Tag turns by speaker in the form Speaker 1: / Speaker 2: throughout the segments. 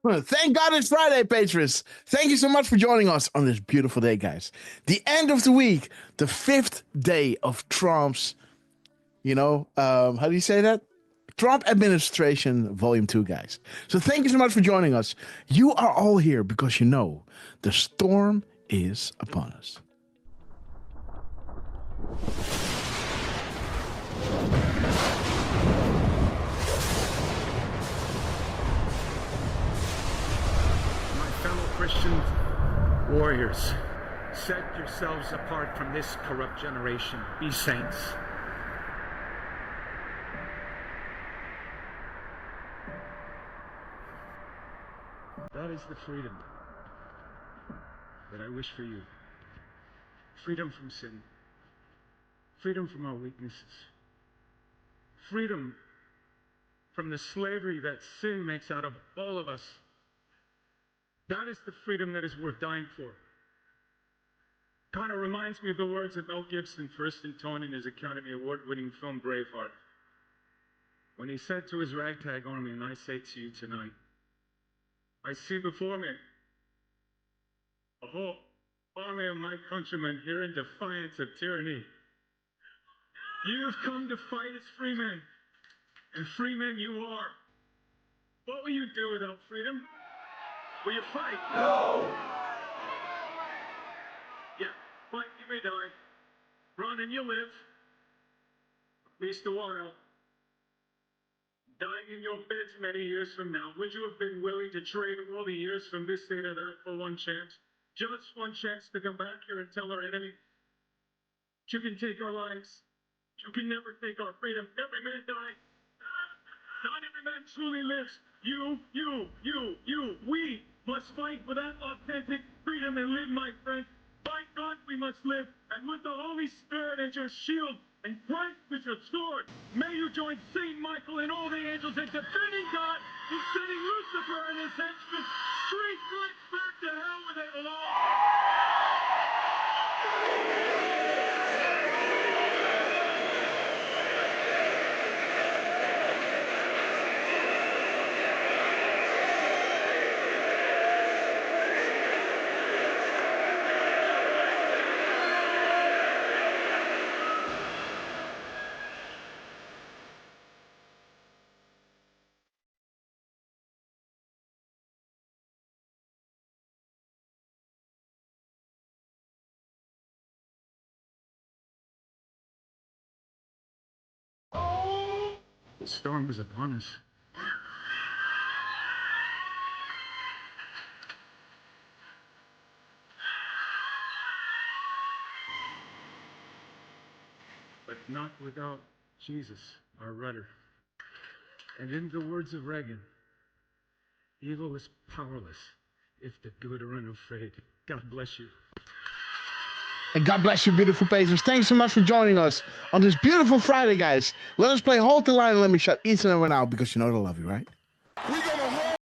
Speaker 1: Well, thank God it's Friday, patrons. Thank you so much for joining us on this beautiful day, guys. The end of the week, the fifth day of Trump's, how do you say that? Trump administration, volume 2, guys. So thank you so much for joining us. You are all here because you know the storm is upon us.
Speaker 2: Christian warriors, set yourselves apart from this corrupt generation. Be saints. That is the freedom that I wish for you. Freedom from sin. Freedom from our weaknesses. Freedom from the slavery that sin makes out of all of us. That is the freedom that is worth dying for. Kind of reminds me of the words that Mel Gibson first intoned in his Academy Award-winning film Braveheart, when he said to his ragtag army, and I say to you tonight, I see before me a whole army of my countrymen here in defiance of tyranny. You have come to fight as free men, and free men you are. What will you do without freedom? Will you fight? No! Yeah, fight, you may die. Run and you live. At least a while. Dying in your beds many years from now, would you have been willing to trade all the years from this day to that for one chance? Just one chance to come back here and tell our enemy, you can take our lives. You can never take our freedom. Every man dies. Not every man truly lives. You, we must fight for that authentic freedom and live, my friend. By God, we must live. And with the Holy Spirit as your shield and Christ as your sword, may you join Saint Michael and all the angels in defending God and sending Lucifer and his henchmen straight right back to hell where they belong. The storm is upon us. But not without Jesus, our rudder. And in the words of Reagan, evil is powerless if the good are unafraid. God bless you.
Speaker 1: And God bless you, beautiful patrons. Thanks so much for joining us on this beautiful Friday, guys. Let us play Hold the Line and Let Me Shut each and every one out because you know they love you, right? We're gonna hold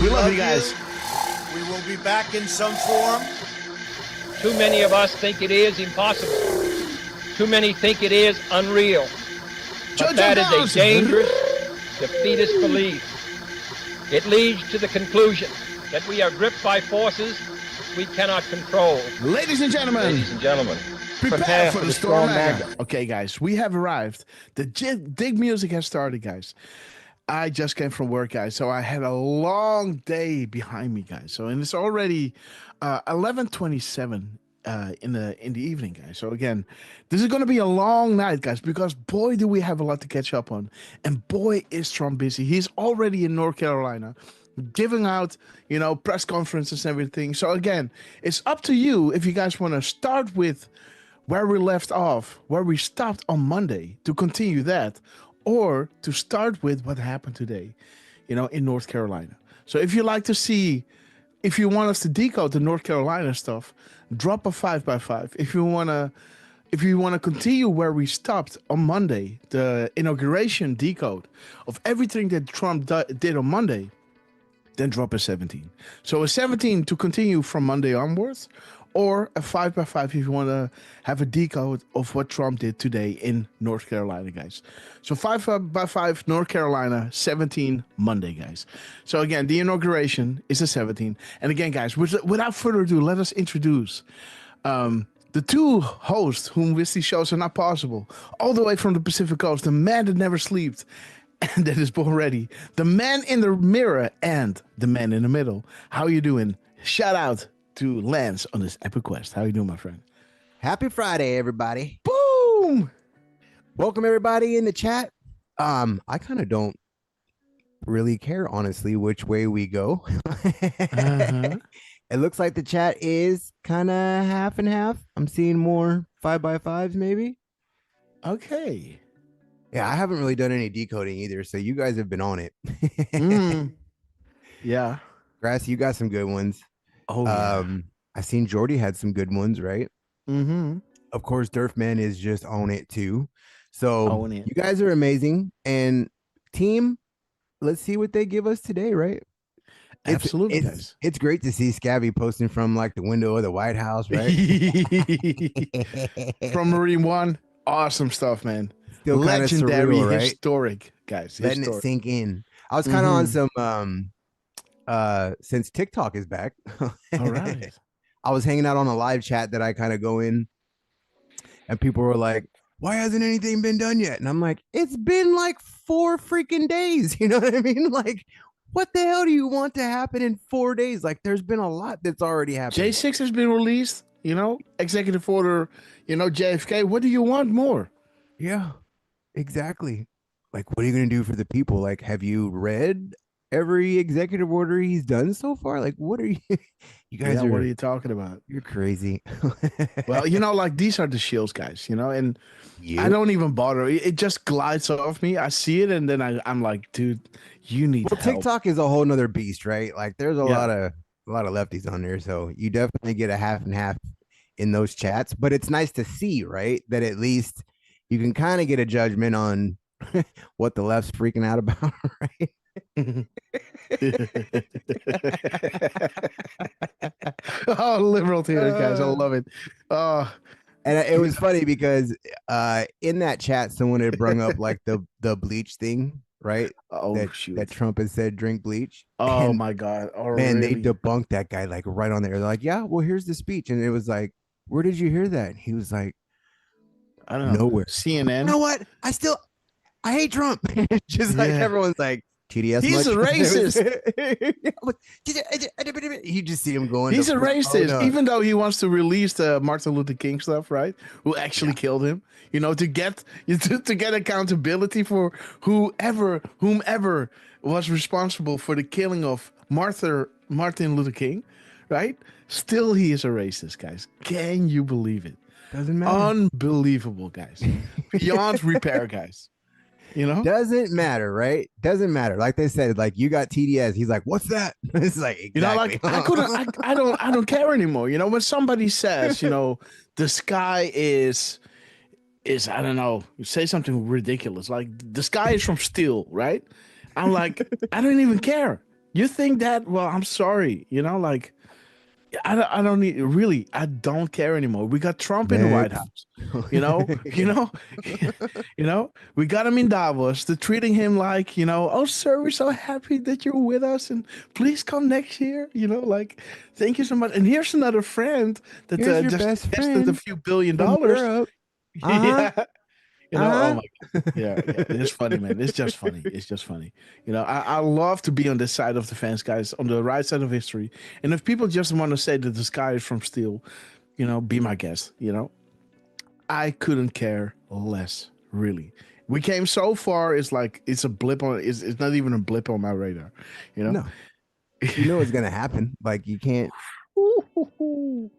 Speaker 1: We love you guys.
Speaker 3: We will be back in some form.
Speaker 4: Too many of us think it is impossible. Too many think it is unreal. But that is a dangerous, defeatist belief. It leads to the conclusion that we are gripped by forces we cannot control.
Speaker 1: Ladies and gentlemen, prepare for the storm mega. Okay, guys, we have arrived. The dig music has started, guys. I just came from work, guys, so I had a long day behind me, guys. So, and it's already 11:27 in the evening, guys. So again, this is going to be a long night, guys, because boy, do we have a lot to catch up on, and boy, is Trump busy. He's already in North Carolina, giving out, press conferences and everything. So again, it's up to you if you guys want to start with where we left off, where we stopped on Monday, to continue that, or to start with what happened today, in North Carolina. So if you like to see, if you want us to decode the North Carolina stuff, drop a 5x5. If you wanna continue where we stopped on Monday, the inauguration decode of everything that Trump did on Monday, then drop a 17. So a 17 to continue from Monday onwards, or a 5x5 if you want to have a decode of what Trump did today in North Carolina, guys. So 5x5 North Carolina, 17 Monday, guys. So again, the inauguration is the 17. And again, guys, without further ado, let us introduce the two hosts whom with these shows are not possible, all the way from the Pacific Coast, the man that never sleeps and that is born ready, the man in the mirror and the man in the middle. How you doing? Shout out to Lance on this epic quest. How you doing, my friend?
Speaker 5: Happy Friday, everybody.
Speaker 1: Boom!
Speaker 5: Welcome everybody in the chat. I kind of don't really care, honestly, which way we go. It looks like the chat is kind of half and half. I'm seeing more 5x5s, maybe.
Speaker 1: Okay.
Speaker 5: Yeah, I haven't really done any decoding either, so you guys have been on it.
Speaker 1: Yeah.
Speaker 5: Grass, you got some good ones.
Speaker 1: Oh, yeah.
Speaker 5: I seen Jordy had some good ones, right?
Speaker 1: Mm-hmm.
Speaker 5: Of course, Durfman is just on it too. So you guys are amazing. And team, let's see what they give us today, right?
Speaker 1: Absolutely, guys.
Speaker 5: It's great to see Scabby posting from like the window of the White House, right?
Speaker 1: From Marine One. Awesome stuff, man.
Speaker 5: Still
Speaker 1: legendary,
Speaker 5: surreal, right?
Speaker 1: Historic, guys.
Speaker 5: Letting it sink in. I was kind of on some since TikTok is back.
Speaker 1: All right.
Speaker 5: I was hanging out on a live chat that I kind of go in, and people were like, why hasn't anything been done yet? And I'm like, it's been like 4 freaking days. You know what I mean? Like, what the hell do you want to happen in 4 days? Like, there's been a lot that's already happened.
Speaker 1: J6 has been released, executive order, JFK. What do you want more?
Speaker 5: Yeah, exactly. Like, what are you going to do for the people? Like, have you read every executive order he's done so far? Like, what are you guys
Speaker 1: what are you talking about?
Speaker 5: You're crazy.
Speaker 1: Well, like these are the shields, guys, and I don't even bother. It just glides off me. I see it and then I'm like, dude, you need help.
Speaker 5: TikTok is a whole nother beast, right? Like there's a lot of lefties on there, so you definitely get a half and half in those chats, but it's nice to see, right, that at least you can kind of get a judgment on what the left's freaking out about, right?
Speaker 1: Oh, liberal theory, guys. I love it.
Speaker 5: And it was funny because in that chat someone had brung up like the bleach thing, right? That Trump has said drink bleach.
Speaker 1: Oh my god. Oh,
Speaker 5: man,
Speaker 1: really?
Speaker 5: they debunked that guy like right on there. They're like, yeah, well, here's the speech. And it was like, where did you hear that? And he was like,
Speaker 1: I don't know.
Speaker 5: Nowhere.
Speaker 1: CNN.
Speaker 5: You know what? I hate Trump. Just like everyone's like, TDS.
Speaker 1: He's a racist.
Speaker 5: You just see him going.
Speaker 1: He's a racist, even though he wants to release the Martin Luther King stuff, right? Who actually killed him? To get accountability for whomever was responsible for the killing of Martin Luther King, right? Still, he is a racist, guys. Can you believe it?
Speaker 5: Doesn't matter.
Speaker 1: Unbelievable, guys. Beyond repair, guys.
Speaker 5: Doesn't matter, right? Doesn't matter. Like they said, like you got TDS. He's like, what's that? It's like, exactly.
Speaker 1: I don't care anymore. When somebody says, the sky is I don't know, say something ridiculous like the sky is from steel, right? I'm like, I don't even care. You think that? Well, I'm sorry. Like I don't need really. I don't care anymore. We got Trump in the White
Speaker 5: Next.
Speaker 1: House. You know, you know, We got him in Davos. They're treating him like, oh sir, we're so happy that you're with us, and please come next year. Like, thank you so much. And here's another friend that
Speaker 5: Here's your
Speaker 1: just
Speaker 5: best
Speaker 1: invested a
Speaker 5: friend
Speaker 1: few billion
Speaker 5: from
Speaker 1: dollars.
Speaker 5: Europe. Uh-huh.
Speaker 1: Yeah. Oh my God. Yeah, yeah. It's funny, man. It's just funny. It's just funny. I love to be on this side of the fence, guys, on the right side of history. And if people just want to say that the sky is from steel, be my guest. I couldn't care less, really. We came so far, it's like it's a blip on it's not even a blip on my radar, you know?
Speaker 5: No, you know it's gonna happen. Like you can't,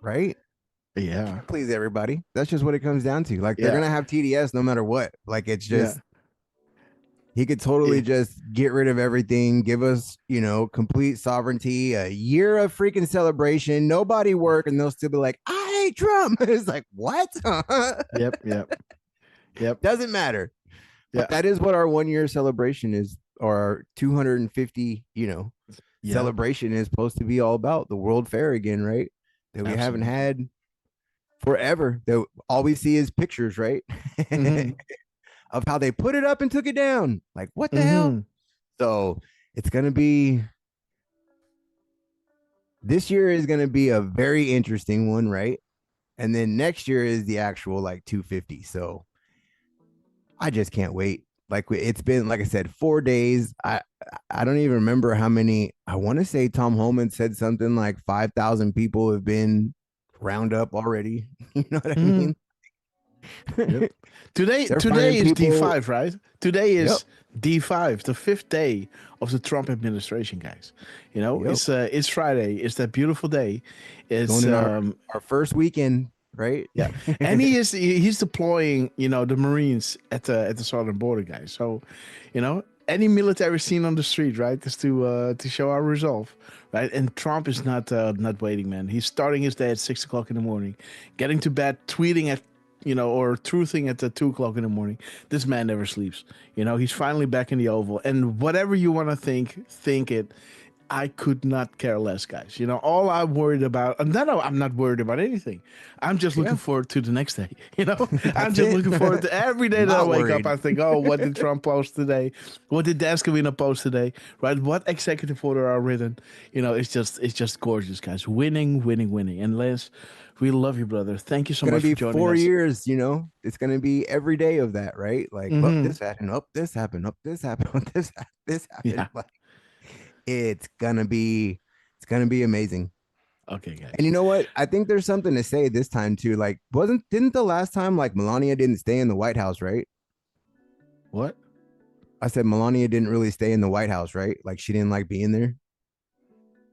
Speaker 5: right?
Speaker 1: Yeah.
Speaker 5: Can't please everybody. That's just what it comes down to. Like they're
Speaker 1: Yeah.
Speaker 5: gonna have TDS no matter what. Like it's
Speaker 1: Yeah.
Speaker 5: just he could totally
Speaker 1: Yeah.
Speaker 5: just get rid of everything, give us, complete sovereignty, a year of freaking celebration, nobody work, and they'll still be like, I hate Trump. It's like, what?
Speaker 1: Yep. Yep. Yep.
Speaker 5: Doesn't matter.
Speaker 1: Yeah.
Speaker 5: But that is what our 1 year celebration is, or our 250,
Speaker 1: Yeah.
Speaker 5: celebration is supposed to be all about. The World Fair again, right? That we haven't
Speaker 1: Absolutely.
Speaker 5: had forever. That all we see is pictures, right?
Speaker 1: Mhm.
Speaker 5: Of how they put it up and took it down. Like, what the hell?
Speaker 1: Mhm.
Speaker 5: So it's gonna be this year is gonna be a very interesting one, right? And then next year is the actual like 250. So I just can't wait. Like it's been, like I said, 4 days. I don't even remember how many. I want to say Tom Holman said something like 5,000 people have been round up already. You know what I
Speaker 1: Mhm.
Speaker 5: mean?
Speaker 1: Yep. Today
Speaker 5: They're
Speaker 1: today
Speaker 5: finding
Speaker 1: is
Speaker 5: people-
Speaker 1: D5, right? Today is
Speaker 5: Yep.
Speaker 1: D5, the 5th day of the Trump administration, guys.
Speaker 5: Yep.
Speaker 1: It's Friday. It's that beautiful day. It's
Speaker 5: Going in our first weekend, right?
Speaker 1: yeah. And he's deploying, the Marines at the southern border, guys. So, any military scene on the street, right, is to show our resolve, right? And Trump is not waiting, man. He's starting his day at 6 o'clock in the morning, getting to bed, tweeting at or truthing at the 2 o'clock in the morning. This man never sleeps. He's finally back in the Oval. And whatever you want to think it. I could not care less, guys. All I'm worried about, and no, I'm not worried about anything. I'm just looking forward to the next day. I'm just looking forward to every day that I
Speaker 5: Not
Speaker 1: wake
Speaker 5: worried.
Speaker 1: up. I think, oh, what did Trump post today? What did Dan Scavino post today? Right? What executive order are written? It's just gorgeous, guys. Winning, winning, winning. And Lance, we love you, brother. Thank you so
Speaker 5: It's gonna
Speaker 1: much
Speaker 5: be
Speaker 1: for joining
Speaker 5: 4
Speaker 1: us.
Speaker 5: years, It's gonna be every day of that, right? Like,
Speaker 1: Mhm.
Speaker 5: oh, this happened, oh, this happened, oh, this happened, oh, this happened.
Speaker 1: Yeah.
Speaker 5: Like, it's gonna be amazing.
Speaker 1: Okay, guys.
Speaker 5: And you know what? I think there's something to say this time too. Like, didn't the last time like Melania didn't stay in the White House, right?
Speaker 1: What?
Speaker 5: I said Melania didn't really stay in the White House, right? Like she didn't like being there.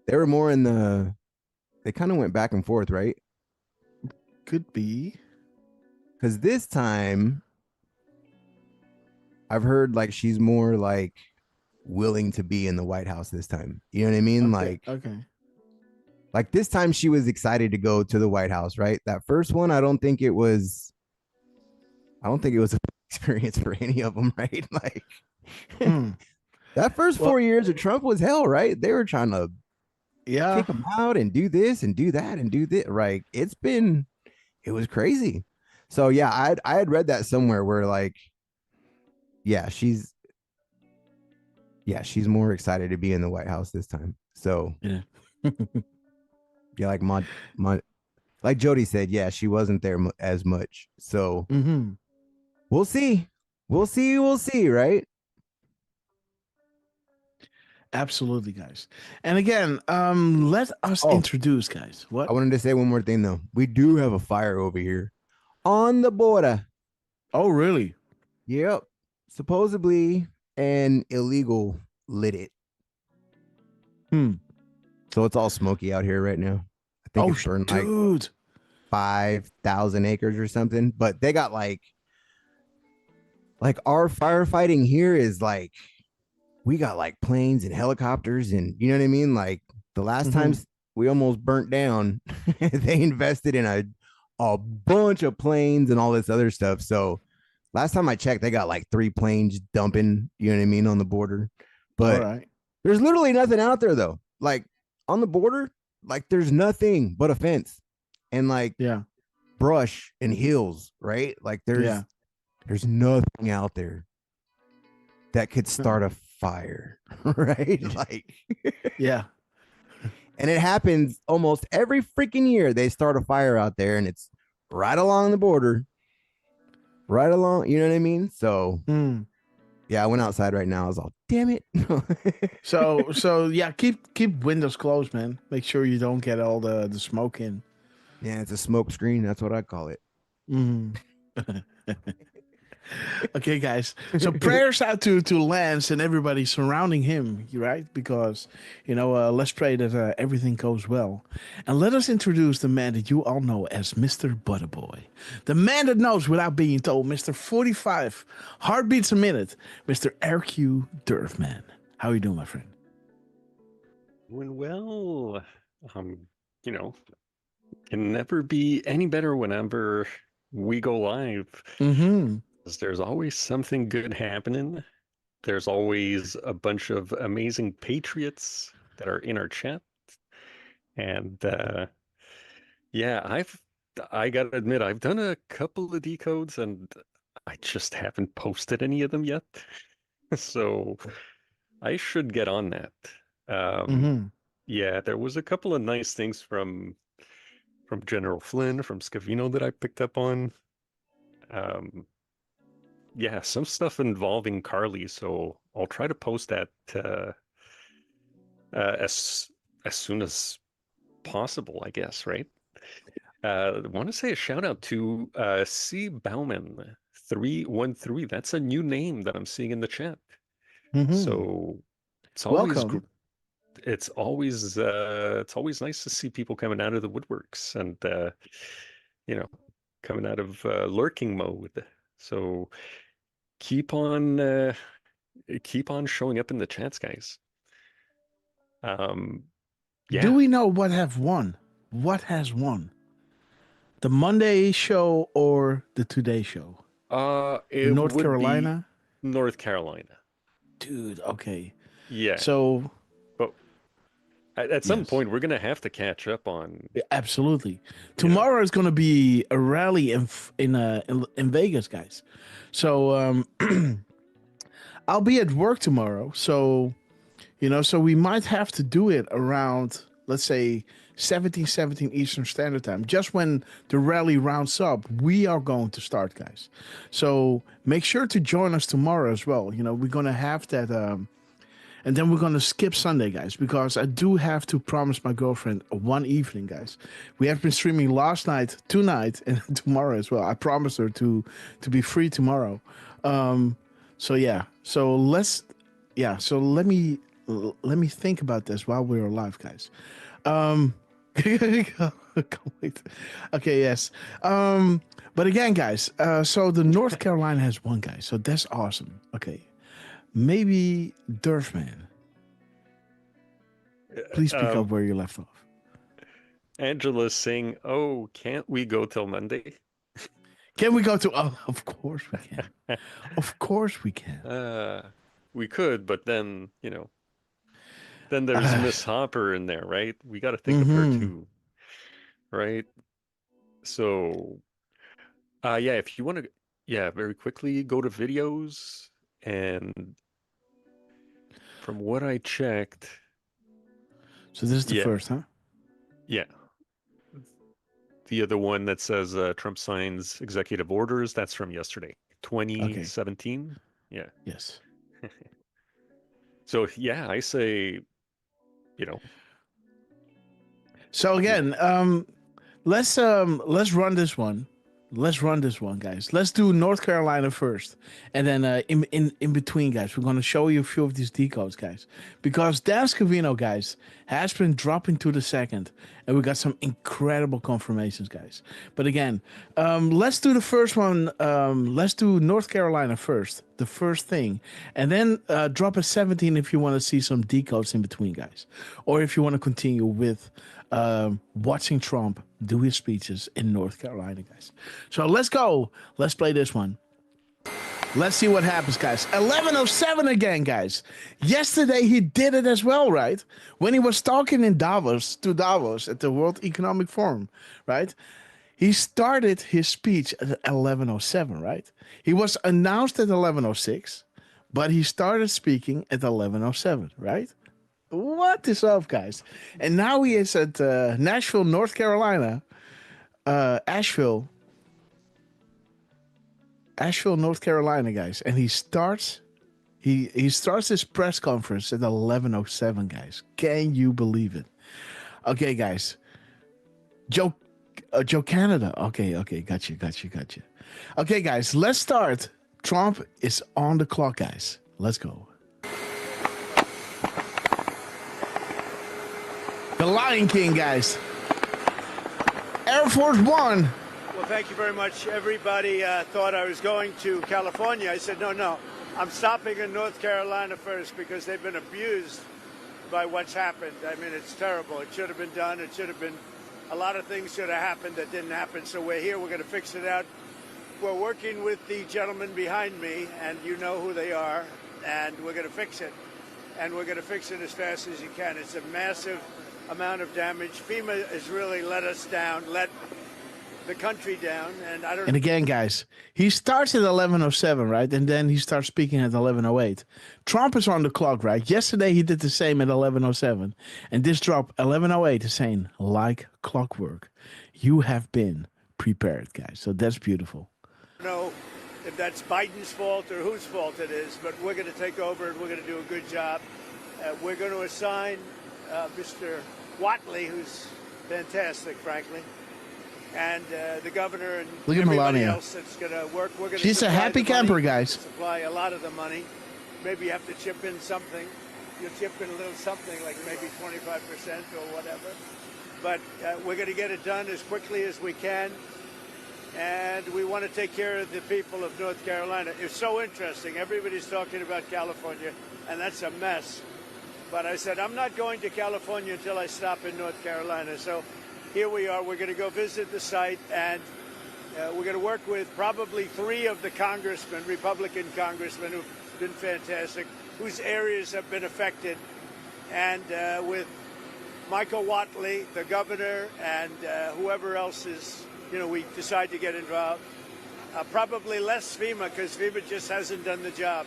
Speaker 5: They were more they kind of went back and forth, right?
Speaker 1: Could be.
Speaker 5: Because this time I've heard like she's more like willing to be in the White House this time. You know what I mean?
Speaker 1: Okay.
Speaker 5: Like this time she was excited to go to the White House, right? That first one, I don't think it was a experience for any of them, right? Like
Speaker 1: Hmm.
Speaker 5: that first 4 years of Trump was hell, right? They were trying to
Speaker 1: Yeah.
Speaker 5: kick him out and do this and do that and do this. Right. It was crazy. So yeah, I had read that somewhere where like, she's more excited to be in the White House this time. So
Speaker 1: Yeah.
Speaker 5: yeah, like like Jody said, yeah, she wasn't there as much. So
Speaker 1: Mm-hmm.
Speaker 5: we'll see, right?
Speaker 1: Absolutely, guys. And again, let us
Speaker 5: Oh.
Speaker 1: introduce, guys. What?
Speaker 5: I wanted to say one more thing though. We do have a fire over here on the border.
Speaker 1: Oh, really?
Speaker 5: Yep. Supposedly an illegal lit it. So it's all smoky out here right now. I think it's burned like
Speaker 1: dude.
Speaker 5: 5,000 acres or something. But they got like our firefighting here is like we got like planes and helicopters and you know what I mean? Like the last times we almost burnt down, they invested in a bunch of planes and all this other stuff. So last time I checked, they got like 3 planes dumping, you know what I mean, on the border. But
Speaker 1: All right.
Speaker 5: There's literally nothing out there though. Like on the border, like there's nothing but a fence and like
Speaker 1: Yeah.
Speaker 5: brush and hills, right? Like
Speaker 1: Yeah.
Speaker 5: there's nothing out there that could start a fire, right? Like
Speaker 1: Yeah.
Speaker 5: and it happens almost every freaking year. They start a fire out there and it's right along the border. Right along, you know what I mean? So yeah, I went outside right now. I was all, damn it.
Speaker 1: So yeah, keep windows closed, man. Make sure you don't get all the smoke in.
Speaker 5: Yeah, it's a smoke screen. That's what I call it.
Speaker 1: Okay, guys. So prayers out to Lance and everybody surrounding him, right? Because let's pray that everything goes well. And let us introduce the man that you all know as Mr. Butterboy, the man that knows without being told, Mr. 45 heartbeats a minute, Mr. RQ Durfman. How are you doing, my friend?
Speaker 6: Doing well. You know, can never be any better whenever we go live.
Speaker 1: Mm-hmm.
Speaker 6: 'Cause there's always something good happening. There's always a bunch of amazing patriots that are in our chat. And yeah, I gotta admit, I've done a couple of decodes and I just haven't posted any of them yet. So I should get on that. Yeah, there was a couple of nice things from General Flynn, from Scavino that I picked up on. Yeah, some stuff involving Carly, so I'll try to post that as soon as possible, I guess, right? I want to say a shout out to C Bauman 313. That's a new name that I'm seeing in the chat. So it's always
Speaker 1: welcome.
Speaker 6: It's always nice to see people coming out of the woodworks and coming out of lurking mode. So keep on showing up in the chats, guys. Yeah.
Speaker 1: Do we know what have won? What has won? The Monday show or the Today show?
Speaker 6: It
Speaker 1: North
Speaker 6: would
Speaker 1: Carolina?
Speaker 6: be North Carolina.
Speaker 1: Dude, okay.
Speaker 6: Yeah.
Speaker 1: So,
Speaker 6: but at some
Speaker 1: yes.
Speaker 6: point, we're going to have to catch up on.
Speaker 1: Absolutely. Tomorrow is going to be a rally in Vegas, guys. So, I'll be at work tomorrow. So, so we might have to do it around, let's say, 17 Eastern Standard Time. Just when the rally rounds up, we are going to start, guys. So make sure to join us tomorrow as well. We're going to have that, and then we're going to skip Sunday, guys, because I do have to promise my girlfriend one evening, guys. We have been streaming last night, tonight, and tomorrow as well. I promised her to be free tomorrow. So yeah. So so let me think about this while we're live, guys. Wait. Okay, yes. But again, guys, so the North Carolina has won, guys. So that's awesome. Okay. Maybe Durfman. Please pick up where you left off.
Speaker 6: Angela's saying, "Oh, can't we go till Monday?"
Speaker 1: Can we go to? Oh, of course we can. Of course we can.
Speaker 6: We could, but then then there's Miss Hopper in there, right? We got to think of her too, right? So, yeah, if you want to, very quickly go to videos, and from what I checked,
Speaker 1: so this is the first, huh?
Speaker 6: Yeah. The other one that says Trump signs executive orders, that's from yesterday, 2017. Okay. Yeah.
Speaker 1: Yes.
Speaker 6: So yeah, I say,
Speaker 1: So again, let's run this one. Let's run this one, guys. Let's do North Carolina first, and then in between, guys, we're gonna show you a few of these decodes, guys, because Dan Scavino, guys, has been dropping to the second, and we got some incredible confirmations, guys. But again, let's do the first one. Let's do North Carolina first, the first thing, and then drop a 17 if you want to see some decodes in between, guys, or if you want to continue with watching Trump do his speeches in North Carolina, guys. So let's go. Let's play this one. Let's see what happens, guys. 11:07 again, guys. Yesterday he did it as well, right? When he was talking in Davos at the World Economic Forum, right? He started his speech at 11:07, right? He was announced at 11:06, but he started speaking at 11:07, right? What is up, guys? And now he is at Nashville, North Carolina, Asheville, North Carolina, guys. And he starts his press conference at 11:07, guys. Can you believe it? Okay, guys. Joe Canada. Okay, got you. Okay, guys, let's start. Trump is on the clock, guys. Let's go. The Lion King, guys. Air Force One.
Speaker 3: Well, thank you very much. Everybody thought I was going to California. I said, no, I'm stopping in North Carolina first because they've been abused by what's happened. I mean, it's terrible. It should have been done. It should have been, a lot of things should have happened that didn't happen. So we're here. We're going to fix it out. We're working with the gentleman behind me, and you know who they are, and we're going to fix it. And we're going to fix it as fast as you can. It's a massive amount of damage. FEMA has really let us down, let the country down, and I don't.
Speaker 1: And again, guys, he starts at 11:07, right? And then he starts speaking at 11:08. Trump is on the clock, right? Yesterday he did the same at 11:07, and this drop 11:08 is saying like clockwork. You have been prepared, guys. So that's beautiful.
Speaker 3: I don't know if that's Biden's fault or whose fault it is, but we're going to take over and we're going to do a good job. We're going to assign Mr. Watley, who's fantastic, frankly, and the governor and
Speaker 1: look at
Speaker 3: everybody
Speaker 1: Melania.
Speaker 3: else that's going to work. We're going
Speaker 1: She's a happy camper, guys.
Speaker 3: Supply a lot of the money. Maybe you have to chip in something. You'll chip in a little something, like maybe 25% or whatever. But we're going to get it done as quickly as we can. And we want to take care of the people of North Carolina. It's so interesting. Everybody's talking about California, and that's a mess. But I said, I'm not going to California until I stop in North Carolina. So here we are. We're going to go visit the site, and we're going to work with probably 3 of the congressmen, Republican congressmen, who've been fantastic, whose areas have been affected, and with Michael Watley, the governor, and whoever else is, we decide to get involved. Probably less FEMA, because FEMA just hasn't done the job.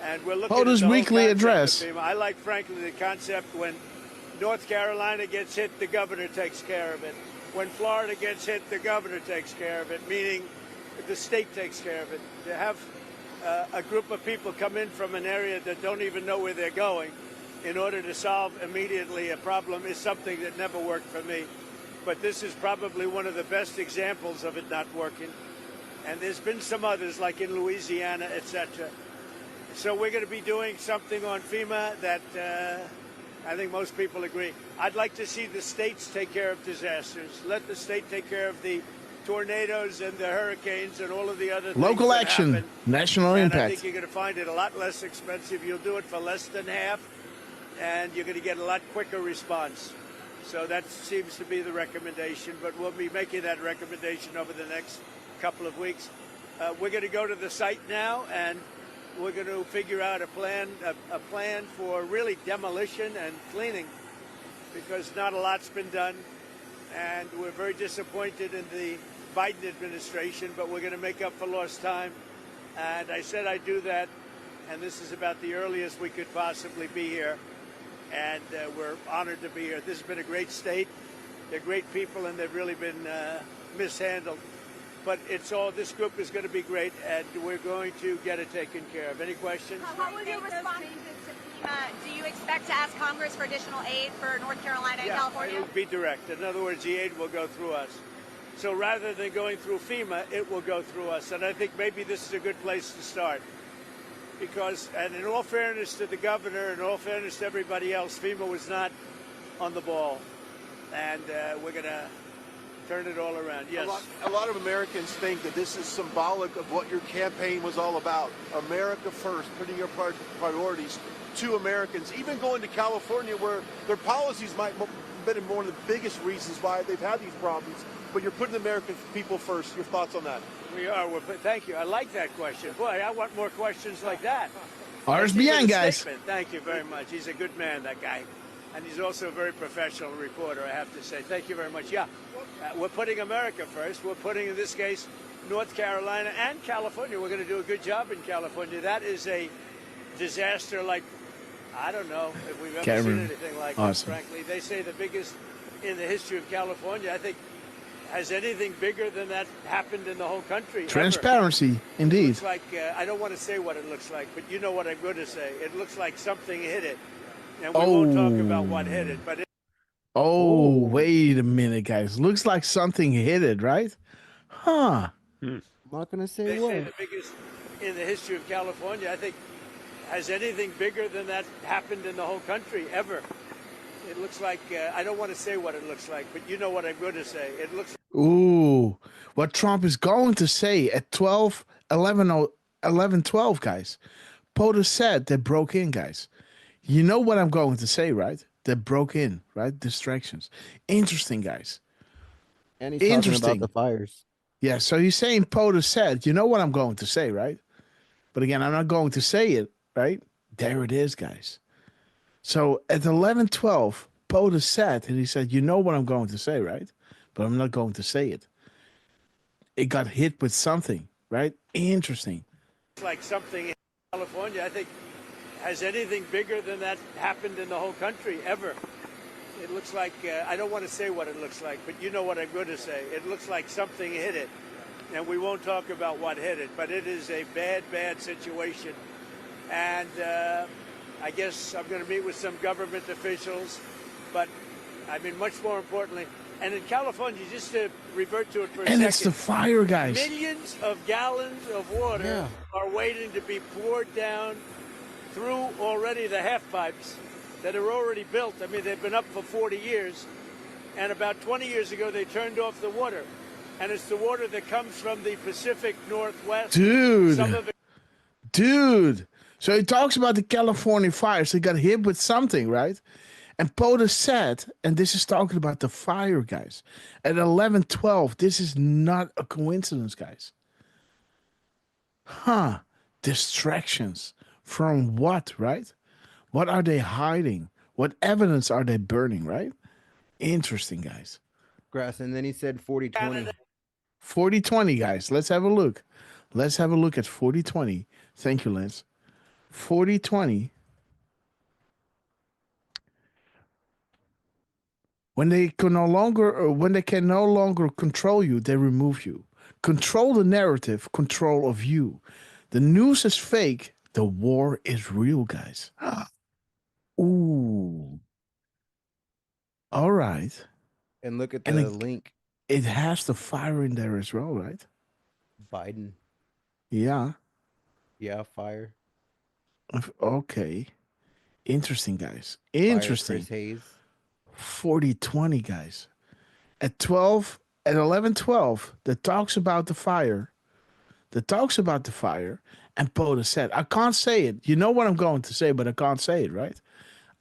Speaker 3: And we're looking at the
Speaker 1: weekly
Speaker 3: whole
Speaker 1: address.
Speaker 3: of FEMA. I like, frankly, the concept when North Carolina gets hit, the governor takes care of it. When Florida gets hit, the governor takes care of it, meaning the state takes care of it. To have a group of people come in from an area that don't even know where they're going in order to solve immediately a problem is something that never worked for me. But this is probably one of the best examples of it not working. And there's been some others, like in Louisiana, etc. So we're going to be doing something on FEMA that I think most people agree. I'd like to see the states take care of disasters. Let the state take care of the tornadoes and the hurricanes and all of the other things
Speaker 1: Local
Speaker 3: that
Speaker 1: action,
Speaker 3: happen.
Speaker 1: national
Speaker 3: And
Speaker 1: impact.
Speaker 3: I think you're going to find it a lot less expensive. You'll do it for less than half, and you're going to get a lot quicker response. So that seems to be the recommendation, but we'll be making that recommendation over the next couple of weeks. We're going to go to the site now, and we're going to figure out a plan for really demolition and cleaning, because not a lot's been done, and we're very disappointed in the Biden administration, but we're going to make up for lost time. And I said I'd do that, and this is about the earliest we could possibly be here. And we're honored to be here. This has been a great state. They're great people, and they've really been mishandled. But this group is going to be great, and we're going to get it taken care of. Any questions?
Speaker 7: How will you respond to FEMA? Do you expect to ask Congress for additional aid for North Carolina and California?
Speaker 3: It will be direct. In other words, the aid will go through us. So rather than going through FEMA, it will go through us. And I think maybe this is a good place to start. Because, and in all fairness to the governor, and in all fairness to everybody else, FEMA was not on the ball. And we're going to turn it all around. Yes.
Speaker 8: A lot of Americans think that this is symbolic of what your campaign was all about. America first, putting your priorities to Americans, even going to California where their policies might have been one of the biggest reasons why they've had these problems. But you're putting the American people first. Your thoughts on that?
Speaker 3: We are. Thank you. I like that question. Boy, I want more questions like that.
Speaker 1: Ours
Speaker 3: Thank you for
Speaker 1: bien,
Speaker 3: the
Speaker 1: guys.
Speaker 3: statement. Thank you very much. He's a good man, that guy. And he's also a very professional reporter, I have to say. Thank you very much. Yeah, we're putting America first. We're putting, in this case, North Carolina and California. We're going to do a good job in California. That is a disaster like, I don't know if we've ever seen anything like this, frankly. They say the biggest in the history of California. I think, has anything bigger than that happened in the whole country?
Speaker 1: Transparency, indeed.
Speaker 3: It looks like, I don't want to say what it looks like, but you know what I'm going to say. It looks like something hit it. And we won't talk about what hit it, but
Speaker 1: wait a minute, guys. Looks like something hit it, right? Huh.
Speaker 5: I'm not gonna say
Speaker 3: they
Speaker 5: what.
Speaker 3: say the biggest in the history of California. I think, has anything bigger than that happened in the whole country ever? It looks like, I don't want to say what it looks like, but you know what I'm going to say. It looks.
Speaker 1: Ooh, what Trump is going to say at 12, 11, 11, 12, guys. POTUS said they broke in, guys. You know what I'm going to say, right? They broke in, right? Distractions. Interesting, guys.
Speaker 5: And he's talking about the fires.
Speaker 1: Yeah, so he's saying POTUS said, you know what I'm going to say, right? But again, I'm not going to say it, right? There it is, guys. So at 11, 12, POTUS said, and he said, you know what I'm going to say, right? But I'm not going to say it. It got hit with something, right? Interesting.
Speaker 3: Like something in California. I think, has anything bigger than that happened in the whole country ever? It looks like, I don't want to say what it looks like, but you know what I'm going to say. It looks like something hit it. And we won't talk about what hit it, but it is a bad, bad situation. And I guess I'm going to meet with some government officials, but I mean, much more importantly, and in California, just to revert to it for a second.
Speaker 1: And it's the fire, guys.
Speaker 3: Millions of gallons of water are waiting to be poured down through already the half pipes that are already built. I mean, they've been up for 40 years. And about 20 years ago, they turned off the water. And it's the water that comes from the Pacific Northwest.
Speaker 1: Dude.
Speaker 3: Some of it.
Speaker 1: Dude. So he talks about the California fires. They got hit with something, right? And POTUS said, and this is talking about the fire, guys. At 11, 12, this is not a coincidence, guys. Huh. Distractions. From what, right? What are they hiding? What evidence are they burning, right? Interesting, guys.
Speaker 5: Grass, and then he said 40-20.
Speaker 1: 40-20, guys. Let's have a look. Let's have a look at 40-20. Thank you, Lance. 40-20. When they can no longer control you, they remove you. Control the narrative, control of you. The news is fake. The war is real, guys. Ooh. All right.
Speaker 5: And look at the link.
Speaker 1: It has the fire in there as well, right?
Speaker 5: Biden.
Speaker 1: Yeah.
Speaker 5: Yeah, fire.
Speaker 1: Okay. Interesting, guys. Interesting.
Speaker 5: Chris Hayes.
Speaker 1: 40-20, guys. At 11, 12, that talks about the fire. And POTUS said, I can't say it. You know what I'm going to say, but I can't say it, right?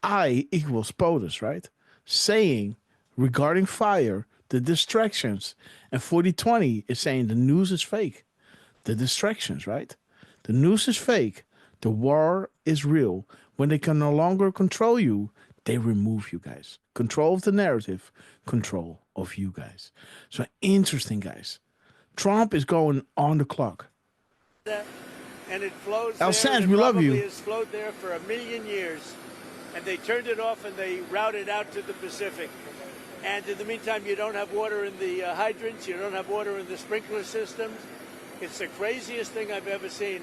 Speaker 1: I equals POTUS, right? Saying regarding fire, the distractions. And 40-20 is saying the news is fake. The distractions, right? The news is fake. The war is real. When they can no longer control you, they remove you, guys. Control of the narrative, control of you guys. So interesting, guys. Trump is going on the clock.
Speaker 3: And it flows
Speaker 1: El
Speaker 3: there.
Speaker 1: Sands, we love you.
Speaker 3: It has flowed there for 1,000,000 years. And they turned it off and they routed out to the Pacific. And in the meantime, you don't have water in the hydrants. You don't have water in the sprinkler systems. It's the craziest thing I've ever seen.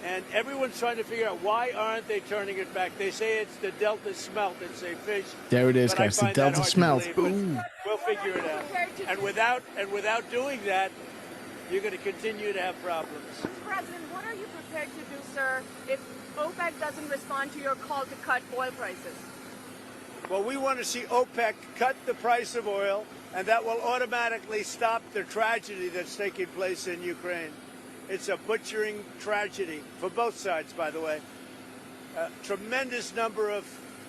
Speaker 3: And everyone's trying to figure out why aren't they turning it back. They say it's the Delta smelt. It's a fish.
Speaker 1: There it is,
Speaker 3: but
Speaker 1: guys. The Delta smelt.
Speaker 3: We'll figure it out. And without doing that, you're going to continue to have problems.
Speaker 9: Mr. President, what are you prepared to do, sir, if OPEC doesn't respond to your call to cut oil prices?
Speaker 3: Well, we want to see OPEC cut the price of oil, and that will automatically stop the tragedy that's taking place in Ukraine. It's a butchering tragedy for both sides, by the way. Tremendous number of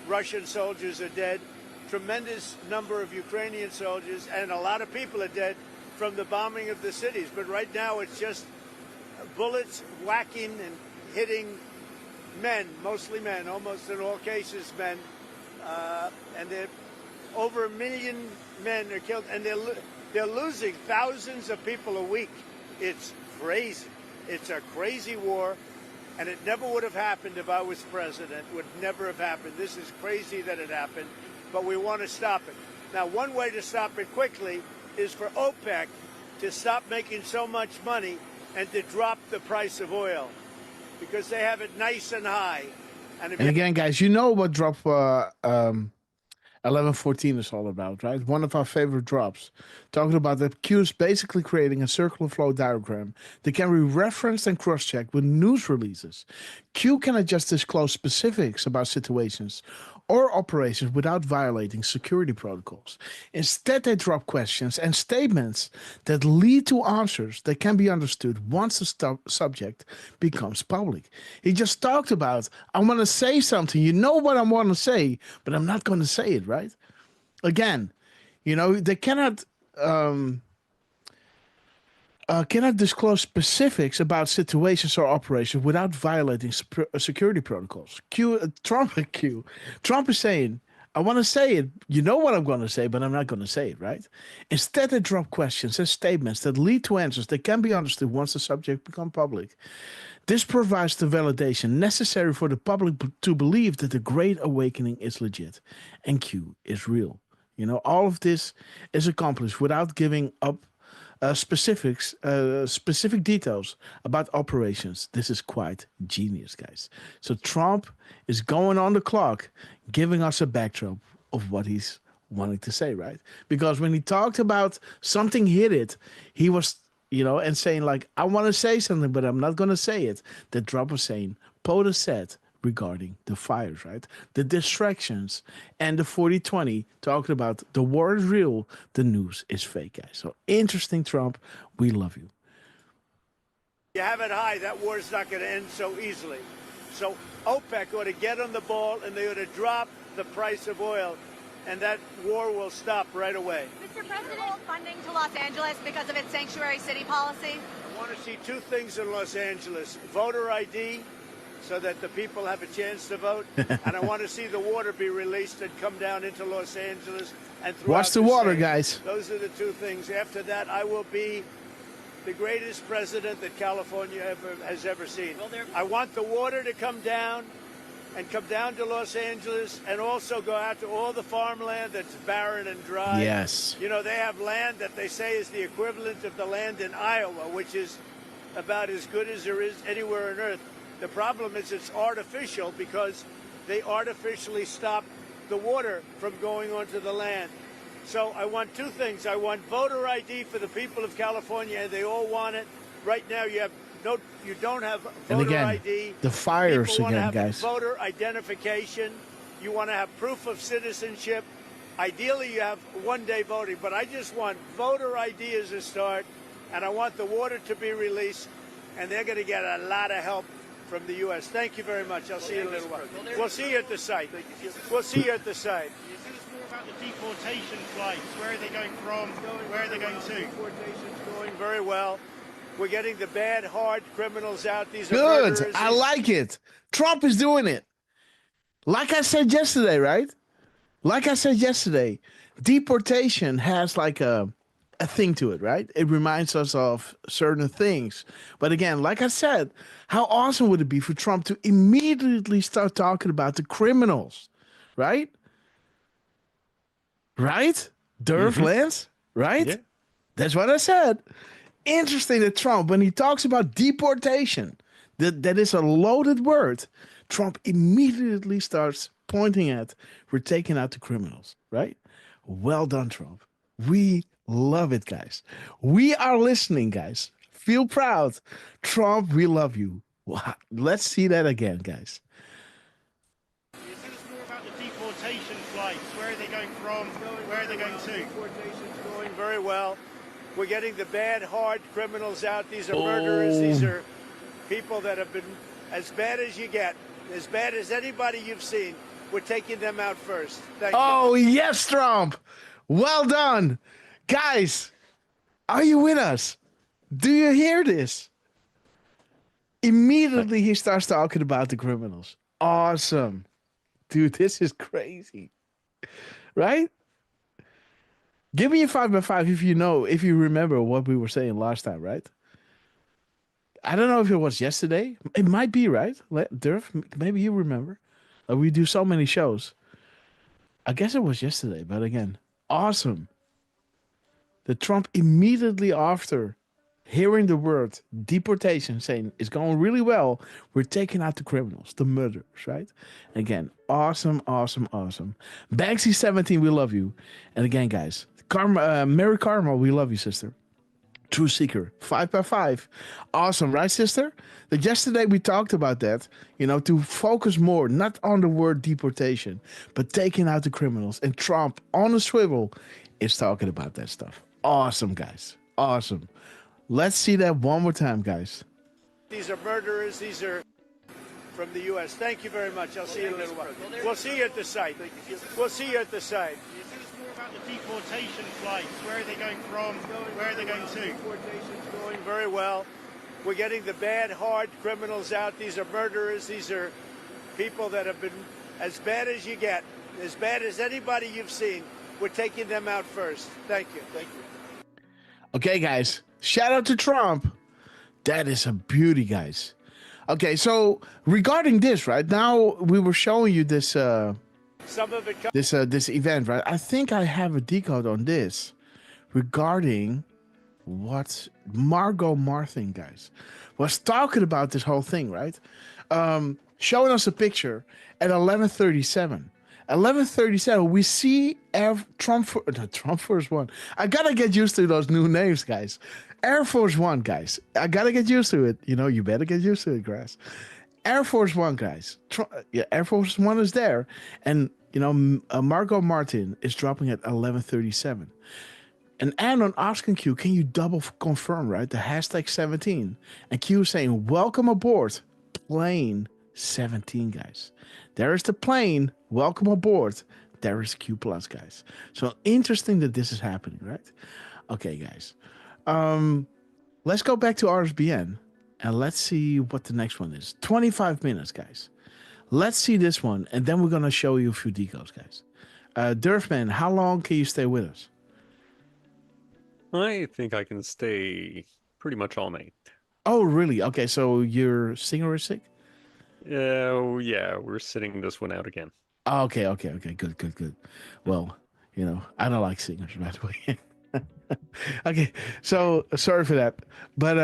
Speaker 3: Russian soldiers are dead. Tremendous number of Ukrainian soldiers, and a lot of people are dead from the bombing of the cities. But right now it's just bullets whacking and hitting men, mostly men, almost in all cases men. And over 1 million men are killed, and they're losing thousands of people a week. It's crazy. It's a crazy war, and it never would have happened if I was president. Would never have happened. This is crazy that it happened, but we want to stop it. Now, one way to stop it quickly is for OPEC to stop making so much money and to drop the price of oil, because they have it nice and high.
Speaker 1: And again, guys, you know what drop 1114 is all about, right? One of our favorite drops, talking about that Q is basically creating a circular flow diagram that can be referenced and cross-checked with news releases. Q cannot just disclose specifics about situations or operations without violating security protocols. Instead, they drop questions and statements that lead to answers that can be understood once the subject becomes public. He just talked about, I want to say something. You know what I want to say, but I'm not going to say it, right? Again, you know, they cannot disclose specifics about situations or operations without violating security protocols. Trump is saying, I want to say it. You know what I'm going to say, but I'm not going to say it, right? Instead, they drop questions and statements that lead to answers that can be understood once the subject becomes public. This provides the validation necessary for the public to believe that the Great Awakening is legit and Q is real. You know, all of this is accomplished without giving up specific details about operations. This is quite genius, guys. So Trump is going on the clock, giving us a backdrop of what he's wanting to say, right? Because when he talked about something hit it, he was, you know, and saying like, I want to say something, but I'm not going to say it. The drop was saying, POTUS said regarding the fires, right? The distractions and the 40-20 talking about the war is real, the news is fake, guys. So interesting, Trump. We love you.
Speaker 3: You have it high, that war is not going to end so easily. So OPEC ought to get on the ball, and they ought to drop the price of oil, and that war will stop right away.
Speaker 7: Mr. President, funding to Los Angeles because of its sanctuary city policy?
Speaker 3: I want to see two things in Los Angeles: voter ID, so that the people have a chance to vote, and I want to see the water be released and come down into Los Angeles and throughout
Speaker 1: watch the water,
Speaker 3: state.
Speaker 1: guys.
Speaker 3: Those are the two things. After that, I will be the greatest president that California has ever seen. I want the water to come down and come down to Los Angeles, and also go out to all the farmland that's barren and dry.
Speaker 1: Yes.
Speaker 3: You know, they have land that they say is the equivalent of the land in Iowa, which is about as good as there is anywhere on earth. The problem is it's artificial, because they artificially stop the water from going onto the land. So I want two things. I want voter ID for the people of California, and they all want it. Right now you don't have voter
Speaker 1: And again,
Speaker 3: ID.
Speaker 1: the fires
Speaker 3: People want to
Speaker 1: again,
Speaker 3: have
Speaker 1: guys.
Speaker 3: voter identification. You want to have proof of citizenship. Ideally, you have one-day voting, but I just want voter ID as a start, and I want the water to be released, and they're going to get a lot of help from the U.S. Thank you very much. I'll see you in a little while. We'll see you at the site. We'll see you at the site.
Speaker 10: Is this more about the deportation flights? Where are they going from? Where are they going to?
Speaker 3: Deportation's going very well. We're getting the bad, hard criminals out. These are
Speaker 1: Good.
Speaker 3: murderers.
Speaker 1: I like it. Trump is doing it. Like I said yesterday, right? Like I said yesterday, deportation has like a thing to it, right? It reminds us of certain things. But again, like I said, how awesome would it be for Trump to immediately start talking about the criminals, right? Right? Derf Lance, right?
Speaker 6: Yeah.
Speaker 1: That's what I said. Interesting that Trump, when he talks about deportation, that is a loaded word, Trump immediately starts pointing at, we're taking out the criminals, right? Well done, Trump. We love it, guys. We are listening, guys. Feel proud. Trump, we love you. Wow. Let's see that again, guys.
Speaker 10: Is this more about the deportation flights? Where are they going from? Where are they going to?
Speaker 3: Deportation's going very well. We're getting the bad, hard criminals out. These are murderers. These are people that have been as bad as you get. As bad as anybody you've seen, we're taking them out first. Thank you.
Speaker 1: Oh, yes, Trump. Well done. Guys, are you with us? Do you hear this? Immediately he starts talking about the criminals. Awesome. Dude, this is crazy. Right? Give me a 5x5 if you remember what we were saying last time, right? I don't know if it was yesterday. It might be, right? Durf, maybe you remember. We do so many shows. I guess it was yesterday, but again, awesome. The Trump immediately after hearing the word deportation saying it's going really well, we're taking out the criminals, the murderers, right? Again, awesome, awesome, awesome. Banksy17, we love you. And again, guys, Mary Karma, we love you, sister. True Seeker, 5x5. Awesome, right, sister? That yesterday we talked about that, to focus more, not on the word deportation, but taking out the criminals. And Trump on the swivel is talking about that stuff. Awesome, guys. Awesome. Let's see that one more time, guys.
Speaker 3: These are murderers. These are from the U.S. Thank you very much. I'll see you in a little while. We'll see you at the site. We'll see you at the site.
Speaker 10: More about the deportation flights. Where are they going from? Where are they going to?
Speaker 3: Deportation's going very well. We're getting the bad, hard criminals out. These are murderers. These are people that have been as bad as you get, as bad as anybody you've seen. We're taking them out first. Thank you. Thank you.
Speaker 1: Okay, guys. Shout out to Trump. That is a beauty, guys. Okay, so regarding this, right now we were showing you this
Speaker 3: Some of it
Speaker 1: this event, right? I think I have a decode on this regarding what Margot Martin, guys, was talking about this whole thing, right? Showing us a picture at 11:37. 11:37, we see Trump Force One. I gotta get used to those new names, guys. Air Force One, guys. I gotta get used to it. You better get used to it, Grass. Air Force One, guys. Air Force One is there, and Margot Martin is dropping at 11:37. And Anon asking Q, can you double confirm, right? The hashtag 17, and Q saying, "Welcome aboard, plane 17, guys." There is the plane. Welcome aboard. There is Q plus, guys. So interesting that this is happening, right? Okay, guys. Let's go back to RSBN and let's see what the next one is. 25 minutes, guys. Let's see this one, and then we're gonna show you a few decodes, guys. Durfman, how long can you stay with us?
Speaker 6: I think I can stay pretty much all night.
Speaker 1: Oh, really? Okay, so your singer is sick?
Speaker 6: Yeah, we're sitting this one out again.
Speaker 1: Okay, good. Well, I don't like singers, by the way. Okay, so sorry for that, but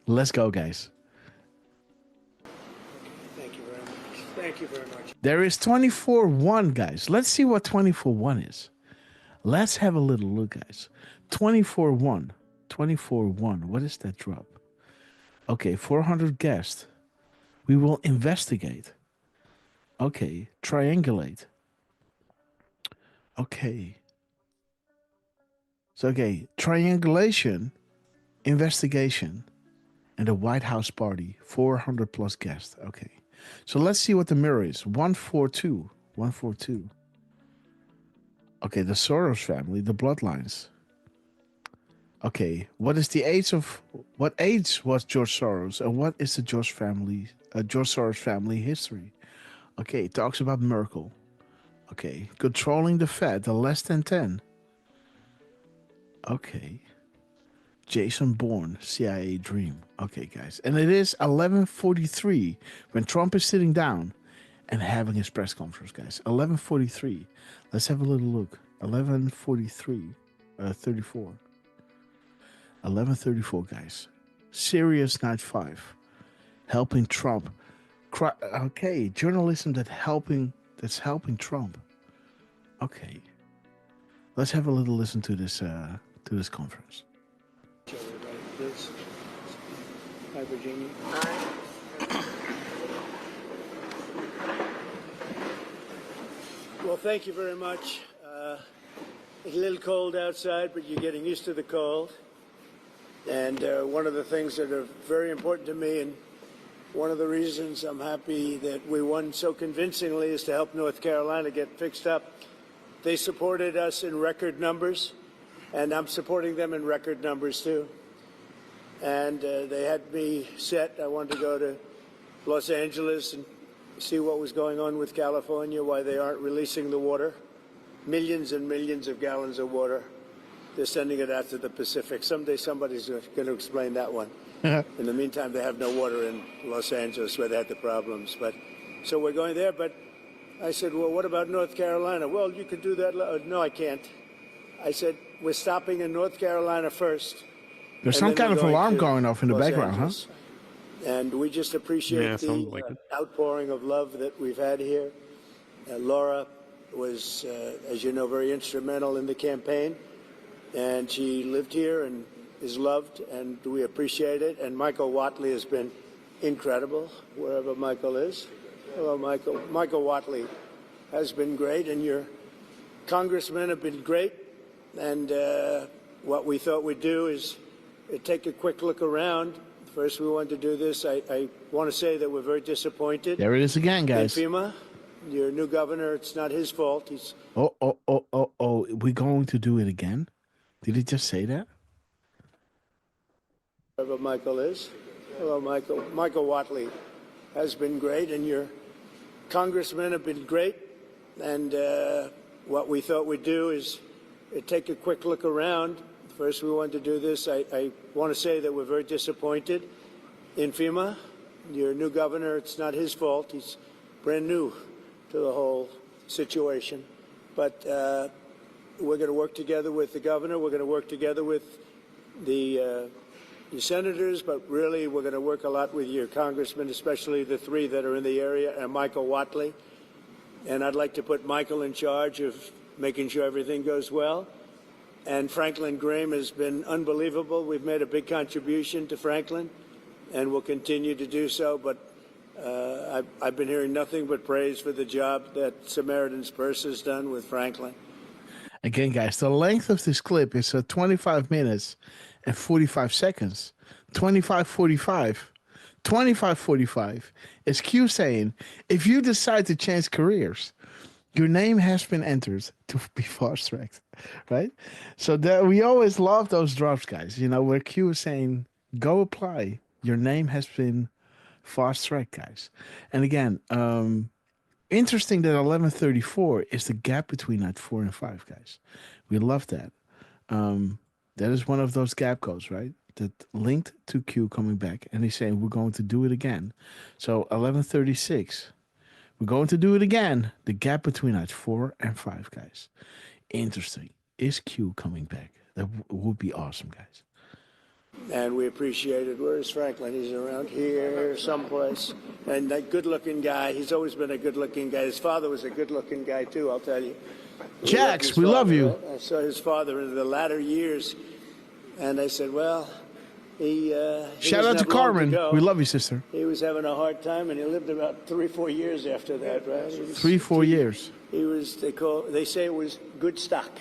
Speaker 1: let's go, guys.
Speaker 3: Thank you very much. Thank you very much.
Speaker 1: There is 24-1, guys. Let's see what 24-1 is. Let's have a little look, guys. 24-1. 24-1. What is that drop? Okay, 400 guests. We will investigate. Okay, triangulate. Okay. So, okay, triangulation, investigation, and a White House party, 400 plus guests. Okay. So let's see what the mirror is. 142. 142. Okay, the Soros family, the bloodlines. Okay, what is the age of what age was George Soros, and what is the George Soros family history? Okay, it talks about Merkel. Okay, controlling the Fed, the less than 10. Okay, Jason Bourne, CIA dream. Okay, guys, and it is 11:43 when Trump is sitting down and having his press conference, guys. 11:43. Let's have a little look. 11:43, 34. 11:34, guys. Serious Night 5. Helping Trump. Okay, journalism that's helping Trump. Okay. Let's have a little listen to this conference.
Speaker 3: Hi, Virginia. Well, thank you very much. It's a little cold outside, but you're getting used to the cold. And one of the things that are very important to me, and One of the reasons I'm happy that we won so convincingly is to help North Carolina get fixed up. They supported us in record numbers, and I'm supporting them in record numbers too. And they had me set. I wanted to go to Los Angeles and see what was going on with California, why they aren't releasing the water. Millions and millions of gallons of water. They're sending it out to the Pacific. Someday somebody's going to explain that one. In the meantime, they have no water in Los Angeles where they had the problems. But so we're going there. But I said, well, what about North Carolina? Well, you could do that. No, I can't. I said, we're stopping in North Carolina first.
Speaker 1: There's some kind of alarm going off in the background, huh?
Speaker 3: And we just appreciate the outpouring of love that we've had here. Laura was, as you know, very instrumental in the campaign. And she lived here and is loved, and we appreciate it. And Michael Whatley has been incredible, wherever Michael is. Hello, Michael. Michael Whatley has been great, and your congressmen have been great. And what we thought we'd do is take a quick look around. First, we wanted to do this. I want to say that we're very disappointed.
Speaker 1: There it is again, guys.
Speaker 3: In FEMA, your new governor, it's not his fault. He's
Speaker 1: we're going to do it again? Did he just say that?
Speaker 3: Wherever Michael is. Hello, Michael. Michael Whatley has been great, and your congressmen have been great. And what we thought we'd do is take a quick look around. First, we wanted to do this. I want to say that we're very disappointed in FEMA. Your new governor, it's not his fault. He's brand new to the whole situation. But we're going to work together with the governor. We're going to work together with the senators, but really we're going to work a lot with your congressmen, especially the three that are in the area, and Michael Whatley. And I'd like to put Michael in charge of making sure everything goes well. And Franklin Graham has been unbelievable. We've made a big contribution to Franklin, and we'll continue to do so. But I've been hearing nothing but praise for the job that Samaritan's Purse has done with Franklin.
Speaker 1: Again, guys, the length of this clip is 25 minutes and 45 seconds. 25:45. 25:45. It's Q saying, if you decide to change careers, your name has been entered to be fast-tracked, right? So that we always love those drops, guys. You know, where Q is saying, go apply. Your name has been fast-tracked, guys. And again, interesting that 11:34 is the gap between that 4 and 5, guys. We love that. That is one of those gap codes, right? That linked to Q coming back. And he's saying, we're going to do it again. So 11:36. We're going to do it again. The gap between that 4 and 5, guys. Interesting. Is Q coming back? That would be awesome, guys.
Speaker 3: And we appreciate it. Where's Franklin? He's around here someplace. And that good-looking guy, he's always been a good-looking guy. His father was a good-looking guy, too, I'll tell you.
Speaker 1: Jax, we love you.
Speaker 3: Right? I saw his father in the latter years, and I said, well, he
Speaker 1: shout out to Carmen. We love you, sister.
Speaker 3: He was having a hard time, and he lived about 3 or 4 years after that, right?
Speaker 1: 3 or 4 years.
Speaker 3: He was, they say it was good stock.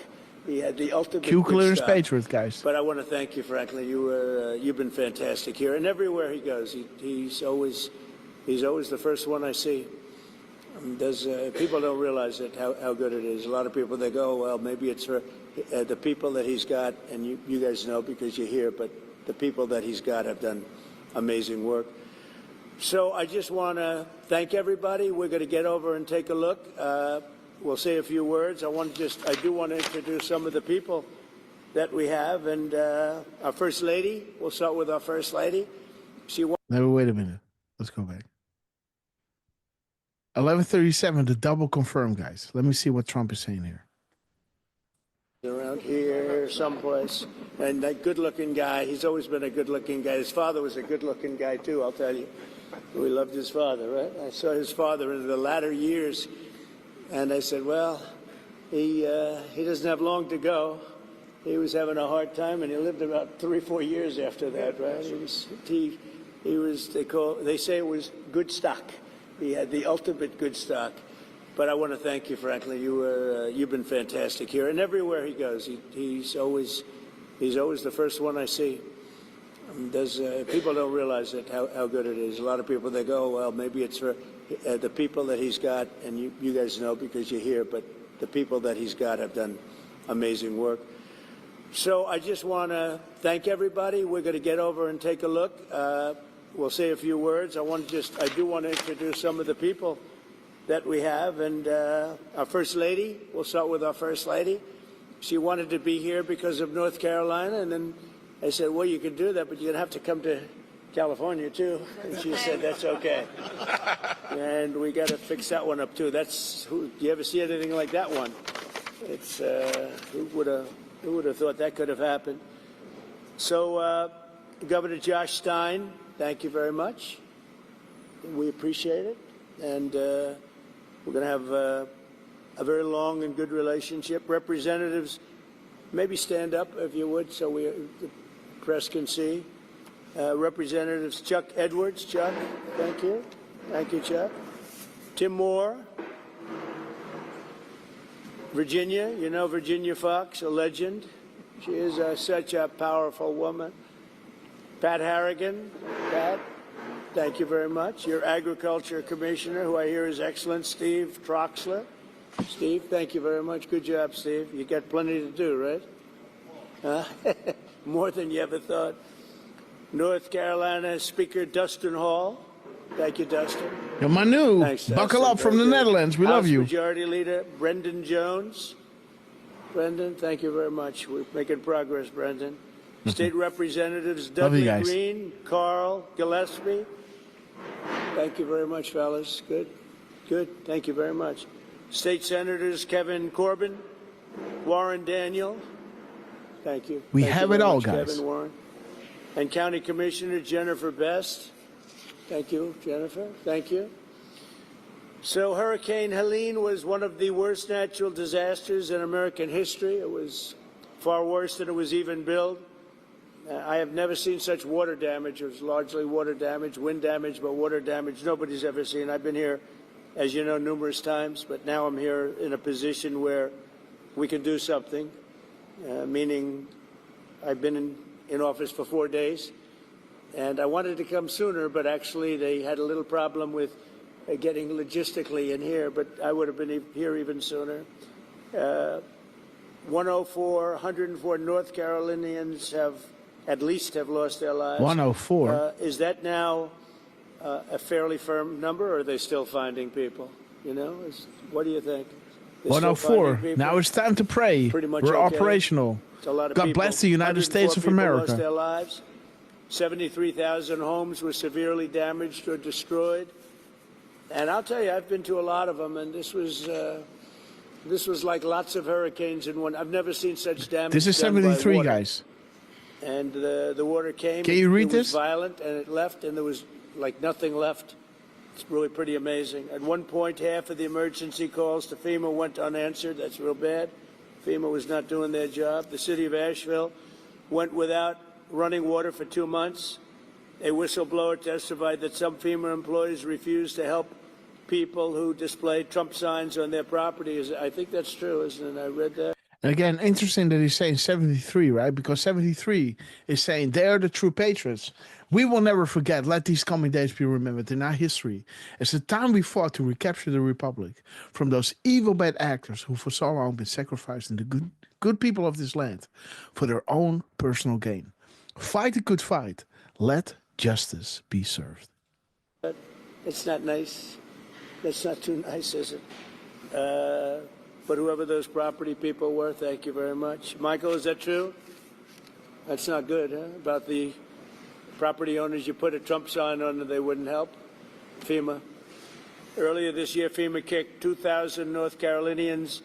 Speaker 3: He had the ultimate
Speaker 1: Q clears Patriots, guys.
Speaker 3: But I want to thank you, Franklin. You've been fantastic here, and everywhere he goes, he's always the first one I see. People don't realize it how good it is. A lot of people, they go, well, maybe it's for the people that he's got, and you guys know because you're here, but the people that he's got have done amazing work. So I just want to thank everybody. We're going to get over and take a look. We'll say a few words. I do want to introduce some of the people that we have, and our First Lady. We'll start with our First Lady.
Speaker 1: Wait a minute. Let's go back. 11:37, the double confirm, guys. Let me see what Trump is saying here.
Speaker 3: Around here someplace. And that good-looking guy, he's always been a good-looking guy. His father was a good-looking guy, too, I'll tell you. We loved his father, right? I saw his father in the latter years, and I said, well, he doesn't have long to go. He was having a hard time, and he lived about 3 or 4 years after that, right? They say it was good stock. He had the ultimate good stock. But I want to thank you, Franklin. You've been fantastic here, and everywhere he goes, he's always the first one I see. People don't realize it, how good it is. A lot of people, they go, well, maybe it's for the people that he's got, and you guys know because you're here, but the people that he's got have done amazing work. So I just want to thank everybody. We're going to get over and take a look. We'll say a few words. I do want to introduce some of the people that we have, and our First Lady. We'll start with our First Lady. She wanted to be here because of North Carolina, and then I said, well, you can do that, but you're going to have to come to California, too. And she said, that's okay. And we got to fix that one up, too. Do you ever see anything like that one? It's, who would have thought that could have happened? So, Governor Josh Stein, thank you very much. We appreciate it. And we're going to have a very long and good relationship. Representatives, maybe stand up, if you would, so the press can see. Representatives Chuck Edwards. Chuck, thank you. Thank you, Chuck. Tim Moore. Virginia, you know Virginia Fox, a legend. She is such a powerful woman. Pat Harrigan. Pat, thank you very much. Your Agriculture Commissioner, who I hear is excellent, Steve Troxler. Steve, thank you very much. Good job, Steve. You got plenty to do, right? More than you ever thought. North Carolina Speaker Dustin Hall. Thank you, Dustin.
Speaker 1: Yo, Manu,
Speaker 3: thanks,
Speaker 1: buckle up from the Netherlands. We love you.
Speaker 3: Majority Leader Brendan Jones. Brendan, thank you very much. We're making progress, Brendan. State Representatives Dudley Green, Carl Gillespie. Thank you very much, fellas. Good. Good. Thank you very much. State Senators Kevin Corbin, Warren Daniel. Thank you.
Speaker 1: We
Speaker 3: Thank
Speaker 1: have
Speaker 3: you
Speaker 1: it
Speaker 3: very
Speaker 1: all,
Speaker 3: much,
Speaker 1: guys.
Speaker 3: Kevin, Warren. And County Commissioner Jennifer Best. Thank you, Jennifer. Thank you. So Hurricane Helene was one of the worst natural disasters in American history. It was far worse than it was even billed. I have never seen such water damage. It was largely water damage, wind damage, but water damage nobody's ever seen. I've been here, as you know, numerous times, but now I'm here in a position where we can do something, meaning I've been in office for 4 days, and I wanted to come sooner, but actually they had a little problem with getting logistically in here, but I would have been here even sooner. 104 North Carolinians have lost their lives.
Speaker 1: 104.
Speaker 3: Is that now a fairly firm number, or are they still finding people? You know, what do you think? They're
Speaker 1: 104. Now it's time to pray.
Speaker 3: Pretty much
Speaker 1: We're
Speaker 3: okay.
Speaker 1: operational.
Speaker 3: It's a lot of
Speaker 1: God
Speaker 3: people.
Speaker 1: bless the United States of
Speaker 3: 104 people
Speaker 1: America.
Speaker 3: lost their lives. 73,000 homes were severely damaged or destroyed. And I'll tell you, I've been to a lot of them, and this was like lots of hurricanes in one. I've never seen such damage.
Speaker 1: This is
Speaker 3: done by
Speaker 1: 73,
Speaker 3: water.
Speaker 1: guys.
Speaker 3: And the water came.
Speaker 1: Can you read
Speaker 3: it was
Speaker 1: this?
Speaker 3: violent, and it left, and there was like nothing left. It's really pretty amazing. At one point, half of the emergency calls to FEMA went unanswered. That's real bad. FEMA was not doing their job. The city of Asheville went without running water for 2 months. A whistleblower testified that some FEMA employees refused to help people who displayed Trump signs on their properties. I think that's true, isn't it? I read that.
Speaker 1: And again, interesting that he's saying 73, right? Because 73 is saying they are the true patriots. We will never forget. Let these coming days be remembered in our history as the time we fought to recapture the Republic from those evil bad actors who for so long been sacrificing the good people of this land for their own personal gain. Fight a good fight. Let justice be served.
Speaker 3: But it's not nice. That's not too nice, is it? But whoever those property people were, thank you very much. Michael, is that true? That's not good, huh? About the property owners, you put a Trump sign on and they wouldn't help? FEMA. Earlier this year, FEMA kicked 2,000 North Carolinians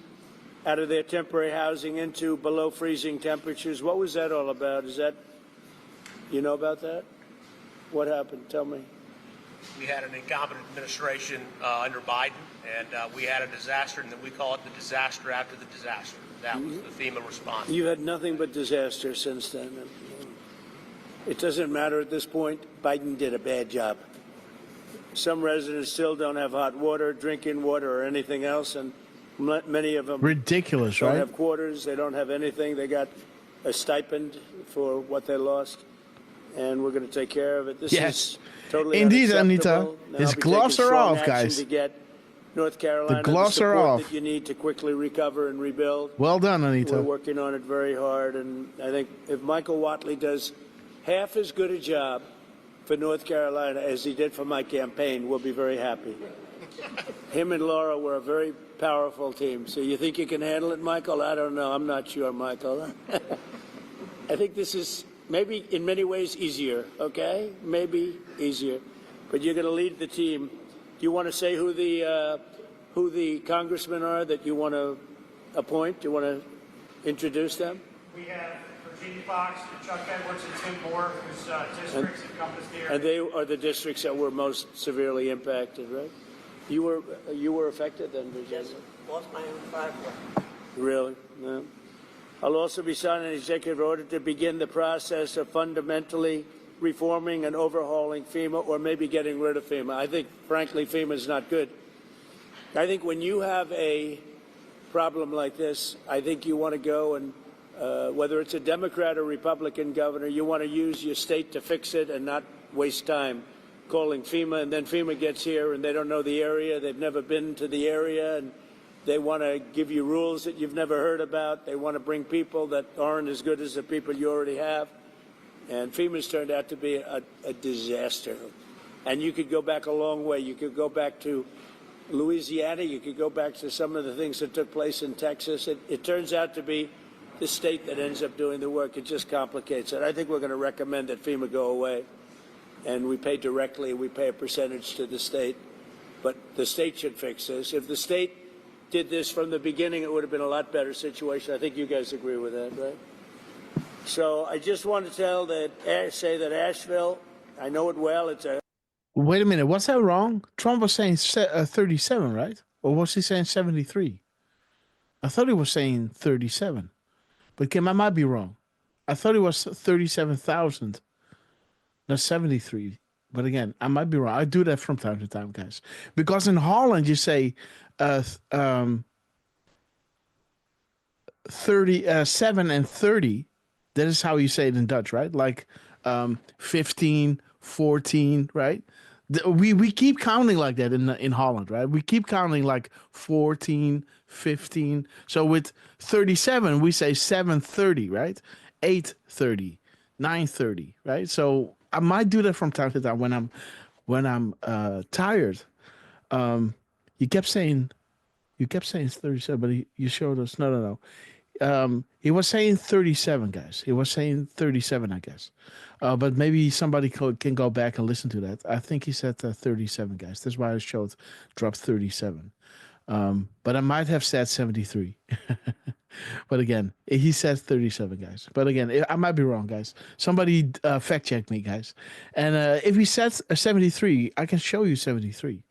Speaker 3: out of their temporary housing into below freezing temperatures. What was that all about? You know about that? What happened? Tell me.
Speaker 11: We had an incompetent administration under Biden, and we had a disaster, and then we call it the disaster after the disaster. That was the FEMA response.
Speaker 3: You had nothing but disaster since then. It doesn't matter at this point. Biden did a bad job. Some residents still don't have hot water, drinking water, or anything else, and many of them
Speaker 1: ridiculous,
Speaker 3: don't
Speaker 1: right?
Speaker 3: have quarters. They don't have anything. They got a stipend for what they lost. and we're going to take care of it. This
Speaker 1: Yes.
Speaker 3: is totally
Speaker 1: Indeed,
Speaker 3: unacceptable.
Speaker 1: Anita.
Speaker 3: Now
Speaker 1: His
Speaker 3: I'll be
Speaker 1: gloves
Speaker 3: taking
Speaker 1: are
Speaker 3: strong
Speaker 1: off,
Speaker 3: action
Speaker 1: guys.
Speaker 3: To get North Carolina
Speaker 1: gloves are
Speaker 3: support
Speaker 1: off.
Speaker 3: that you need to quickly recover and rebuild.
Speaker 1: Well done,
Speaker 3: We're
Speaker 1: Anita.
Speaker 3: working on it very hard, and I think if Michael Watley does half as good a job for North Carolina as he did for my campaign, we'll be very happy. Him and Laura were a very powerful team. So you think you can handle it, Michael? I don't know. I'm not sure, Michael. I think this is maybe in many ways easier, okay? Maybe easier. But you're going to lead the team. Do you want to say who the congressmen are that you want to appoint? Do you want to introduce them?
Speaker 10: We have Virginia Fox, Chuck Edwards, and Tim Moore, whose districts encompass the area.
Speaker 3: And they are the districts that were most severely impacted, right? You were affected then, Virginia?
Speaker 12: Yes, lost my own firewall.
Speaker 3: Really? No. I'll also be signing an executive order to begin the process of fundamentally reforming and overhauling FEMA, or maybe getting rid of FEMA. I think, frankly, FEMA is not good. I think when you have a problem like this, I think you want to go and, whether it's a Democrat or Republican governor, you want to use your state to fix it and not waste time calling FEMA, and then FEMA gets here and they don't know the area, they've never been to the area, and they want to give you rules that you've never heard about. They want to bring people that aren't as good as the people you already have. And FEMA's turned out to be a disaster. And you could go back a long way. You could go back to Louisiana. You could go back to some of the things that took place in Texas. It turns out to be the state that ends up doing the work. It just complicates it. I think we're going to recommend that FEMA go away. And we pay directly. We pay a percentage to the state. But the state should fix this. If the state did this from the beginning, it would have been a lot better situation. I think you guys agree with that, right? So I just want to say that Asheville, I know it well. It's a
Speaker 1: Wait a minute. Was that wrong? Trump was saying 37, right? Or was he saying 73? I thought he was saying 37. But Kim, I might be wrong. I thought it was 37,000, not 73. But again, I might be wrong. I do that from time to time, guys. Because in Holland, you say 37 and 30. That is how you say it in Dutch, right? Like 15, 14, right? We keep counting like that in Holland, right? We keep counting like 14, 15. So with 37, we say 7:30, right? 8:30, 9:30, right? So I might do that from time to time when I'm tired. You kept saying it's 37, but you showed us no. He was saying 37, guys. He was saying 37, I guess. But maybe somebody can go back and listen to that. I think he said 37, guys. That's why I showed dropped 37. But I might have said 73. But again, he said 37, guys. But again, I might be wrong, guys. Somebody fact check me, guys. And if he said 73, I can show you 73.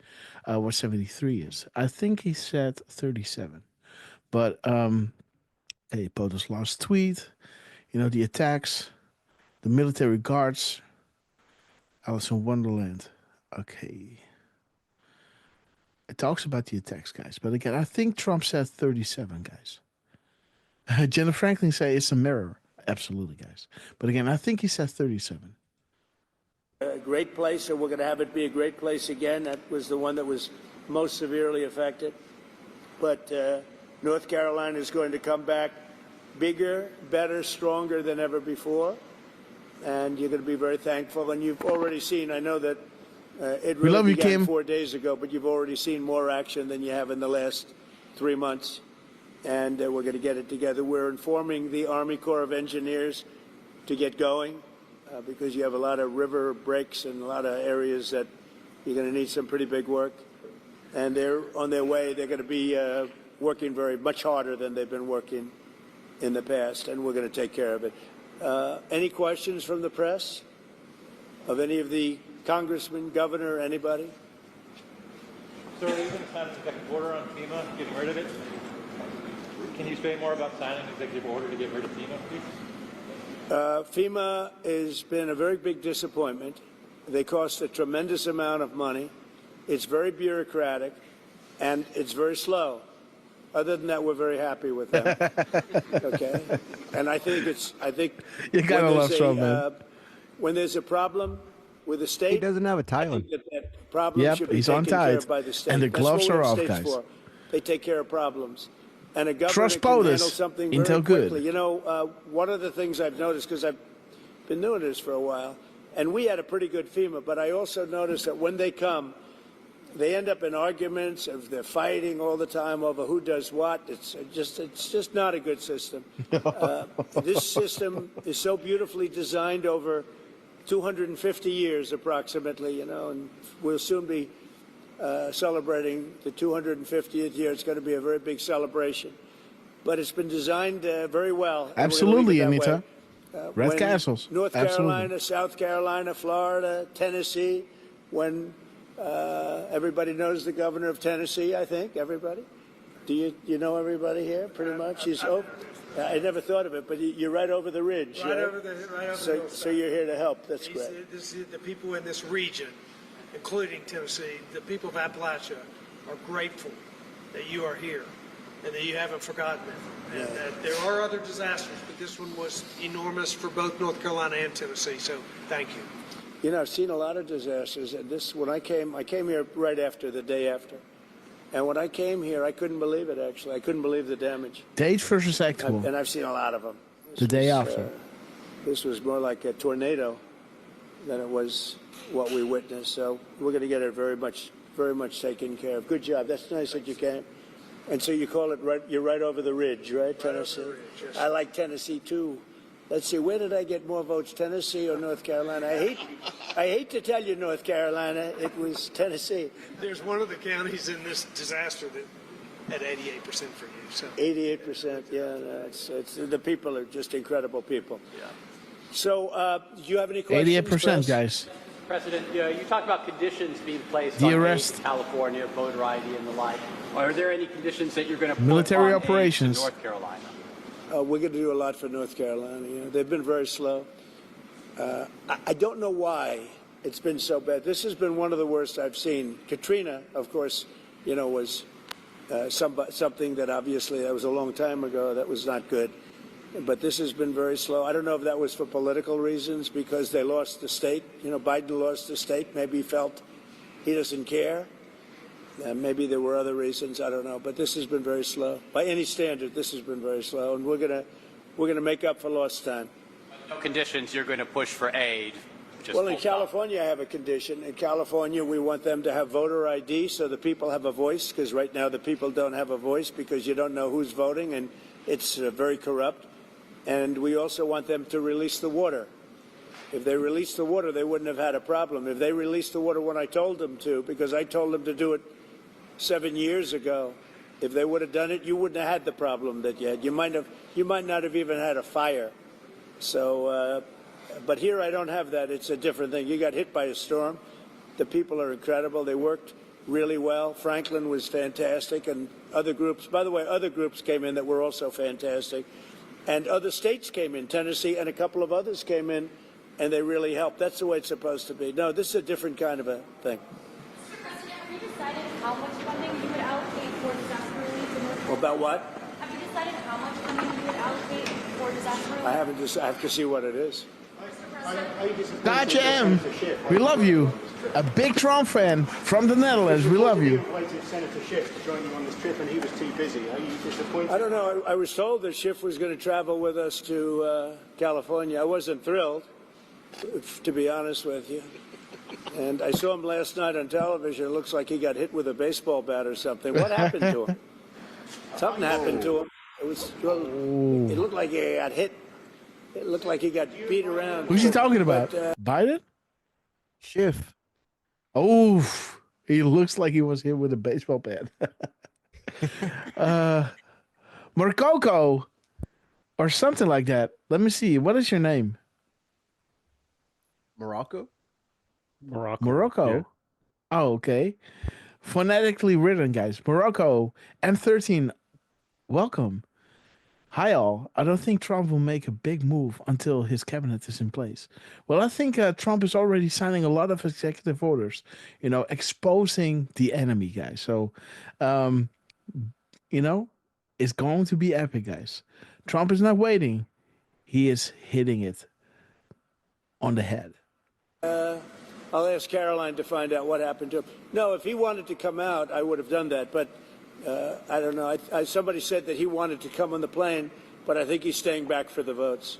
Speaker 1: What 73 is. I think he said 37. But hey, POTUS last tweet. You know, the attacks, the military guards, Alice in Wonderland. Okay. It talks about the attacks, guys. But again, I think Trump said 37, guys. Jenna Franklin say it's a mirror. Absolutely, guys. But again, I think he said 37.
Speaker 3: A great place, and we're going to have it be a great place again. That was the one that was most severely affected. But North Carolina is going to come back bigger, better, stronger than ever before. And you're going to be very thankful. And you've already seen, I know that it really began 4 days ago, but you've already seen more action than you have in the last 3 months. And we're going to get it together. We're informing the Army Corps of Engineers to get going because you have a lot of river breaks and a lot of areas that you're going to need some pretty big work. And they're on their way. They're going to be working much harder than they've been working in the past, and we're going to take care of it. Any questions from the press of any of the congressmen, governor, anybody?
Speaker 13: Sir, are you going to sign an executive order on FEMA, getting rid of it? Can you say more about signing an executive order to get rid of FEMA, please?
Speaker 3: FEMA has been a very big disappointment. They cost a tremendous amount of money. It's very bureaucratic, and it's very slow. Other than that, we're very happy with them. Okay, and I think
Speaker 1: you gotta love Trump, man.
Speaker 3: when there's a problem with the state,
Speaker 5: He doesn't have a tie
Speaker 3: I
Speaker 5: on.
Speaker 3: think that problem
Speaker 1: Yep,
Speaker 3: should be
Speaker 1: he's on
Speaker 3: taken care
Speaker 1: tight.
Speaker 3: of by the state.
Speaker 1: And the
Speaker 3: That's
Speaker 1: gloves
Speaker 3: what we
Speaker 1: are
Speaker 3: have
Speaker 1: off,
Speaker 3: states
Speaker 1: guys.
Speaker 3: for. They take care of problems. And a
Speaker 1: Trust
Speaker 3: government can
Speaker 1: POTUS.
Speaker 3: handle something very
Speaker 1: Intel good.
Speaker 3: quickly. You know, one of the things I've noticed, because I've been doing this for a while, and we had a pretty good FEMA, but I also noticed that when they come, they end up in arguments. They're fighting all the time over who does what. It's just not a good system. This system is so beautifully designed over 250 years, approximately. You know, and we'll soon be celebrating the 250th year. It's going to be a very big celebration. But it's been designed very well.
Speaker 1: Absolutely,
Speaker 3: and we're gonna leave
Speaker 1: Anita.
Speaker 3: it that way.
Speaker 1: Red
Speaker 3: When
Speaker 1: Castles.
Speaker 3: North
Speaker 1: Absolutely.
Speaker 3: Carolina, South Carolina, Florida, Tennessee, when everybody knows the governor of Tennessee, I think, everybody. Do you know everybody here, pretty much? I never thought of it, but you're right over the ridge.
Speaker 14: Right over the hillside.
Speaker 3: So you're here to help. That's great.
Speaker 14: The people in this region, including Tennessee, the people of Appalachia, are grateful that you are here and that you haven't forgotten it. And that there are other disasters, but this one was enormous for both North Carolina and Tennessee. So thank you.
Speaker 3: You know, I've seen a lot of disasters, and when I came here right after, the day after. And when I came here, I couldn't believe it, actually. I couldn't believe the damage.
Speaker 1: Days versus actual.
Speaker 3: And I've seen a lot of them.
Speaker 1: The day after.
Speaker 3: This was more like a tornado than it was what we witnessed. So we're going to get it very much taken care of. Good job. That's nice that you came. And so you call it you're right over the ridge, right, Tennessee?
Speaker 14: Over the ridge, yes.
Speaker 3: I like Tennessee, too. Let's see, where did I get more votes, Tennessee or North Carolina? I hate to tell you, North Carolina, it was Tennessee.
Speaker 14: There's one of the counties in this disaster that had 88% for you. So
Speaker 3: 88%, yeah. No, it's the people are just incredible people. Yeah. So, do you have any questions?
Speaker 1: 88%,
Speaker 3: Chris?
Speaker 1: guys.
Speaker 15: President, you talked about conditions being placed
Speaker 1: The
Speaker 15: on
Speaker 1: arrest.
Speaker 15: aid to California, voter ID, and the like. Are there any conditions that you're going to put
Speaker 1: Military
Speaker 15: on aid
Speaker 1: operations.
Speaker 15: to North Carolina?
Speaker 3: We're going to do a lot for North Carolina. You know, they've been very slow. I don't know why it's been so bad. This has been one of the worst I've seen. Katrina, of course, you know, was something that obviously that was a long time ago. That was not good. But this has been very slow. I don't know if that was for political reasons because they lost the state. You know, Biden lost the state. Maybe he felt he doesn't care. Maybe there were other reasons. I don't know. But this has been very slow. By any standard, this has been very slow. And we're gonna make up for lost time.
Speaker 15: No conditions you're going to push for aid. Just
Speaker 3: Well, in
Speaker 15: full stop.
Speaker 3: California, I have a condition. In California, we want them to have voter ID so the people have a voice, because right now the people don't have a voice because you don't know who's voting, and it's very corrupt. And we also want them to release the water. If they released the water, they wouldn't have had a problem. If they released the water when I told them to, because I told them to do it 7 years ago, if they would have done it, you wouldn't have had the problem that you had. You might not have even had a fire. So, but here I don't have that. It's a different thing. You got hit by a storm. The people are incredible. They worked really well. Franklin was fantastic, and other groups. By the way, other groups came in that were also fantastic, and other states came in. Tennessee and a couple of others came in, and they really helped. That's the way it's supposed to be. No, this is a different kind of a thing.
Speaker 16: Mr. President, have you decided how much funding you would allocate for disaster relief in North Carolina?
Speaker 3: About what?
Speaker 16: Have you decided how much funding you would allocate for disaster relief?
Speaker 3: I haven't. I have to see what it is.
Speaker 1: Gotcha, M. We love you. A big Trump fan from the Netherlands. We love you.
Speaker 10: Senator Schiff to join you on this trip, and he was too busy. Are you disappointed?
Speaker 3: I don't know. I was told that Schiff was going to travel with us to California. I wasn't thrilled, to be honest with you. And I saw him last night on television. It looks like he got hit with a baseball bat or something. What happened to him? Something happened to him. It looked like he got hit. It looked like he got beat around.
Speaker 1: Who's he talking about? Biden?
Speaker 5: Schiff.
Speaker 1: Oh, he looks like he was hit with a baseball bat. Morocco or something like that. Let me see. What is your name?
Speaker 5: Morocco?
Speaker 1: Morocco.
Speaker 6: Yeah.
Speaker 1: Oh, okay. Phonetically written, guys. Morocco M13. Welcome. Hi, all. I don't think Trump will make a big move until his cabinet is in place. Well, I think Trump is already signing a lot of executive orders, you know, exposing the enemy, guys. So, you know, it's going to be epic, guys. Trump is not waiting. He is hitting it. on the head.
Speaker 3: I'll ask Caroline to find out what happened to him. No, if he wanted to come out, I would have done that. But I don't know. Somebody said that he wanted to come on the plane, but I think he's staying back for the votes.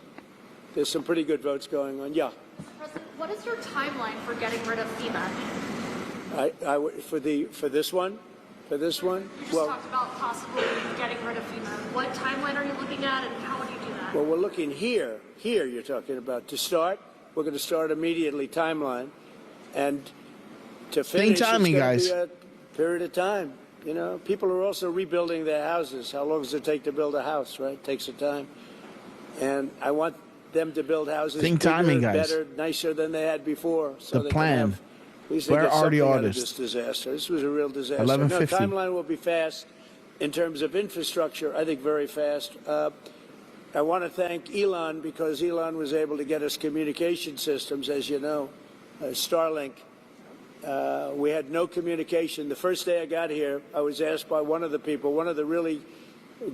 Speaker 3: There's some pretty good votes going on. Yeah.
Speaker 16: President, what is your timeline for getting rid of FEMA?
Speaker 3: For this one? For this one?
Speaker 16: You just talked about possibly getting rid of FEMA. What timeline are you looking at, and how would you do that?
Speaker 3: Well, we're looking here. Here you're talking about. To start, we're going to start immediately timeline. And to finish,
Speaker 1: timing,
Speaker 3: it's
Speaker 1: guys.
Speaker 3: going to be a period of time. You know, people are also rebuilding their houses. How long does it take to build a house, right? It takes some time. And I want them to build houses bigger,
Speaker 1: timing, guys.
Speaker 3: better, nicer than they had before. So
Speaker 1: The
Speaker 3: they
Speaker 1: plan.
Speaker 3: Can have, at least they
Speaker 1: Where
Speaker 3: get
Speaker 1: are the
Speaker 3: something out of
Speaker 1: artists?
Speaker 3: this disaster. This was a real disaster. No,
Speaker 1: 11:50.
Speaker 3: timeline will be fast. In terms of infrastructure, I think very fast. I want to thank Elon because Elon was able to get us communication systems, as you know, Starlink. We had no communication. The first day I got here, I was asked by one of the people, one of the really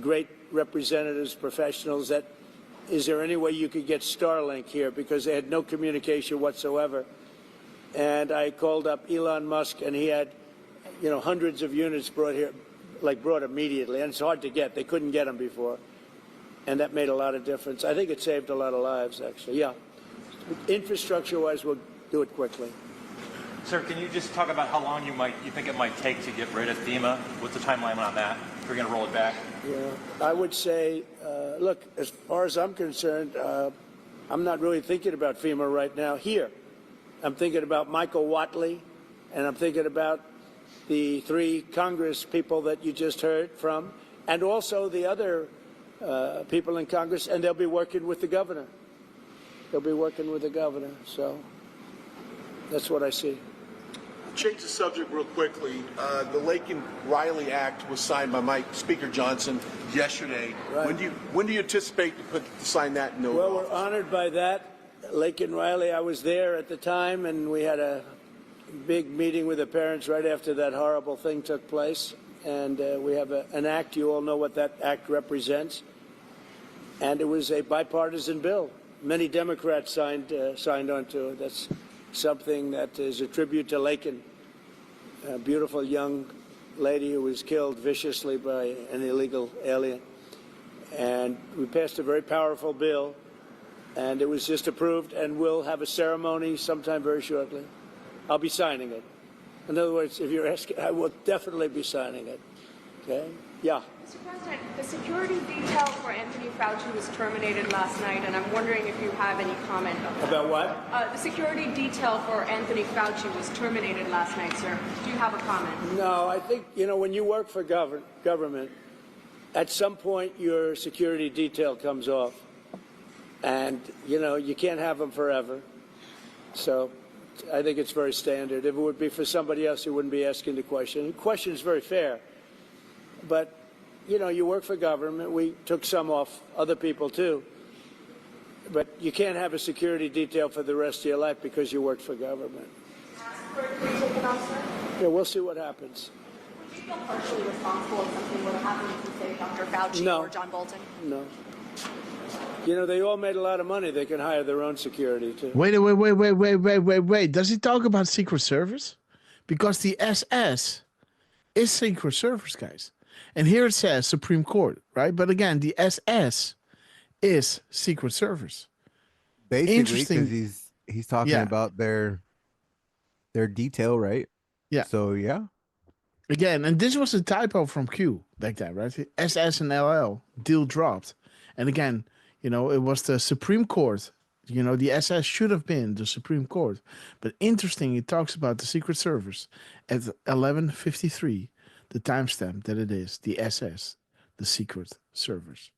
Speaker 3: great representatives, professionals, that is there any way you could get Starlink here, because they had no communication whatsoever. And I called up Elon Musk, and he had, you know, hundreds of units brought here, brought immediately. And it's hard to get. They couldn't get them before. And that made a lot of difference. I think it saved a lot of lives, actually. Yeah. Infrastructure-wise, we'll do it quickly.
Speaker 13: Sir, can you just talk about how long you think it might take to get rid of FEMA? What's the timeline on that? We're going to roll it back.
Speaker 3: Yeah, I would say, look, as far as I'm concerned, I'm not really thinking about FEMA right now here. I'm thinking about Michael Watley, and I'm thinking about the 3 Congress people that you just heard from, and also the other people in Congress, and they'll be working with the governor. They'll be working with the governor, so that's what I see.
Speaker 8: Change the subject real quickly. The Laken Riley Act was signed by Speaker Johnson yesterday.
Speaker 3: Right.
Speaker 8: When do you anticipate to sign that into law?
Speaker 3: Well, we're honored by that. Laken Riley, I was there at the time, and we had a big meeting with the parents right after that horrible thing took place. And we have an act. You all know what that act represents. And it was a bipartisan bill. Many Democrats signed onto it. That's something that is a tribute to Laken, a beautiful young lady who was killed viciously by an illegal alien. And we passed a very powerful bill, and it was just approved, and we'll have a ceremony sometime very shortly. I'll be signing it. In other words, if you're asking, I will definitely be signing it. Okay? Yeah.
Speaker 9: Mr. President, the security detail for Anthony Fauci was terminated last night, and I'm wondering if you have any comment on that.
Speaker 3: About what?
Speaker 9: The security detail for Anthony Fauci was terminated last night, sir. Do you have a comment?
Speaker 3: No, I think, you know, when you work for government, at some point your security detail comes off. And, you know, you can't have them forever. So I think it's very standard. If it would be for somebody else, you wouldn't be asking the question. The question is very fair. But, you know, you work for government. We took some off, other people too. But you can't have a security detail for the rest of your life because you work for government. Yeah, we'll see what happens.
Speaker 7: Would you feel partially responsible if something would have happened to, say, Dr. Fauci or John Bolton?
Speaker 3: No. You know, they all made a lot of money. They can hire their own security, too.
Speaker 1: Wait. Does he talk about Secret Service? Because the SS is Secret Service, guys. And here it says Supreme Court, right? But again, the SS is Secret Service.
Speaker 5: Basically, because he's talking about their detail, right?
Speaker 1: Yeah.
Speaker 5: So, yeah.
Speaker 1: Again, and this was a typo from Q back then, right? SS and LL, deal dropped. And again, you know, it was the Supreme Court. You know, the SS should have been the Supreme Court. But interesting, it talks about the Secret Service at 11:53, the timestamp that it is, the SS, the Secret Service.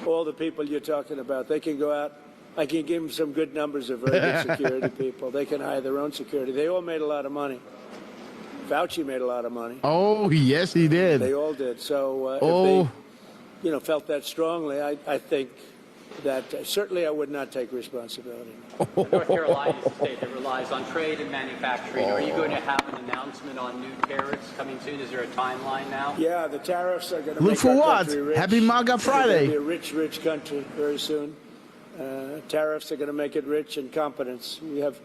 Speaker 3: All the people you're talking about, they can go out. I can give them some good numbers of very good security people. They can hire their own security. They all made a lot of money. Fauci made a lot of money.
Speaker 1: Oh, yes, he did.
Speaker 3: They all did. So if they, you know, felt that strongly, I think that certainly I would not take responsibility.
Speaker 15: North Carolina is a state that relies on trade and manufacturing. Are you going to have an announcement on new tariffs coming soon? Is there a timeline now?
Speaker 3: Yeah, the tariffs are going to
Speaker 1: Look
Speaker 3: make
Speaker 1: for
Speaker 3: our
Speaker 1: what?
Speaker 3: country rich.
Speaker 1: Happy MAGA Friday.
Speaker 3: It's going to be a rich, rich country very soon. Tariffs are going to make it rich, and competence. We have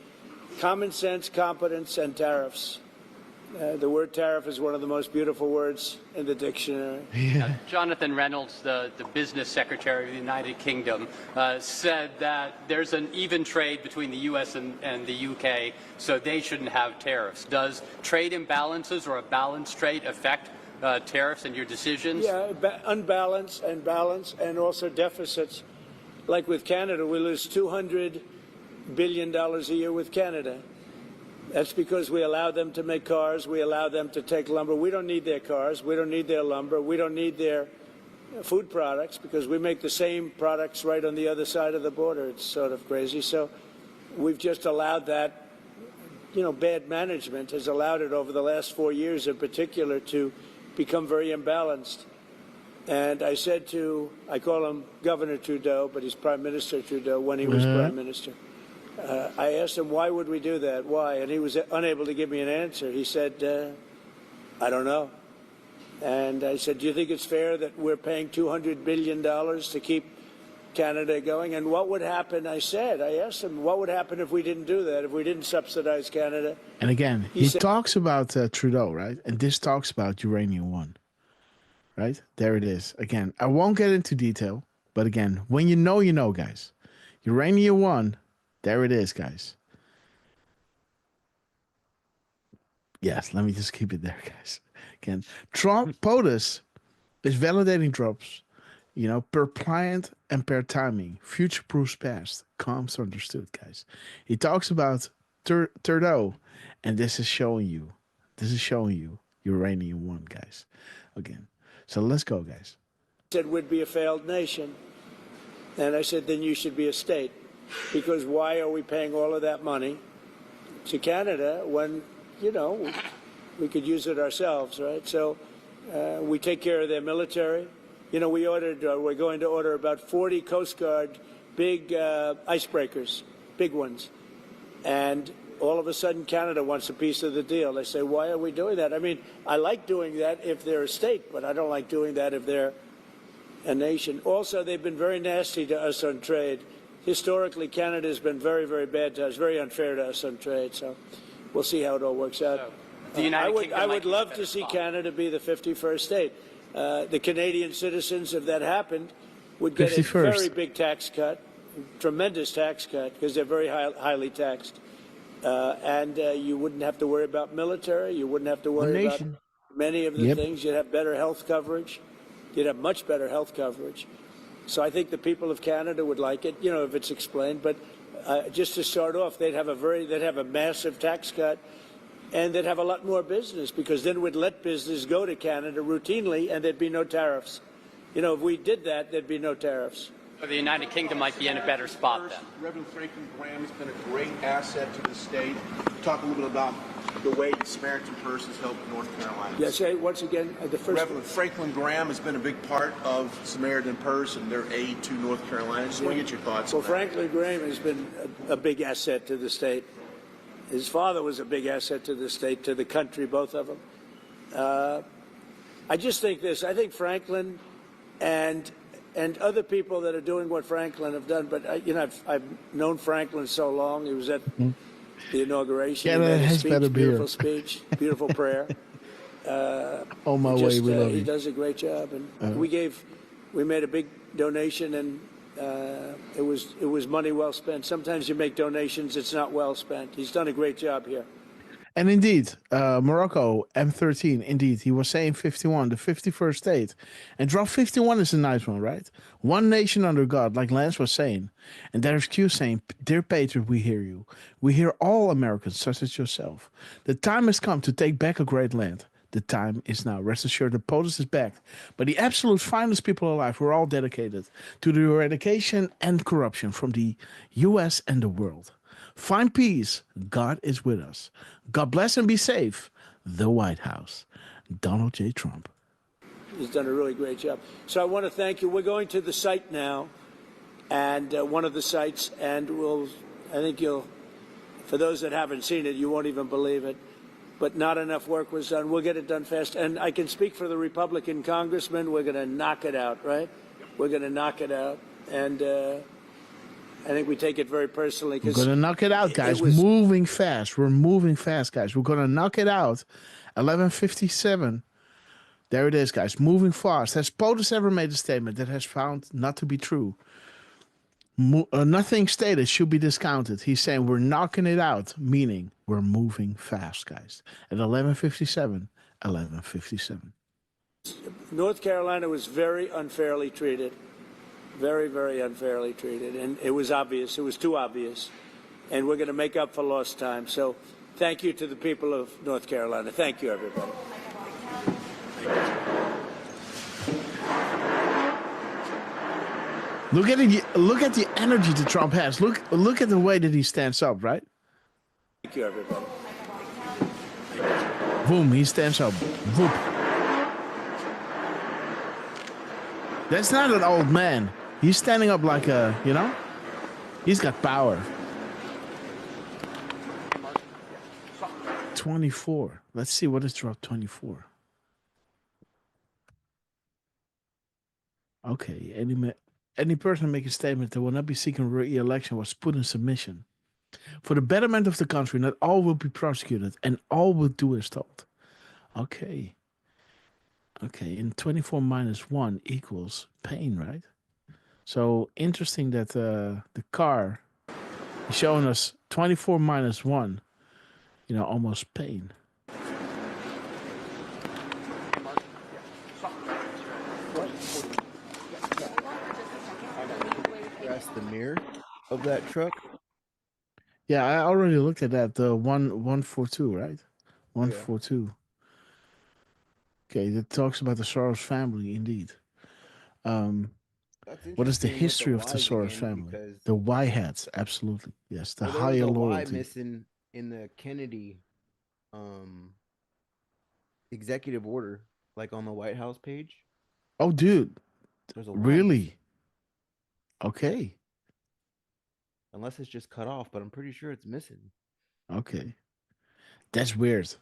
Speaker 3: common sense, competence, and tariffs. The word tariff is one of the most beautiful words in the dictionary.
Speaker 15: Jonathan Reynolds, the business secretary of the United Kingdom, said that there's an even trade between the U.S. and the U.K., so they shouldn't have tariffs. Does trade imbalances or a balanced trade affect tariffs and your decisions?
Speaker 3: Yeah, unbalanced and balance, and also deficits. Like with Canada, we lose $200 billion a year with Canada. That's because we allow them to make cars. We allow them to take lumber. We don't need their cars. We don't need their lumber. We don't need their food products because we make the same products right on the other side of the border. It's sort of crazy. So we've just allowed that, bad management has allowed it over the last 4 years in particular to become very imbalanced. And I said I call him Governor Trudeau, but he's Prime Minister Trudeau when he was Prime Minister. I asked him, why would we do that? Why? And he was unable to give me an answer. He said, I don't know. And I said, do you think it's fair that we're paying $200 billion to keep Canada going? And what would happen, I asked him, what would happen if we didn't do that, if we didn't subsidize Canada?
Speaker 1: And again, he talks about Trudeau, right? And this talks about Uranium One, right? There it is. Again, I won't get into detail, but again, when you know, guys. Uranium One, there it is, guys. Yes, let me just keep it there, guys. Again, Trump POTUS is validating drops, per client and per timing. Future-proofs past. Comms understood, guys. He talks about Trudeau, and this is showing you Uranium One, guys. Again. So let's go, guys.
Speaker 3: He said we'd be a failed nation. And I said, then you should be a state. Because why are we paying all of that money to Canada when, we could use it ourselves, right? So we take care of their military. We're going to order about 40 Coast Guard big icebreakers, big ones. And all of a sudden, Canada wants a piece of the deal. They say, why are we doing that? I mean, I like doing that if they're a state, but I don't like doing that if they're a nation. Also, they've been very nasty to us on trade. Historically, Canada has been very, very bad to us, very unfair to us on trade. So we'll see how it all works out. I would love to see Canada be the 51st state. The Canadian citizens, if that happened, would get 51st. A very big tax cut, tremendous tax cut, because they're very highly taxed. And you wouldn't have to worry about military. You wouldn't have to worry about many of the things. You'd have better health coverage. You'd have much better health coverage. So I think the people of Canada would like it, if it's explained. But just to start off, they'd have a massive tax cut, and they'd have a lot more business because then we'd let business go to Canada routinely, and there'd be no tariffs. If we did that, there'd be no tariffs.
Speaker 15: So the United Kingdom might be in a better spot then.
Speaker 17: Reverend Franklin Graham has been a great asset to the state. Talk a little bit about the way the Samaritan Purse has helped North Carolina.
Speaker 3: Yes, once again, the first.
Speaker 17: Reverend Franklin Graham has been a big part of Samaritan Purse and their aid to North Carolina. Just want to get your thoughts on that.
Speaker 3: Franklin Graham has been a big asset to the state. His father was a big asset to the state, to the country, both of them. I just think this. I think Franklin and other people that are doing what Franklin have done. But I've known Franklin so long. He was at the inauguration.
Speaker 1: Yeah, that has better beer.
Speaker 3: Beautiful speech, beautiful prayer.
Speaker 1: On my way, we love
Speaker 3: he
Speaker 1: you.
Speaker 3: does a great job, and we made a big donation, and it was money well spent. Sometimes you make donations, it's not well spent. He's done a great job here.
Speaker 1: And indeed, Morocco, M13, indeed, he was saying 51, the 51st state. And drop 51 is a nice one, right? One nation under God, like Lance was saying. And there's Q saying, dear Patriot, we hear you. We hear all Americans, such as yourself. The time has come to take back a great land. The time is now. Rest assured, the POTUS is back. But the absolute finest people alive, we're all dedicated to the eradication and corruption from the U.S. and the world. Find peace. God is with us. God bless and be safe. The White House. Donald J. Trump.
Speaker 3: He's done a really great job. So I want to thank you. We're going to the site now, and one of the sites, and for those that haven't seen it, you won't even believe it, but not enough work was done. We'll get it done fast. And I can speak for the Republican congressman. We're going to knock it out, right? We're going to knock it out. And I think we take it very personally.
Speaker 1: We're going to knock it out, guys.
Speaker 3: was
Speaker 1: Moving fast. We're moving fast, guys. We're going to knock it out. 11:57. There it is, guys. Moving fast. Has POTUS ever made a statement that has found not to be true? Nothing stated should be discounted. He's saying we're knocking it out, meaning we're moving fast, guys. At 11:57. 11:57.
Speaker 3: North Carolina was very unfairly treated. Very, very unfairly treated. And it was obvious. It was too obvious. And we're going to make up for lost time. So thank you to the people of North Carolina. Thank you, everybody.
Speaker 1: Look at the energy that Trump has. Look at the way that he stands up, right?
Speaker 3: Thank you, everybody.
Speaker 1: Boom, he stands up. Whoop. That's not an old man. He's standing up like a, he's got power. 24. Let's see what is drop 24. Okay, any person make a statement that will not be seeking re-election was put in submission. For the betterment of the country, not all will be prosecuted and all will do as told. Okay. Okay, and 24 minus 1 equals pain, right? So interesting that the car is showing us 24 minus 1, almost pain.
Speaker 5: That's the mirror of that truck.
Speaker 1: Yeah, I already looked at that. The 142, right? 142. Okay, that talks about the Soros family, indeed. What is the history of the Soros family? The Y hats, absolutely. Yes, the higher loyalty.
Speaker 5: Y missing in the Kennedy executive order, like on the White House page.
Speaker 1: Oh, dude.
Speaker 5: There's a
Speaker 1: really? Okay.
Speaker 5: Unless it's just cut off, but I'm pretty sure it's missing.
Speaker 1: Okay. That's weird.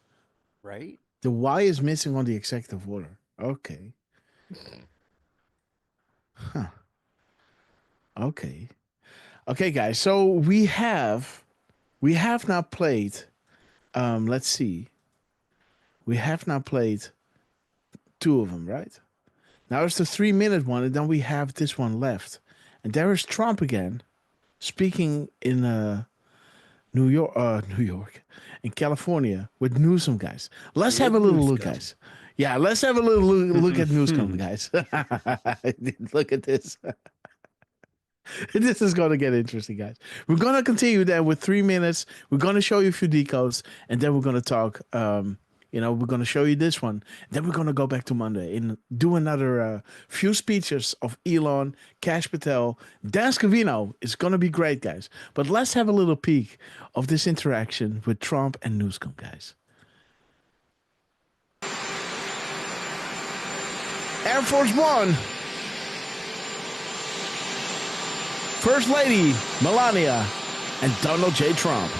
Speaker 5: Right?
Speaker 1: The Y is missing on the executive order. Okay. Huh. Okay. Okay, guys. So we have now played, let's see. We have now played 2 of them, right? Now it's the 3-minute one, and then we have this one left. And there is Trump again, speaking in New York, in California with Newsom, guys. Let's have a little look, guys. Yeah, let's have a little look at Newsom, guys. Look at this. This is going to get interesting, guys. We're going to continue then with 3 minutes. We're going to show you a few decodes, and then we're going to talk. We're going to show you this one. Then we're going to go back to Monday and do another few speeches of Elon, Kash Patel, Dan Scavino. It's going to be great, guys. But let's have a little peek of this interaction with Trump and Newsom, guys. Air Force One. First Lady Melania and Donald J. Trump.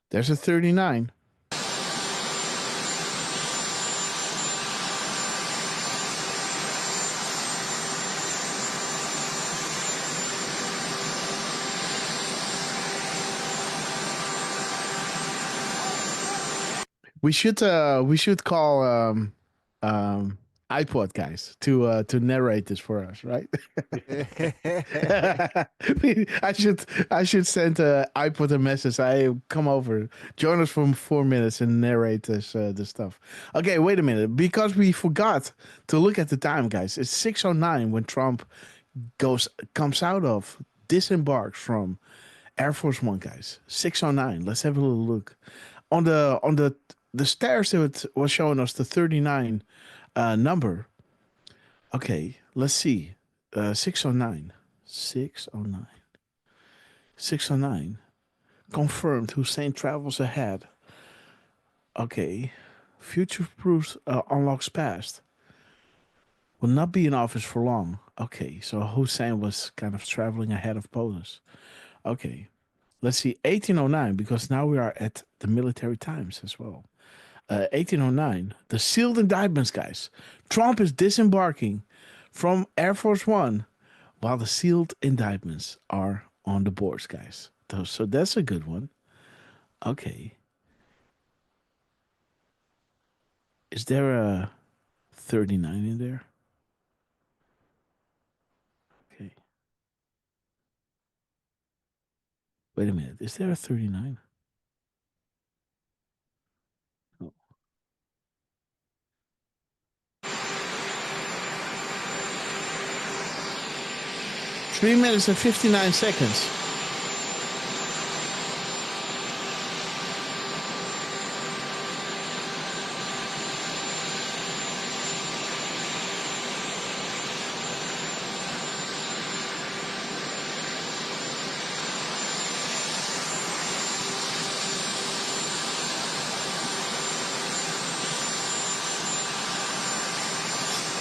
Speaker 1: There's a 39. We should call iPod guys to narrate this for us, right? I should send iPod a message. I come over, join us for 4 minutes and narrate this stuff. Okay, wait a minute, because we forgot to look at the time, guys. It's 6:09 when Trump disembarks from Air Force One, guys. 6:09. Let's have a little look on the stairs that was showing us the 39 number. Okay, let's see. 609. 609. 609. Confirmed. Hussein travels ahead. Okay. Future proofs unlocks past. Will not be in office for long. Okay, so Hussein was kind of traveling ahead of POTUS. Okay, let's see, 1809, because now we are at the military times as well. 1809, the sealed indictments, guys. Trump is disembarking from Air Force One while the sealed indictments are on the boards, guys. So that's a good one. Okay. Is there a 39 in there? Okay. Wait a minute. Is there a 39? Oh. 3 minutes and 59 seconds.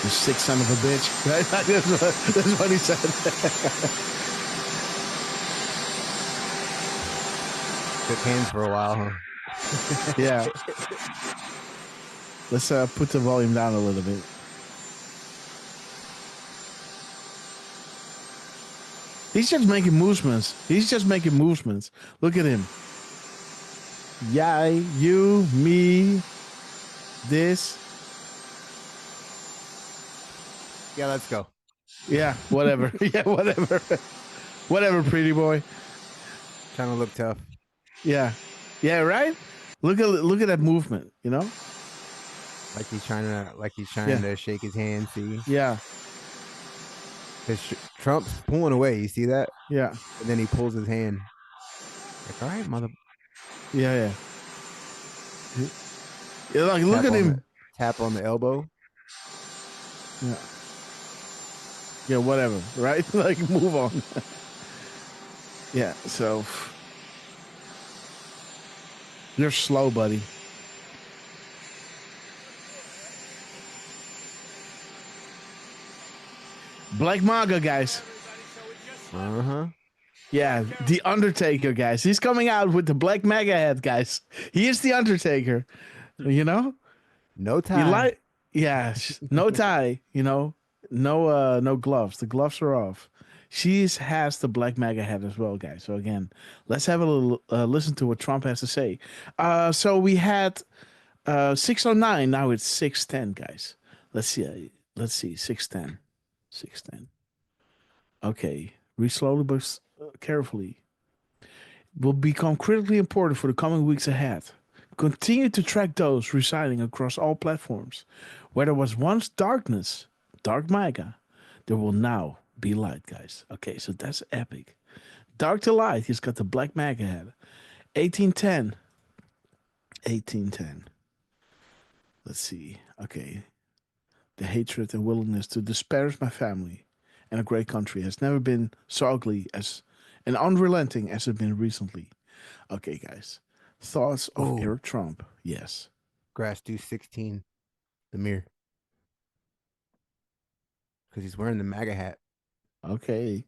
Speaker 1: You sick son of a bitch. Right? That's what he said.
Speaker 5: Shook hands for a while, huh?
Speaker 1: Yeah. Let's put the volume down a little bit. He's just making movements. Look at him. Yeah, you, me, this.
Speaker 5: Yeah, let's go.
Speaker 1: Yeah, whatever. Yeah, whatever. Whatever, pretty boy.
Speaker 5: Trying to look tough.
Speaker 1: Yeah. Yeah, right? Look at that movement, you know?
Speaker 5: Like he's trying to shake his hand, see?
Speaker 1: Yeah.
Speaker 5: Because Trump's pulling away, you see that?
Speaker 1: Yeah.
Speaker 5: And then he pulls his hand. Like, all right, mother.
Speaker 1: Yeah. Yeah, like, look at him.
Speaker 5: Tap on the elbow.
Speaker 1: Yeah. Yeah, whatever, right? Like, move on. Yeah, so you're slow, buddy. Black MAGA, guys.
Speaker 5: Uh-huh.
Speaker 1: Yeah, the Undertaker, guys. He's coming out with the Black MAGA head, guys. He is the Undertaker. You know?
Speaker 5: No tie.
Speaker 1: Yeah, no tie, you know. No gloves. The gloves are off. She has the Black MAGA head as well, guys. So again, let's have a little listen to what Trump has to say. So we had 609. Now it's 610, guys. Let's see. 610. 610. Okay. Read slowly but carefully. Will become critically important for the coming weeks ahead. Continue to track those residing across all platforms. Where there was once darkness, dark MAGA, there will now be light, guys. Okay, so that's epic. Dark to light, he's got the Black MAGA head. 1810. 1810. Let's see. Okay. The hatred and willingness to disparage my family and a great country has never been so ugly as and unrelenting as it's been recently. Okay, guys. Thoughts of Eric Trump? Yes.
Speaker 5: Grass do 16. The mirror. Because he's wearing the MAGA hat.
Speaker 1: Okay.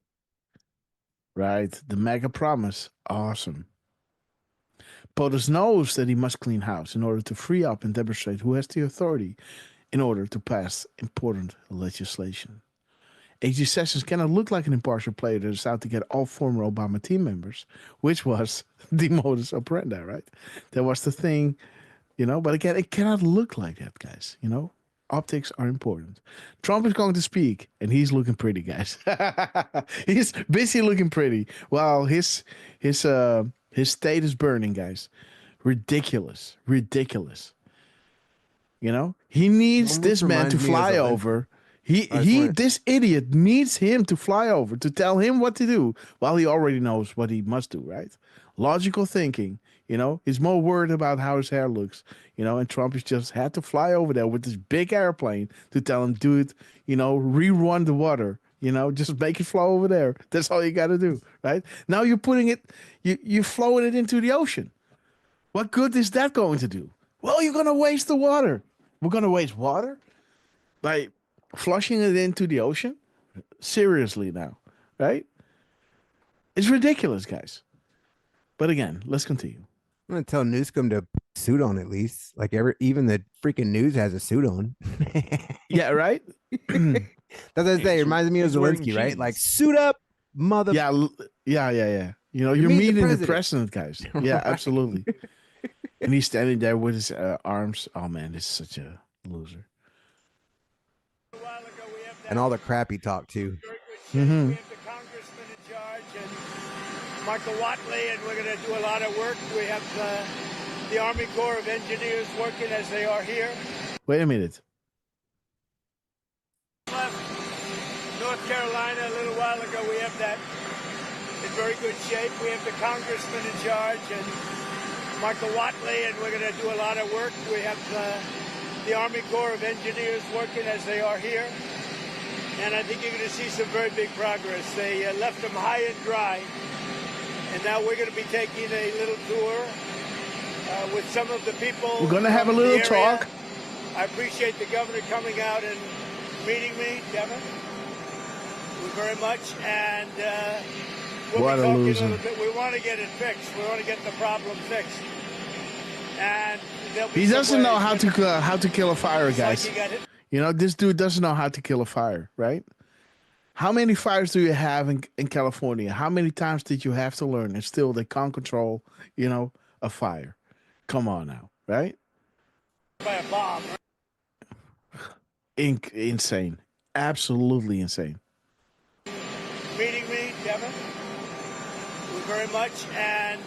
Speaker 1: Right. The MAGA promise. Awesome. POTUS knows that he must clean house in order to free up and demonstrate who has the authority in order to pass important legislation. A.G. Sessions cannot look like an impartial player that is out to get all former Obama team members, which was the modus operandi, right? That was the thing, you know, but again, it cannot look like that, guys, you know? Optics are important. Trump is going to speak, and he's looking pretty, guys. He's busy looking pretty. Well, his state is burning, guys. Ridiculous. You know, he needs this man to fly over. This idiot needs him to fly over to tell him what to do while he already knows what he must do, right? Logical thinking, you know, he's more worried about how his hair looks, you know, and Trump has just had to fly over there with this big airplane to tell him, dude, you know, rerun the water, you know, just make it flow over there. That's all you got to do, right? Now you're putting it, you're flowing it into the ocean. What good is that going to do? Well, you're going to waste the water. We're going to waste water by flushing it into the ocean. Seriously now, right? It's ridiculous, guys. But again, let's continue.
Speaker 5: I'm gonna tell Newscomb to put a suit on at least. Like even the freaking news has a suit on.
Speaker 1: Yeah, right.
Speaker 5: That's what I say. It reminds me of
Speaker 1: He's wearing
Speaker 5: Zelensky, right? Like
Speaker 1: jeans.
Speaker 5: suit up, mother.
Speaker 1: Yeah, yeah. You know, you're
Speaker 5: meeting the
Speaker 1: meeting the president, guys. Yeah,
Speaker 5: Right.
Speaker 1: absolutely. And he's standing there with his arms. Oh man, this is such a loser.
Speaker 5: And all the crap he talked to.
Speaker 1: Mm-hmm.
Speaker 3: Congressman in charge and Michael Watley, and we're going to do a lot of work. We have the Army Corps of Engineers working as they are here.
Speaker 1: Wait a minute.
Speaker 3: North Carolina, a little while ago, we have that in very good shape. We have the congressman in charge and Michael Watley, and we're going to do a lot of work. We have the Army Corps of Engineers working as they are here. And I think you're going to see some very big progress. They left them high and dry. And now we're going to be taking a little tour with some of the people.
Speaker 1: We're going to have a little talk.
Speaker 3: I appreciate the governor coming out and meeting me, Kevin. Very much. And we'll
Speaker 1: what
Speaker 3: be
Speaker 1: a
Speaker 3: talking
Speaker 1: loser.
Speaker 3: a little bit. We want to get it fixed. We want to get the problem fixed. And
Speaker 1: He doesn't know how to kill a fire, guys. You know, this dude doesn't know how to kill a fire, right? How many fires do you have in California? How many times did you have to learn? And still, they can't control, you know, a fire. Come on now, right?
Speaker 3: By a bomb.
Speaker 1: Insane. Absolutely insane.
Speaker 3: Meeting me, Kevin. Very much. And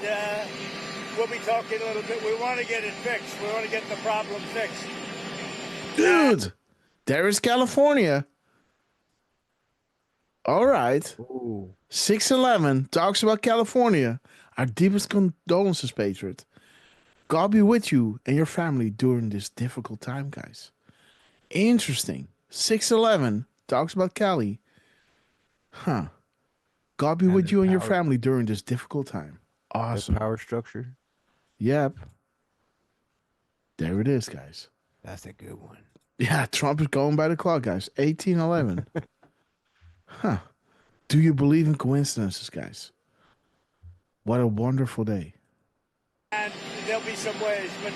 Speaker 3: we'll be talking a little bit. We want to get it fixed. We want to get the problem fixed.
Speaker 1: Dude, there is California. All right. 611 talks about California. Our deepest condolences, Patriot. God be with you and your family during this difficult time, guys. Interesting. 611 talks about Cali. Huh. God be with you and your family during this difficult time. Awesome.
Speaker 5: Power structure.
Speaker 1: Yep. There it is, guys.
Speaker 5: That's a good one.
Speaker 1: Yeah, Trump is going by the clock, guys. 1811. Huh. Do you believe in coincidences, guys? What a wonderful day.
Speaker 3: And there'll be some ways, but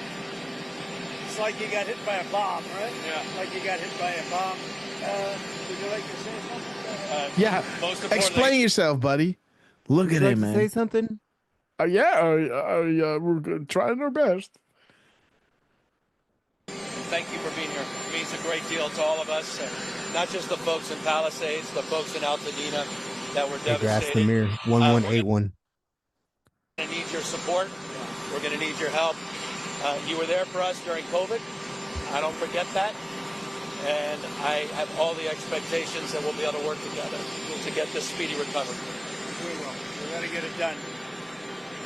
Speaker 3: it's like you got hit by a bomb, right?
Speaker 10: Yeah.
Speaker 3: Like you got hit by a bomb. Would you like to say something?
Speaker 1: Yeah. Explain yourself, buddy. Look at him, man.
Speaker 5: Say something?
Speaker 1: We're trying our best.
Speaker 18: Thank you for being here. It means a great deal to all of us, not just the folks in Palisades, the folks in Altadena that were
Speaker 5: Hey, Grass
Speaker 18: devastated.
Speaker 5: Lemire, 1181.
Speaker 18: We're going to need your support. We're going to need your help. You were there for us during COVID. I don't forget that. And I have all the expectations that we'll be able to work together to get this speedy recovery.
Speaker 3: We will. We're going to get it done.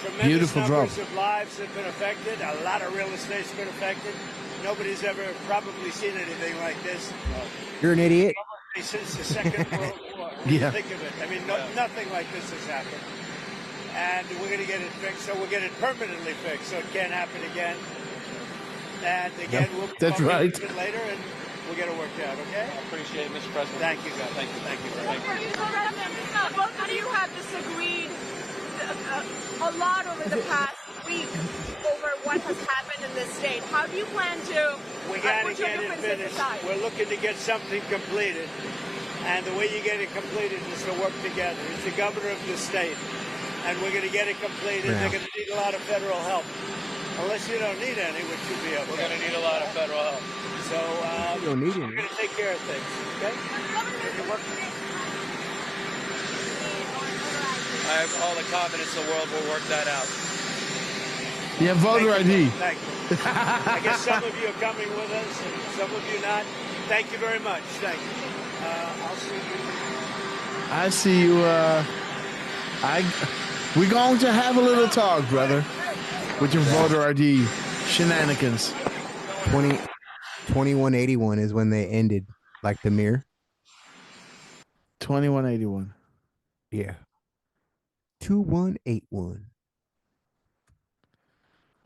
Speaker 3: Tremendous
Speaker 1: Beautiful
Speaker 3: numbers
Speaker 1: drop.
Speaker 3: of lives have been affected. A lot of real estate's been affected. Nobody's ever probably seen anything like this.
Speaker 5: You're an idiot.
Speaker 3: Probably since the Second World War.
Speaker 1: Yeah.
Speaker 3: Think of it. I mean, nothing like this has happened. And we're going to get it fixed, so we'll get it permanently fixed, so it can't happen again. And again, we'll be
Speaker 1: That's
Speaker 3: talking a
Speaker 1: right.
Speaker 3: little bit later, and we'll get it worked out. Okay?
Speaker 18: I appreciate it, Mr. President.
Speaker 3: Thank you, guys.
Speaker 18: Thank you.
Speaker 3: Thank you very much.
Speaker 7: Both of you have disagreed a lot over the past week over what has happened in this state. How do you plan to
Speaker 3: We got to
Speaker 7: put your
Speaker 3: get it
Speaker 7: differences
Speaker 3: finished.
Speaker 7: aside?
Speaker 3: We're looking to get something completed. And the way you get it completed is to work together. It's the governor of the state. And we're going to get it completed.
Speaker 5: Yeah.
Speaker 3: They're going to need a lot of federal help. Unless you don't need any, which should be okay.
Speaker 18: We're going to need a lot of federal help.
Speaker 3: So
Speaker 5: You don't need
Speaker 3: we're
Speaker 5: any.
Speaker 3: going to take care of things. Okay?
Speaker 18: I have all the confidence in the world we'll work that out.
Speaker 1: Yeah, voter ID.
Speaker 3: Thank you. I guess some of you are coming with us, and some of you not. Thank you very much. Thank you. I'll see you.
Speaker 1: I see you. We're going to have a little talk, brother, with your voter ID shenanigans.
Speaker 5: 2181 is when they ended, like the mirror.
Speaker 1: 2181.
Speaker 5: Yeah. 2181.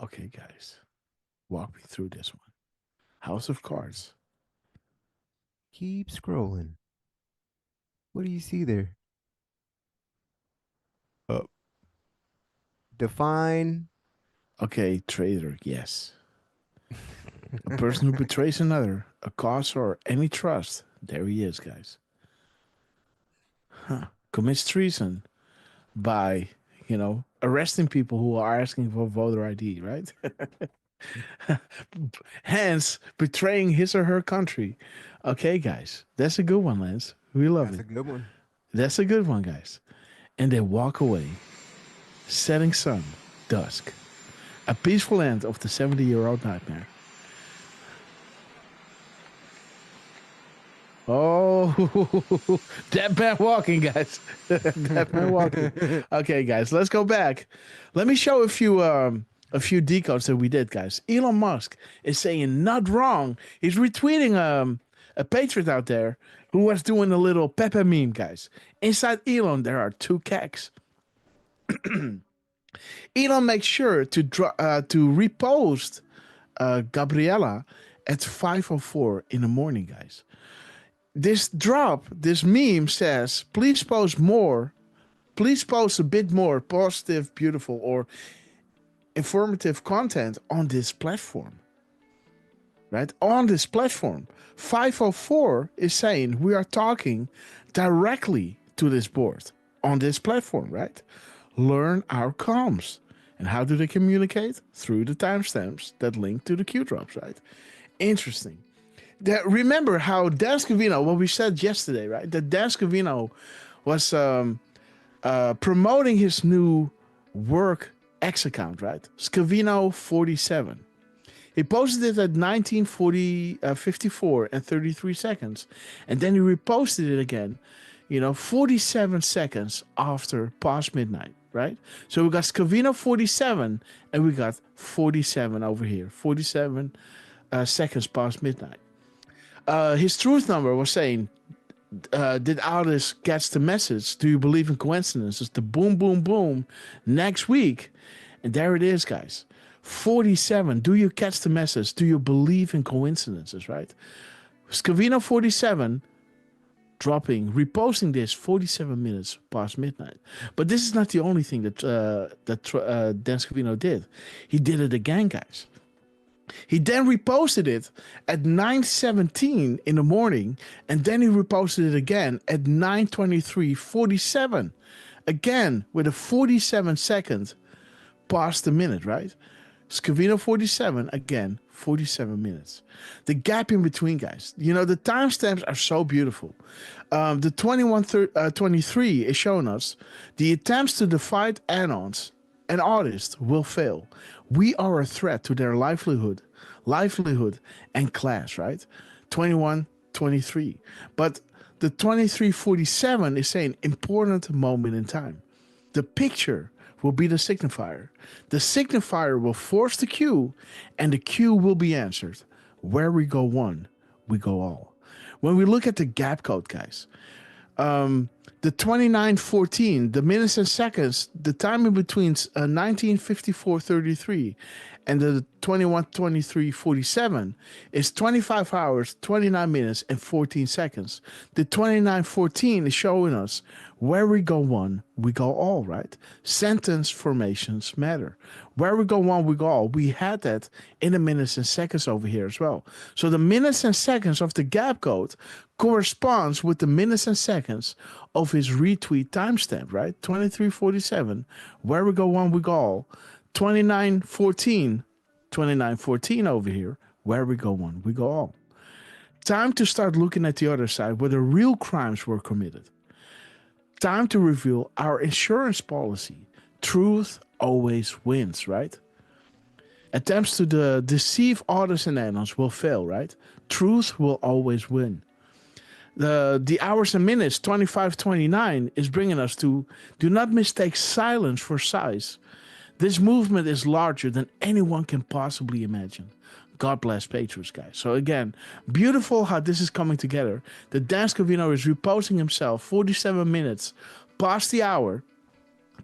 Speaker 1: Okay, guys, walk me through this one. House of Cards.
Speaker 5: Keep scrolling. What do you see there? Define.
Speaker 1: Okay, traitor, yes. A person who betrays another, a cause or any trust. There he is, guys. Huh. Commits treason by, arresting people who are asking for voter ID, right? Hence, betraying his or her country. Okay, guys, that's a good one, Lance. We love
Speaker 5: That's
Speaker 1: it.
Speaker 5: a good one.
Speaker 1: That's a good one, guys. And they walk away. Setting sun, dusk. A peaceful end of the 70-year-old nightmare. Oh, that man walking, guys. That man walking. Okay, guys, let's go back. Let me show a few decodes that we did, guys. Elon Musk is saying not wrong. He's retweeting a patriot out there who was doing a little Pepe meme, guys. Inside Elon, there are two kegs. Elon makes sure to repost Gabriella at 5:04 in the morning, guys. This meme says, please post more. Please post a bit more positive, beautiful, or informative content on this platform. Right? On this platform. 5:04 is saying we are talking directly to this board on this platform, right? Learn our comms. And how do they communicate? Through the timestamps that link to the Q drops, right? Interesting. Remember how Dan Scavino, what we said yesterday, right? That Dan Scavino was promoting his new work X account, right? Scavino 47. He posted it at 54 and 33 seconds. And then he reposted it again, 47 seconds after past midnight, right? So we got Scavino 47 and we got 47 over here, 47 seconds past midnight. His truth number was saying, did Alice catch the message? Do you believe in coincidences? The boom, boom, boom next week. And there it is, guys. 47. Do you catch the message? Do you believe in coincidences, right? Scavino 47 dropping, reposting this 47 minutes past midnight. But this is not the only thing that Dan Scavino did. He did it again, guys. He then reposted it at 9:17 in the morning, and then he reposted it again at 9:23:47, again with a 47 second past the minute, right? Scavino 47 again, 47 minutes. The gap in between, guys. The timestamps are so beautiful. The 21:23 is showing us the attempts to divide anons and artists will fail. We are a threat to their livelihood and class, right? 21:23. But the 23:47 is saying important moment in time. The picture will be the signifier. The signifier will force the cue, and the cue will be answered. Where we go one, we go all. When we look at the gap code, guys, the 29:14, the minutes and seconds, the time in between 19:54:33 and the 21:23:47 is 25 hours, 29 minutes, and 14 seconds. The 29:14 is showing us where we go one, we go all, right? Sentence formations matter. Where we go one, we go all. We had that in the minutes and seconds over here as well. So the minutes and seconds of the gap code corresponds with the minutes and seconds of his retweet timestamp, right? 23:47. Where we go one, we go all. 29:14 over here. Where we go one, we go all. Time to start looking at the other side where the real crimes were committed. Time to reveal our insurance policy. Truth always wins, right? Attempts to deceive others and anons will fail, right? Truth will always win. The hours and minutes, 25:29, is bringing us to do not mistake silence for size. This movement is larger than anyone can possibly imagine. God bless Patriots, guys. So again, beautiful how this is coming together. The Dan Scavino is reposting himself 47 minutes past the hour,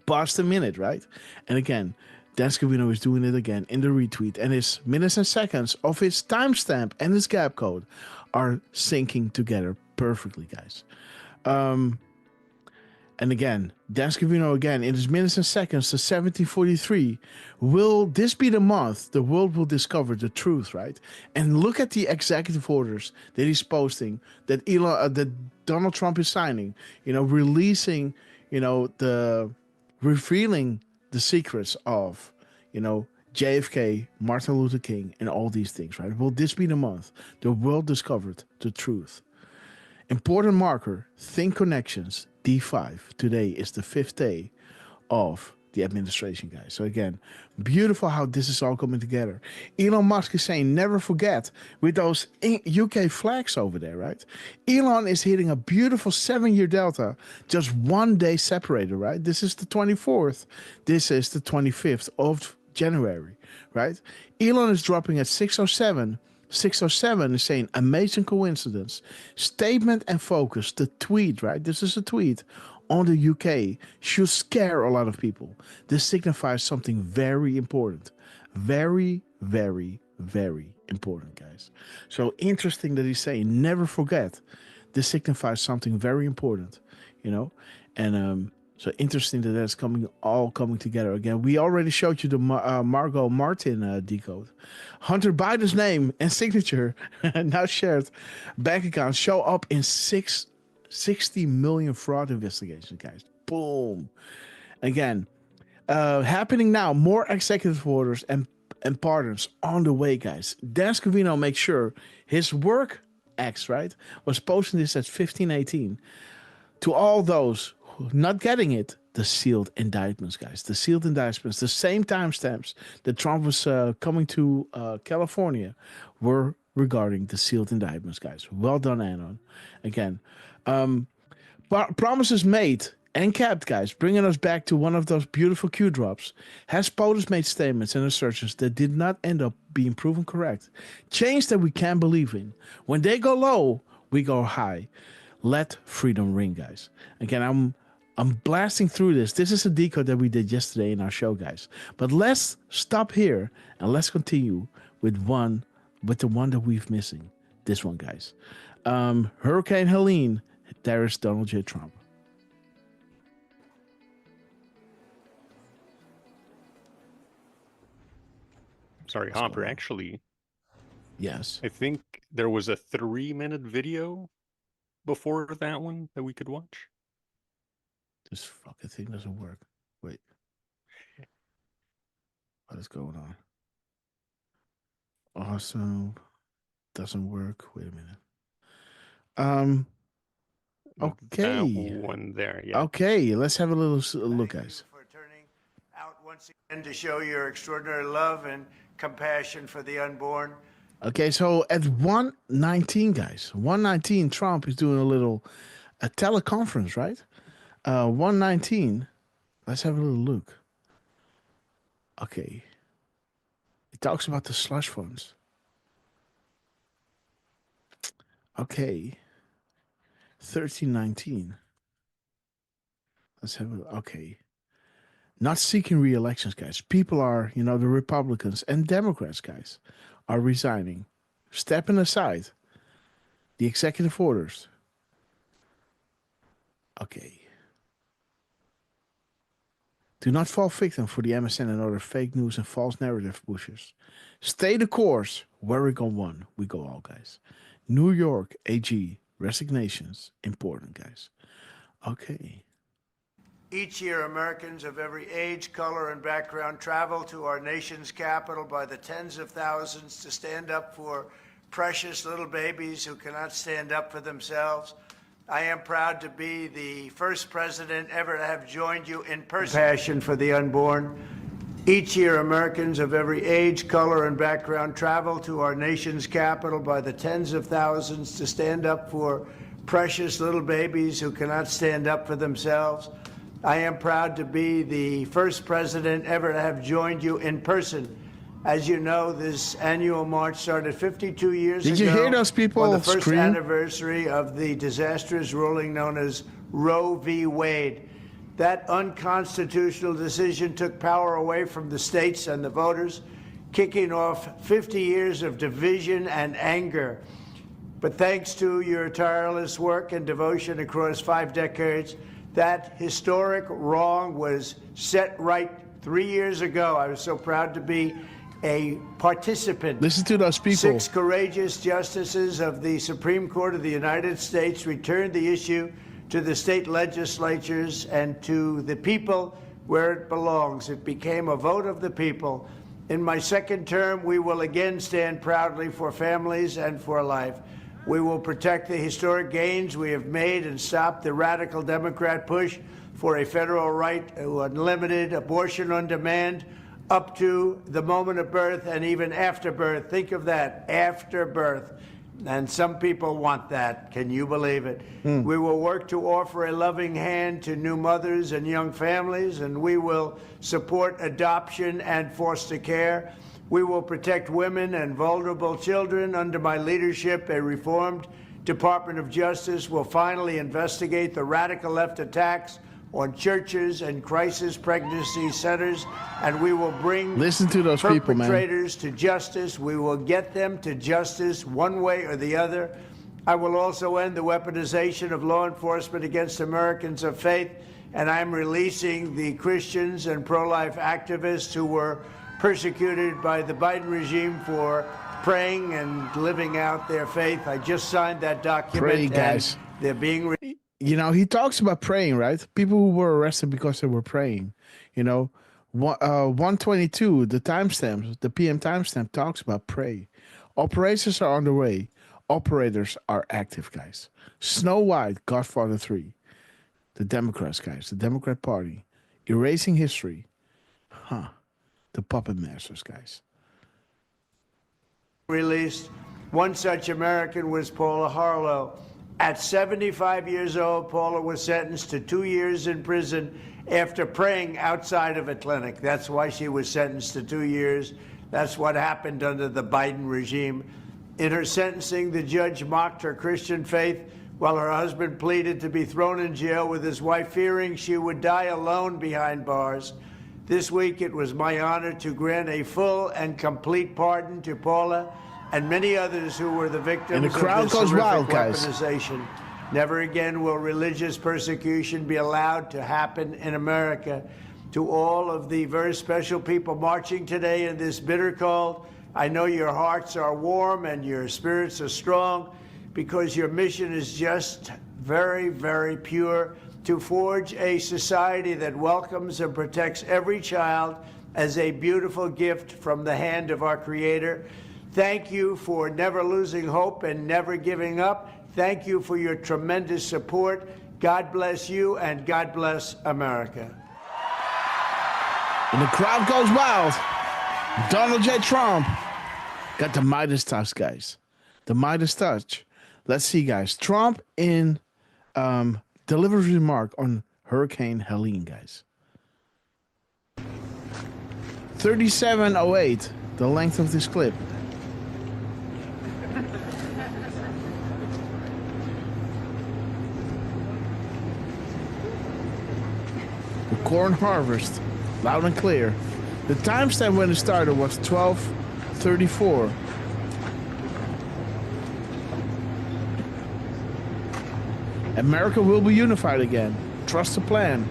Speaker 1: past the minute, right? And again, Dan Scavino is doing it again in the retweet, and his minutes and seconds of his timestamp and his gap code are syncing together perfectly, guys. And again, Dan Scavino again, in his minutes and seconds to 1743. Will this be the month the world will discover the truth, right? And look at the executive orders that he's posting, that that Donald Trump is signing, releasing, revealing the secrets of, JFK, Martin Luther King, and all these things, right? Will this be the month the world discovered the truth? Important marker, Think Connections, D5. Today is the 5th day of the administration, guys. So again, beautiful how this is all coming together. Elon Musk is saying, never forget, with those UK flags over there, right? Elon is hitting a beautiful 7-year delta, just 1 day separated, right? This is the 24th. This is the 25th of January, right? Elon is dropping at 607. 607 is saying, amazing coincidence. Statement and focus. The tweet, right? This is a tweet on the UK. Should scare a lot of people. This signifies something very important. Very, very, very important, guys. So interesting that he's saying, never forget. This signifies something very important, And so interesting that that's all coming together again. We already showed you the Margot Martin decode. Hunter Biden's name and signature now shared bank accounts show up in 60 million fraud investigations, guys. Boom. Again, happening now. More executive orders and pardons on the way, guys. Dan Scavino makes sure his work ex, right, was posting this at 1518. To all those not getting it, the sealed indictments, guys. The sealed indictments, the same timestamps that Trump was coming to California were regarding the sealed indictments, guys. Well done, Anon. Again, promises made and kept, guys, bringing us back to one of those beautiful Q drops. Has POTUS made statements and assertions that did not end up being proven correct? Change that we can believe in. When they go low, we go high. Let freedom ring, guys. Again, I'm blasting through this. This is a decode that we did yesterday in our show, guys. But let's stop here and let's continue with the one that we've missing. This one, guys. Hurricane Helene. There is Donald J. Trump.
Speaker 6: Sorry, Hopper. Actually,
Speaker 1: yes.
Speaker 6: I think there was a 3-minute video before that one that we could watch.
Speaker 1: This fucking thing doesn't work. Wait. What is going on? Awesome. Doesn't work. Wait a minute. Okay.
Speaker 6: That one there, yeah.
Speaker 1: Okay, let's have a little look, guys.
Speaker 3: For turning out once again to show your extraordinary love and compassion for the unborn.
Speaker 1: Okay, so at 1:19, guys. 1:19, Trump is doing a teleconference, right? 1:19. Let's have a little look. Okay. It talks about the slush funds. Okay. 13:19. Let's have a okay. Not seeking re-elections, guys. People are, the Republicans and Democrats, guys, are resigning, stepping aside. The executive orders. Okay. Do not fall victim for the MSN and other fake news and false narrative pushers. Stay the course. Where we go one, we go all, guys. New York AG resignations. Important, guys. Okay.
Speaker 3: Each year, Americans of every age, color, and background travel to our nation's capital by the tens of thousands to stand up for precious little babies who cannot stand up for themselves. I am proud to be the first president ever to have joined you in person. Passion for the unborn. Each year, Americans of every age, color, and background travel to our nation's capital by the tens of thousands to stand up for precious little babies who cannot stand up for themselves. I am proud to be the first president ever to have joined you in person. As you know, this annual march started 52 years ago.
Speaker 1: Did you hear those people
Speaker 3: on the first
Speaker 1: scream?
Speaker 3: Anniversary of the disastrous ruling known as Roe v. Wade. That unconstitutional decision took power away from the states and the voters, kicking off 50 years of division and anger. But thanks to your tireless work and devotion across 5 decades, that historic wrong was set right 3 years ago. I was so proud to be a participant.
Speaker 1: Listen to those people.
Speaker 3: 6 courageous justices of the Supreme Court of the United States returned the issue to the state legislatures and to the people where it belongs. It became a vote of the people. In my second term, we will again stand proudly for families and for life. We will protect the historic gains we have made and stop the radical Democrat push for a federal right to unlimited abortion on demand up to the moment of birth and even after birth. Think of that, after birth. And some people want that. Can you believe it? We will work to offer a loving hand to new mothers and young families, and we will support adoption and foster care. We will protect women and vulnerable children. Under my leadership, a reformed Department of Justice will finally investigate the radical left attacks on churches and crisis pregnancy centers, and we will bring
Speaker 1: Listen to those people, man.
Speaker 3: perpetrators to justice. We will get them to justice one way or the other. I will also end the weaponization of law enforcement against Americans of faith, and I'm releasing the Christians and pro-life activists who were persecuted by the Biden regime for praying and living out their faith. I just signed that document.
Speaker 1: Pray, guys.
Speaker 3: And they're being
Speaker 1: you know, he talks about praying, right? People who were arrested because they were praying. You know, 122, the timestamp, the PM timestamp talks about pray. Operations are underway. Operators are active, guys. Snow White, Godfather 3. The Democrats, guys. The Democrat Party. Erasing history. The puppet masters, guys.
Speaker 3: Released. One such American was Paula Harlow. At 75 years old, Paula was sentenced to 2 years in prison after praying outside of a clinic. That's why she was sentenced to 2 years. That's what happened under the Biden regime. In her sentencing, the judge mocked her Christian faith while her husband pleaded to be thrown in jail with his wife, fearing she would die alone behind bars. This week, it was my honor to grant a full and complete pardon to Paula and many others who were the victims
Speaker 1: And the crowd
Speaker 3: of this
Speaker 1: goes
Speaker 3: horrific
Speaker 1: wild, guys.
Speaker 3: weaponization. Never again will religious persecution be allowed to happen in America. To all of the very special people marching today in this bitter cold, I know your hearts are warm and your spirits are strong because your mission is just very, very pure, to forge a society that welcomes and protects every child as a beautiful gift from the hand of our Creator. Thank you for never losing hope and never giving up. Thank you for your tremendous support. God bless you and God bless America.
Speaker 1: And the crowd goes wild. Donald J. Trump got the Midas touch, guys. The Midas touch. Let's see, guys. Trump in delivers remark on Hurricane Helene, guys. 37:08, the length of this clip. The corn harvest, loud and clear. The timestamp when it started was 12:34. America will be unified again. Trust the plan.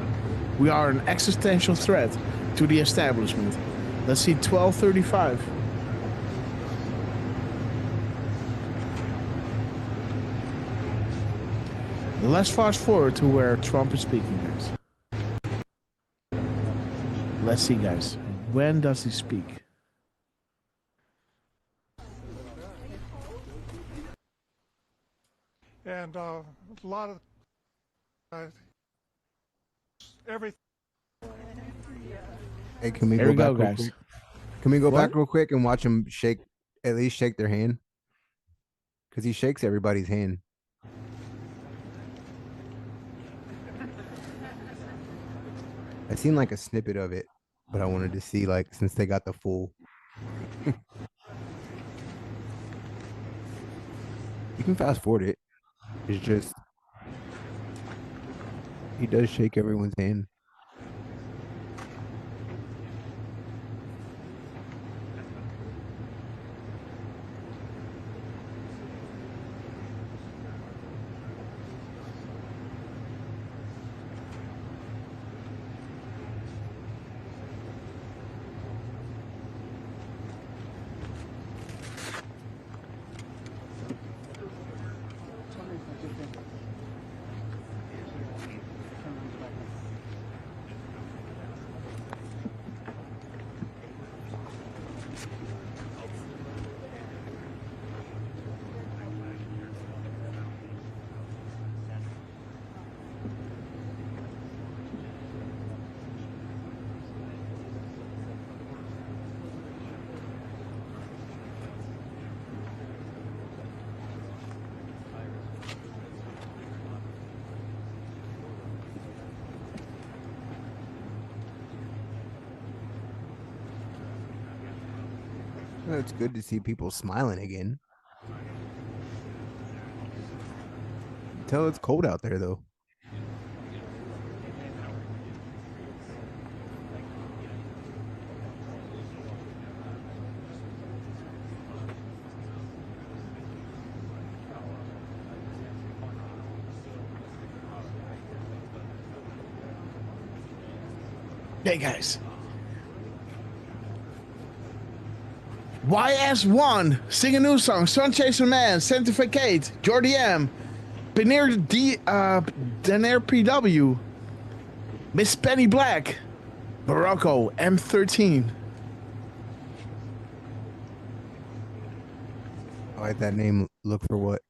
Speaker 1: We are an existential threat to the establishment. Let's see, 12:35. Let's fast forward to where Trump is speaking, guys. Let's see, guys. When does he speak?
Speaker 19: And a lot of everything.
Speaker 5: Hey, can we
Speaker 1: Here
Speaker 5: go
Speaker 1: we
Speaker 5: back,
Speaker 1: go,
Speaker 5: real
Speaker 1: guys.
Speaker 5: quick? Can we go
Speaker 1: What?
Speaker 5: back real quick and watch him shake, at least shake their hand? Because he shakes everybody's hand. I seen like a snippet of it, but I wanted to see, like, since they got the full. You can fast forward it. It's just he does shake everyone's hand. Well, it's good to see people smiling again. Tell it's cold out there though.
Speaker 1: Hey guys. YS1, sing a new song. Sun Chaser Man, Sanctificate, Jordy M, Benair PW, Miss Penny Black, Morocco M13.
Speaker 5: I like that name. Look for what?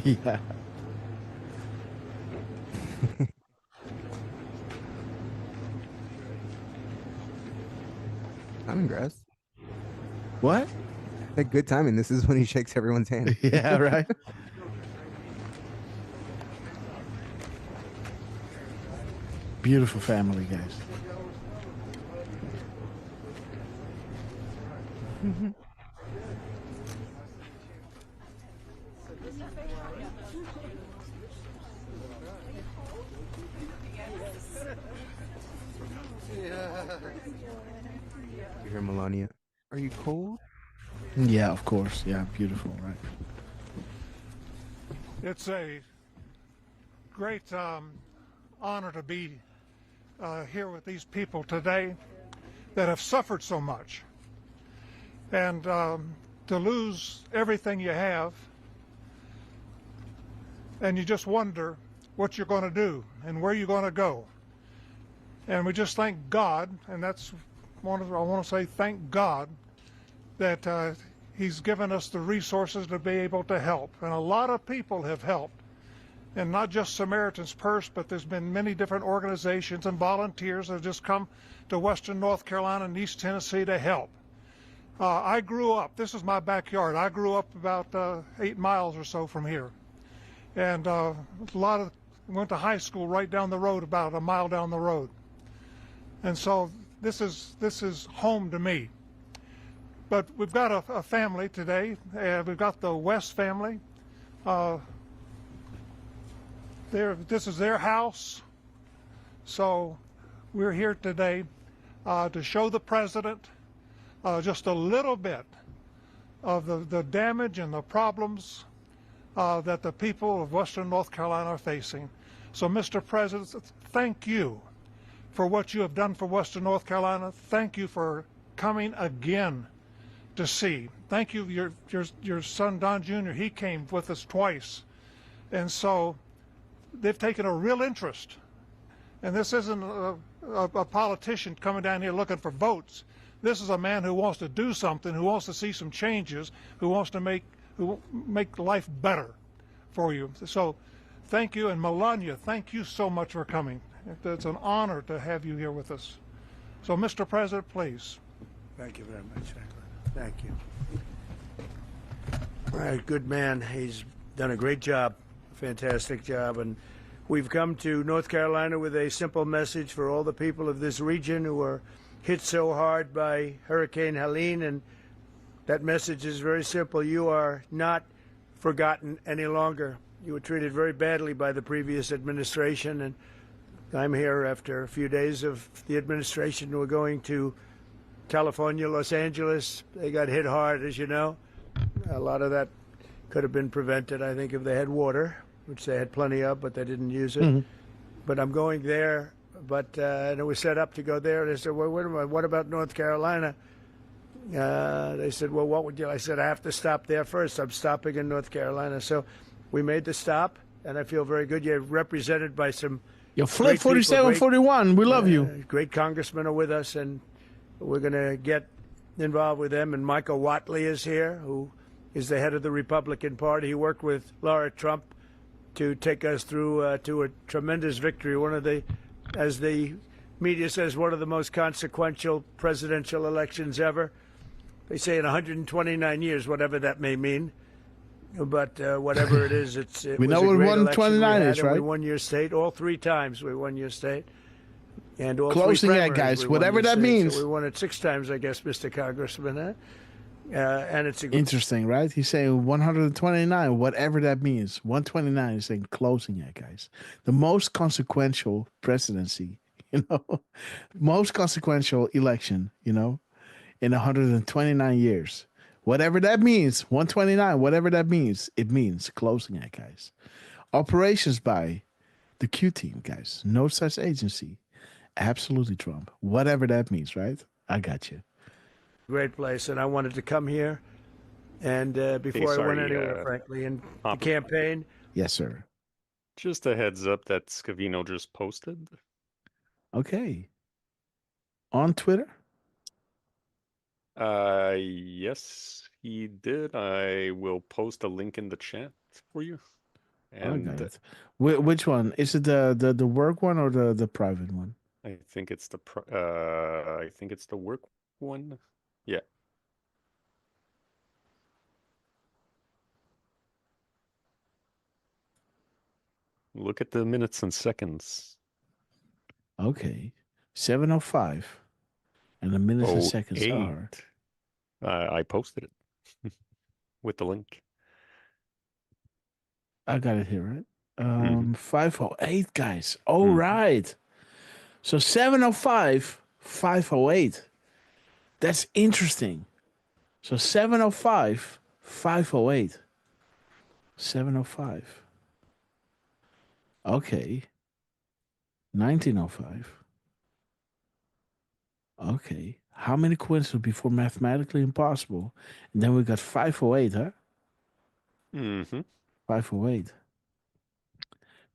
Speaker 1: Yeah.
Speaker 5: Timing, Grass.
Speaker 1: What?
Speaker 5: Like good timing. This is when he shakes everyone's hand.
Speaker 1: Yeah, right. Beautiful family, guys.
Speaker 5: You hear Melania? Are you cold?
Speaker 1: Yeah, of course. Yeah, beautiful, right?
Speaker 19: It's a great honor to be here with these people today that have suffered so much. And to lose everything you have, and you just wonder what you're going to do and where you're going to go. And we just thank God, and that's I want to say thank God that He's given us the resources to be able to help. And a lot of people have helped. And not just Samaritan's Purse, but there's been many different organizations and volunteers that have just come to Western North Carolina and East Tennessee to help. I grew up, this is my backyard, I grew up about 8 miles or so from here. And went to high school right down the road, about a mile down the road. And so this is home to me. But we've got a family today. We've got the West family. This is their house. So we're here today to show the president just a little bit of the damage and the problems that the people of Western North Carolina are facing. So, Mr. President, thank you for what you have done for Western North Carolina. Thank you for coming again to see. Thank you, your son Don Jr., he came with us twice. And so they've taken a real interest. And this isn't a politician coming down here looking for votes. This is a man who wants to do something, who wants to see some changes, who wants to make life better for you. So thank you. And Melania, thank you so much for coming. It's an honor to have you here with us. So, Mr. President, please.
Speaker 3: Thank you very much, Franklin. Thank you. All right, good man. He's done a great job, fantastic job. And we've come to North Carolina with a simple message for all the people of this region who are hit so hard by Hurricane Helene. And that message is very simple. You are not forgotten any longer. You were treated very badly by the previous administration. And I'm here after a few days of the administration. We're going to California, Los Angeles. They got hit hard, as you know. A lot of that could have been prevented, I think, if they had water, which they had plenty of, but they didn't use it. Mm-hmm. But I'm going there. And it was set up to go there. They said, well, what about North Carolina? They said, well, what would you? I said, I have to stop there first. I'm stopping in North Carolina. So we made the stop, and I feel very good. You're represented by some
Speaker 1: Yo, Flip 4741, we love you.
Speaker 3: Great congressmen are with us, and we're going to get involved with them. And Michael Whatley is here, who is the head of the Republican Party. He worked with Laura Trump to take us through to a tremendous victory. One of the, as the media says, one of the most consequential presidential elections ever. They say in 129 years, whatever that may mean. But whatever it is,
Speaker 1: we know what 129 is, right?
Speaker 3: We won your state all 3 times. We won your state, and all
Speaker 1: closing
Speaker 3: 3
Speaker 1: that, guys. Whatever that
Speaker 3: state.
Speaker 1: means.
Speaker 3: So we won it 6 times, I guess, Mr. Congressman. Huh? And it's a
Speaker 1: Interesting, right? He's saying 129, whatever that means. 129 is saying closing it, guys. The most consequential presidency, most consequential election, in 129 years. Whatever that means, 129, whatever that means, it means closing it, guys. Operations by the Q team, guys. No such agency. Absolutely Trump. Whatever that means, right? I got you.
Speaker 3: great place, and I wanted to come here. And before I went anywhere, frankly, in the campaign.
Speaker 1: Yes, sir.
Speaker 6: Just a heads up that Scavino just posted.
Speaker 1: Okay. On Twitter?
Speaker 6: Yes, he did. I will post a link in the chat for you.
Speaker 1: And I got it. Which one? Is it the work one or the private one?
Speaker 6: I think it's the work one. Yeah. Look at the minutes and seconds.
Speaker 1: Okay. 7:05. And the minutes and seconds are.
Speaker 6: I posted it with the link.
Speaker 1: I got it here, right? 5:08, guys. All right. So 7:05, 5:08. That's interesting. So 7:05, 5:08. 7:05. Okay. 19:05. Okay. How many coincidences before mathematically impossible? And then we got 5:08, huh? 5:08.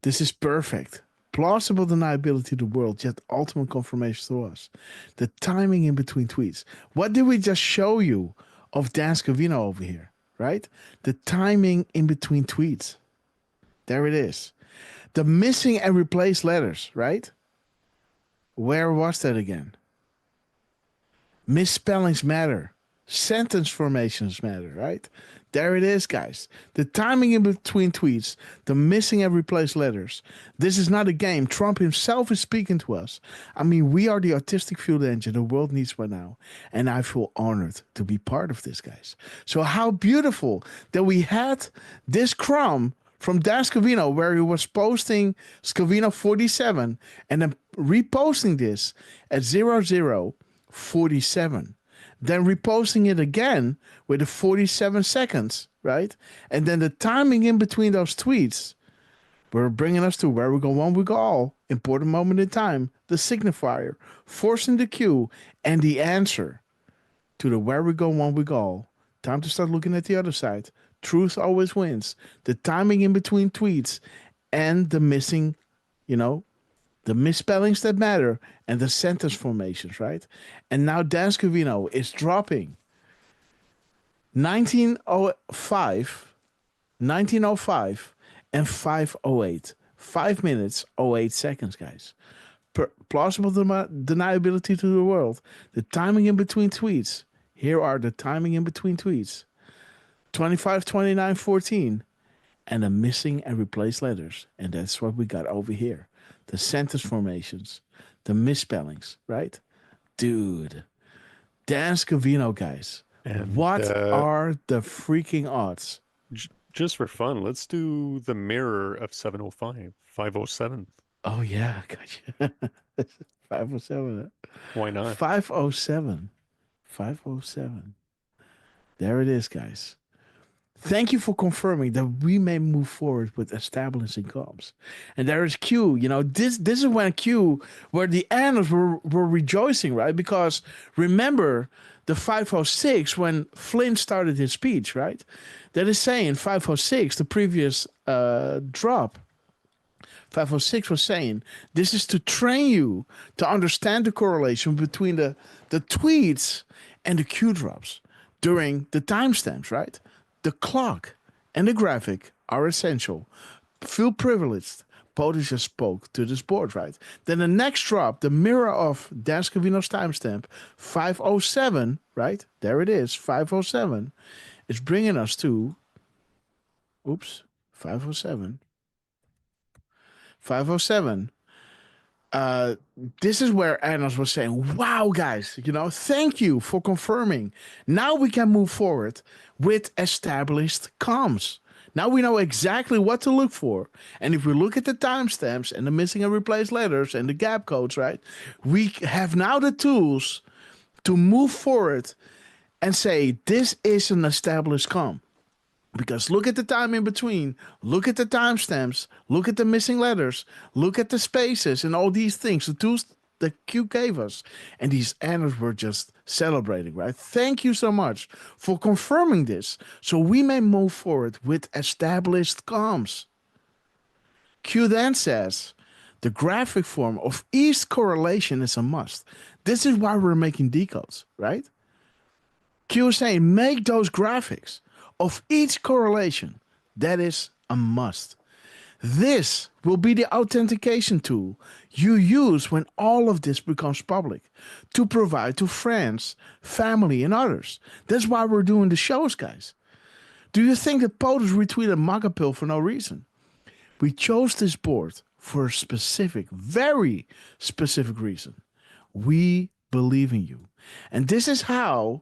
Speaker 1: This is perfect. Plausible deniability to the world, yet ultimate confirmation to us. The timing in between tweets. What did we just show you of Dan Scavino over here, right? The timing in between tweets. There it is. The missing and replaced letters, right? Where was that again? Misspellings matter. Sentence formations matter, right? There it is, guys. The timing in between tweets, the missing and replaced letters. This is not a game. Trump himself is speaking to us. I mean, we are the artistic field engine the world needs right now. And I feel honored to be part of this, guys. So how beautiful that we had this crumb from Dan Scavino, where he was posting Scavino 47 and then reposting this at 0047. Then reposting it again with the 47 seconds, right? And then the timing in between those tweets were bringing us to where we go one, we go all. Important moment in time, the signifier, forcing the cue, and the answer to the where we go one, we go all. Time to start looking at the other side. Truth always wins. The timing in between tweets and the missing, the misspellings that matter and the sentence formations, right? And now Dan Scavino is dropping 1905, and 5:08. 5 minutes, 08 seconds, guys. Plausible deniability to the world. The timing in between tweets. Here are the timing in between tweets. 25, 29, 14. And the missing and replaced letters. And that's what we got over here. The sentence formations, the misspellings, right? Dude, Dan Scavino, guys. And what are the freaking odds?
Speaker 6: Just for fun, let's do the mirror of 7:05, 5:07.
Speaker 1: Oh, yeah, gotcha. 5:07.
Speaker 6: Why not?
Speaker 1: 5:07. 5:07. There it is, guys. Thank you for confirming that we may move forward with establishing comms. And there is Q. This is when Q, where the analysts were rejoicing, right? Because remember the 5:06 when Flynn started his speech, right? That is saying 5:06, the previous drop. 5:06 was saying this is to train you to understand the correlation between the tweets and the Q drops during the timestamps, right? The clock and the graphic are essential. Feel privileged. POTUS just spoke to this board, right? Then the next drop, the mirror of Dan Scavino's timestamp, 5:07, right? There it is, 5:07, is bringing us to, 5:07. 5:07. uh, this is where Anos was saying, wow, guys, thank you for confirming. Now we can move forward with established comms. Now we know exactly what to look for. And if we look at the timestamps and the missing and replaced letters and the gap codes, right, we have now the tools to move forward and say, this is an established comm. Because look at the time in between, look at the timestamps, look at the missing letters, look at the spaces and all these things, the tools that Q gave us. And these annals were just celebrating, right? Thank you so much for confirming this so we may move forward with established comms. Q then says, the graphic form of each correlation is a must. This is why we're making decodes, right? Q is saying, make those graphics of each correlation. That is a must. This will be the authentication tool you use when all of this becomes public to provide to friends, family, and others. That's why we're doing the shows, guys. Do you think that POTUS retweeted Magapill for no reason? We chose this board for a specific, very specific reason. We believe in you. And this is how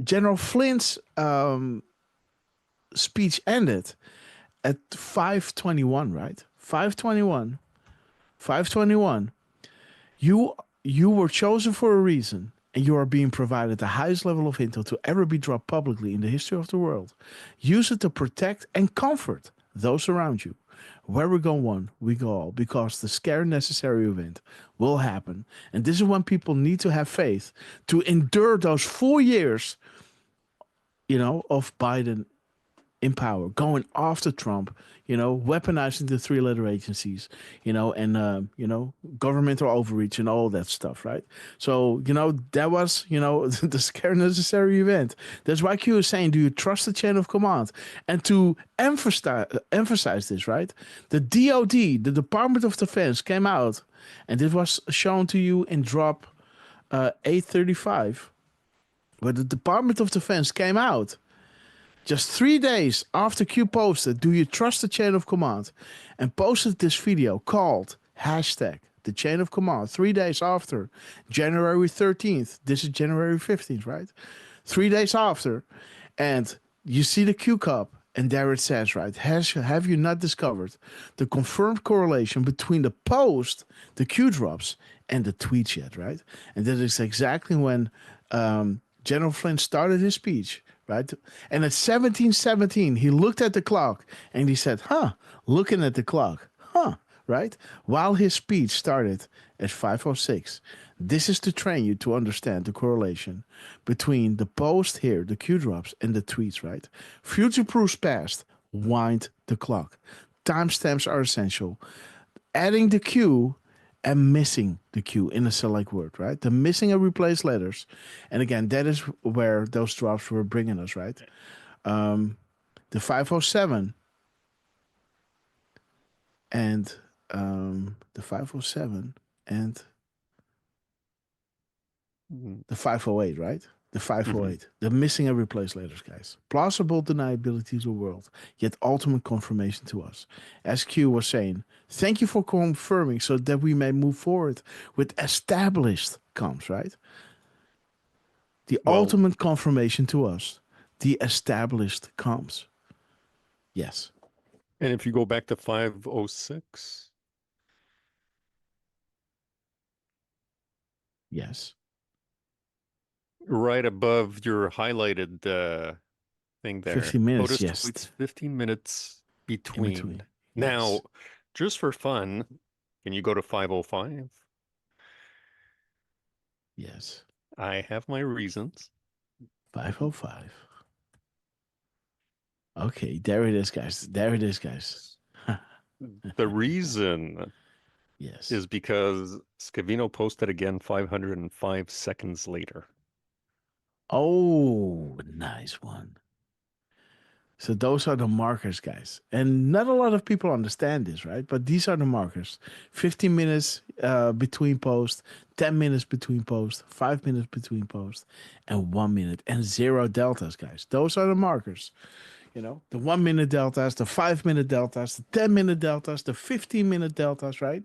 Speaker 1: General Flynn's speech ended at 5:21, right? 5:21. 5:21. You were chosen for a reason, and you are being provided the highest level of intel to ever be dropped publicly in the history of the world. Use it to protect and comfort those around you. Where we go one, we go all, because the scare necessary event will happen. And this is when people need to have faith to endure those 4 years, of Biden in power, going after Trump, weaponizing the three-letter agencies, and governmental overreach and all that stuff, right? So, that was, the scare necessary event. That's why Q is saying, do you trust the chain of command? And to emphasize this, right? The DOD, the Department of Defense, came out, and this was shown to you in drop 835, where the Department of Defense came out just 3 days after Q posted, do you trust the chain of command? And posted this video called #the chain of command 3 days after January 13th. This is January 15th, right? 3 days after. And you see the Q cup, and there it says, right? Have you not discovered the confirmed correlation between the post, the Q drops, and the tweets yet, right? And that is exactly when General Flynn started his speech. Right. And at 17:17, he looked at the clock and he said, looking at the clock, right? While his speech started at 5:06. This is to train you to understand the correlation between the post here, the Q drops, and the tweets, right? Future proofs past, wind the clock. Timestamps are essential. Adding the Q and missing the Q in a select word, right? The missing and replaced letters. And again, that is where those drops were bringing us, right? The 507 and the 507 and the 508, right? The 508, the missing and replaced letters, guys. Plausible deniability to the world, yet ultimate confirmation to us. As Q was saying, thank you for confirming so that we may move forward with established comms, right? The ultimate confirmation to us, the established comms. Yes.
Speaker 6: And if you go back to 506.
Speaker 1: Yes.
Speaker 6: Right above your highlighted thing there.
Speaker 1: 15 minutes,
Speaker 6: POTUS
Speaker 1: yes.
Speaker 6: tweets 15 minutes between.
Speaker 1: between,
Speaker 6: Now,
Speaker 1: yes.
Speaker 6: just for fun, can you go to 505?
Speaker 1: Yes.
Speaker 6: I have my reasons.
Speaker 1: 505. Okay, there it is, guys. There it is, guys.
Speaker 6: The reason
Speaker 1: yes
Speaker 6: is because Scavino posted again 505 seconds later.
Speaker 1: Oh, nice one. So those are the markers, guys. And not a lot of people understand this, right? But these are the markers. 15 minutes between posts, 10 minutes between posts, 5 minutes between posts, and 1 minute, and 0 deltas, guys. Those are the markers. You know, the 1 minute deltas, the 5 minute deltas, the 10-minute deltas, the 15-minute deltas, right?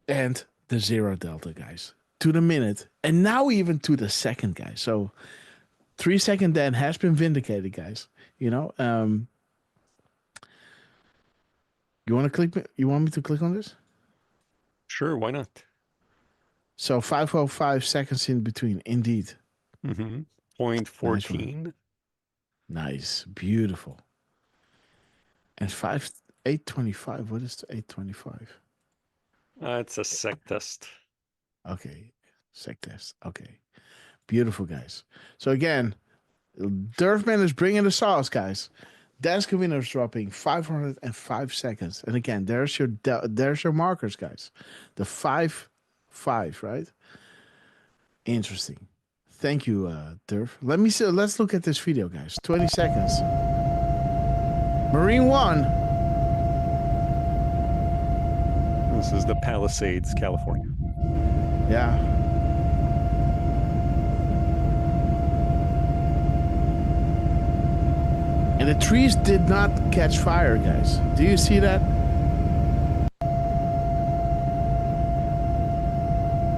Speaker 1: And the 0 delta, guys, to the minute, and now even to the second, guys. So 3-second Dan has been vindicated, guys. You know, you want to click? You want me to click on this?
Speaker 6: Sure, why not?
Speaker 1: So 505 seconds in between, indeed.
Speaker 6: Mm-hmm. Point 14.
Speaker 1: Nice, beautiful. And 825. What is the 825?
Speaker 6: It's a sec test.
Speaker 1: Okay, sec test. Okay, beautiful, guys. So again, Durfman is bringing the sauce, guys. Desk winners dropping 505 seconds, and again, there's your markers, guys. The 5, right? Interesting. Thank you, Durf. Let me see. Let's look at this video, guys. 20 seconds. Marine 1.
Speaker 6: This is the Palisades, California.
Speaker 1: Yeah. And the trees did not catch fire, guys. Do you see that?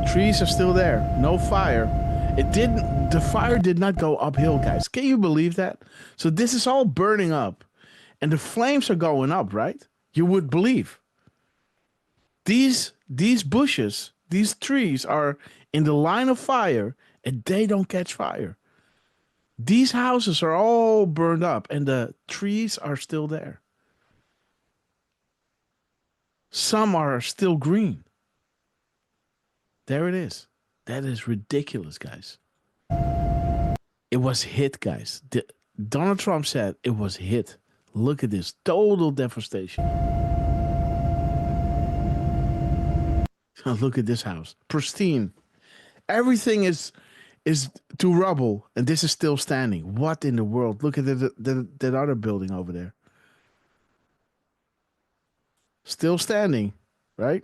Speaker 1: Trees are still there. No fire. The fire did not go uphill, guys. Can you believe that? So this is all burning up. And the flames are going up, right? You would believe. These bushes, these trees are in the line of fire and they don't catch fire. These houses are all burned up and the trees are still there. Some are still green. There it is. That is ridiculous, guys. It was hit, guys. Donald Trump said it was hit. Look at this. Total devastation. Look at this house. Pristine. Everything is to rubble, and this is still standing. What in the world? Look at that other building over there. Still standing, right?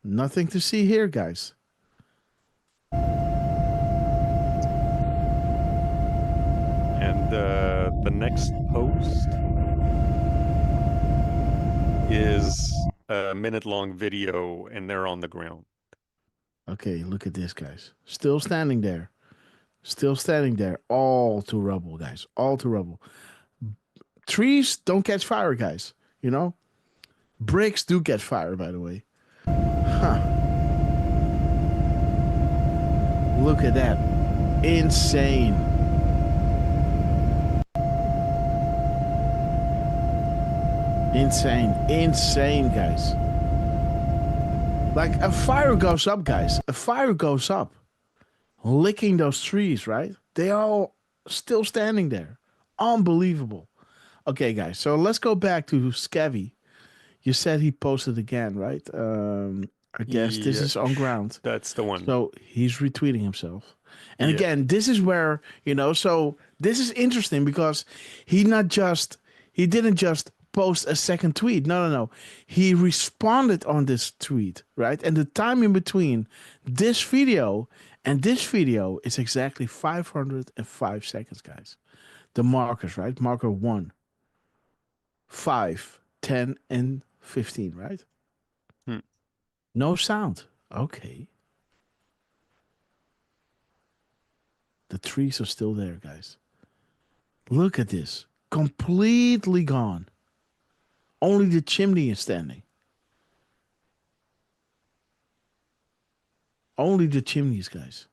Speaker 1: Nothing to see here, guys.
Speaker 6: And the next post is a minute-long video, and they're on the ground.
Speaker 1: Okay, look at this, guys. Still standing there. Still standing there. All to rubble, guys. All to rubble. Trees don't catch fire, guys. You know? Bricks do catch fire, by the way. Huh. Look at that. Insane. Insane, guys. Like a fire goes up, guys. A fire goes up. Licking those trees, right? They all still standing there. Unbelievable. Okay, guys. So let's go back to Scavy. You said he posted again, right? I guess this is on ground.
Speaker 6: That's the one.
Speaker 1: So he's retweeting himself. And again, this is where, so this is interesting because he didn't just post a second tweet. No. He responded on this tweet, right? And the time in between this video and this video is exactly 505 seconds, guys. The markers, right? Marker 1, 5, 10, and 15, right? No sound. Okay. The trees are still there, guys. Look at this. Completely gone. Only the chimney is standing. Only the chimneys, guys.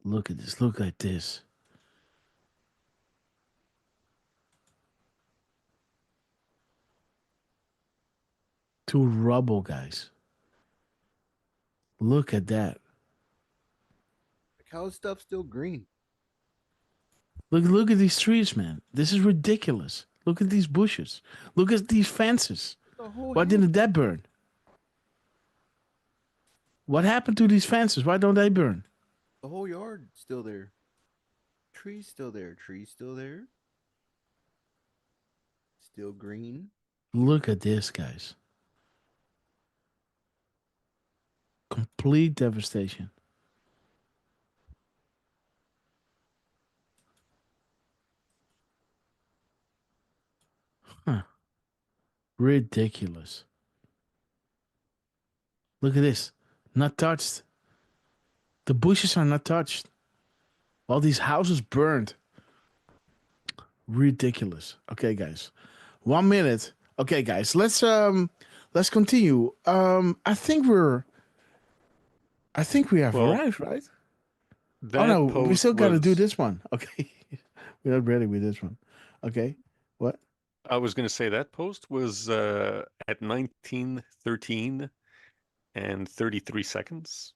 Speaker 1: Look at this. Look at this. To rubble, guys. Look at that.
Speaker 5: How is stuff still green?
Speaker 1: Look at these trees, man. This is ridiculous. Look at these bushes. Look at these fences. Why didn't that burn? What happened to these fences? Why don't they burn?
Speaker 5: The whole yard still there. Trees still there. Trees still there. Still green.
Speaker 1: Look at this, guys. Complete devastation. Huh. Ridiculous. Look at this. Not touched. The bushes are not touched. All these houses burned. Ridiculous. Okay, guys. 1 minute. Okay, guys. Let's continue. I think we have
Speaker 6: Well,
Speaker 1: arrived, right?
Speaker 6: that
Speaker 1: Oh no, we
Speaker 6: post
Speaker 1: still got to do
Speaker 6: was.
Speaker 1: this one. Okay. We're not ready with this one. Okay. What?
Speaker 6: I was going to say that post was at 19:13 and 33 seconds.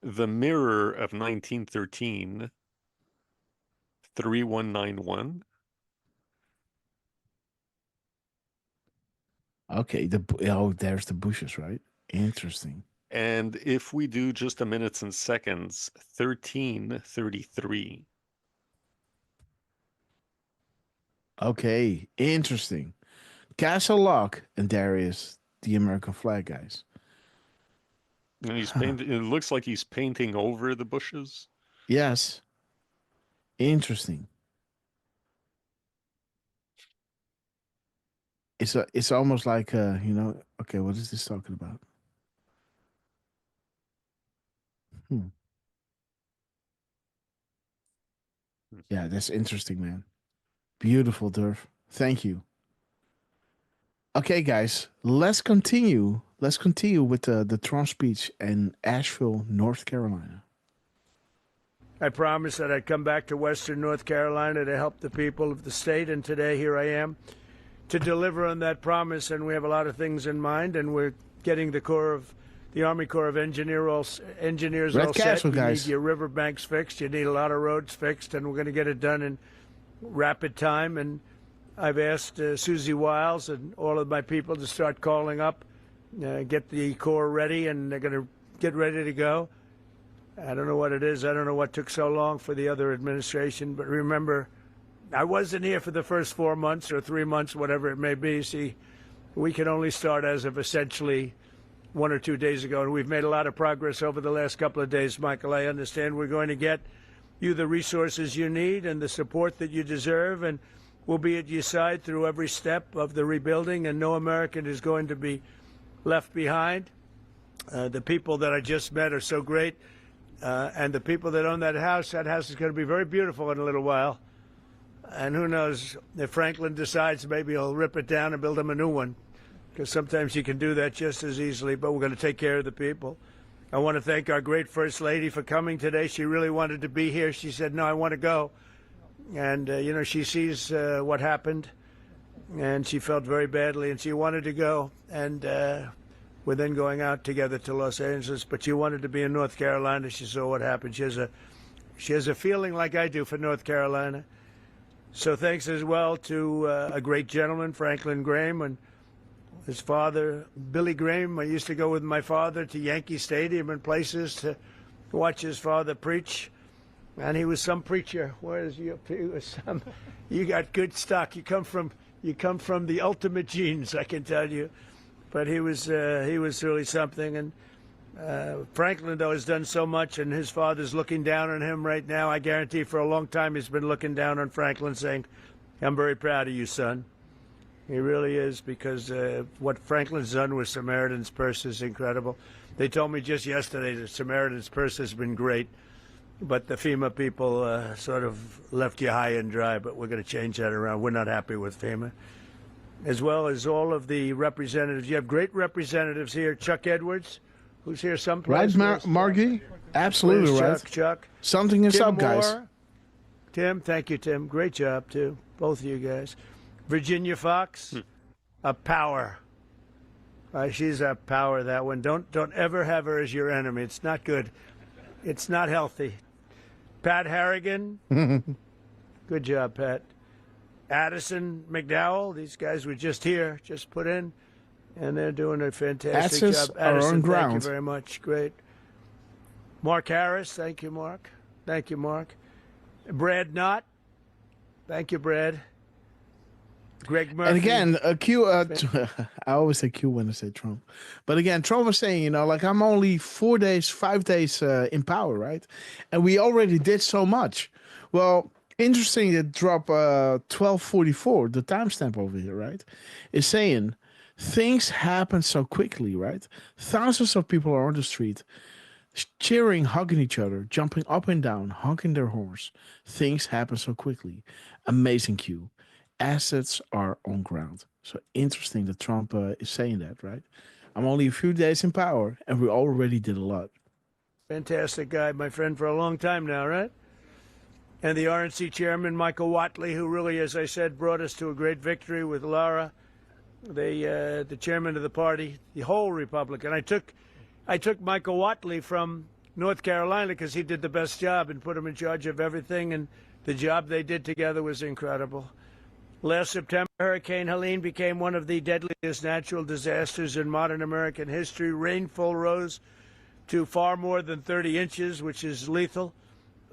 Speaker 6: The mirror of 1913, 3191.
Speaker 1: Okay. There's the bushes, right? Interesting.
Speaker 6: And if we do just a minutes and seconds, 13:33.
Speaker 1: Okay. Interesting. Castle Lock, and there is the American flag, guys.
Speaker 6: And he's painting. It looks like he's painting over the bushes.
Speaker 1: Yes. Interesting. It's almost like okay, what is this talking about? Yeah, that's interesting, man. Beautiful, Durf. Thank you. Okay, guys, let's continue. Let's continue with the Trump speech in Asheville, North Carolina.
Speaker 3: I promised that I'd come back to Western North Carolina to help the people of the state, and today here I am to deliver on that promise. And we have a lot of things in mind, and we're getting the Army Corps of Engineers
Speaker 1: Red
Speaker 3: all
Speaker 1: Castle,
Speaker 3: set. You
Speaker 1: guys.
Speaker 3: need your riverbanks fixed. You need a lot of roads fixed, and we're going to get it done in rapid time. And I've asked Susie Wiles and all of my people to start calling up, get the Corps ready, and they're going to get ready to go. I don't know what it is. I don't know what took so long for the other administration. But remember, I wasn't here for the first 4 months or 3 months, whatever it may be. See, we can only start as of essentially 1 or 2 days ago. And we've made a lot of progress over the last couple of days, Michael. I understand we're going to get you the resources you need and the support that you deserve. And we'll be at your side through every step of the rebuilding. And no American is going to be left behind. The people that I just met are so great. And the people that own that house is going to be very beautiful in a little while. And who knows, if Franklin decides, maybe he'll rip it down and build him a new one, because sometimes you can do that just as easily. But we're going to take care of the people. I want to thank our great First Lady for coming today. She really wanted to be here. She said, no, I want to go. And, she sees what happened, and she felt very badly, and she wanted to go. And we're then going out together to Los Angeles. But she wanted to be in North Carolina. She saw what happened. She has a feeling like I do for North Carolina. So thanks as well to a great gentleman, Franklin Graham, and his father, Billy Graham. I used to go with my father to Yankee Stadium and places to watch his father preach. And he was some preacher. You got good stock. You come from the ultimate genes, I can tell you. But he was really something. And Franklin, though, has done so much, and his father's looking down on him right now. I guarantee for a long time he's been looking down on Franklin, saying, I'm very proud of you, son. He really is, because what Franklin's done with Samaritan's Purse is incredible. They told me just yesterday that Samaritan's Purse has been great, but the FEMA people sort of left you high and dry, but we're going to change that around. We're not happy with FEMA. As well as all of the representatives. You have great representatives here. Chuck Edwards, who's here someplace.
Speaker 1: Right, Margie? Absolutely right.
Speaker 3: Chuck.
Speaker 1: Something is
Speaker 3: Tim
Speaker 1: up, guys.
Speaker 3: Moore. Tim, thank you, Tim. Great job, too. Both of you guys. Virginia Fox, a power. She's a power, that one. Don't ever have her as your enemy. It's not good. It's not healthy. Pat Harrigan. Good job, Pat. Addison McDowell. These guys were just here, just put in, and they're doing a fantastic
Speaker 1: Access
Speaker 3: job.
Speaker 1: our
Speaker 3: Addison,
Speaker 1: own
Speaker 3: thank
Speaker 1: ground.
Speaker 3: you very much. Great. Mark Harris. Thank you, Mark. Thank you, Mark. Brad Knott. Thank you, Brad. Greg Murphy.
Speaker 1: And again, I always say Q when I say Trump. But again, Trump was saying, like I'm only 5 days in power, right? And we already did so much. Well, interesting that drop 1244, the timestamp over here, right? Is saying things happen so quickly, right? Thousands of people are on the street cheering, hugging each other, jumping up and down, honking their horns. Things happen so quickly. Amazing Q. Assets are on ground. So interesting that Trump is saying that, right? I'm only a few days in power, and we already did a lot.
Speaker 3: Fantastic guy, my friend, for a long time now, right? And the RNC chairman, Michael Watley, who really, as I said, brought us to a great victory with Lara, the chairman of the party, the whole Republican. I took Michael Watley from North Carolina because he did the best job and put him in charge of everything, and the job they did together was incredible. Last September, Hurricane Helene became one of the deadliest natural disasters in modern American history. Rainfall rose to far more than 30 inches, which is lethal,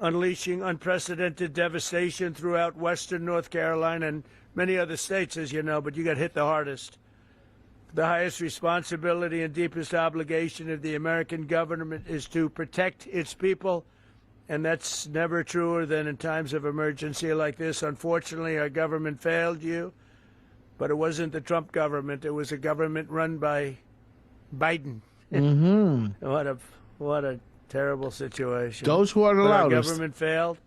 Speaker 3: unleashing unprecedented devastation throughout western North Carolina and many other states, as you know, but you got hit the hardest. The highest responsibility and deepest obligation of the American government is to protect its people, and that's never truer than in times of emergency like this. Unfortunately, our government failed you, but it wasn't the Trump government. It was a government run by Biden.
Speaker 1: Mm-hmm.
Speaker 3: What a terrible situation.
Speaker 1: Those who are the loudest.
Speaker 3: Our government failed.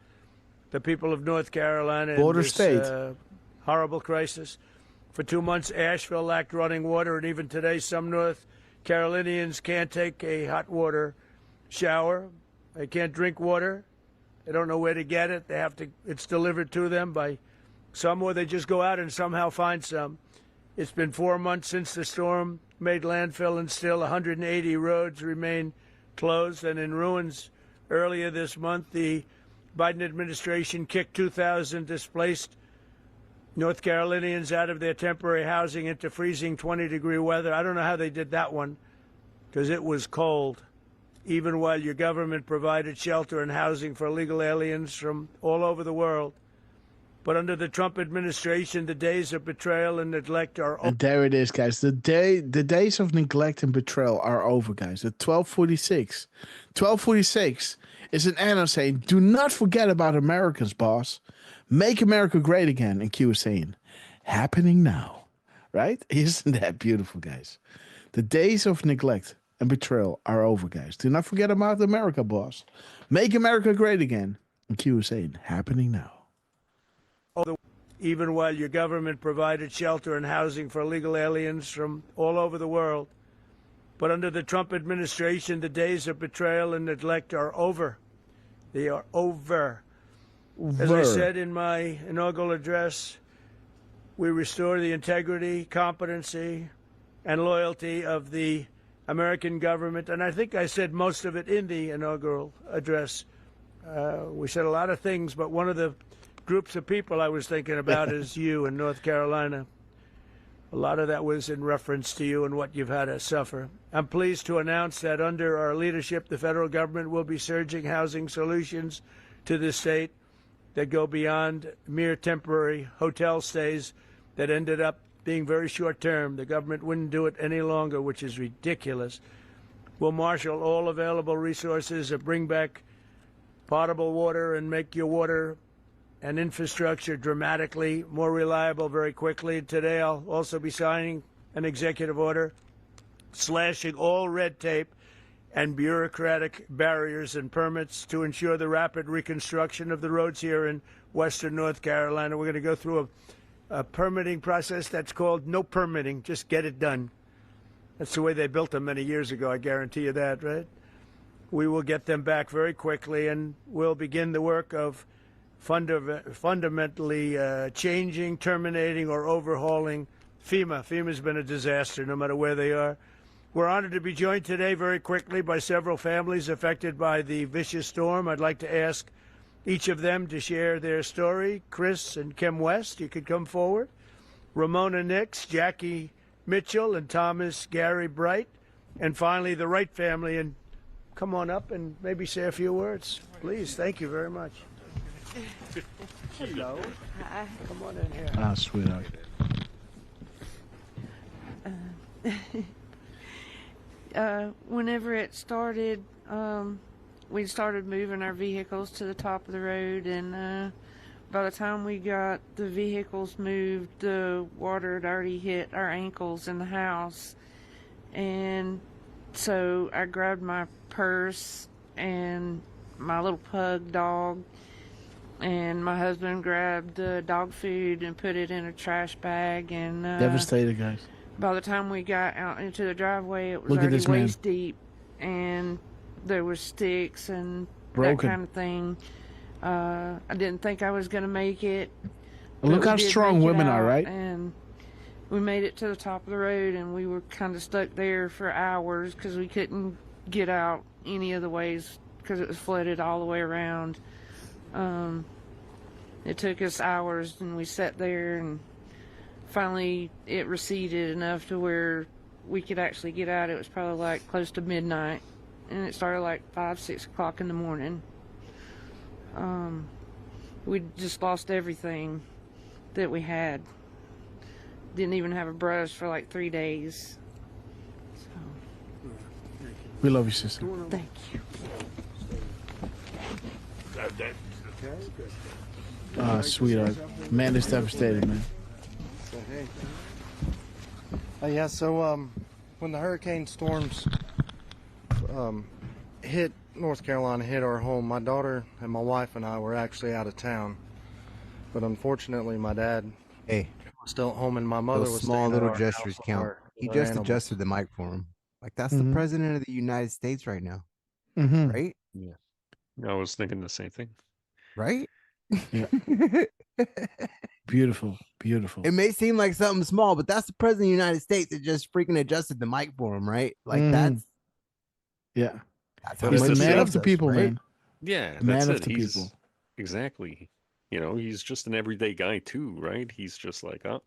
Speaker 3: The people of North Carolina
Speaker 1: Border
Speaker 3: in this
Speaker 1: state.
Speaker 3: Horrible crisis. For 2 months, Asheville lacked running water, and even today, some North Carolinians can't take a hot water shower. They can't drink water. They don't know where to get it. It's delivered to them by some, or they just go out and somehow find some. It's been 4 months since the storm made landfill, and still 180 roads remain closed and in ruins. Earlier this month, the Biden administration kicked 2,000 displaced North Carolinians out of their temporary housing into freezing 20-degree weather. I don't know how they did that one, because it was cold, even while your government provided shelter and housing for illegal aliens from all over the world. But under the Trump administration, the days of betrayal and neglect are over.
Speaker 1: And there it is, guys. The days of neglect and betrayal are over, guys. At 12:46. 12:46 is an anno saying, do not forget about Americans, boss. Make America great again. And Q is saying, happening now. Right? Isn't that beautiful, guys? The days of neglect and betrayal are over, guys. Do not forget about America, boss. Make America great again. And Q is saying, happening now.
Speaker 3: Even while your government provided shelter and housing for illegal aliens from all over the world. But under the Trump administration, the days of betrayal and neglect are over. They are over. As I said in my inaugural address, we restore the integrity, competency, and loyalty of the American government. And I think I said most of it in the inaugural address. We said a lot of things, but one of the groups of people I was thinking about is you in North Carolina. A lot of that was in reference to you and what you've had to suffer. I'm pleased to announce that under our leadership, the federal government will be surging housing solutions to the state that go beyond mere temporary hotel stays that ended up being very short-term. The government wouldn't do it any longer, which is ridiculous. We'll marshal all available resources and bring back potable water and make your water and infrastructure dramatically more reliable very quickly. Today, I'll also be signing an executive order slashing all red tape and bureaucratic barriers and permits to ensure the rapid reconstruction of the roads here in western North Carolina. We're going to go through a permitting process that's called no permitting, just get it done. That's the way they built them many years ago, I guarantee you that, right? We will get them back very quickly, and we'll begin the work of fundamentally changing, terminating, or overhauling FEMA. FEMA's been a disaster, no matter where they are. We're honored to be joined today very quickly by several families affected by the vicious storm. I'd like to ask each of them to share their story. Chris and Kim West, you could come forward. Ramona Nix, Jackie Mitchell, and Thomas Gary Bright. And finally, the Wright family. And come on up and maybe say a few words. Please, thank you very much. Hello.
Speaker 7: Hi.
Speaker 3: Come on in here.
Speaker 1: Ah, sweetheart.
Speaker 20: Whenever it started, we started moving our vehicles to the top of the road, and by the time we got the vehicles moved, the water had already hit our ankles in the house. And so I grabbed my purse and my little pug dog, and my husband grabbed the dog food and put it in a trash bag. And
Speaker 1: Devastated, guys.
Speaker 20: by the time we got out into the driveway, it was
Speaker 1: Look at
Speaker 20: already
Speaker 1: this man.
Speaker 20: waist deep, and there was sticks and
Speaker 1: Broken.
Speaker 20: that kind of thing. I didn't think I was going to make it.
Speaker 1: Look
Speaker 20: but we
Speaker 1: how
Speaker 20: did
Speaker 1: strong
Speaker 20: make it
Speaker 1: women are,
Speaker 20: out,
Speaker 1: right?
Speaker 20: And we made it to the top of the road, and we were kind of stuck there for hours because we couldn't get out any of the ways because it was flooded all the way around. It took us hours, and we sat there, and finally it receded enough to where we could actually get out. It was probably like close to midnight, and it started like 5, 6 o'clock in the morning. We just lost everything that we had. Didn't even have a brush for like 3 days.
Speaker 1: We love you, sister.
Speaker 20: Thank you.
Speaker 1: Sweetheart. Man is devastated, man.
Speaker 21: Yeah, so when the hurricane storms hit North Carolina, hit our home, my daughter and my wife and I were actually out of town. But unfortunately, my dad was still at home, and my mother
Speaker 5: Those
Speaker 21: was
Speaker 5: small
Speaker 21: staying at
Speaker 5: little
Speaker 21: our
Speaker 5: gestures
Speaker 21: house with
Speaker 5: count.
Speaker 21: our-
Speaker 5: He
Speaker 21: with our
Speaker 5: just
Speaker 21: animals.
Speaker 5: adjusted the mic for him. Like, that's
Speaker 1: Mhm.
Speaker 5: the president of the United States right now.
Speaker 1: Mhm.
Speaker 5: Right?
Speaker 6: Yeah. I was thinking the same thing.
Speaker 5: Right?
Speaker 1: Yeah. Beautiful. Beautiful.
Speaker 5: It may seem like something small, but that's the president of the United States that just freaking adjusted the mic for him, right? Like,
Speaker 1: Mhm.
Speaker 5: that's
Speaker 1: Yeah.
Speaker 5: that's
Speaker 6: But
Speaker 1: He's
Speaker 6: at
Speaker 1: the
Speaker 6: the
Speaker 1: man
Speaker 6: same-
Speaker 1: of the people,
Speaker 5: right?
Speaker 1: man.
Speaker 6: Yeah,
Speaker 1: The man
Speaker 6: that's
Speaker 1: of
Speaker 6: it.
Speaker 1: the
Speaker 6: He's
Speaker 1: people.
Speaker 6: exactly. You know, he's just an everyday guy too, right? He's just like, oh,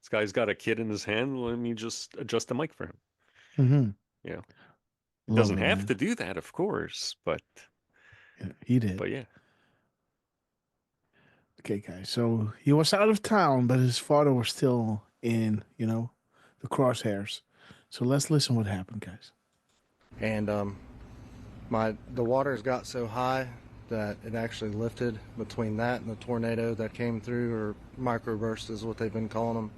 Speaker 6: this guy's got a kid in his hand. Let me just adjust the mic for him.
Speaker 1: Mm-hmm.
Speaker 6: You know, he
Speaker 1: Love
Speaker 6: doesn't
Speaker 1: him,
Speaker 6: have
Speaker 1: man.
Speaker 6: to do that, of course, but
Speaker 1: Yeah, he did.
Speaker 6: yeah.
Speaker 1: Okay, guys. So he was out of town, but his father was still in, the crosshairs. So let's listen what happened, guys.
Speaker 21: And the waters got so high that it actually lifted between that and the tornado that came through, or microburst is what they've been calling them.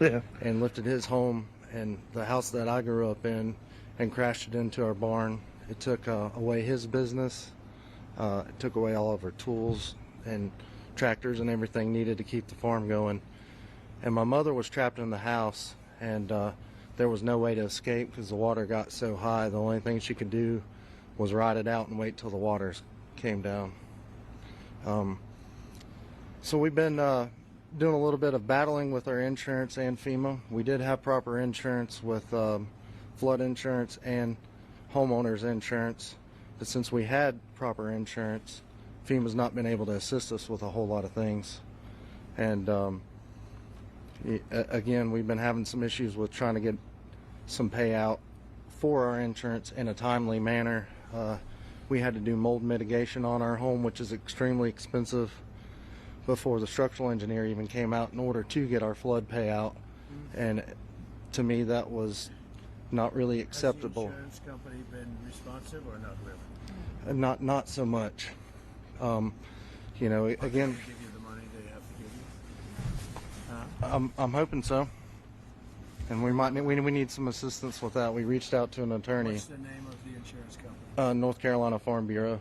Speaker 1: Yeah.
Speaker 21: And lifted his home and the house that I grew up in, and crashed it into our barn. It took away his business. It took away all of our tools and tractors and everything needed to keep the farm going. And my mother was trapped in the house, and there was no way to escape because the water got so high. The only thing she could do was ride it out and wait till the waters came down. So we've been doing a little bit of battling with our insurance and FEMA. We did have proper insurance with flood insurance and homeowners insurance, but since we had proper insurance, FEMA's not been able to assist us with a whole lot of things. And again, we've been having some issues with trying to get some payout for our insurance in a timely manner. We had to do mold mitigation on our home, which is extremely expensive, before the structural engineer even came out in order to get our flood payout. And to me, that was not really acceptable.
Speaker 22: Has the insurance company been responsive or not really?
Speaker 21: Not so much. Again,
Speaker 22: Give you the money they have to give you?
Speaker 21: I'm hoping so. And we need some assistance with that. We reached out to an attorney.
Speaker 22: What's the name of the insurance company?
Speaker 21: North Carolina Farm Bureau.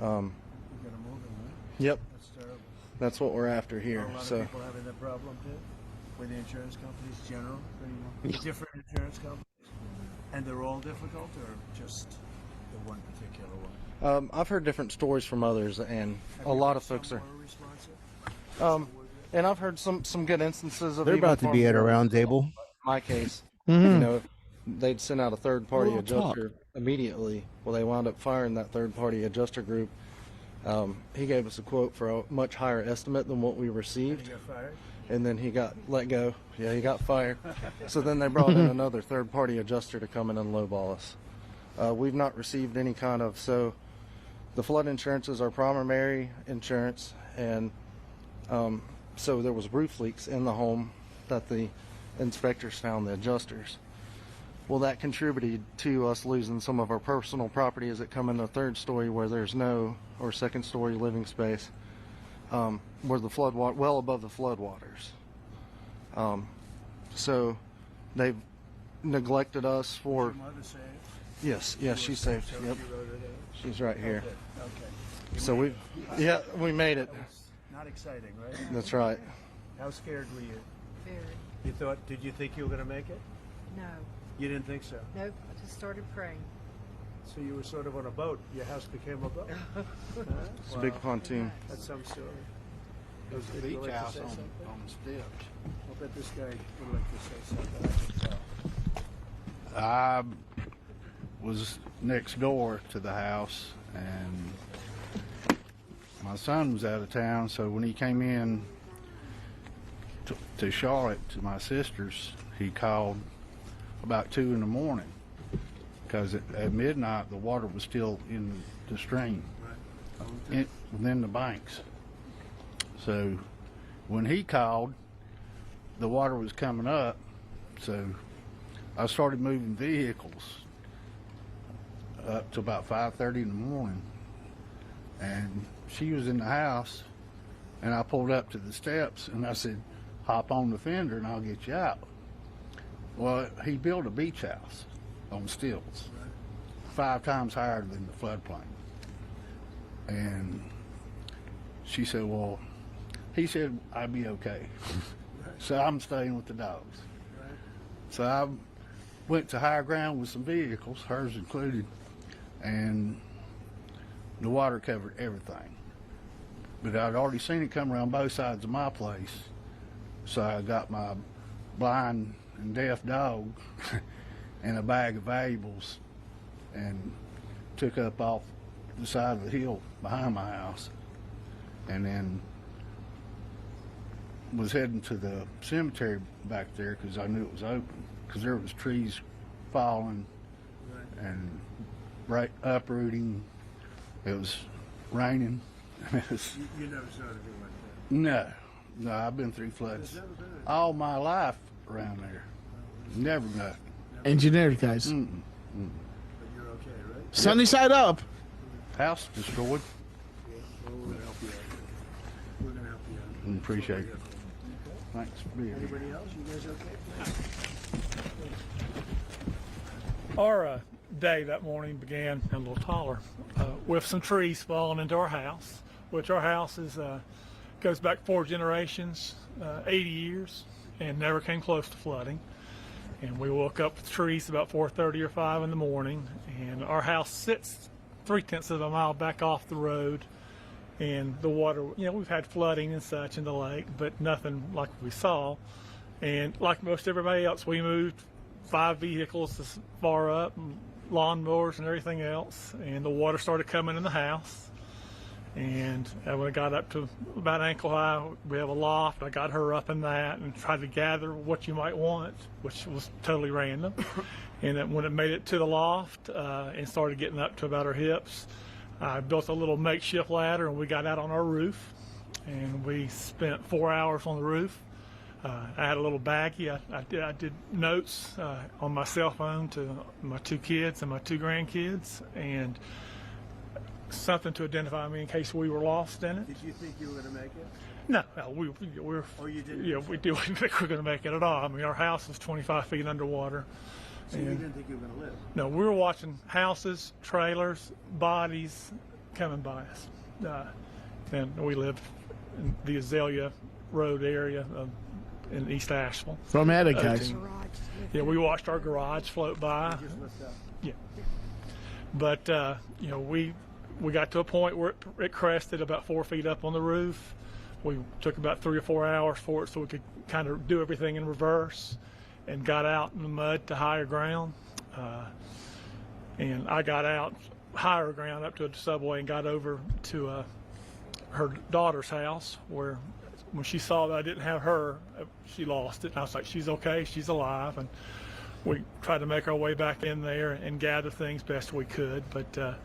Speaker 22: You got a mold, right?
Speaker 21: Yep.
Speaker 22: That's terrible.
Speaker 21: That's what we're after
Speaker 22: Are
Speaker 21: here.
Speaker 22: a lot
Speaker 21: So
Speaker 22: of people having that problem too? With the insurance companies, general, different insurance companies, and they're all difficult, or just the one particular one?
Speaker 21: I've heard different stories from others, and
Speaker 22: Have
Speaker 21: a
Speaker 22: you
Speaker 21: lot
Speaker 22: heard
Speaker 21: of folks
Speaker 22: some
Speaker 21: are.
Speaker 22: more responsive?
Speaker 21: And I've heard some good instances of.
Speaker 5: They're
Speaker 21: even
Speaker 5: about to
Speaker 21: Farm
Speaker 5: be at a
Speaker 21: Bureau.
Speaker 5: round table.
Speaker 21: In my case,
Speaker 5: Mhm.
Speaker 21: they'd send out a third-party
Speaker 5: We'll talk.
Speaker 21: adjuster immediately. Well, they wound up firing that third-party adjuster group. He gave us a quote for a much higher estimate than what we received.
Speaker 22: Did you get fired?
Speaker 21: And then he got let go. Yeah, he got fired. So then they brought in another third-party adjuster to come in and lowball us. We've not received any kind of, so the flood insurance is our primary insurance, and so there was roof leaks in the home that the inspectors found the adjusters. Well, that contributed to us losing some of our personal property as it come in the third story where there's no, or second story living space, where the flood water, well above the floodwaters. So they've neglected us for.
Speaker 22: Is your mother safe?
Speaker 21: Yes, yes, she's safe.
Speaker 22: So
Speaker 21: Yep,
Speaker 22: you wrote it in?
Speaker 21: she's right here.
Speaker 22: Okay.
Speaker 21: So we, yeah, we made it.
Speaker 22: That was not exciting, right?
Speaker 21: That's right.
Speaker 22: How scared were you?
Speaker 2: Very.
Speaker 22: Did you think you were going to make it?
Speaker 2: No.
Speaker 22: You didn't think so?
Speaker 2: Nope. I just started praying.
Speaker 22: So you were sort of on a boat. Your house became a boat.
Speaker 21: It's a big pontoon.
Speaker 22: That's some story.
Speaker 4: There's a
Speaker 22: Would you
Speaker 4: beach
Speaker 22: like to
Speaker 4: house
Speaker 22: say
Speaker 4: on
Speaker 22: something?
Speaker 4: the steps.
Speaker 22: I'll bet this guy would like to say something. I can tell.
Speaker 4: I was next door to the house, and my son was out of town, so when he came in to Charlotte to my sister's, he called about 2 in the morning because at midnight the water was still in the stream, within the banks. So when he called, the water was coming up, so I started moving vehicles up to about 5:30 in the morning, and she was in the house, and I pulled up to the steps and I said, hop on the fender and I'll get you out. Well, he built a beach house on stilts, 5 times higher than the floodplain. And she said, well, he said I'd be okay. So I'm staying with the dogs. So I went to higher ground with some vehicles, hers included, and the water covered everything. But I'd already seen it come around both sides of my place, so I got my blind and deaf dog and a bag of valuables and took up off the side of the hill behind my house, and then was heading to the cemetery back there because I knew it was open, because there was trees falling and uprooting. It was raining.
Speaker 22: You never saw anything like that?
Speaker 4: No, I've been through floods
Speaker 22: There's never been
Speaker 4: all my life around there. Never nothing.
Speaker 1: Engineered, guys.
Speaker 22: But you're okay, right?
Speaker 1: Sunny side up.
Speaker 4: House destroyed.
Speaker 22: Well, we're gonna help you out. We're gonna help you out.
Speaker 4: Appreciate it. Thanks for being here.
Speaker 22: Anybody else? You guys okay?
Speaker 23: Our day that morning began a little taller with some trees falling into our house, which our house is goes back 4 generations, 80 years, and never came close to flooding. And we woke up with trees about 4:30 or 5 in the morning, and our house sits 3/10 of a mile back off the road, and the water, you know, we've had flooding and such in the lake, but nothing like we saw. And like most everybody else, we moved 5 vehicles this far up, and lawnmowers and everything else, and the water started coming in the house. And when it got up to about ankle high, we have a loft. I got her up in that and tried to gather what you might want, which was totally random. And then when it made it to the loft and started getting up to about her hips, I built a little makeshift ladder and we got out on our roof. And we spent 4 hours on the roof. I had a little baggie. I did notes on my cell phone to my 2 kids and my 2 grandkids, and something to identify me in case we were lost in it.
Speaker 22: Did you think you were going to make it?
Speaker 23: No, we're.
Speaker 22: Oh, you didn't?
Speaker 23: Yeah, we didn't think we were going to make it at all. I mean, our house was 25 feet underwater.
Speaker 22: So you didn't think you were going to live?
Speaker 23: No, we were watching houses, trailers, bodies coming by us. And we lived in the Azalea Road area in East Asheville.
Speaker 1: Dramatic, guys.
Speaker 23: Yeah, we watched our garage float by. Yeah. But, you know, we got to a point where it crested about 4 feet up on the roof. We took about 3 or 4 hours for it so we could kind of do everything in reverse, and got out in the mud to higher ground. And I got out higher ground up to the subway and got over to her daughter's house, where when she saw that I didn't have her, she lost it. And I was like, she's okay, she's alive. And we tried to make our way back in there and gather things best we could. But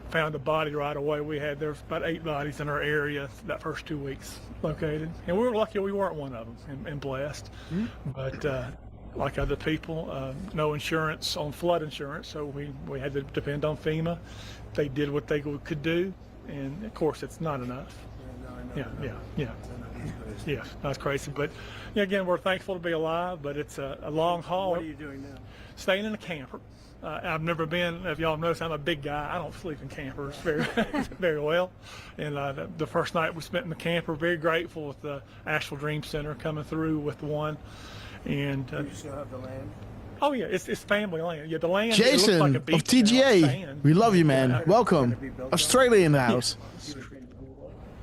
Speaker 23: found a body right away. There's about 8 bodies in our area that first 2 weeks located, and we were lucky we weren't one of them, and blessed. But like other people, no insurance on flood insurance, so we had to depend on FEMA. They did what they could do, and of course it's not enough. Yeah, that's crazy. But again, we're thankful to be alive, but it's a long haul.
Speaker 22: What are you doing now?
Speaker 23: Staying in a camper. I've never been, if y'all notice, I'm a big guy. I don't sleep in campers very well. And the first night we spent in the camper, very grateful with the Asheville Dream Center coming through with one. And
Speaker 22: You still have the land?
Speaker 23: oh yeah, it's family land. Yeah, the land. It
Speaker 1: Jason
Speaker 23: looks like a
Speaker 1: of
Speaker 23: beach
Speaker 1: TGA,
Speaker 23: now, sand.
Speaker 1: we love you, man. Welcome. Australia in the house.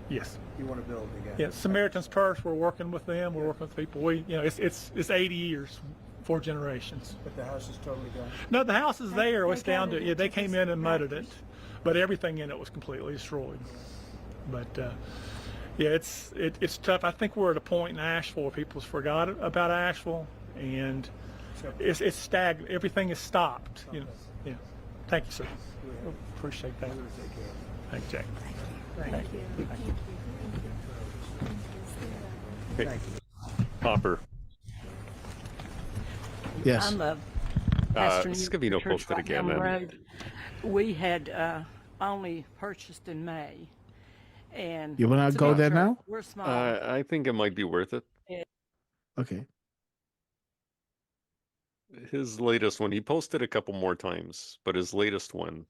Speaker 23: Yes.
Speaker 22: You want to build again?
Speaker 23: Yeah, Samaritan's Purse. We're working with them. We're working with people. It's 80 years, 4 generations.
Speaker 22: But the house is totally gone?
Speaker 23: No, the house is there. It's down to, they came in and mudded it, but everything in it was completely destroyed. But it's tough. I think we're at a point in Asheville where people's forgot about Asheville, and it's stagnant. Everything is stopped. Yeah. Thank you, sir. Appreciate that. Thank you, Jack. Thank you.
Speaker 6: Okay. Hopper.
Speaker 1: Yes.
Speaker 11: I'm Pastor
Speaker 6: Scavino
Speaker 11: Church
Speaker 6: posted
Speaker 11: right
Speaker 6: again.
Speaker 11: down the
Speaker 6: Then.
Speaker 11: road. We had only purchased in May, and
Speaker 1: You want to go there now?
Speaker 11: We're small.
Speaker 6: I think it might be worth it.
Speaker 1: Okay.
Speaker 6: His latest one, he posted a couple more times, but his latest one.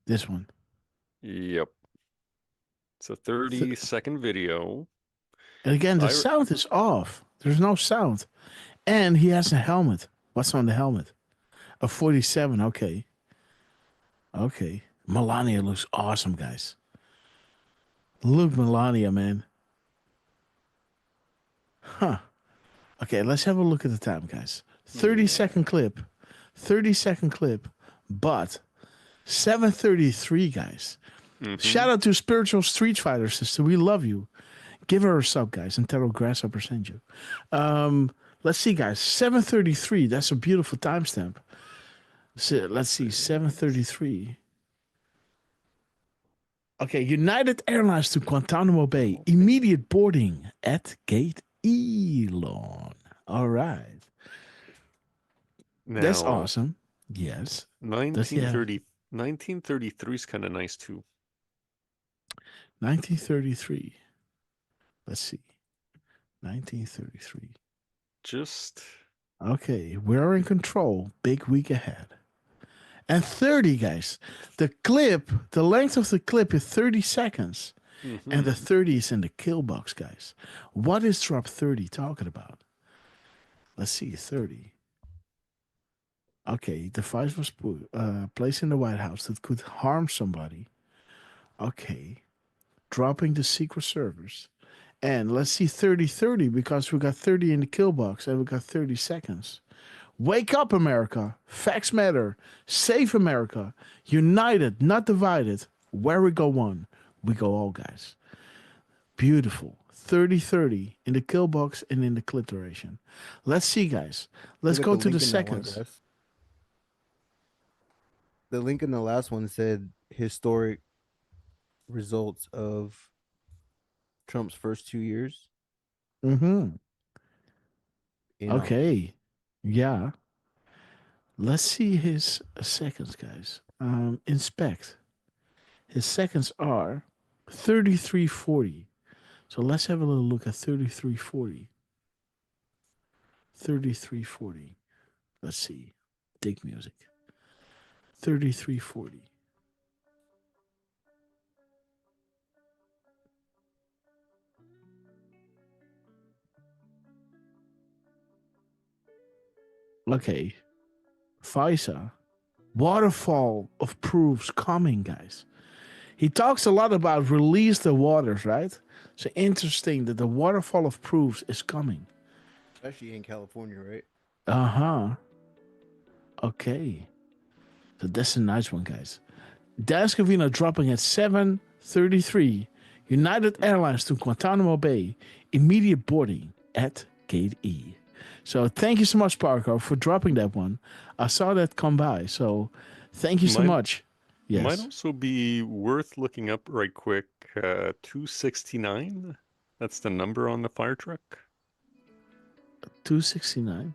Speaker 1: This one.
Speaker 6: Yep. It's a 30-second video.
Speaker 1: And again, the sound is off. There's no sound. And he has a helmet. What's on the helmet? A 47. Okay. Okay. Melania looks awesome, guys. Look, Melania, man. Huh. Okay, let's have a look at the time, guys. 30-second clip. 30-second clip. But 7:33, guys. Shout out to Spiritual Street Fighter Sister. We love you. Give her a sub, guys, and tell her Grasshopper sent you. Let's see, guys. 7:33. That's a beautiful timestamp. So, let's see. 7:33. Okay, United Airlines to Guantanamo Bay. Immediate boarding at Gate Elon. All right. That's awesome. Yes.
Speaker 6: 1933 is kind of nice, too.
Speaker 1: 1933. Let's see. 1933.
Speaker 6: Just.
Speaker 1: Okay, we're in control. Big week ahead. And 30, guys. The clip, the length of the clip is 30 seconds. And the 30 is in the kill box, guys. What is drop 30 talking about? Let's see, 30. Okay, device was placed in the White House that could harm somebody. Okay. Dropping the secret servers. And let's see 30-30 because we got 30 in the kill box and we got 30 seconds. Wake up, America. Facts matter. Save America. United, not divided. Where we go one, we go all, guys. Beautiful. 30-30 in the kill box and in the clip duration. Let's see, guys. Let's go to the seconds.
Speaker 5: The link in the last one said historic results of Trump's first 2 years.
Speaker 1: Okay. Yeah. Let's see his seconds, guys. Inspect. His seconds are 33:40. So let's have a little look at 33:40. 33:40. Let's see. Dig music. 33:40. Okay. FISA. Waterfall of proofs coming, guys. He talks a lot about release the waters, right? So interesting that the waterfall of proofs is coming.
Speaker 5: Especially in California, right?
Speaker 1: Uh-huh. Okay. So that's a nice one, guys. Dascovino dropping at 7:33. United Airlines to Guantanamo Bay. Immediate boarding at Gate E. So thank you so much, Parker, for dropping that one. I saw that come by. So thank you so much.
Speaker 6: Might
Speaker 1: Yes.
Speaker 6: also be worth looking up right quick. 269. That's the number on the fire truck.
Speaker 1: 269.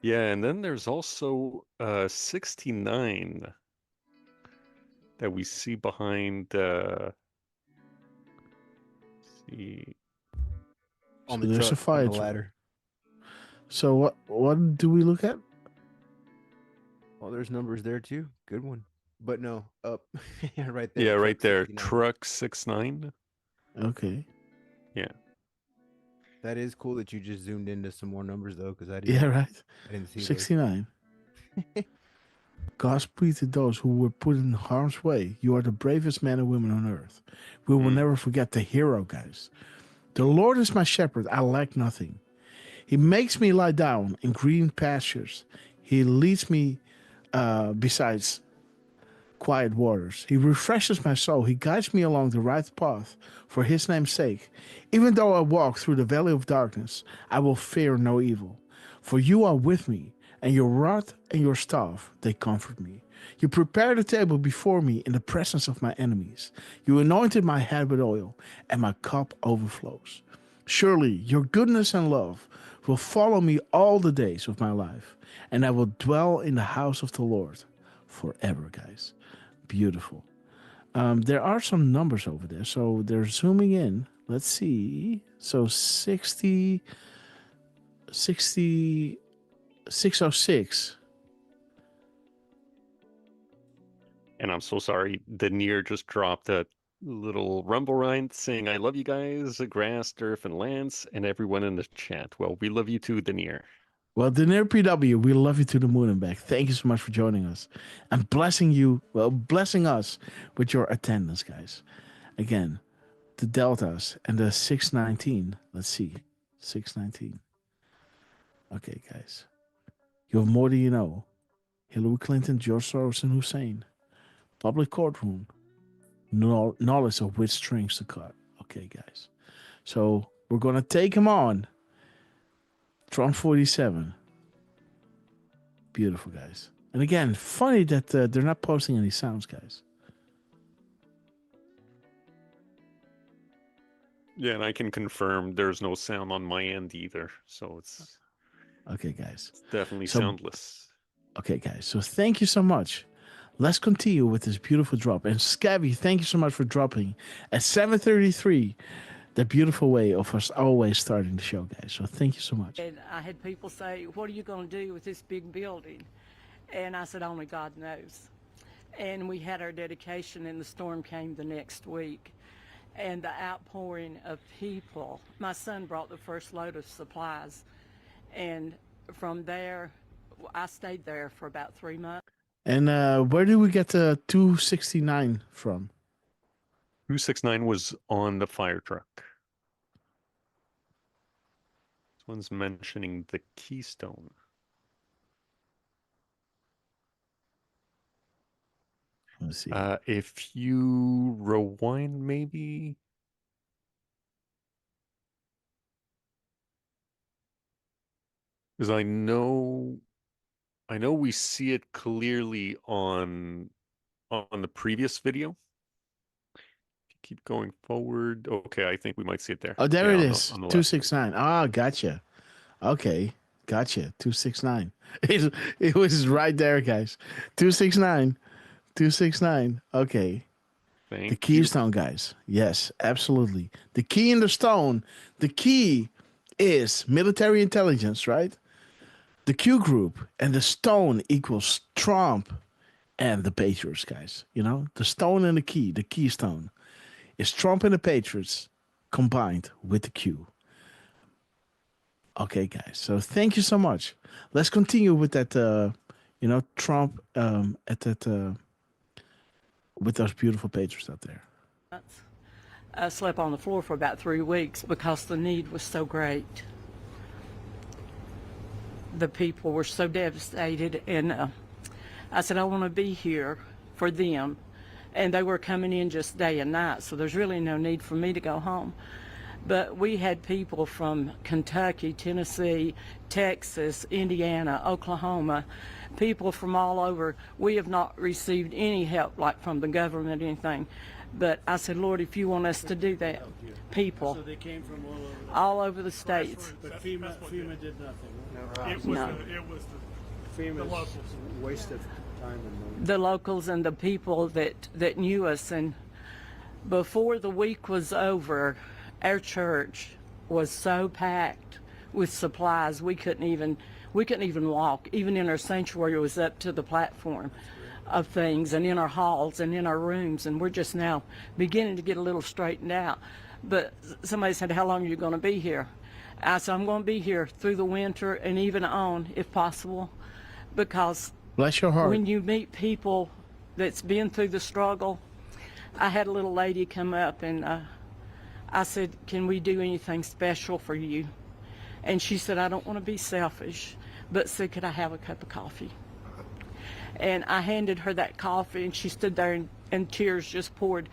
Speaker 6: Yeah, and then there's also 69 that we see behind. See.
Speaker 5: On
Speaker 1: So
Speaker 5: the
Speaker 1: there's
Speaker 5: truck,
Speaker 1: a fire
Speaker 5: on the
Speaker 1: truck.
Speaker 5: ladder.
Speaker 1: So what do we look at?
Speaker 5: Oh, there's numbers there too. Good one. But no, up. Yeah, right there.
Speaker 6: Yeah,
Speaker 5: truck
Speaker 6: right there.
Speaker 5: 69.
Speaker 6: Truck 69.
Speaker 1: Okay.
Speaker 6: Yeah.
Speaker 5: That is cool that you just zoomed into some more numbers though, because I didn't.
Speaker 1: Yeah, right.
Speaker 5: I didn't see
Speaker 1: 69. Godspeed to those who were put in harm's way. You are the bravest men and women on earth. We will never forget the hero, guys. The Lord is my shepherd. I lack nothing. He makes me lie down in green pastures. He leads me besides quiet waters. He refreshes my soul. He guides me along the right path for his name's sake. Even though I walk through the valley of darkness, I will fear no evil. For you are with me, and your rod and your staff, they comfort me. You prepared a table before me in the presence of my enemies. You anointed my head with oil, and my cup overflows. Surely your goodness and love will follow me all the days of my life, and I will dwell in the house of the Lord forever, guys. Beautiful. There are some numbers over there, so they're zooming in. Let's see. So 606.
Speaker 6: And I'm so sorry. Denier just dropped a little rumble rind saying, I love you guys, Grass, Durf, and Lance, and everyone in the chat. Well, we love you too, Denier.
Speaker 1: Well, Denier PW, we love you to the moon and back. Thank you so much for joining us and blessing us with your attendance, guys. Again, the Deltas and the 619. Let's see. 619. Okay, guys. You have more than you know. Hillary Clinton, George Soros, and Hussein. Public courtroom. Knowledge of which strings to cut. Okay, guys. So we're going to take him on. Trump 47. Beautiful, guys. And again, funny that they're not posting any sounds, guys.
Speaker 6: Yeah, and I can confirm there's no sound on my end either. So it's
Speaker 1: okay, guys.
Speaker 6: It's definitely soundless.
Speaker 1: Okay, guys. So thank you so much. Let's continue with this beautiful drop. And Scabby, thank you so much for dropping at 7:33. The beautiful way of us always starting the show, guys. So thank you so much.
Speaker 11: And I had people say, what are you going to do with this big building? And I said, only God knows. And we had our dedication, and the storm came the next week. And the outpouring of people, my son brought the first load of supplies. And from there, I stayed there for about 3 months.
Speaker 1: And where did we get the 269 from?
Speaker 6: 269 was on the fire truck. This one's mentioning the Keystone.
Speaker 1: Let's see.
Speaker 6: If you rewind, maybe. Because I know we see it clearly on the previous video. If you keep going forward, okay, I think we might see it there.
Speaker 1: Oh, there
Speaker 6: Yeah,
Speaker 1: it
Speaker 6: on
Speaker 1: is.
Speaker 6: on the left.
Speaker 1: 269. Ah, gotcha. Okay, gotcha. 269. It was right there, guys. 269. 269. Okay.
Speaker 6: Thank
Speaker 1: the Keystone, guys. Yes, absolutely. The key in the stone. The key is military intelligence, right? The Q group and the stone equals Trump and the Patriots, guys. You know, the stone and the keystone is Trump and the Patriots combined with the Q. Okay, guys. So thank you so much. Let's continue with that, Trump at that, with those beautiful Patriots out there.
Speaker 11: I slept on the floor for about 3 weeks because the need was so great. The people were so devastated, and I said, I want to be here for them. And they were coming in just day and night, so there's really no need for me to go home. But we had people from Kentucky, Tennessee, Texas, Indiana, Oklahoma, people from all over. We have not received any help, like from the government or anything. But I said, Lord, if you want us to do that, people.
Speaker 22: So they came from
Speaker 11: all over the states.
Speaker 22: But FEMA did nothing.
Speaker 23: It was the locals.
Speaker 22: Wasted time and money.
Speaker 11: The locals and the people that knew us. And before the week was over, our church was so packed with supplies we couldn't even walk. Even in our sanctuary, it was up to the platform of things, and in our halls and in our rooms, and we're just now beginning to get a little straightened out. But somebody said, how long are you going to be here? I said, I'm going to be here through the winter and even on, if possible, because
Speaker 1: bless your heart.
Speaker 11: When you meet people that's been through the struggle, I had a little lady come up and I said, can we do anything special for you? And she said, I don't want to be selfish, but said, could I have a cup of coffee? And I handed her that coffee, and she stood there and tears just poured.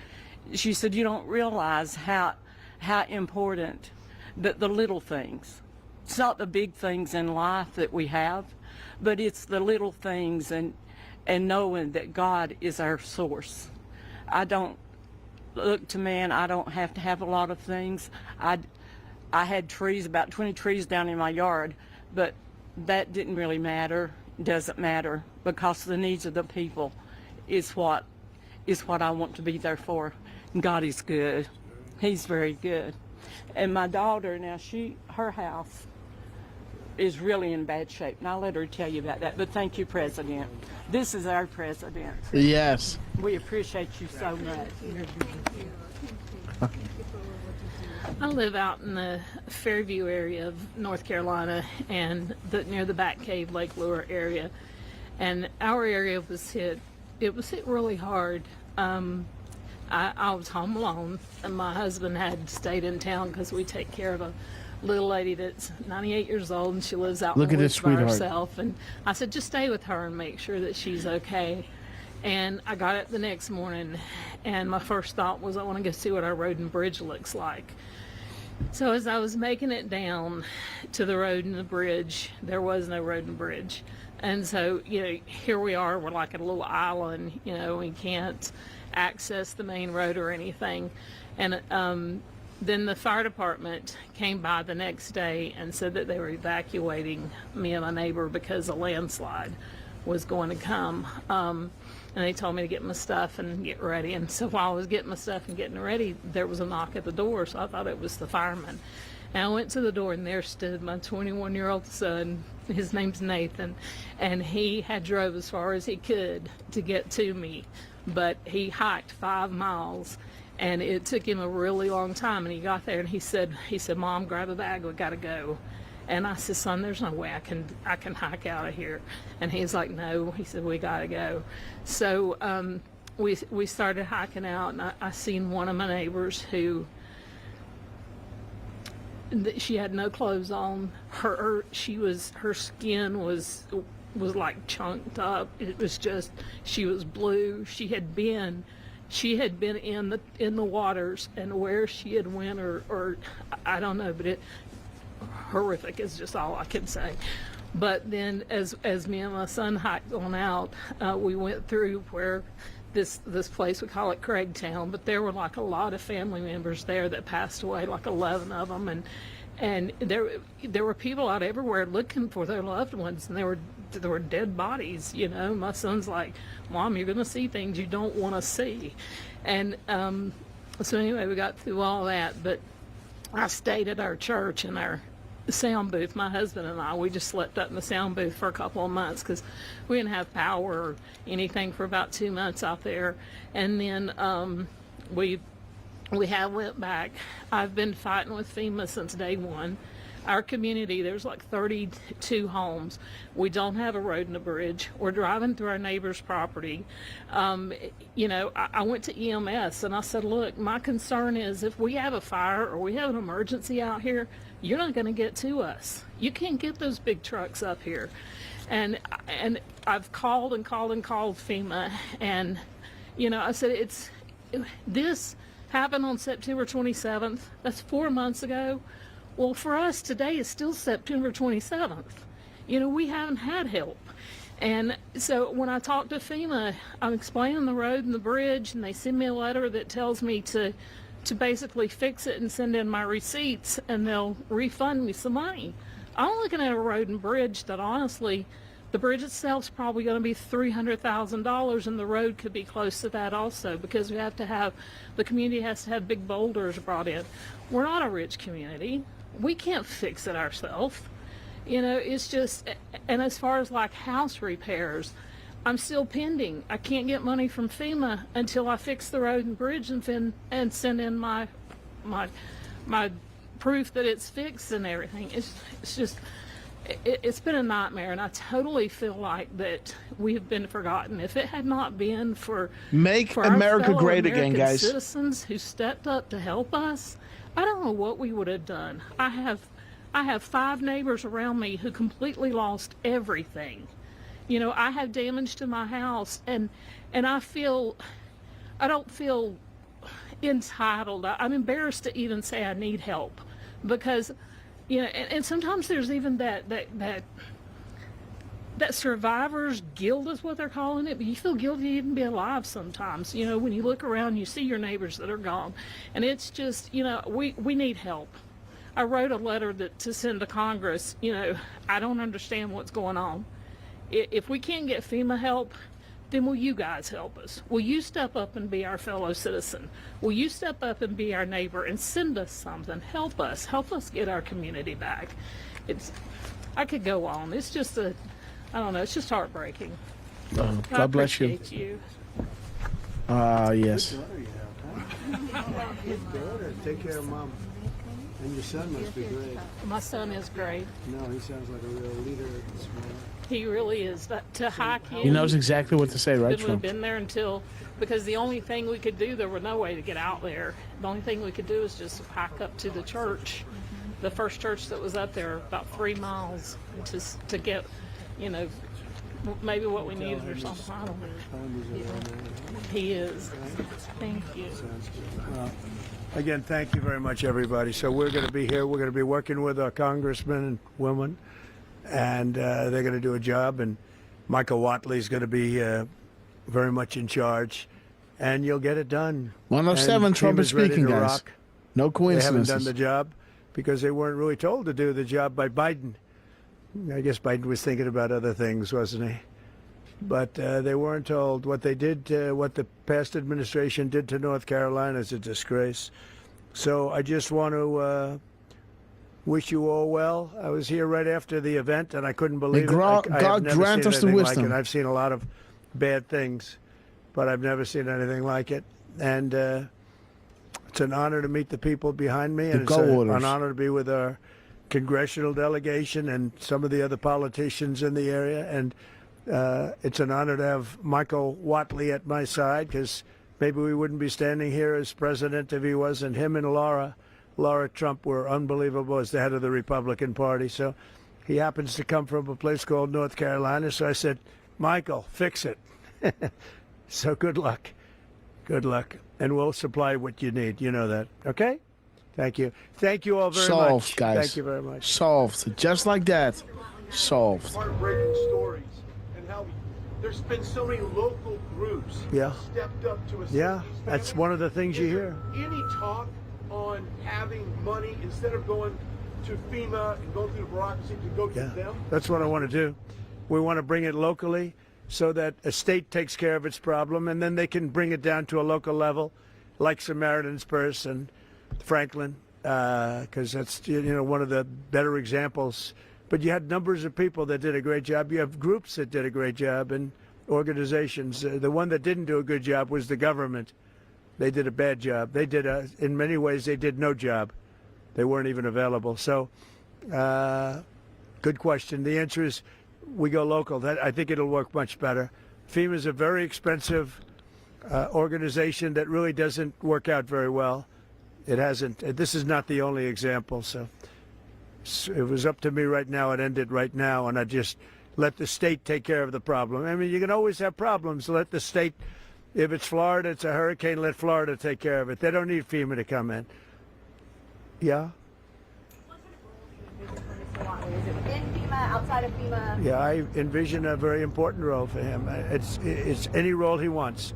Speaker 11: She said, you don't realize how important the little things. It's not the big things in life that we have, but it's the little things and knowing that God is our source. I don't look to man. I don't have to have a lot of things. I had trees, about 20 trees down in my yard, but that didn't really matter. Doesn't matter, because the needs of the people is what I want to be there for. God is good. He's very good. And my daughter now, her house is really in bad shape, and I'll let her tell you about that. But thank you, President. This is our president.
Speaker 1: Yes.
Speaker 11: We appreciate you so much.
Speaker 12: I live out in the Fairview area of North Carolina, and near the Bat Cave, Lake Lure area, and our area was hit. It was hit really hard. I was home alone, and my husband had stayed in town because we take care of a little lady that's 98 years old, and she lives out in the woods by herself. And I said, just stay with her and make sure that she's okay. And I got up the next morning, and my first thought was, I want to go see what our road and bridge looks like. So as I was making it down to the road and the bridge, there was no road and bridge. And so, here we are, we're like at a little island, we can't access the main road or anything. And then the fire department came by the next day and said that they were evacuating me and my neighbor because a landslide was going to come. And they told me to get my stuff and get ready. And so while I was getting my stuff and getting ready, there was a knock at the door, so I thought it was the fireman. And I went to the door, and there stood my 21-year-old son. His name's Nathan, and he had drove as far as he could to get to me, but he hiked 5 miles, and it took him a really long time. And he got there, and he said, Mom, grab a bag, we gotta go. And I said, son, there's no way I can hike out of here. And he's like, no. He said, we gotta go. So we started hiking out, and I seen one of my neighbors who, she had no clothes on. Her skin was like chunked up. It was just, she was blue. She had been in the waters, and where she had went or I don't know, but horrific is just all I can say. But then as me and my son hiked on out, we went through where this place, we call it Craigtown, but there were like a lot of family members there that passed away, like 11 of them, and there were people out everywhere looking for their loved ones, and there were dead bodies. My son's like, Mom, you're gonna see things you don't want to see. And so anyway, we got through all that, but I stayed at our church in our sound booth. My husband and I, we just slept up in the sound booth for a couple of months because we didn't have power or anything for about 2 months out there. And then we went back. I've been fighting with FEMA since day one. Our community, there's like 32 homes. We don't have a road and a bridge. We're driving through our neighbor's property. I went to EMS and I said, look, my concern is if we have a fire or we have an emergency out here, you're not going to get to us. You can't get those big trucks up here. And I've called and called and called FEMA, and I said, this happened on September 27th. That's 4 months ago. Well, for us, today is still September 27th. You know, we haven't had help. And so when I talk to FEMA, I'm explaining the road and the bridge, and they send me a letter that tells me to basically fix it and send in my receipts, and they'll refund me some money. I'm looking at a road and bridge that honestly, the bridge itself is probably going to be $300,000, and the road could be close to that also, because we have to have, the community has to have big boulders brought in. We're not a rich community. We can't fix it ourselves. You know, it's just, and as far as like house repairs, I'm still pending. I can't get money from FEMA until I fix the road and bridge and send in my proof that it's fixed and everything. It's just, it's been a nightmare, and I totally feel like that we have been forgotten. If it had not been for
Speaker 1: Make
Speaker 12: our
Speaker 1: America
Speaker 12: fellow
Speaker 1: great again,
Speaker 12: American
Speaker 1: guys.
Speaker 12: citizens who stepped up to help us, I don't know what we would have done. I have 5 neighbors around me who completely lost everything. You know, I have damage to my house, and I don't feel entitled. I'm embarrassed to even say I need help, because, you know, and sometimes there's even that survivor's guilt is what they're calling it, but you feel guilty to even be alive sometimes. You know, when you look around, you see your neighbors that are gone, and it's just, you know, we need help. I wrote a letter to send to Congress. You know, I don't understand what's going on. If we can't get FEMA help, then will you guys help us? Will you step up and be our fellow citizen? Will you step up and be our neighbor and send us something? Help us get our community back. I could go on. It's just I don't know, it's just heartbreaking.
Speaker 1: God bless you.
Speaker 12: I appreciate you.
Speaker 1: Yes.
Speaker 22: Good daughter. Take care of mom. And your son must be great.
Speaker 12: My son is great.
Speaker 22: No, he sounds like a real leader.
Speaker 12: He really is. To hike him.
Speaker 1: He knows exactly what to say, right,
Speaker 12: Couldn't have
Speaker 1: Trump?
Speaker 12: been there because the only thing we could do, there was no way to get out there. The only thing we could do is just hike up to the church, the first church that was up there, about 3 miles, to get, you know, maybe what we needed or something. I don't know. He is. Thank you.
Speaker 3: Again, thank you very much, everybody. So we're going to be here. We're going to be working with our congressmen and women, and they're going to do a job. And Michael Watley is going to be very much in charge, and you'll get it done.
Speaker 1: 107,
Speaker 3: And
Speaker 1: Trump is
Speaker 3: FEMA's ready
Speaker 1: speaking,
Speaker 3: to
Speaker 1: guys.
Speaker 3: rock.
Speaker 1: No
Speaker 3: They
Speaker 1: coincidences.
Speaker 3: haven't done the job because they weren't really told to do the job by Biden. I guess Biden was thinking about other things, wasn't he? But they weren't told. What they did, what the past administration did to North Carolina is a disgrace. So I just want to wish you all well. I was here right after the event, and I couldn't believe it. I have
Speaker 1: God
Speaker 3: never
Speaker 1: grant
Speaker 3: seen
Speaker 1: us the
Speaker 3: anything like
Speaker 1: wisdom.
Speaker 3: it. I've seen a lot of bad things, but I've never seen anything like it. And it's an honor to meet the people behind me, and it's an honor to be with our congressional delegation and some of the other politicians in the area. And it's an honor to have Michael Watley at my side, because maybe we wouldn't be standing here as president if he wasn't. Him and Laura Trump were unbelievable as the head of the Republican Party. So he happens to come from a place called North Carolina. So I said, Michael, fix it. So good luck. Good luck. And we'll supply what you need. You know that. Okay? Thank you. Thank you all very much.
Speaker 1: Solved, guys.
Speaker 3: Thank you very much.
Speaker 1: Solved. Just like that. Solved.
Speaker 8: Heartbreaking stories, and how there's been so many local groups
Speaker 3: Yeah.
Speaker 8: stepped up to assist
Speaker 3: Yeah,
Speaker 8: these
Speaker 3: that's
Speaker 8: families.
Speaker 3: one of the things you
Speaker 8: Is there
Speaker 3: hear.
Speaker 8: Any talk on having money instead of going to FEMA and going through the bureaucracy to go to them?
Speaker 3: That's what I want to do. We want to bring it locally so that a state takes care of its problem, and then they can bring it down to a local level, like Samaritan's Purse and Franklin, because that's one of the better examples. But you had numbers of people that did a great job. You have groups that did a great job, and organizations. The one that didn't do a good job was the government. They did a bad job. They did, in many ways, they did no job. They weren't even available. So, good question. The answer is we go local. I think it'll work much better. FEMA is a very expensive organization that really doesn't work out very well. It hasn't. This is not the only example. So it was up to me right now. It ended right now, and I just let the state take care of the problem. I mean, you can always have problems. Let the state If it's Florida, it's a hurricane. Let Florida take care of it. They don't need FEMA to come in. Yeah?
Speaker 7: Is it within FEMA, outside of FEMA?
Speaker 3: Yeah, I envision a very important role for him. It's any role he wants.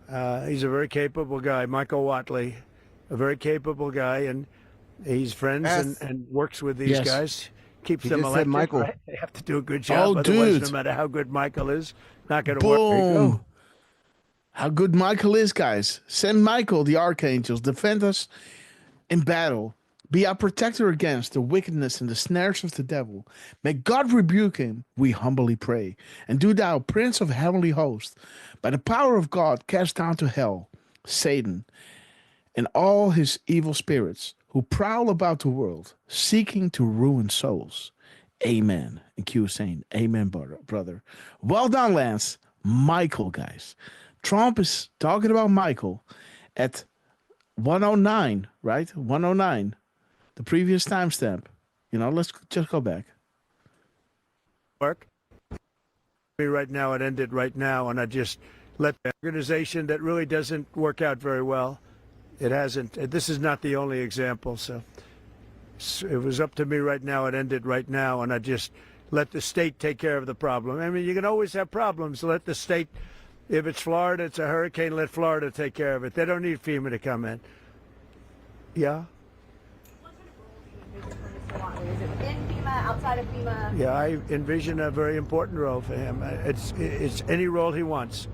Speaker 3: He's a very capable guy, Michael Watley, a very capable guy, and he's friends and works with these guys. Keeps them elected.
Speaker 5: Michael.
Speaker 3: Right? They have to do a good job. Otherwise, no matter how good Michael is, not going to work.
Speaker 1: Boom. How good Michael is, guys. Send Michael, the archangels, defend us in battle. Be our protector against the wickedness and the snares of the devil. May God rebuke him, we humbly pray. And do thou, Prince of heavenly hosts, by the power of God, cast down to hell Satan and all his evil spirits who prowl about the world, seeking to ruin souls. Amen. And Q saying, amen, brother. Well done, Lance. Michael, guys. Trump is talking about Michael at 109, right? 109. The previous timestamp. You know, let's just go back.
Speaker 3: Work. Right now, it ended right now, and I just let the organization that really doesn't work out very well. It hasn't. This is not the only example. So it was up to me right now. It ended right now, and I just let the state take care of the problem. I mean, you can always have problems. Let the state. If it's Florida, it's a hurricane. Let Florida take care of it. They don't need FEMA to come in. Yeah.
Speaker 7: Is it within FEMA, outside of FEMA?
Speaker 3: Yeah, I envision a very important role for him. It's any role he wants.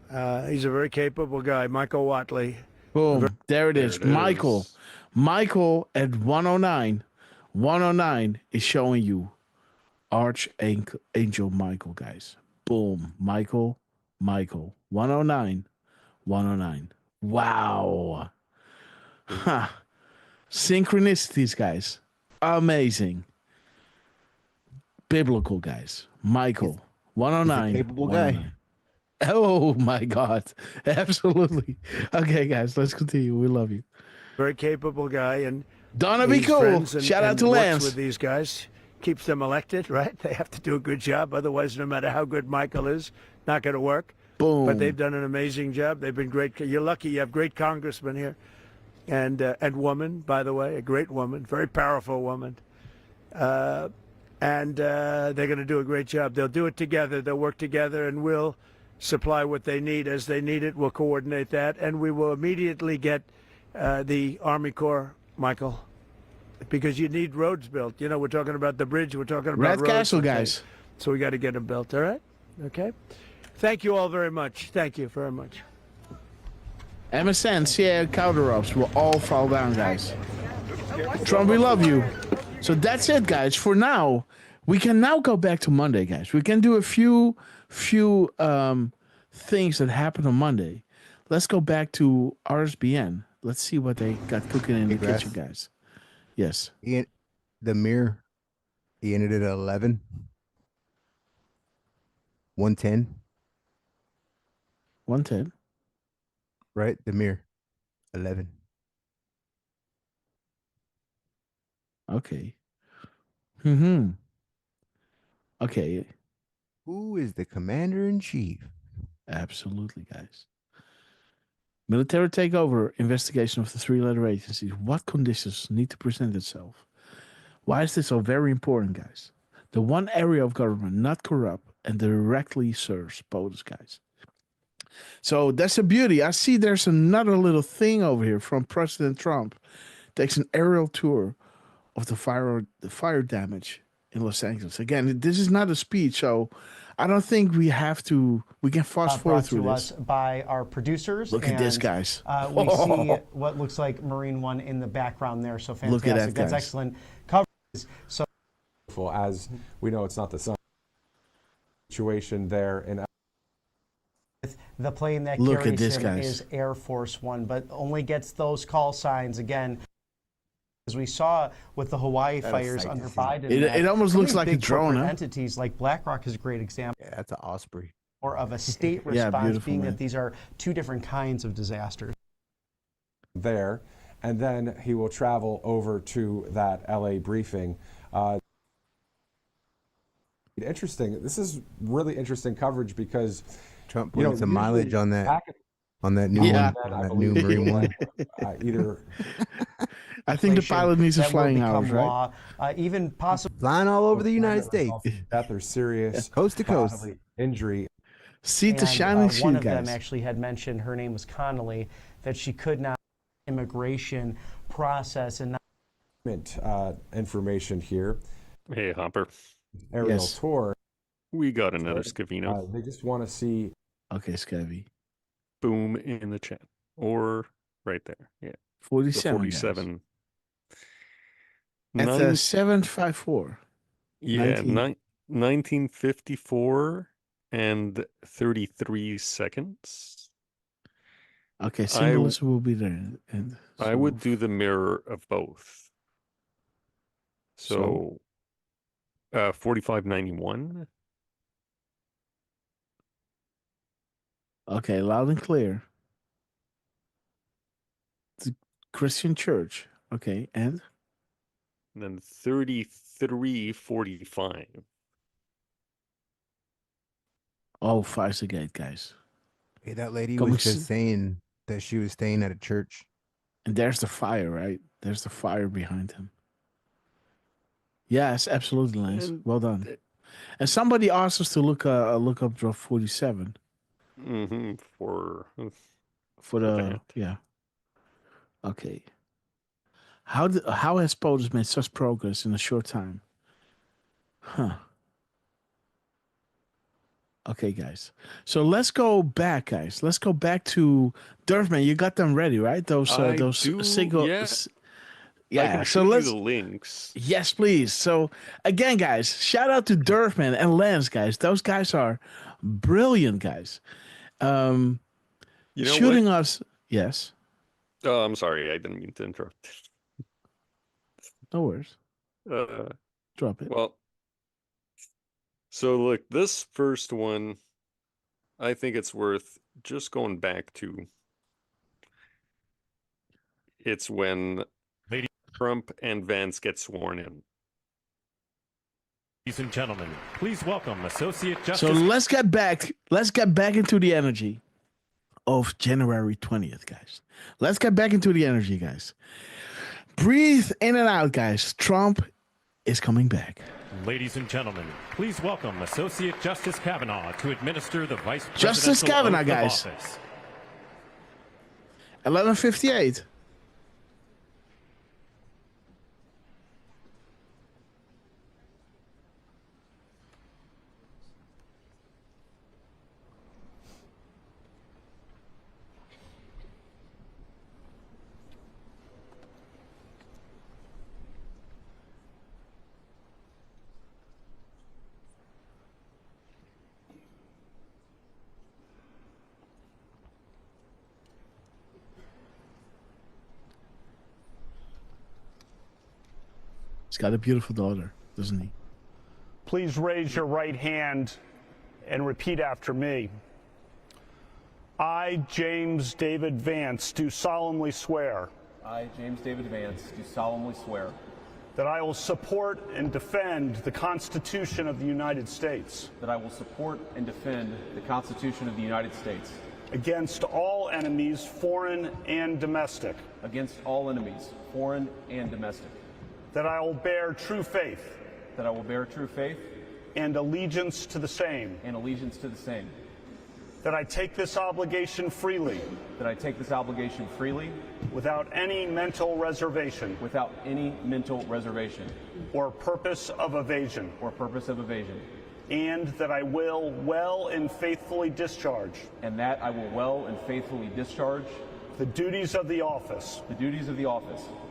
Speaker 3: He's a very capable guy, Michael Watley.
Speaker 1: Boom. There it is. Michael. Michael at 109. 109 is showing you Archangel Michael, guys. Boom. Michael. 109. 109. Wow. Huh. Synchronicities, guys. Amazing. Biblical, guys. Michael. 109.
Speaker 5: Capable guy.
Speaker 1: Oh my God. Absolutely. Okay, guys, let's continue. We love you.
Speaker 3: Very capable guy, and
Speaker 1: Donna be cool. Shout out to Lance.
Speaker 3: With these guys, keeps them elected, right? They have to do a good job. Otherwise, no matter how good Michael is, not going to work.
Speaker 1: Boom.
Speaker 3: But they've done an amazing job. They've been great. You're lucky you have great congressmen here, and woman, by the way, a great woman, very powerful woman. And they're going to do a great job. They'll do it together. They'll work together, and we'll supply what they need as they need it. We'll coordinate that, and we will immediately get the Army Corps, Michael, because you need roads built. You know, we're talking about the bridge. We're talking about
Speaker 1: Red
Speaker 3: roads.
Speaker 1: Castle, guys.
Speaker 3: So we got to get them built. All right. Okay. Thank you all very much. Thank you very much.
Speaker 1: MSN, CIA counter-ups will all fall down, guys. Trump, we love you. So that's it, guys. For now, we can now go back to Monday, guys. We can do a few things that happened on Monday. Let's go back to RSBN. Let's see what they got cooking in the kitchen, guys. Yes.
Speaker 5: The mirror, he ended at 11. 110.
Speaker 1: 110.
Speaker 5: Right? The mirror. 11.
Speaker 1: Okay. Okay.
Speaker 5: Who is the commander-in-chief?
Speaker 1: Absolutely, guys. Military takeover investigation of the three-letter agencies. What conditions need to present itself? Why is this so very important, guys? The one area of government not corrupt and directly serves POTUS, guys. So that's the beauty. I see there's another little thing over here from President Trump. Takes an aerial tour of the fire damage in Los Angeles. Again, this is not a speech, so I don't think we can fast forward through this.
Speaker 13: Us by our producers.
Speaker 1: Look at this, guys.
Speaker 13: We see what looks like Marine One in the background there. So fantastic.
Speaker 1: Look at that,
Speaker 13: That's
Speaker 1: guys.
Speaker 13: excellent coverage. So
Speaker 14: as we know, it's not the sun situation there in
Speaker 13: the plane that
Speaker 1: Look at
Speaker 13: carries
Speaker 1: this,
Speaker 13: him
Speaker 1: guys.
Speaker 13: is Air Force One, but only gets those call signs again. As we saw with the Hawaii fires under Biden,
Speaker 1: It almost looks like a
Speaker 13: big
Speaker 1: drone,
Speaker 13: corporate
Speaker 1: huh?
Speaker 13: entities like BlackRock is a great example.
Speaker 5: Yeah, that's an Osprey.
Speaker 13: Or of a state
Speaker 1: Yeah,
Speaker 13: response,
Speaker 1: beautiful,
Speaker 13: being
Speaker 1: man.
Speaker 13: that these are two different kinds of disasters.
Speaker 14: there, and then he will travel over to that LA briefing. Interesting. This is really interesting coverage because
Speaker 5: Trump putting some mileage on that. on that new
Speaker 1: Yeah.
Speaker 5: one, on that new Marine one.
Speaker 14: Either
Speaker 1: I think the pilot needs his
Speaker 13: that will
Speaker 1: flying
Speaker 13: become
Speaker 1: hours, right?
Speaker 13: law, even possibly
Speaker 5: Flying all over the United States,
Speaker 14: death or serious
Speaker 5: coast to coast.
Speaker 14: bodily injury.
Speaker 1: See the
Speaker 13: And,
Speaker 1: shining
Speaker 13: one
Speaker 1: shoe,
Speaker 13: of them
Speaker 1: guys.
Speaker 13: actually had mentioned, her name was Connolly, that she could not immigration process and not
Speaker 14: Information here.
Speaker 6: Hey, Hopper.
Speaker 14: Aerial
Speaker 1: Yes.
Speaker 14: tour.
Speaker 6: We got another Scavino.
Speaker 14: They just want to see.
Speaker 1: Okay, Scabby.
Speaker 6: Boom in the chat. Or right there. Yeah.
Speaker 1: 47.
Speaker 6: 47.
Speaker 1: At
Speaker 6: Nine-
Speaker 1: 754.
Speaker 6: yeah,
Speaker 1: 19.
Speaker 6: 1954 and 33 seconds.
Speaker 1: Okay, symbolism will be there. And
Speaker 6: I would do the mirror of both. So, 4591.
Speaker 1: Okay, loud and clear. It's a Christian church. Okay, and
Speaker 6: And then 3345.
Speaker 1: oh, fire's the gate, guys.
Speaker 5: Hey, that lady
Speaker 1: Come
Speaker 5: was
Speaker 1: on,
Speaker 5: just saying that she was staying at a church.
Speaker 1: And there's the fire, right? There's the fire behind him. Yes, absolutely, Lance. Well done. And somebody asked us to look up drop 47
Speaker 6: Mm-hmm. For
Speaker 1: for the
Speaker 6: that.
Speaker 1: yeah. Okay. How has POTUS made such progress in a short time? Huh. Okay, guys. So let's go back, guys. Let's go back to Durfman. You got them ready, right? Those single.
Speaker 6: yeah.
Speaker 1: Yeah.
Speaker 6: I can
Speaker 1: So
Speaker 6: show you
Speaker 1: let's.
Speaker 6: the links.
Speaker 1: Yes, please. So again, guys, shout out to Durfman and Lance, guys. Those guys are brilliant, guys.
Speaker 6: You know
Speaker 1: Shooting
Speaker 6: what?
Speaker 1: us. Yes.
Speaker 6: Oh, I'm sorry. I didn't mean to interrupt.
Speaker 1: No worries. Drop it.
Speaker 6: Well, so look, this first one, I think it's worth just going back to. It's when Trump and Vance get sworn in.
Speaker 9: Ladies and gentlemen, please welcome Associate Justice.
Speaker 1: So let's get back into the energy of January 20th, guys. Let's get back into the energy, guys. Breathe in and out, guys. Trump is coming back.
Speaker 9: Ladies and gentlemen, please welcome Associate Justice Kavanaugh to administer the Vice
Speaker 1: Justice
Speaker 9: Presidential
Speaker 1: Kavanaugh,
Speaker 9: oath of
Speaker 1: guys.
Speaker 9: office.
Speaker 1: 11:58. He's got a beautiful daughter, doesn't he?
Speaker 15: Please raise your right hand and repeat after me. I, James David Vance, do solemnly swear
Speaker 16: I, James David Vance, do solemnly swear
Speaker 15: that I will support and defend the Constitution of the United States
Speaker 16: that I will support and defend the Constitution of the United States
Speaker 15: against all enemies, foreign and domestic,
Speaker 16: against all enemies, foreign and domestic,
Speaker 15: that I will bear true faith
Speaker 16: that I will bear true faith
Speaker 15: and allegiance to the same,
Speaker 16: and allegiance to the same,
Speaker 15: that I take this obligation freely
Speaker 16: that I take this obligation freely
Speaker 15: without any mental reservation
Speaker 16: without any mental reservation
Speaker 15: or purpose of evasion, and that I will well and faithfully discharge
Speaker 16: and that I will well and faithfully discharge
Speaker 15: the duties of the office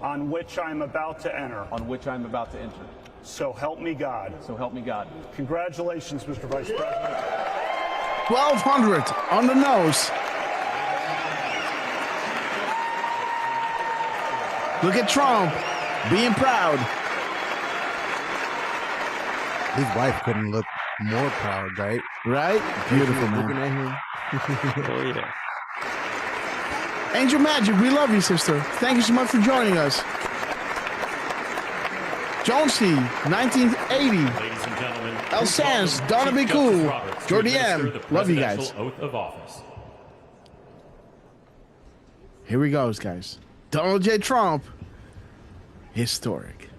Speaker 15: on which I am about to enter. So help me God. Congratulations, Mr. Vice President.
Speaker 1: 1200 on the nose. Look at Trump being proud.
Speaker 5: His wife couldn't look more proud, right?
Speaker 1: Right? Beautiful, man.
Speaker 5: Looking at him.
Speaker 6: Oh, yeah.
Speaker 1: Angel Magic, we love you, sister. Thank you so much for joining us. Jonesy, 1980.
Speaker 9: Ladies and gentlemen,
Speaker 1: El
Speaker 9: please
Speaker 1: Sands,
Speaker 9: welcome
Speaker 1: Donna
Speaker 9: Chief
Speaker 1: Be
Speaker 9: Justice
Speaker 1: Cool,
Speaker 9: Roberts to
Speaker 1: Jordy
Speaker 9: administer
Speaker 1: M.
Speaker 9: the
Speaker 1: Love you
Speaker 9: presidential
Speaker 1: guys.
Speaker 9: oath of office.
Speaker 1: Here we go, guys. Donald J. Trump, historic.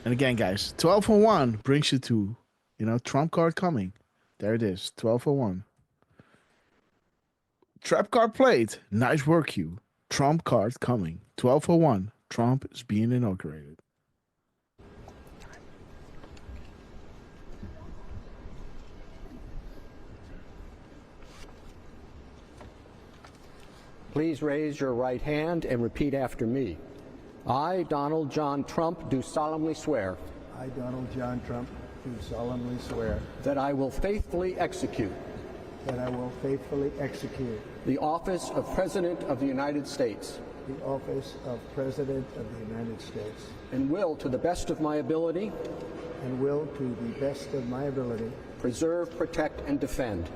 Speaker 1: And again, guys, 1201 brings you to, Trump card coming. There it is, 1201. Trap card played. Nice work, you. Trump card coming. 1201. Trump is being inaugurated.
Speaker 10: Please raise your right hand and repeat after me. I, Donald John Trump, do solemnly swear.
Speaker 22: I, Donald John Trump, do solemnly swear.
Speaker 10: That I will faithfully execute.
Speaker 22: That I will faithfully execute.
Speaker 10: The office of President of the United States.
Speaker 22: The office of President of the United States.
Speaker 10: And will, to the best of my ability.
Speaker 22: And will, to the best of my ability.
Speaker 10: Preserve, protect, and defend.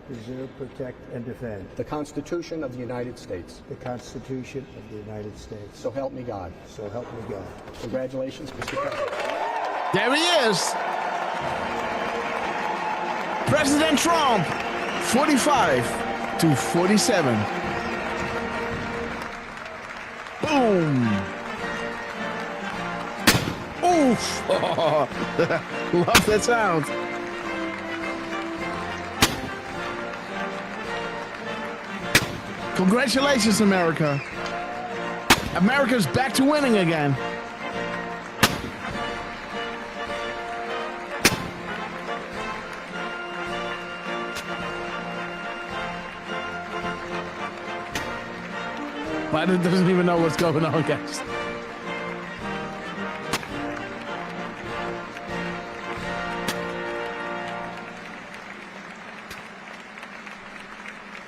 Speaker 22: Preserve, protect, and defend.
Speaker 10: The Constitution of the United States.
Speaker 22: The Constitution of the United States.
Speaker 10: So help me God.
Speaker 22: So help me God.
Speaker 10: Congratulations, Mr. President.
Speaker 1: There he is. President Trump, 45 to 47. Boom. Oof. Love that sound. Congratulations, America. America's back to winning again. Biden doesn't even know what's going on, guys.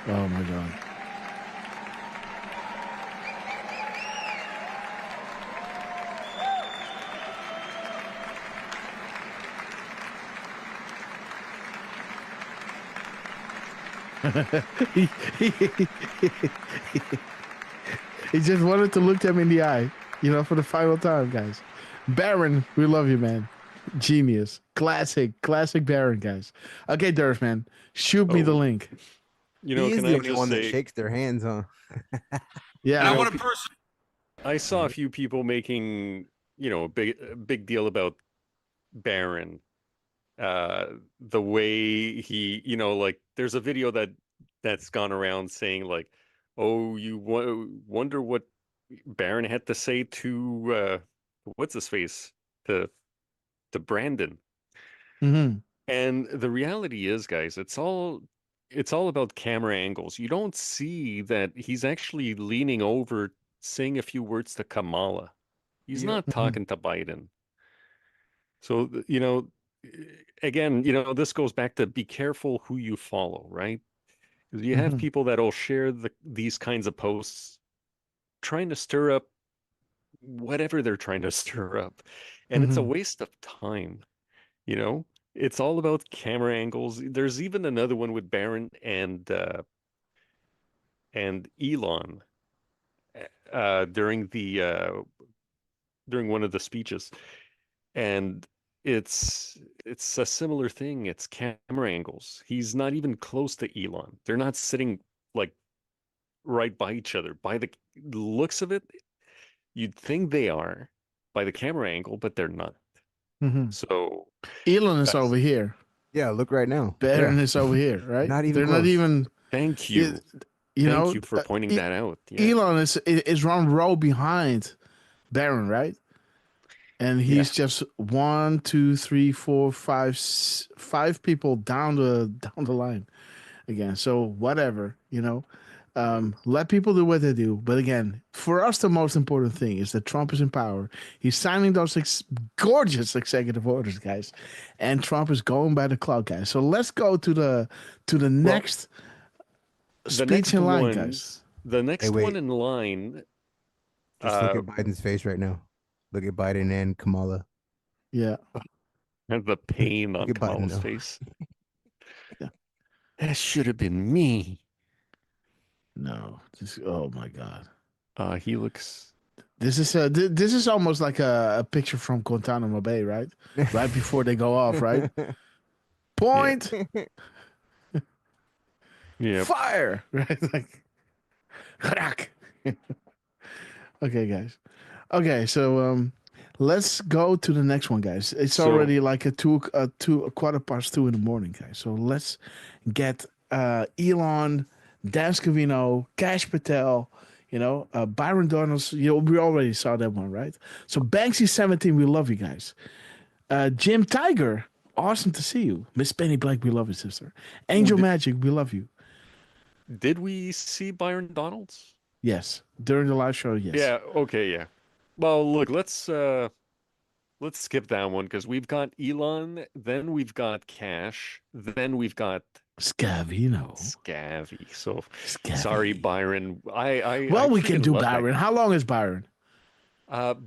Speaker 1: Oh my God. He just wanted to look them in the eye, for the final time, guys. Baron, we love you, man. Genius. Classic Baron, guys. Okay, Durf, man. Shoot me the link.
Speaker 5: He is the only one that shakes their hands, huh?
Speaker 1: Yeah.
Speaker 6: And I want a person. I saw a few people making, a big deal about Baron. The way he, there's a video that's gone around saying like, oh, you wonder what Baron had to say to what's his face, to Brandon.
Speaker 1: Mm-hmm.
Speaker 6: And the reality is, guys, it's all about camera angles. You don't see that he's actually leaning over, saying a few words to Kamala. He's not talking to Biden. So, again, this goes back to be careful who you follow, right? Because you have people that'll share these kinds of posts trying to stir up whatever they're trying to stir up. And it's a waste of time, It's all about camera angles. There's even another one with Barron and Elon during one of the speeches. And it's a similar thing. It's camera angles. He's not even close to Elon. They're not sitting like right by each other. By the looks of it, you'd think they are by the camera angle, but they're not. So
Speaker 1: Elon is over here.
Speaker 5: Yeah, look right now.
Speaker 1: Barron is over here, right?
Speaker 5: Not even
Speaker 1: They're
Speaker 5: close.
Speaker 1: not even.
Speaker 6: Thank you. Thank you for pointing that out. Yeah.
Speaker 1: Elon is one row behind Barron, right? And he's just 1, 2, 3, 4, 5 people down the line again. So whatever, let people do what they do. But again, for us, the most important thing is that Trump is in power. He's signing those gorgeous executive orders, guys, and Trump is going by the clock, guys. So let's go to the next speech in line, guys.
Speaker 6: The next one in line.
Speaker 5: Just look at Biden's face right now. Look at Biden and Kamala.
Speaker 1: Yeah.
Speaker 6: And the pain on Kamala's face. Yeah. That should have been me.
Speaker 1: No. Oh my God.
Speaker 6: He looks.
Speaker 1: This is almost like a picture from Guantanamo Bay, right? Right before they go off, right? Point.
Speaker 6: Yeah.
Speaker 1: Fire. Right? Like crack. Okay, guys. Okay, so let's go to the next one, guys. It's
Speaker 6: So-
Speaker 1: already like a 2:15 in the morning, guys. So let's get Elon, Dan Scavino, Cash Patel, Byron Donalds. We already saw that one, right? So Banksy17, we love you guys. Jim Tiger, awesome to see you. Miss Penny Black, we love you, sister. Angel Magic, we love you.
Speaker 6: Did we see Byron Donalds?
Speaker 1: Yes, during the live show, yes.
Speaker 6: Yeah, okay, yeah. Well, look, let's skip that one because we've got Elon, then we've got Cash, then we've got
Speaker 1: Scavino.
Speaker 6: Scavy. So sorry, Byron. I
Speaker 1: We can
Speaker 6: freaking
Speaker 1: do
Speaker 6: love that
Speaker 1: Byron.
Speaker 6: guy.
Speaker 1: How long is Byron?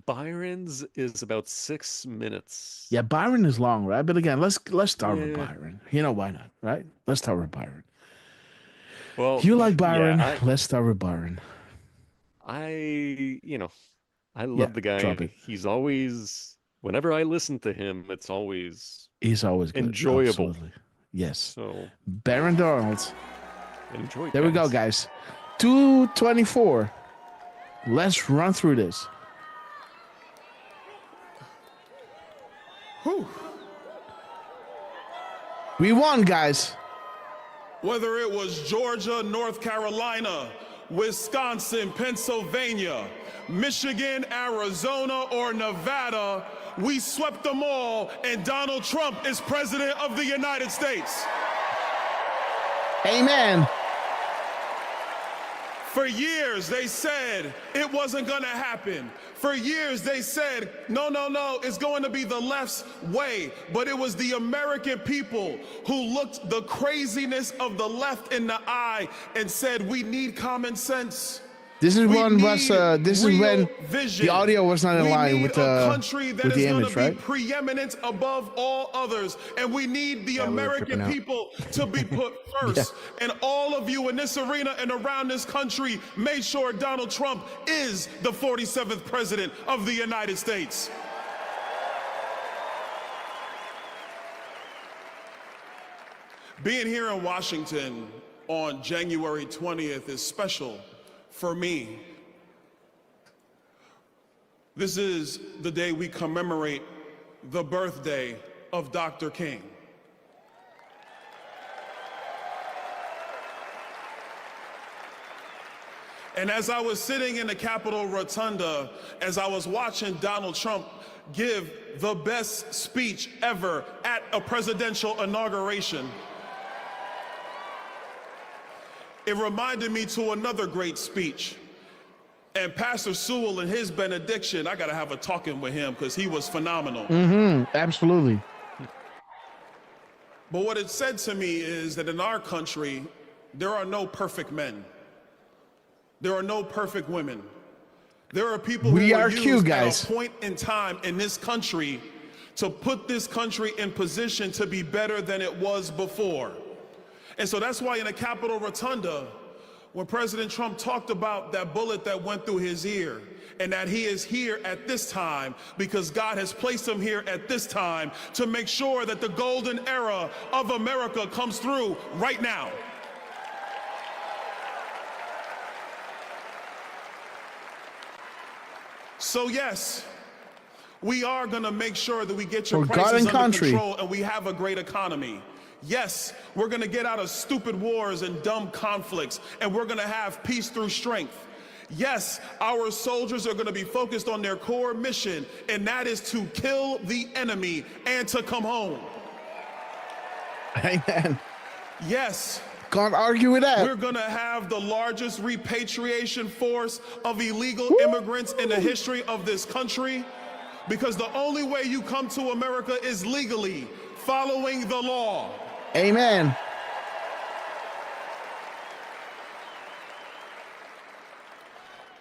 Speaker 6: Byron's is about 6 minutes.
Speaker 1: Yeah, Byron is long, right? But again, let's start with
Speaker 6: Yeah.
Speaker 1: Byron. Why not, right? Let's start with Byron.
Speaker 6: Well,
Speaker 1: You like Byron?
Speaker 6: yeah,
Speaker 1: Let's start with Byron.
Speaker 6: I love
Speaker 1: Yeah,
Speaker 6: the guy.
Speaker 1: drop it.
Speaker 6: He's always, whenever I listen to him, it's always
Speaker 1: He's always good.
Speaker 6: enjoyable.
Speaker 1: Absolutely. Yes.
Speaker 6: So
Speaker 1: Baron Donald.
Speaker 6: enjoy.
Speaker 1: There we go, guys. 2:24. Let's run through this.
Speaker 17: Whew.
Speaker 1: We won, guys.
Speaker 17: Whether it was Georgia, North Carolina, Wisconsin, Pennsylvania, Michigan, Arizona, or Nevada, we swept them all, and Donald Trump is president of the United States.
Speaker 1: Amen.
Speaker 17: For years, they said it wasn't going to happen. For years, they said, no, it's going to be the left's way. But it was the American people who looked the craziness of the left in the eye and said, we need common sense.
Speaker 1: This is
Speaker 17: We
Speaker 1: when
Speaker 17: need
Speaker 1: this is when
Speaker 17: real vision.
Speaker 1: the audio was not in
Speaker 17: We
Speaker 1: line
Speaker 17: need
Speaker 1: with
Speaker 17: a country that
Speaker 1: with the
Speaker 17: is going
Speaker 1: image,
Speaker 17: to be
Speaker 1: right?
Speaker 17: preeminent above all others, and we need the
Speaker 1: Yeah, we were
Speaker 17: American
Speaker 1: tripping out.
Speaker 17: people to be put first. And all of you in this arena and around this country made sure Donald Trump is the 47th president of the United States. Being here in Washington on January 20th is special for me. This is the day we commemorate the birthday of Dr. King. And as I was sitting in the Capitol Rotunda, as I was watching Donald Trump give the best speech ever at a presidential inauguration, it reminded me to another great speech. And Pastor Sewell in his benediction, I gotta have a talking with him because he was phenomenal.
Speaker 1: Absolutely.
Speaker 17: But what it said to me is that in our country, there are no perfect men. There are no perfect women. There are people
Speaker 1: We
Speaker 17: who
Speaker 1: are
Speaker 17: were
Speaker 1: cute,
Speaker 17: used
Speaker 1: guys.
Speaker 17: at a point in time in this country to put this country in position to be better than it was before. And so that's why in the Capitol Rotunda, when President Trump talked about that bullet that went through his ear, and that he is here at this time because God has placed him here at this time to make sure that the golden era of America comes through right now. So yes, we are going to make sure that we get your
Speaker 1: For God
Speaker 17: prices
Speaker 1: and
Speaker 17: under
Speaker 1: country.
Speaker 17: control and we have a great economy. Yes, we're going to get out of stupid wars and dumb conflicts, and we're going to have peace through strength. Yes, our soldiers are going to be focused on their core mission, and that is to kill the enemy and to come home.
Speaker 1: Amen.
Speaker 17: Yes.
Speaker 1: Can't argue with that.
Speaker 17: We're going to have the largest repatriation force of illegal immigrants in the history of this country, because the only way you come to America is legally, following the law.
Speaker 1: Amen.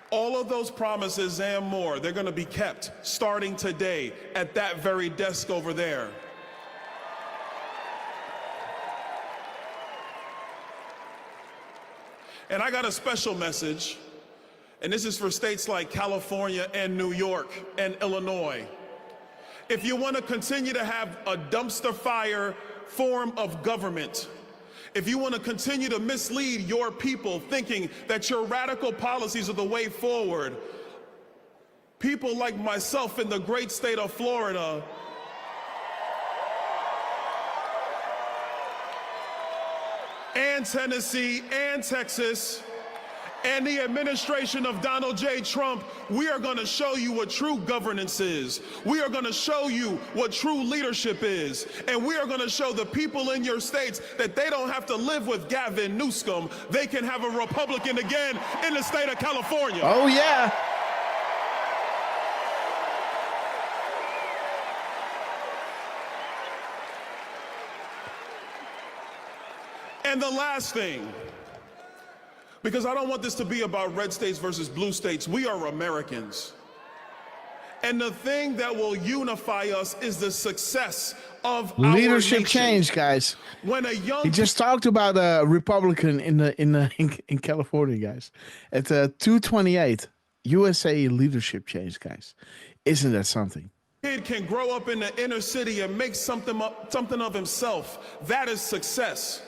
Speaker 17: All of those promises and more, they're going to be kept starting today at that very desk over there. And I got a special message, and this is for states like California and New York and Illinois. If you want to continue to have a dumpster fire form of government, if you want to continue to mislead your people thinking that your radical policies are the way forward, people like myself in the great state of Florida and Tennessee and Texas and the administration of Donald J. Trump, we are going to show you what true governance is. We are going to show you what true leadership is. And we are going to show the people in your states that they don't have to live with Gavin Newsom. They can have a Republican again in the state of California.
Speaker 1: Oh, yeah.
Speaker 17: And the last thing, because I don't want this to be about red states versus blue states. We are Americans. And the thing that will unify us is the success of
Speaker 1: leadership
Speaker 17: our nation.
Speaker 1: change, guys.
Speaker 17: When a young
Speaker 1: He just talked about a Republican in California, guys. At 228, USA leadership change, guys. Isn't that something?
Speaker 17: kid can grow up in the inner city and make something of himself, that is success.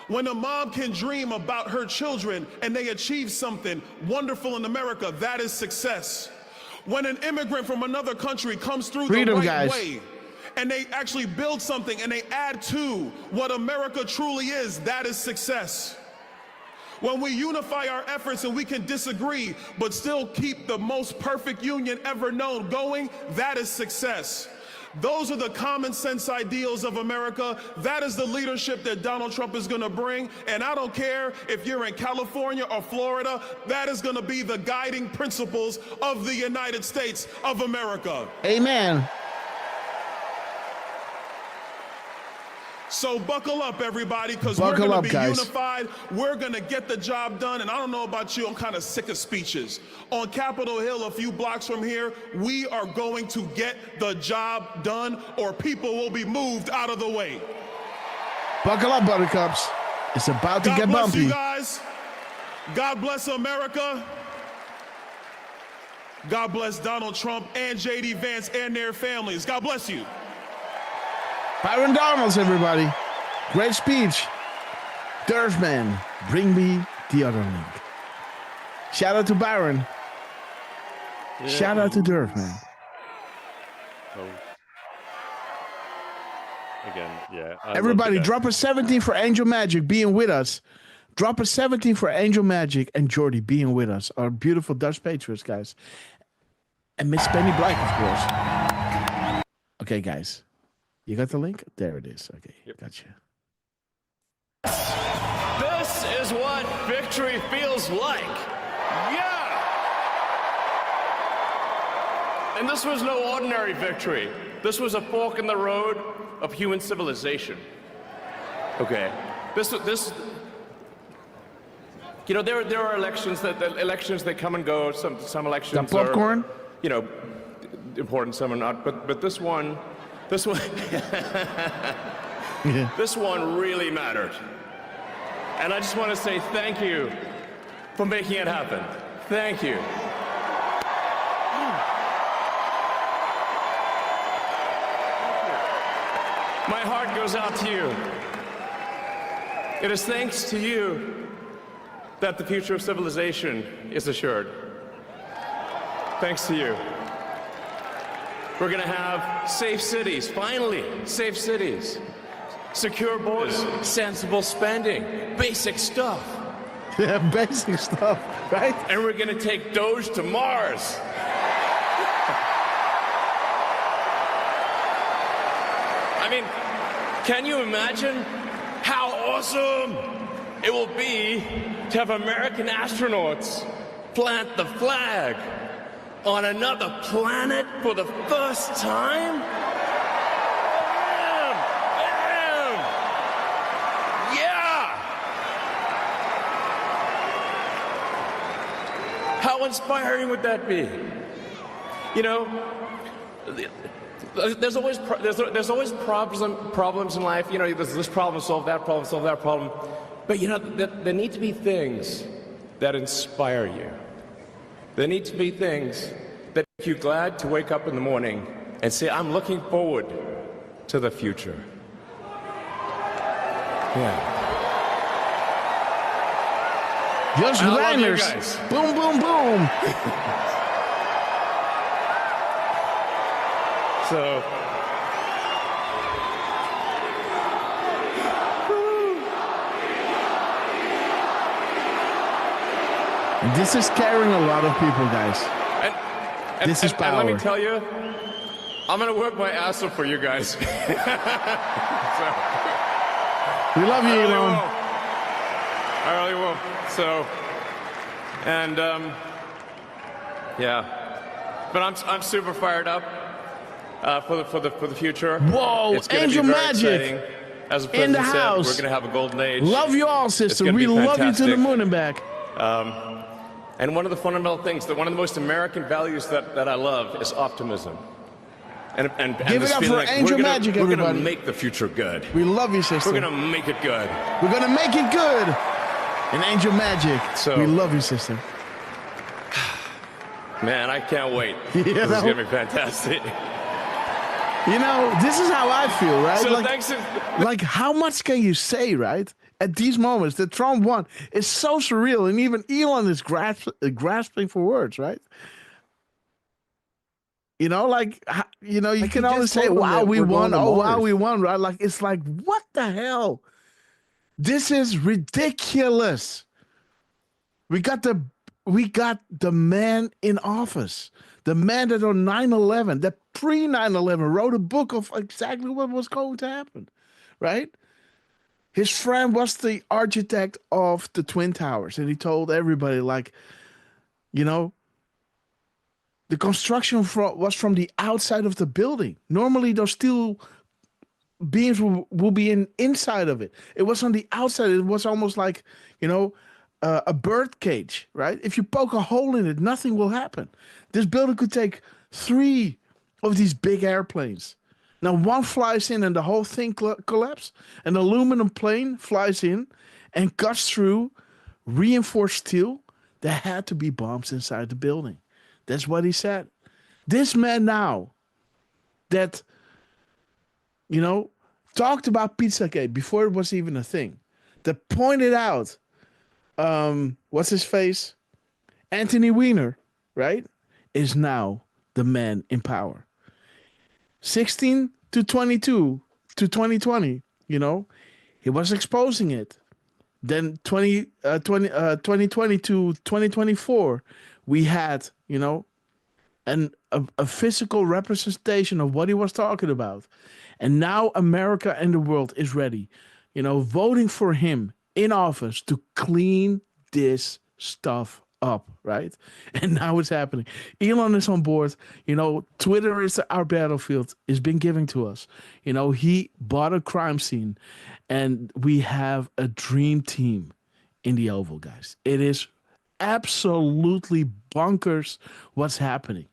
Speaker 17: When a mom can dream about her children and they achieve something wonderful in America, that is success. When an immigrant from another country comes through the right way and they actually build something and they add to what America truly is, that is success. When we unify our efforts and we can disagree but still keep the most perfect union ever known going, that is success. Those are the common sense ideals of America. That is the leadership that Donald Trump is going to bring. And I don't care if you're in California or Florida, that is going to be the guiding principles of the United States of America.
Speaker 1: Amen.
Speaker 17: So buckle up, everybody, because we're going to be unified. We're going to get the job done. And I don't know about you, I'm kind of sick of speeches. On Capitol Hill, a few blocks from here, we are going to get the job done or people will be moved out of the way.
Speaker 1: Buckle up, buttercups. It's about to get bumpy.
Speaker 17: God bless you guys. God bless America. God bless Donald Trump and J.D. Vance and their families. God bless you.
Speaker 1: Byron Donalds, everybody. Great speech. Durfman, bring me the other link. Shout out to Byron. Yeah. Shout out to Durfman.
Speaker 6: Oh. Again, yeah.
Speaker 1: Everybody, drop a 17 for Angel Magic being with us. Drop a 17 for Angel Magic and Jordy being with us. Our beautiful Dutch Patriots, guys. And Miss Penny Black, of course. Okay, guys. You got the link? There it is. Okay, gotcha.
Speaker 18: This is what victory feels like. Yeah! And this was no ordinary victory. This was a fork in the road of human civilization. Okay. This you know, there are elections that come and go. Some elections
Speaker 1: the popcorn?
Speaker 18: are, you know, important, some are not. But this one This one really mattered. And I just want to say thank you for making it happen. Thank you. My heart goes out to you. It is thanks to you that the future of civilization is assured. Thanks to you. We're going to have safe cities, finally, safe cities, secure borders, sensible spending, basic stuff.
Speaker 1: Yeah, basic stuff, right?
Speaker 18: And we're going to take Doge to Mars. I mean, can you imagine how awesome it will be to have American astronauts plant the flag on another planet for the first time? Bam! Bam! Yeah! How inspiring would that be? You know, there's always problems in life. You know, there's this problem, solve that problem. But you know, there need to be things that inspire you. There need to be things that make you glad to wake up in the morning and say, I'm looking forward to the future. Yeah.
Speaker 1: Just
Speaker 18: I love you
Speaker 1: Reiners.
Speaker 18: guys.
Speaker 1: Boom, boom, boom.
Speaker 18: So,
Speaker 1: This is carrying a lot of people, guys. This is
Speaker 18: and
Speaker 1: power.
Speaker 18: let me tell you, I'm gonna work my ass off for you guys. So,
Speaker 1: we love you, Elon.
Speaker 18: I really will. So, and yeah, but I'm super fired up for the future.
Speaker 1: Whoa,
Speaker 18: it's gonna
Speaker 1: Angel
Speaker 18: be very
Speaker 1: Magic
Speaker 18: exciting. As the
Speaker 1: in the
Speaker 18: president said,
Speaker 1: house.
Speaker 18: we're gonna have a golden age.
Speaker 1: Love you all,
Speaker 18: It's
Speaker 1: sister.
Speaker 18: gonna
Speaker 1: We
Speaker 18: be
Speaker 1: love you to the
Speaker 18: fantastic.
Speaker 1: moon and back.
Speaker 18: And one of the fundamental things, one of the most American values that I love is optimism. And
Speaker 1: Give
Speaker 18: this
Speaker 1: it up
Speaker 18: feeling
Speaker 1: for
Speaker 18: like
Speaker 1: Angel
Speaker 18: we're gonna,
Speaker 1: Magic,
Speaker 18: we're
Speaker 1: everybody.
Speaker 18: gonna make the future good.
Speaker 1: We love you, sister.
Speaker 18: We're gonna make it good.
Speaker 1: We're gonna make it good. And Angel Magic.
Speaker 18: So-
Speaker 1: we love you, sister.
Speaker 18: Man, I can't wait.
Speaker 1: You
Speaker 18: This is
Speaker 1: know?
Speaker 18: gonna be fantastic.
Speaker 1: You know, this is how I feel, right?
Speaker 18: So
Speaker 1: like,
Speaker 18: thanks.
Speaker 1: like, how much can you say, right? At these moments that Trump won, it's so surreal, and even Elon is grasping for words, right? You know, like, you know, you
Speaker 5: Like,
Speaker 1: can
Speaker 5: he
Speaker 1: only
Speaker 5: just
Speaker 1: say,
Speaker 5: told them
Speaker 1: "Wow,
Speaker 5: that
Speaker 1: we
Speaker 5: we're going
Speaker 1: won!
Speaker 5: to
Speaker 1: Oh, wow,
Speaker 5: Mars.
Speaker 1: we won!" Right? Like, it's like, what the hell? This is ridiculous. We got the man in office, the man that on 9/11, that pre 9/11 wrote a book of exactly what was going to happen, right? His friend was the architect of the Twin Towers, and he told everybody, like, you know, the construction was from the outside of the building. Normally, those steel beams will be inside of it. It was on the outside. It was almost like, you know, a bird cage, right? If you poke a hole in it, nothing will happen. This building could take 3 of these big airplanes. Now, one flies in and the whole thing collapses. An aluminum plane flies in and cuts through reinforced steel. There had to be bombs inside the building. That's what he said. This man now that, you know, talked about Pizzagate before it was even a thing, that pointed out, what's his face? Anthony Weiner, right? Is now the man in power. 16 to 22 to 2020, you know, he was exposing it. Then 2020 to 2024, we had, you know, a physical representation of what he was talking about. And now America and the world is ready, you know, voting for him in office to clean this stuff up, right? And now it's happening. Elon is on board. You know, Twitter is our battlefield. It's been given to us. You know, he bought a crime scene, and we have a dream team in the Oval, guys. It is absolutely bonkers what's happening.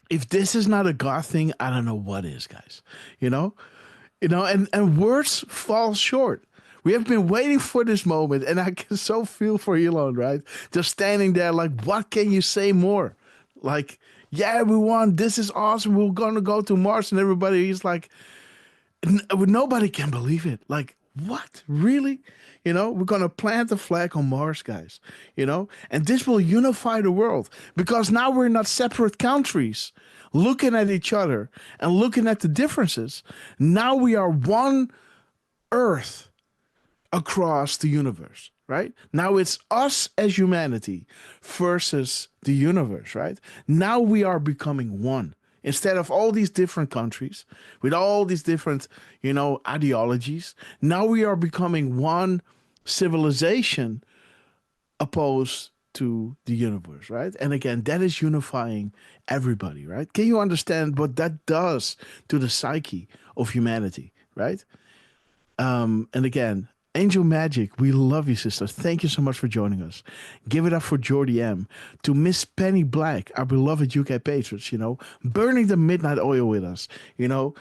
Speaker 1: If this is not a God thing, I don't know what is, guys. You know, and words fall short. We have been waiting for this moment, and I can so feel for Elon, right? Just standing there like, what can you say more? Like, yeah, we won. This is awesome. We're going to go to Mars, and everybody is like, nobody can believe it. Like, what? Really? You know, we're going to plant the flag on Mars, guys, you know, and this will unify the world because now we're not separate countries looking at each other and looking at the differences. Now we are one Earth across the universe, right? Now it's us as humanity versus the universe, right? Now we are becoming one. Instead of all these different countries with all these different, you know, ideologies, now we are becoming one civilization opposed to the universe, right? And again, that is unifying everybody, right? Can you understand what that does to the psyche of humanity, right? And again, Angel Magic, we love you, sister. Thank you so much for joining us. Give it up for Jordy M. To Miss Penny Black, our beloved UK patrons, you know, burning the midnight oil with us, you know,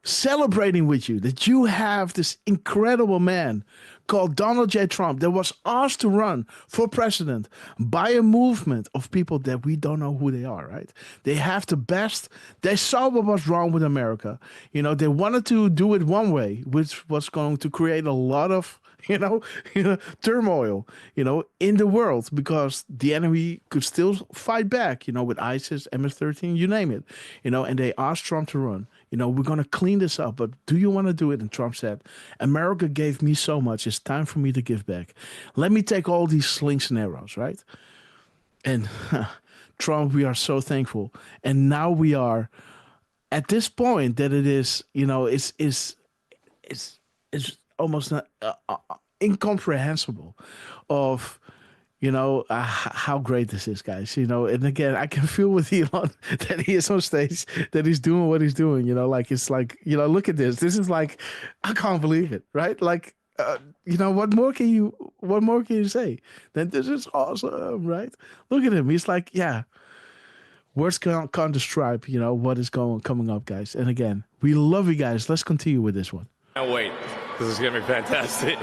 Speaker 1: celebrating with you that you have this incredible man called Donald J. Trump that was asked to run for president by a movement of people that we don't know who they are, right? They have the best. They saw what was wrong with America. You know, they wanted to do it one way, which was going to create a lot of, you know, turmoil, in the world because the enemy could still fight back, with ISIS, MS-13, you name it, and they asked Trump to run. We're going to clean this up, but do you want to do it? And Trump said, America gave me so much. It's time for me to give back. Let me take all these slings and arrows, right? And Trump, we are so thankful. And now we are at this point that it is, it's almost not, incomprehensible of, how great this is, guys. And again, I can feel with Elon that he is on stage, that he's doing what he's doing. Like it's like, look at this. This is like, I can't believe it, right? Like, what more can you say? Then this is awesome, right? Look at him. He's like, yeah. Words can't describe, what is coming up, guys. And again, we love you guys. Let's continue with this one.
Speaker 18: Can't wait. This is gonna be fantastic.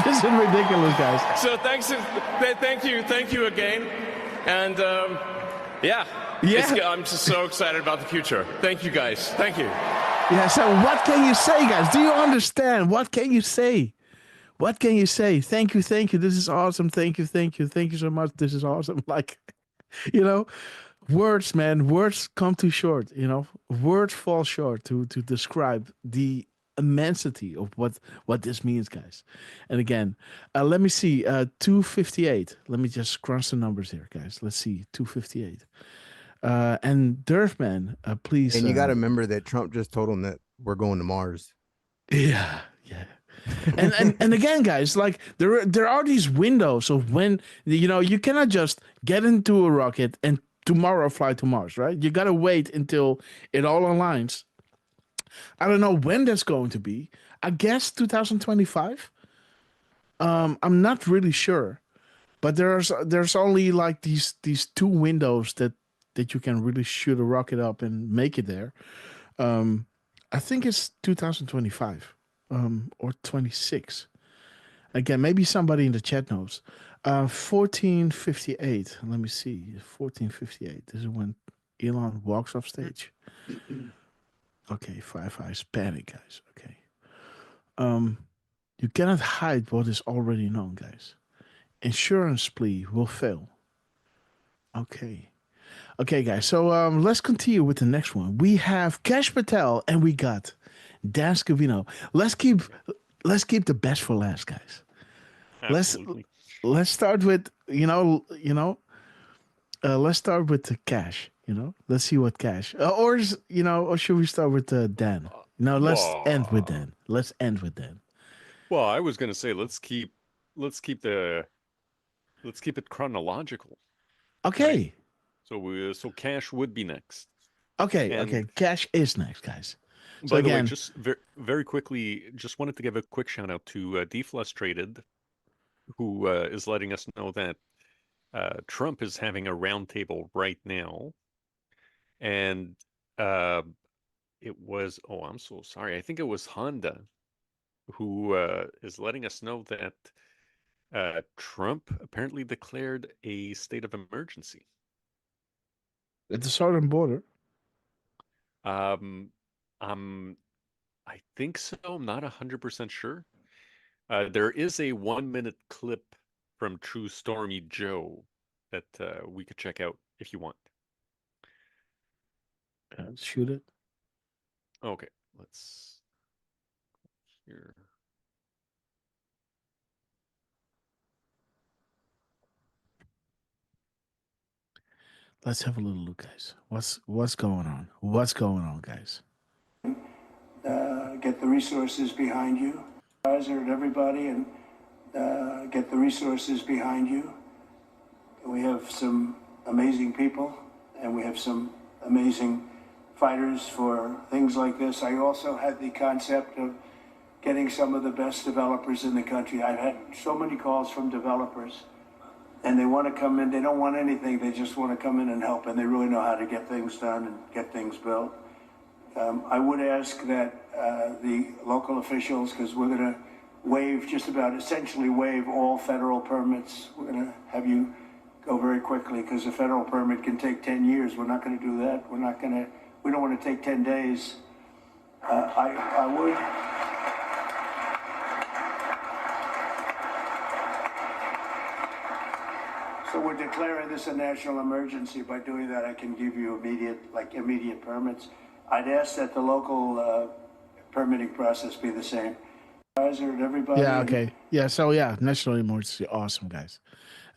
Speaker 1: This is ridiculous, guys.
Speaker 18: So thank you again, and I'm just so excited about the future. Thank you, guys. Thank you.
Speaker 1: Yeah. So what can you say, guys? Do you understand? What can you say? What can you say? Thank you. This is awesome. Thank you so much. This is awesome. Like, words, man. Words come too short. Words fall short to describe the immensity of what this means, guys. And again, let me see, 258. Let me just crunch the numbers here, guys. Let's see, 258. And Durfman, please.
Speaker 5: And you got to remember that Trump just told him that we're going to Mars.
Speaker 1: Yeah. And again, guys, like there are these windows of when you cannot just get into a rocket and tomorrow fly to Mars, right? You got to wait until it all aligns. I don't know when that's going to be. I guess 2025. I'm not really sure, but there's only like these two windows that you can really shoot a rocket up and make it there. I think it's 2025 or 26. Again, maybe somebody in the chat knows. 1458. Let me see. 1458. This is when Elon walks off stage. Okay, Five Eyes panic, guys. Okay. You cannot hide what is already known, guys. Insurance plea will fail. Okay. Okay, guys. So let's continue with the next one. We have Cash Patel and we got Dan Scavino. Let's keep the best for last, guys.
Speaker 6: Absolutely.
Speaker 1: Let's start with let's start with the Cash. Let's see what Cash or should we start with Dan? No, let's end with Dan. Let's end with Dan.
Speaker 6: Well, I was going to say let's keep it chronological.
Speaker 1: Okay.
Speaker 6: Right? So Cash would be next.
Speaker 1: Okay. Okay. Cash is next, guys. So
Speaker 6: by the
Speaker 1: again,
Speaker 6: way, just very quickly, just wanted to give a quick shout out to Deflustrated, who is letting us know that Trump is having a roundtable right now. And it was, I'm so sorry. I think it was Honda who is letting us know that Trump apparently declared a state of emergency
Speaker 1: at the southern border.
Speaker 6: I think so. I'm not 100% sure. There is a 1-minute clip from True Stormy Joe that we could check out if you want.
Speaker 1: Shoot it.
Speaker 6: Okay, let's here.
Speaker 1: Let's have a little look, guys. What's going on? What's going on, guys?
Speaker 2: Get the resources behind you. Advisor and everybody, and get the resources behind you. We have some amazing people, and we have some amazing fighters for things like this. I also had the concept of getting some of the best developers in the country. I've had so many calls from developers, and they want to come in. They don't want anything. They just want to come in and help, and they really know how to get things done and get things built. I would ask that the local officials, because we're going to essentially waive all federal permits. We're going to have you go very quickly, because a federal permit can take 10 years. We're not going to do that. We don't want to take 10 days. So we're declaring this a national emergency. By doing that, I can give you immediate permits. I'd ask that the local permitting process be the same. Advisor and everybody.
Speaker 1: Yeah. Okay. Yeah. So yeah, national emergency. Awesome, guys.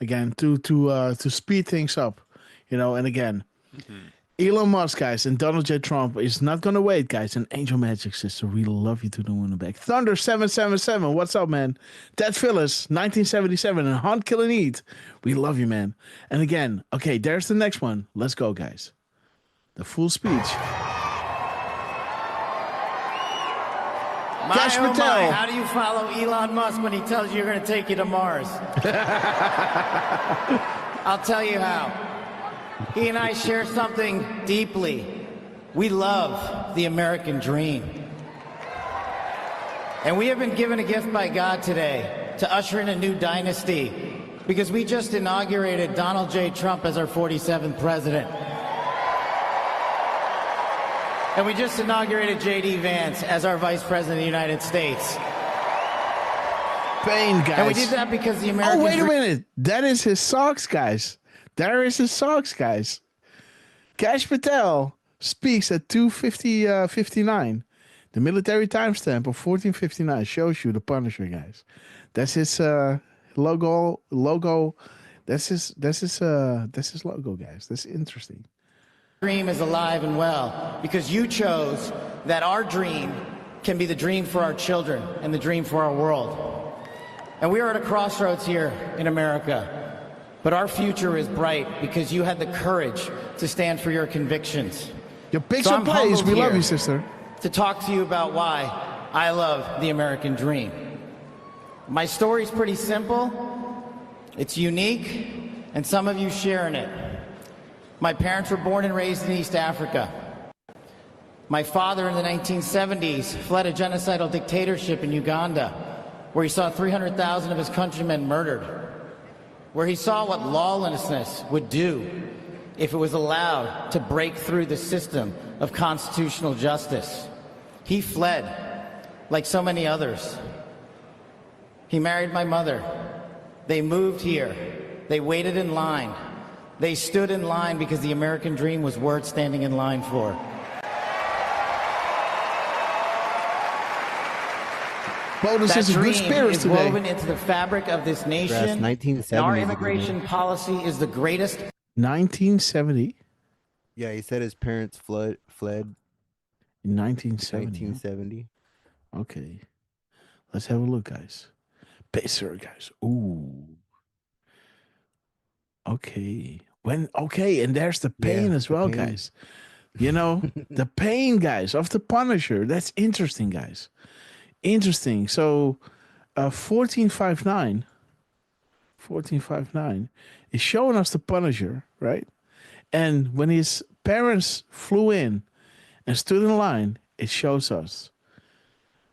Speaker 1: Again, to speed things up, and again, Elon Musk, guys, and Donald J. Trump is not gonna wait, guys. And Angel Magic Sister, we love you to the moon and back. Thunder 777, what's up, man? Ted Phyllis 1977 and Hunt Kill and Eat, we love you, man. And again, okay, there's the next one. Let's go, guys. The full speech.
Speaker 19: My,
Speaker 1: Cash
Speaker 19: oh
Speaker 1: Patel.
Speaker 19: my, how do you follow Elon Musk when he tells you you're going to take you to Mars? I'll tell you how. He and I share something deeply. We love the American dream. And we have been given a gift by God today to usher in a new dynasty because we just inaugurated Donald J. Trump as our 47th president. And we just inaugurated J.D. Vance as our Vice President of the United States.
Speaker 1: Pain, guys.
Speaker 19: And we did that because the American
Speaker 1: Oh, wait a minute. That is his socks, guys. There is his socks, guys. Cash Patel speaks at 2:59. The military timestamp of 14:59 shows you the Punisher, guys. That's his logo. That's his logo, guys. That's interesting.
Speaker 19: Dream is alive and well because you chose that our dream can be the dream for our children and the dream for our world. And we are at a crossroads here in America, but our future is bright because you had the courage to stand for your convictions.
Speaker 1: Your picture plays. We love you, sister.
Speaker 19: To talk to you about why I love the American dream. My story's pretty simple. It's unique, and some of you share in it. My parents were born and raised in East Africa. My father in the 1970s fled a genocidal dictatorship in Uganda, where he saw 300,000 of his countrymen murdered, where he saw what lawlessness would do if it was allowed to break through the system of constitutional justice. He fled, like so many others. He married my mother. They moved here. They waited in line. They stood in line because the American dream was worth standing in line for.
Speaker 1: Bonus is a good spirit
Speaker 19: is
Speaker 1: today.
Speaker 19: woven into the fabric of this nation.
Speaker 5: 1970.
Speaker 19: Our immigration policy is the greatest.
Speaker 1: 1970.
Speaker 5: Yeah, he said his parents fled
Speaker 1: in 1970.
Speaker 5: 1970.
Speaker 1: Okay, let's have a look, guys. Pacer, guys. Ooh. Okay. And there's the pain as well, guys. The pain, guys, of the Punisher. That's interesting, guys. Interesting. So 1459 is showing us the Punisher, right? And when his parents flew in and stood in line, it shows us.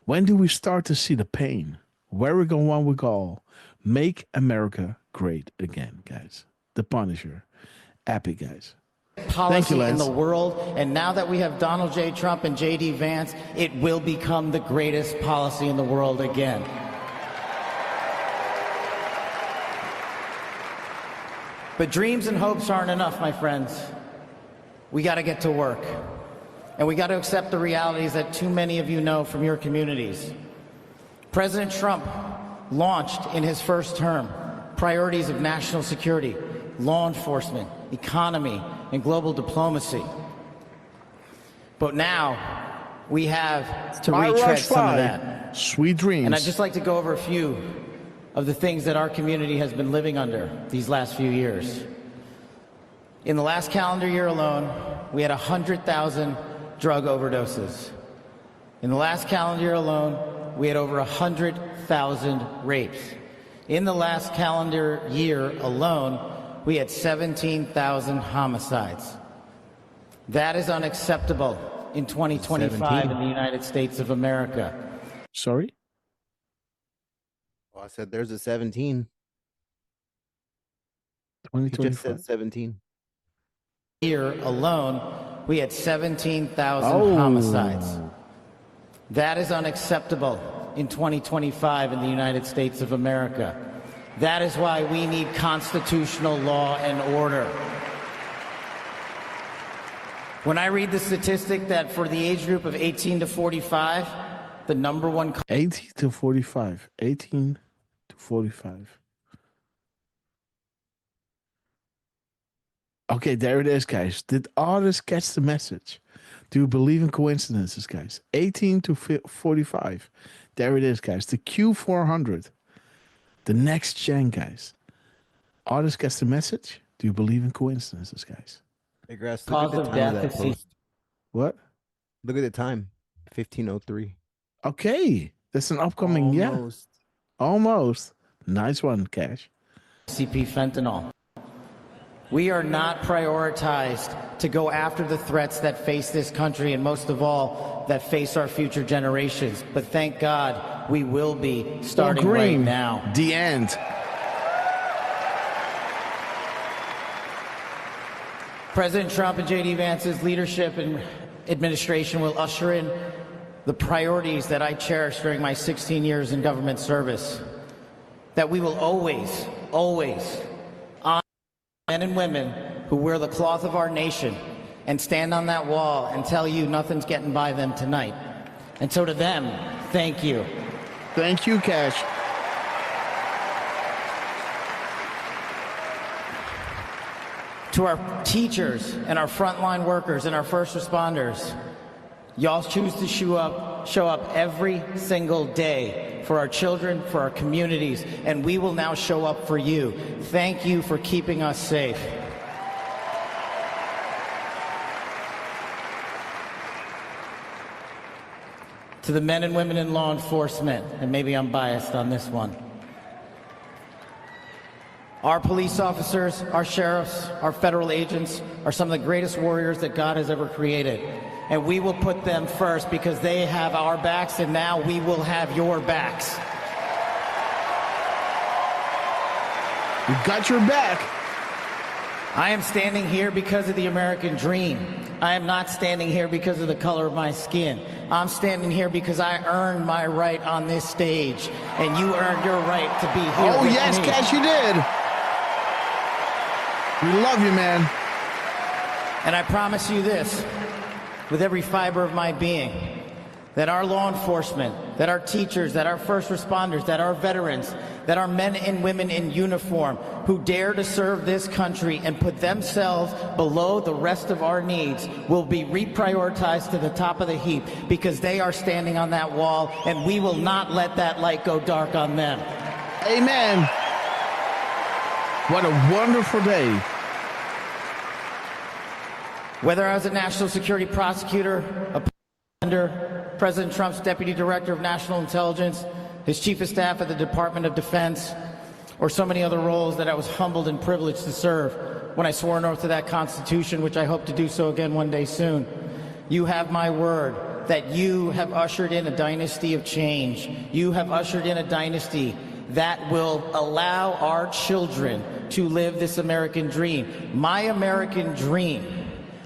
Speaker 1: When do we start to see the pain? Where we go, one we go. Make America great again, guys. The Punisher. Epic, guys.
Speaker 19: Policy
Speaker 1: you,
Speaker 19: in
Speaker 1: Lance.
Speaker 19: the world, and now that we have Donald J. Trump and J.D. Vance, it will become the greatest policy in the world again. But dreams and hopes aren't enough, my friends. We got to get to work. And we got to accept the realities that too many of you know from your communities. President Trump launched in his first term priorities of national security, law enforcement, economy, and global diplomacy. But now we have to retread some of that.
Speaker 1: Sweet dreams.
Speaker 19: And I'd just like to go over a few of the things that our community has been living under these last few years. In the last calendar year alone, we had 100,000 drug overdoses. In the last calendar year alone, we had over 100,000 rapes. In the last calendar year alone, we had 17,000 homicides. That is unacceptable in 2025 in the United States of America.
Speaker 1: Sorry?
Speaker 5: Oh, I said there's a 17.
Speaker 1: 2025.
Speaker 5: He just said 17.
Speaker 19: Year alone, we had 17,000 homicides. That is unacceptable in 2025 in the United States of America. That is why we need constitutional law and order. When I read the statistic that for the age group of 18 to 45, the number one
Speaker 1: 18 to 45. 18 to 45. Okay, there it is, guys. Did artists catch the message? Do you believe in coincidences, guys? 18 to 45. There it is, guys. The Q400. The next gen, guys. Artists catch the message? Do you believe in coincidences, guys?
Speaker 5: Hey, Grass, look at the
Speaker 19: Cause of
Speaker 5: time of
Speaker 19: death
Speaker 5: that
Speaker 19: exceeds-
Speaker 5: post.
Speaker 1: What?
Speaker 5: Look at the time. 15:03.
Speaker 1: Okay. That's an upcoming,
Speaker 5: Almost.
Speaker 1: yeah. Almost. Nice one, Cash.
Speaker 19: CP fentanyl. We are not prioritized to go after the threats that face this country and most of all, that face our future generations. But thank God we will be starting right
Speaker 1: Green,
Speaker 19: now.
Speaker 1: The end.
Speaker 19: President Trump and J.D. Vance's leadership and administration will usher in the priorities that I cherished during my 16 years in government service. That we will always, always honor men and women who wear the cloth of our nation and stand on that wall and tell you nothing's getting by them tonight. And so to them, thank you.
Speaker 1: Thank you, Cash.
Speaker 19: To our teachers and our frontline workers and our first responders, y'all choose to show up every single day for our children, for our communities, and we will now show up for you. Thank you for keeping us safe. To the men and women in law enforcement, and maybe I'm biased on this one, our police officers, our sheriffs, our federal agents are some of the greatest warriors that God has ever created. And we will put them first because they have our backs, and now we will have your backs.
Speaker 1: We got your back.
Speaker 19: I am standing here because of the American dream. I am not standing here because of the color of my skin. I'm standing here because I earned my right on this stage, and you earned your right to be here.
Speaker 1: Oh,
Speaker 19: with
Speaker 1: yes,
Speaker 19: me.
Speaker 1: Cash, you did. We love you, man.
Speaker 19: And I promise you this, with every fiber of my being, that our law enforcement, that our teachers, that our first responders, that our veterans, that our men and women in uniform who dare to serve this country and put themselves below the rest of our needs will be reprioritized to the top of the heap because they are standing on that wall, and we will not let that light go dark on them.
Speaker 1: Amen. What a wonderful day.
Speaker 19: Whether I was a national security prosecutor, a under President Trump's deputy director of national intelligence, his chief of staff at the Department of Defense, or so many other roles that I was humbled and privileged to serve when I swore an oath to that Constitution, which I hope to do so again one day soon. You have my word that you have ushered in a dynasty of change. You have ushered in a dynasty that will allow our children to live this American dream. My American dream.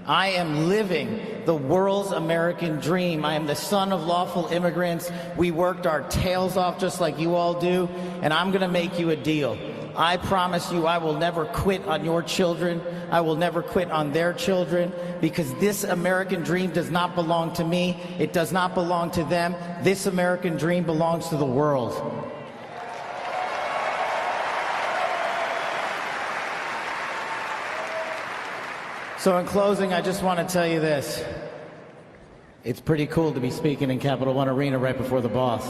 Speaker 19: I am living the world's American dream. I am the son of lawful immigrants. We worked our tails off just like you all do, and I'm going to make you a deal. I promise you I will never quit on your children. I will never quit on their children, because this American dream does not belong to me. It does not belong to them. This American dream belongs to the world. So in closing, I just want to tell you this. It's pretty cool to be speaking in Capital One Arena right before the boss.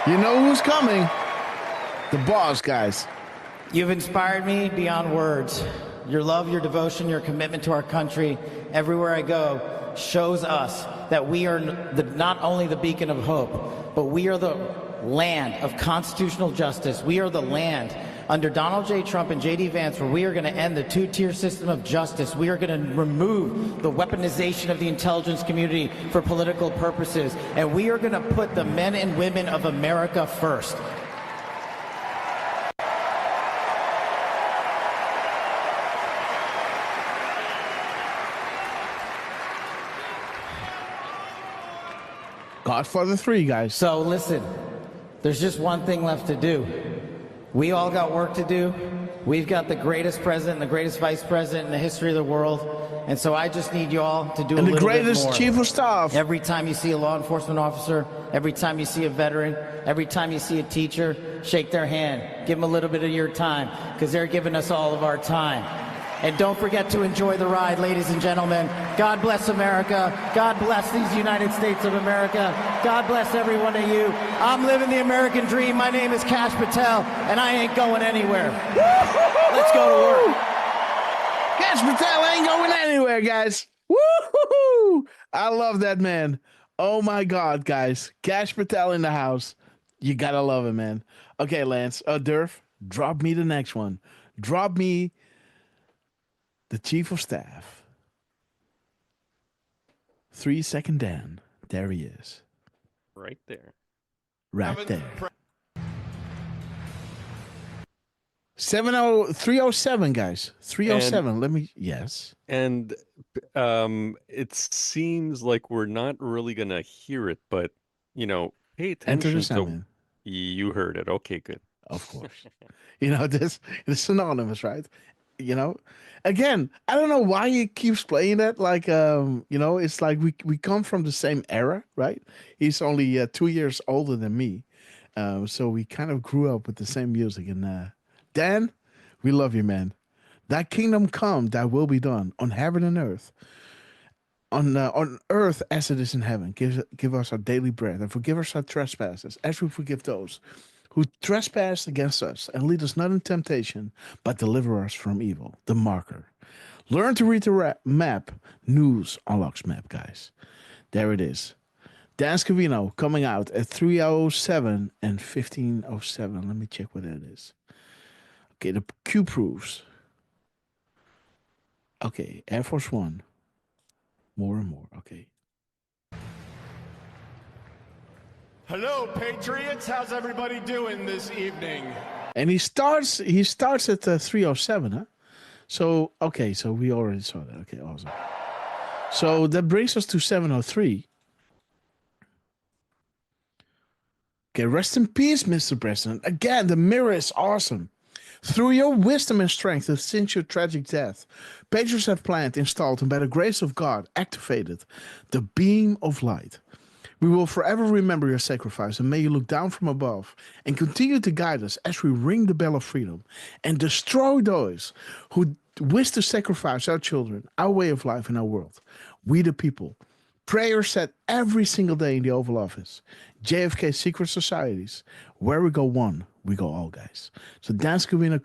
Speaker 1: You know who's coming? The boss, guys.
Speaker 19: You've inspired me beyond words. Your love, your devotion, your commitment to our country, everywhere I go, shows us that we are not only the beacon of hope, but we are the land of constitutional justice. We are the land under Donald J. Trump and J.D. Vance, where we are going to end the two-tier system of justice. We are going to remove the weaponization of the intelligence community for political purposes. And we are going to put the men and women of America first.
Speaker 1: Godfather 3, guys.
Speaker 19: So listen, There's just one thing left to do. We all got work to do. We've got the greatest president and the greatest vice president in the history of the world. And so I just need you all to do a little bit more.
Speaker 1: And the greatest chief of staff.
Speaker 19: Every time you see a law enforcement officer, every time you see a veteran, every time you see a teacher, shake their hand. Give them a little bit of your time, because they're giving us all of our time. And don't forget to enjoy the ride, ladies and gentlemen. God bless America. God bless these United States of America. God bless every one of you. I'm living the American dream. My name is Kash Patel, and I ain't going anywhere. Let's go to work.
Speaker 1: Kash Patel ain't going anywhere, guys. Woo-hoo-hoo! I love that man. Oh my God, guys. Kash Patel in the house. You gotta love him, man. Okay, Lance. Durf, drop me the next one. Drop me the chief of staff. 3 second Dan. There he is.
Speaker 6: Right there.
Speaker 1: Right there. 307, guys. 307. Yes.
Speaker 6: And it seems like we're not really going to hear it, but, you know, pay attention.
Speaker 1: Enter the
Speaker 6: You heard it. Okay, good.
Speaker 1: Of course. This is synonymous, right? Again, I don't know why he keeps playing that. Like, it's like we come from the same era, right? He's only 2 years older than me. So we kind of grew up with the same music. And Dan, we love you, man. Thy kingdom come, thy will be done on heaven and earth. On earth as it is in heaven. Give us our daily bread and forgive us our trespasses as we forgive those who trespass against us, and lead us not in temptation, but deliver us from evil. The marker. Learn to read the map. News unlocks map, guys. There it is. Dan Scavino coming out at 3:07 and 15:07. Let me check what that is. Okay, the Q proofs. Okay, Air Force One. More and more. Okay.
Speaker 4: Hello, Patriots. How's everybody doing this evening?
Speaker 1: And he starts at 3:07, huh? So, okay, so we already saw that. Okay, awesome. So that brings us to 7:03. Okay, rest in peace, Mr. President. Again, the mirror is awesome. Through your wisdom and strength since your tragic death, patriots have planned, installed, and by the grace of God, activated the beam of light. We will forever remember your sacrifice, and may you look down from above and continue to guide us as we ring the bell of freedom and destroy those who wish to sacrifice our children, our way of life, and our world. We the people. Prayer said every single day in the Oval Office. JFK secret societies. Where we go one, we go all, guys. So Dan Scavino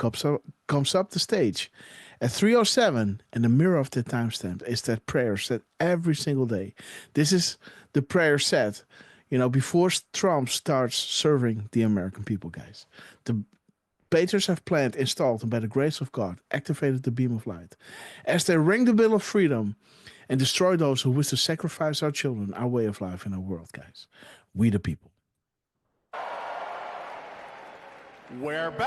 Speaker 1: comes up the stage at 3:07, and the mirror of the timestamp is that prayer said every single day. This is the prayer said, before Trump starts serving the American people, guys. The patriots have planned, installed, and by the grace of God, activated the beam of light. As they ring the bell of freedom and destroy those who wish to sacrifice our children, our way of life, and our world, guys. We the people.
Speaker 4: We're back!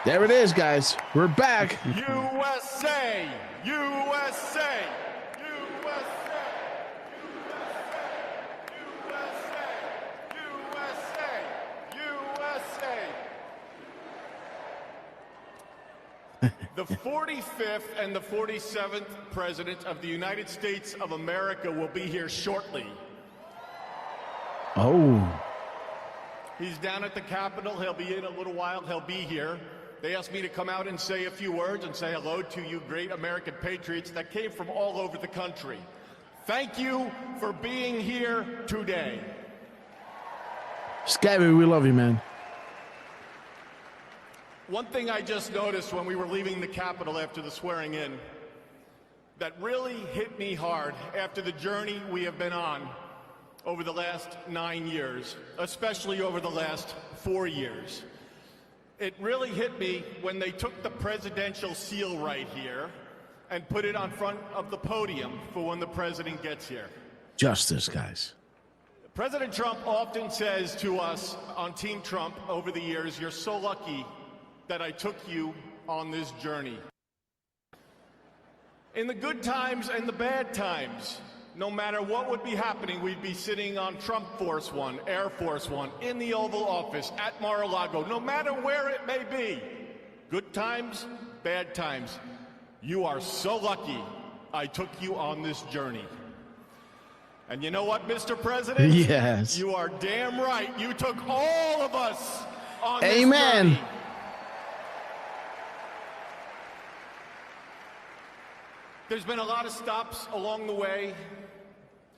Speaker 1: There it is, guys. We're back.
Speaker 4: USA! USA! The 45th and the 47th President of the United States of America will be here shortly.
Speaker 1: Oh.
Speaker 4: He's down at the Capitol. He'll be in a little while. He'll be here. They asked me to come out and say a few words and say hello to you great American patriots that came from all over the country. Thank you for being here today.
Speaker 1: Scabby, we love you, man.
Speaker 4: One thing I just noticed when we were leaving the Capitol after the swearing in that really hit me hard after the journey we have been on over the last 9 years, especially over the last 4 years. It really hit me when they took the presidential seal right here and put it on front of the podium for when the president gets here.
Speaker 1: Justice, guys.
Speaker 4: President Trump often says to us on Team Trump over the years, you're so lucky that I took you on this journey. In the good times and the bad times, no matter what would be happening, we'd be sitting on Trump Force One, Air Force One, in the Oval Office, at Mar-a-Lago, no matter where it may be. Good times, bad times. You are so lucky I took you on this journey. And you know what, Mr. President?
Speaker 1: Yes.
Speaker 4: You are damn right. You took all of us on this
Speaker 1: Amen.
Speaker 4: journey. There's been a lot of stops along the way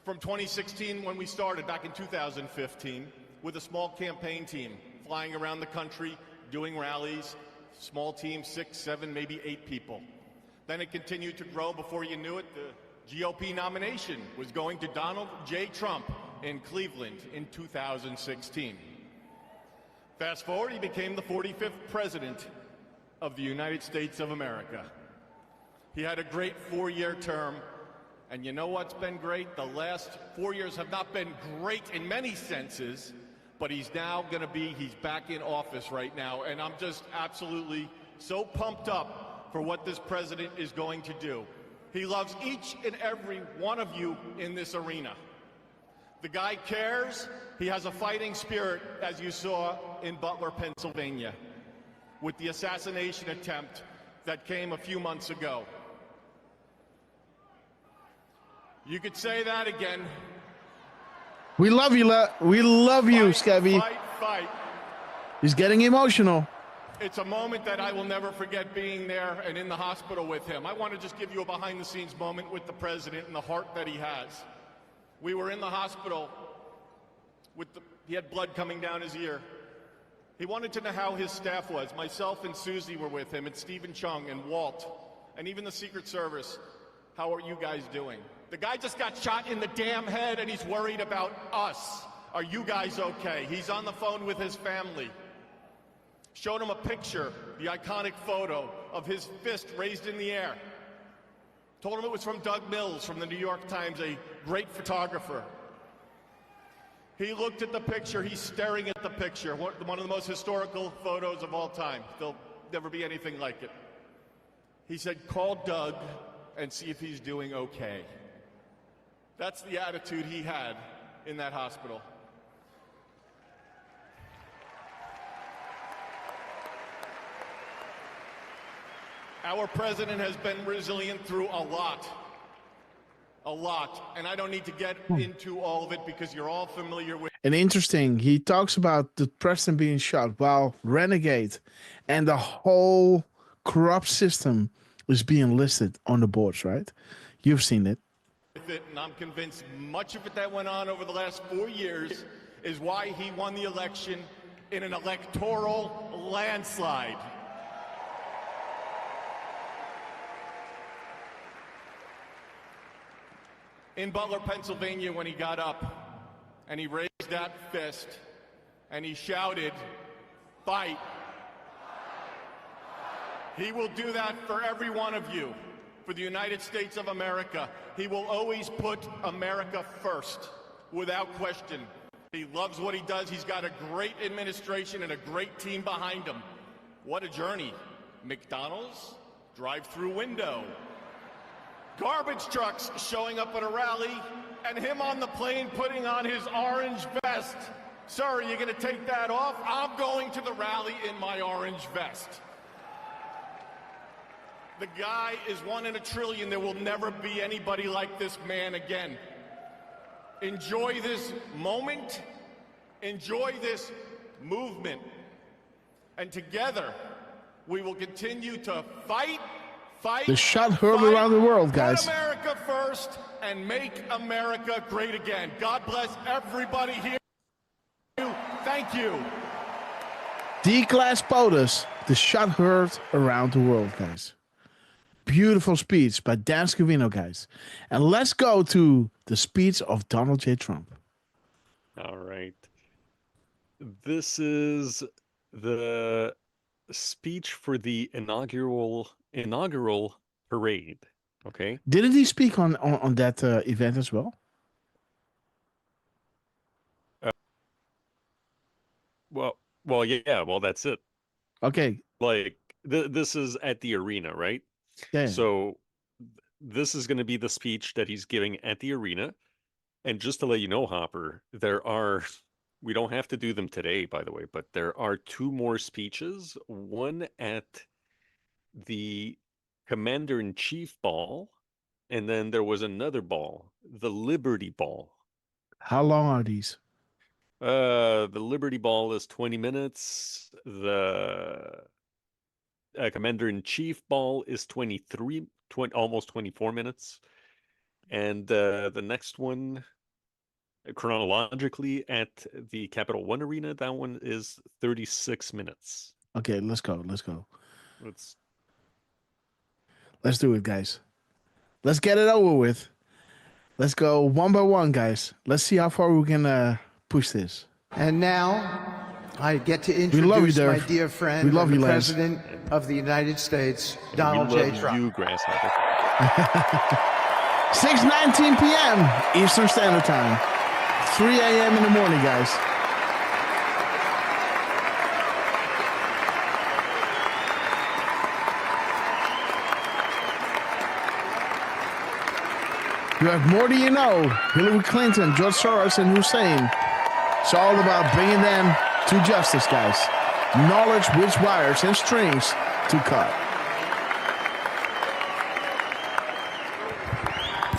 Speaker 4: from 2016 when we started back in 2015 with a small campaign team flying around the country, doing rallies, small team, 6, 7, maybe 8 people. Then it continued to grow. Before you knew it, the GOP nomination was going to Donald J. Trump in Cleveland in 2016. Fast forward, he became the 45th president of the United States of America. He had a great 4-year term, and you know what's been great? The last 4 years have not been great in many senses, but he's now going to be, he's back in office right now, and I'm just absolutely so pumped up for what this president is going to do. He loves each and every one of you in this arena. The guy cares. He has a fighting spirit, as you saw in Butler, Pennsylvania, with the assassination attempt that came a few months ago. You could say that again.
Speaker 1: We love you, we love you, Scabby.
Speaker 4: Fight, fight.
Speaker 1: He's getting emotional.
Speaker 4: It's a moment that I will never forget, being there and in the hospital with him. I want to just give you a behind-the-scenes moment with the president and the heart that he has. We were in the hospital with he had blood coming down his ear. He wanted to know how his staff was. Myself and Susie were with him, and Stephen Chung and Walt, and even the Secret Service. How are you guys doing? The guy just got shot in the damn head, and he's worried about us. Are you guys okay? He's on the phone with his family. Showed him a picture, the iconic photo of his fist raised in the air. Told him it was from Doug Mills from the New York Times, a great photographer. He looked at the picture, he's staring at the picture, one of the most historical photos of all time. There'll never be anything like it. He said, call Doug and see if he's doing okay. That's the attitude he had in that hospital. Our president has been resilient through a lot, and I don't need to get into all of it because you're all familiar with.
Speaker 1: And interesting, he talks about the president being shot while Renegade and the whole corrupt system is being listed on the boards, right? You've seen it.
Speaker 4: It, and I'm convinced much of it that went on over the last 4 years is why he won the election in an electoral landslide. In Butler, Pennsylvania, when he got up and he raised that fist and he shouted, fight. He will do that for every one of you, for the United States of America. He will always put America first, without question. He loves what he does. He's got a great administration and a great team behind him. What a journey. McDonald's, drive-through window. Garbage trucks showing up at a rally, and him on the plane putting on his orange vest. Sir, are you going to take that off? I'm going to the rally in my orange vest. The guy is 1 in a trillion. There will never be anybody like this man again. Enjoy this moment. Enjoy this movement. And together, we will continue to fight.
Speaker 1: The shot heard around the world, guys.
Speaker 4: Put America first and make America great again. God bless everybody here. Thank you.
Speaker 1: D-Class POTUS, the shot heard around the world, guys. Beautiful speech by Dan Scavino, guys. And let's go to the speech of Donald J. Trump.
Speaker 6: All right. This is the speech for the inaugural parade. Okay.
Speaker 1: Didn't he speak on that event as well?
Speaker 6: Well, yeah. Well, that's it.
Speaker 1: Okay.
Speaker 6: Like this is at the arena, right?
Speaker 1: Yeah.
Speaker 6: So this is going to be the speech that he's giving at the arena. And just to let you know, Hopper, we don't have to do them today, by the way, but there are 2 more speeches. One at the Commander-in-Chief Ball, and then there was another ball, the Liberty Ball.
Speaker 1: How long are these?
Speaker 6: The Liberty Ball is 20 minutes. The Commander-in-Chief Ball is almost 24 minutes. And the next one, chronologically, at the Capital One Arena, that one is 36 minutes.
Speaker 1: Okay, let's go.
Speaker 6: Let's
Speaker 1: do it, guys. Let's get it over with. Let's go one by one, guys. Let's see how far we can push this.
Speaker 20: And now I get to introduce my dear friend, the President of the United States, Donald J. Trump.
Speaker 6: You, Grasshopper.
Speaker 1: 6:19 p.m. Eastern Standard Time. 3 a.m. in the morning, guys. You have more than you know. Hillary Clinton, George Soros, and Hussein. It's all about bringing them to justice, guys. Knowledge which wires and strings to cut.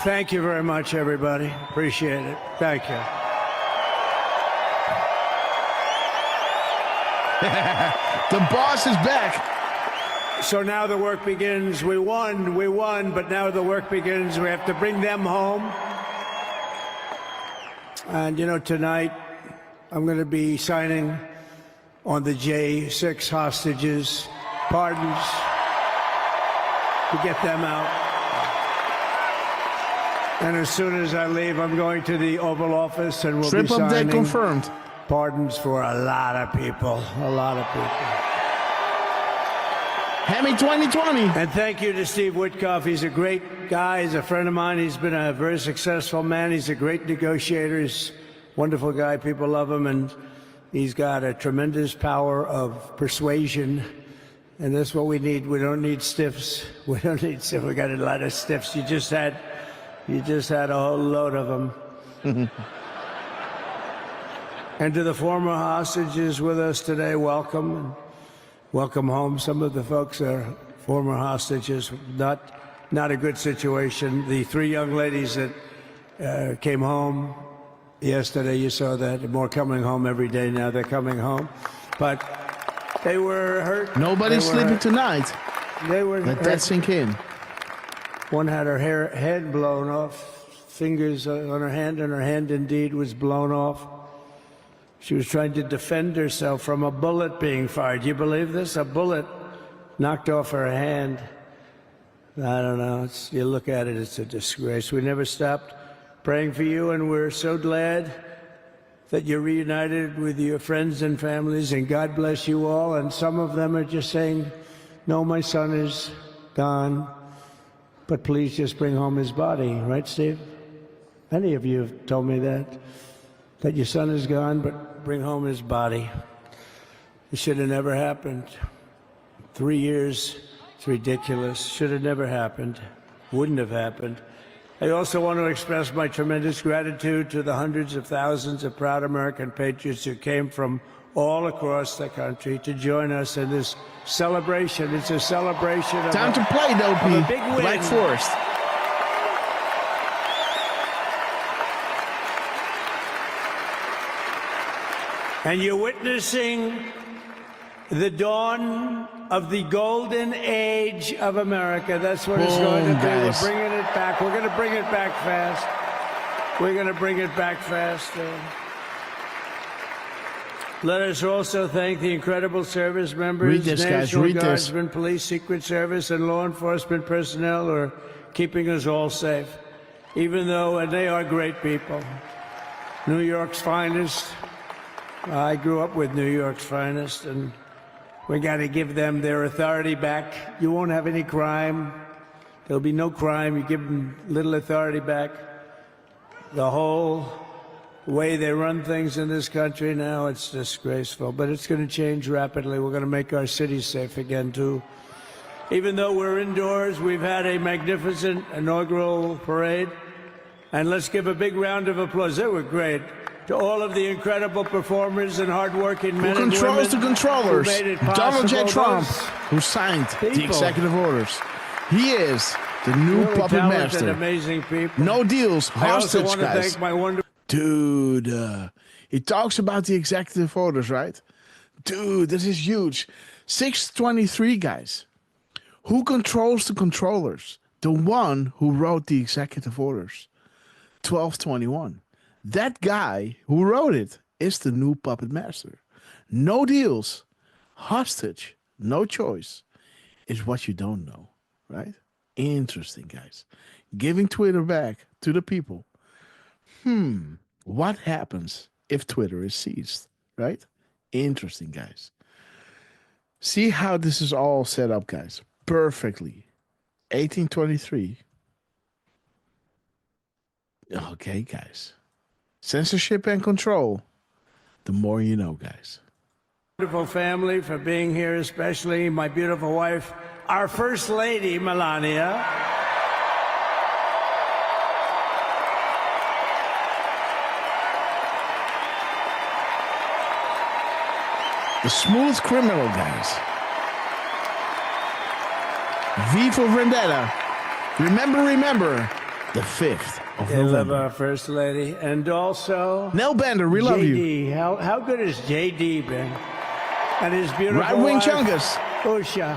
Speaker 22: Thank you very much, everybody. Appreciate it. Thank you.
Speaker 1: The boss is back.
Speaker 22: So now the work begins. We won, but now the work begins. We have to bring them home. And, you know, tonight I'm going to be signing on the J6 hostages, pardons, to get them out. And as soon as I leave, I'm going to the Oval Office and we'll be signing
Speaker 1: confirmed.
Speaker 22: Pardons for a lot of people,
Speaker 1: Hammy 2020.
Speaker 22: And thank you to Steve Witkoff. He's a great guy. He's a friend of mine. He's been a very successful man. He's a great negotiator. He's a wonderful guy. People love him. And he's got a tremendous power of persuasion. And that's what we need. We don't need stiffs. We got a lot of stiffs. You just had a whole load of them. And to the former hostages with us today, welcome. Welcome home. Some of the folks are former hostages. Not a good situation. The 3 young ladies that came home yesterday, you saw that. More coming home every day now. They're coming home. But they were hurt.
Speaker 1: Nobody's sleeping tonight.
Speaker 22: They were
Speaker 1: Let that sink in.
Speaker 22: One had her head blown off, fingers on her hand, and her hand indeed was blown off. She was trying to defend herself from a bullet being fired. You believe this? A bullet knocked off her hand. I don't know. You look at it, it's a disgrace. We never stopped praying for you, and we're so glad that you're reunited with your friends and families, and God bless you all. And some of them are just saying, no, my son is gone, but please just bring home his body. Right, Steve? Many of you have told me that your son is gone, but bring home his body. It should have never happened. 3 years, it's ridiculous. Should have never happened. Wouldn't have happened. I also want to express my tremendous gratitude to the hundreds of thousands of proud American patriots who came from all across the country to join us in this celebration. It's a celebration of
Speaker 1: Time to play, though, Pete.
Speaker 22: a big win.
Speaker 1: Black Forest.
Speaker 22: And you're witnessing the dawn of the golden age of America. That's what it's going to be.
Speaker 1: Guys.
Speaker 22: We're bringing it back. We're going to bring it back fast. We're going to bring it back fast. Let us also thank the incredible service members,
Speaker 1: Read this, guys.
Speaker 22: National
Speaker 1: Read this.
Speaker 22: Guardsmen, police, Secret Service, and law enforcement personnel who are keeping us all safe. Even though, and they are great people. New York's finest. I grew up with New York's finest, and we got to give them their authority back. You won't have any crime. There'll be no crime. You give them little authority back. The whole way they run things in this country now, it's disgraceful. But it's going to change rapidly. We're going to make our cities safe again, too. Even though we're indoors, we've had a magnificent inaugural parade. And let's give a big round of applause. They were great. To all of the incredible performers and hardworking men and women
Speaker 1: who controls the controllers?
Speaker 22: who made it
Speaker 1: Donald J.
Speaker 22: possible.
Speaker 1: Trump,
Speaker 22: Those
Speaker 1: who signed the
Speaker 22: people.
Speaker 1: executive orders. He is the new
Speaker 22: really
Speaker 1: puppet
Speaker 22: talented,
Speaker 1: master.
Speaker 22: amazing people.
Speaker 1: No deals,
Speaker 22: I also
Speaker 1: hostage,
Speaker 22: want to
Speaker 1: guys.
Speaker 22: thank my wonderful...
Speaker 1: Dude, he talks about the executive orders, right? Dude, this is huge. 623, guys. Who controls the controllers? The one who wrote the executive orders. 1221. That guy who wrote it is the new puppet master. No deals, hostage, no choice is what you don't know, right? Interesting, guys. Giving Twitter back to the people. What happens if Twitter is seized, right? Interesting, guys. See how this is all set up, guys. Perfectly. 1823. Okay, guys. Censorship and control. The more you know, guys.
Speaker 22: Wonderful family for being here, especially my beautiful wife, our First Lady, Melania.
Speaker 1: The smooth criminal, guys. V for Vendetta. Remember, the 5th of
Speaker 22: I love
Speaker 1: November.
Speaker 22: our First Lady. And also...
Speaker 1: Nell Bender, we love you.
Speaker 22: JD. How good has JD been? And his beautiful
Speaker 1: Right-wing
Speaker 22: wife,
Speaker 1: chungus.
Speaker 22: Usha.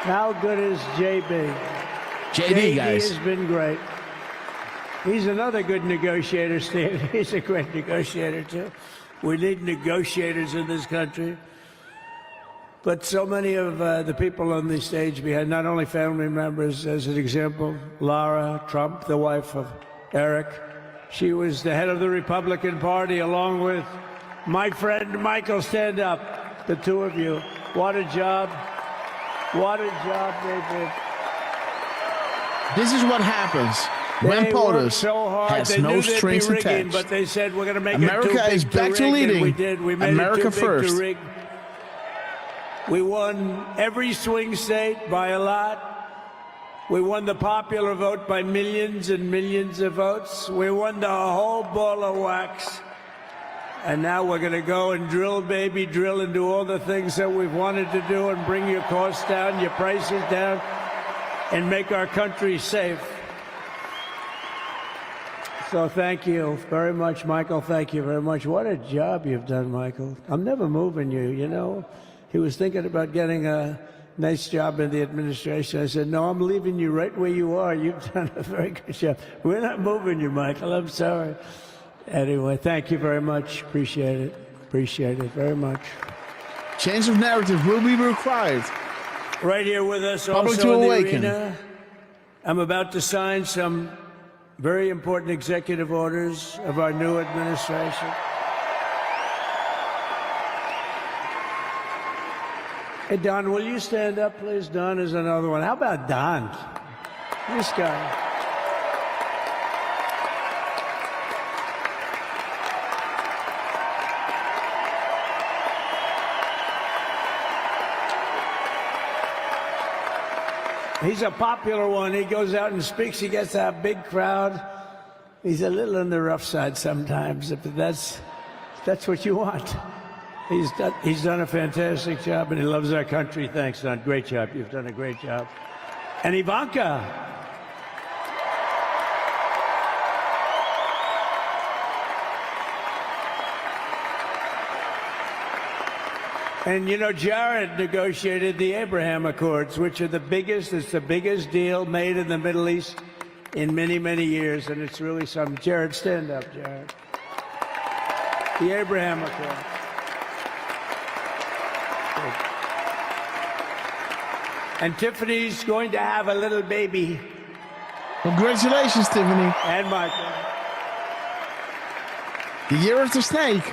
Speaker 22: How good is JB?
Speaker 1: JD, guys.
Speaker 22: has been great. He's another good negotiator, Steve. He's a great negotiator, too. We need negotiators in this country. But so many of the people on the stage behind, not only family members, as an example, Lara Trump, the wife of Eric. She was the head of the Republican Party, along with my friend Michael. Stand up, the two of you. What a job. What a job they did.
Speaker 1: This is what happens when
Speaker 22: They
Speaker 1: POTUS
Speaker 22: worked so hard.
Speaker 1: has
Speaker 22: They
Speaker 1: no
Speaker 22: knew they'd
Speaker 1: strings
Speaker 22: be rigging,
Speaker 1: attached.
Speaker 22: but they said we're going to make
Speaker 1: America
Speaker 22: it too big
Speaker 1: is back to
Speaker 22: rig, and
Speaker 1: leading.
Speaker 22: we did. We made
Speaker 1: America
Speaker 22: it too
Speaker 1: first.
Speaker 22: big to rig. We won every swing state by a lot. We won the popular vote by millions and millions of votes. We won the whole ball of wax. And now we're going to go and drill, baby, drill, and do all the things that we've wanted to do and bring your costs down, your prices down, and make our country safe. So thank you very much, Michael. Thank you very much. What a job you've done, Michael. I'm never moving you, you know. He was thinking about getting a nice job in the administration. I said, no, I'm leaving you right where you are. You've done a very good job. We're not moving you, Michael. I'm sorry. Anyway, thank you very much. Appreciate it. Appreciate it very much.
Speaker 1: Change of narrative will be required.
Speaker 22: Right here with us
Speaker 1: Public
Speaker 22: also
Speaker 1: to
Speaker 22: in the
Speaker 1: awaken.
Speaker 22: arena, I'm about to sign some very important executive orders of our new administration. Hey, Don, will you stand up, please? Don is another one. How about Don? This guy. He's a popular one. He goes out and speaks. He gets a big crowd. He's a little on the rough side sometimes, but that's what you want. He's done a fantastic job, and he loves our country. Thanks, Don. Great job. You've done a great job. And Ivanka. And, you know, Jared negotiated the Abraham Accords, which are it's the biggest deal made in the Middle East in many, many years, and it's really something. Jared, stand up, Jared. The Abraham Accords. And Tiffany's going to have a little baby.
Speaker 1: Congratulations, Tiffany.
Speaker 22: And Michael.
Speaker 1: The year of the snake.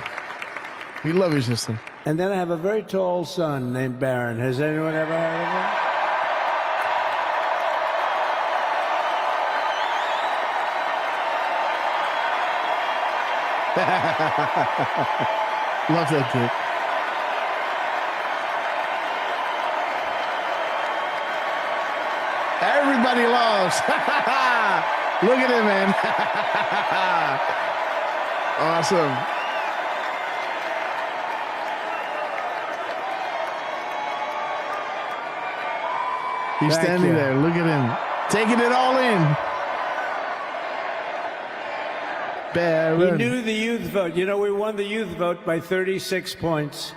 Speaker 1: We love you, sister.
Speaker 22: And then I have a very tall son named Barron. Has anyone ever heard of him?
Speaker 1: Love that kid. everybody loves. Look at him, man. Awesome. He's standing there. Look at him. Taking it all in. Baron.
Speaker 22: He knew the youth vote. You know, we won the youth vote by 36 points.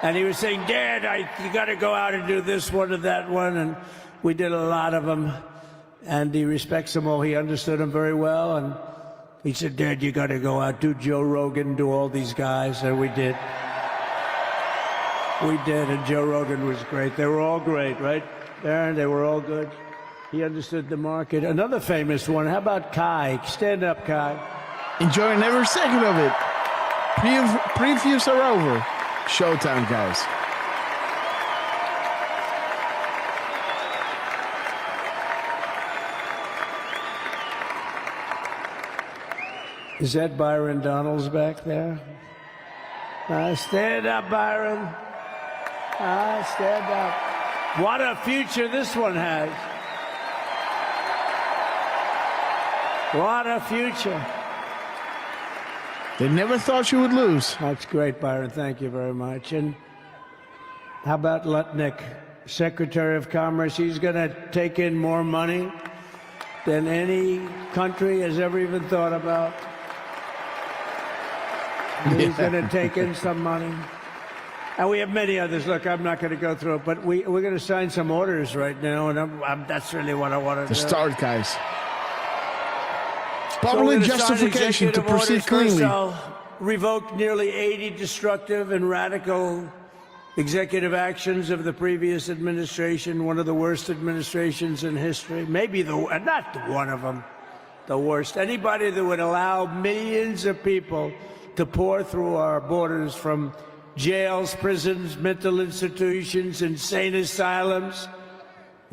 Speaker 22: And he was saying, Dad, you got to go out and do this one and that one. And we did a lot of them. And he respects them all. He understood them very well. And he said, Dad, you got to go out, do Joe Rogan, do all these guys. And we did. We did. And Joe Rogan was great. They were all great, right, Aaron? They were all good. He understood the market. Another famous one. How about Kai? Stand up, Kai.
Speaker 1: Enjoying every second of it. Previews are over. Showtime, guys.
Speaker 22: Is that Byron Donalds back there? Stand up, Byron. Stand up. What a future this one has. What a future.
Speaker 1: They never thought you would lose.
Speaker 22: That's great, Byron. Thank you very much. And how about Lutnick, Secretary of Commerce? He's going to take in more money than any country has ever even thought about. He's going to take in some money. And we have many others. Look, I'm not going to go through it, but we're going to sign some orders right now, and that's really what I want to do.
Speaker 1: The start, guys. Public justification to proceed cleanly.
Speaker 22: I'll revoke nearly 80 destructive and radical executive actions of the previous administration, one of the worst administrations in history. Maybe not one of them, the worst. Anybody that would allow millions of people to pour through our borders from jails, prisons, mental institutions, insane asylums,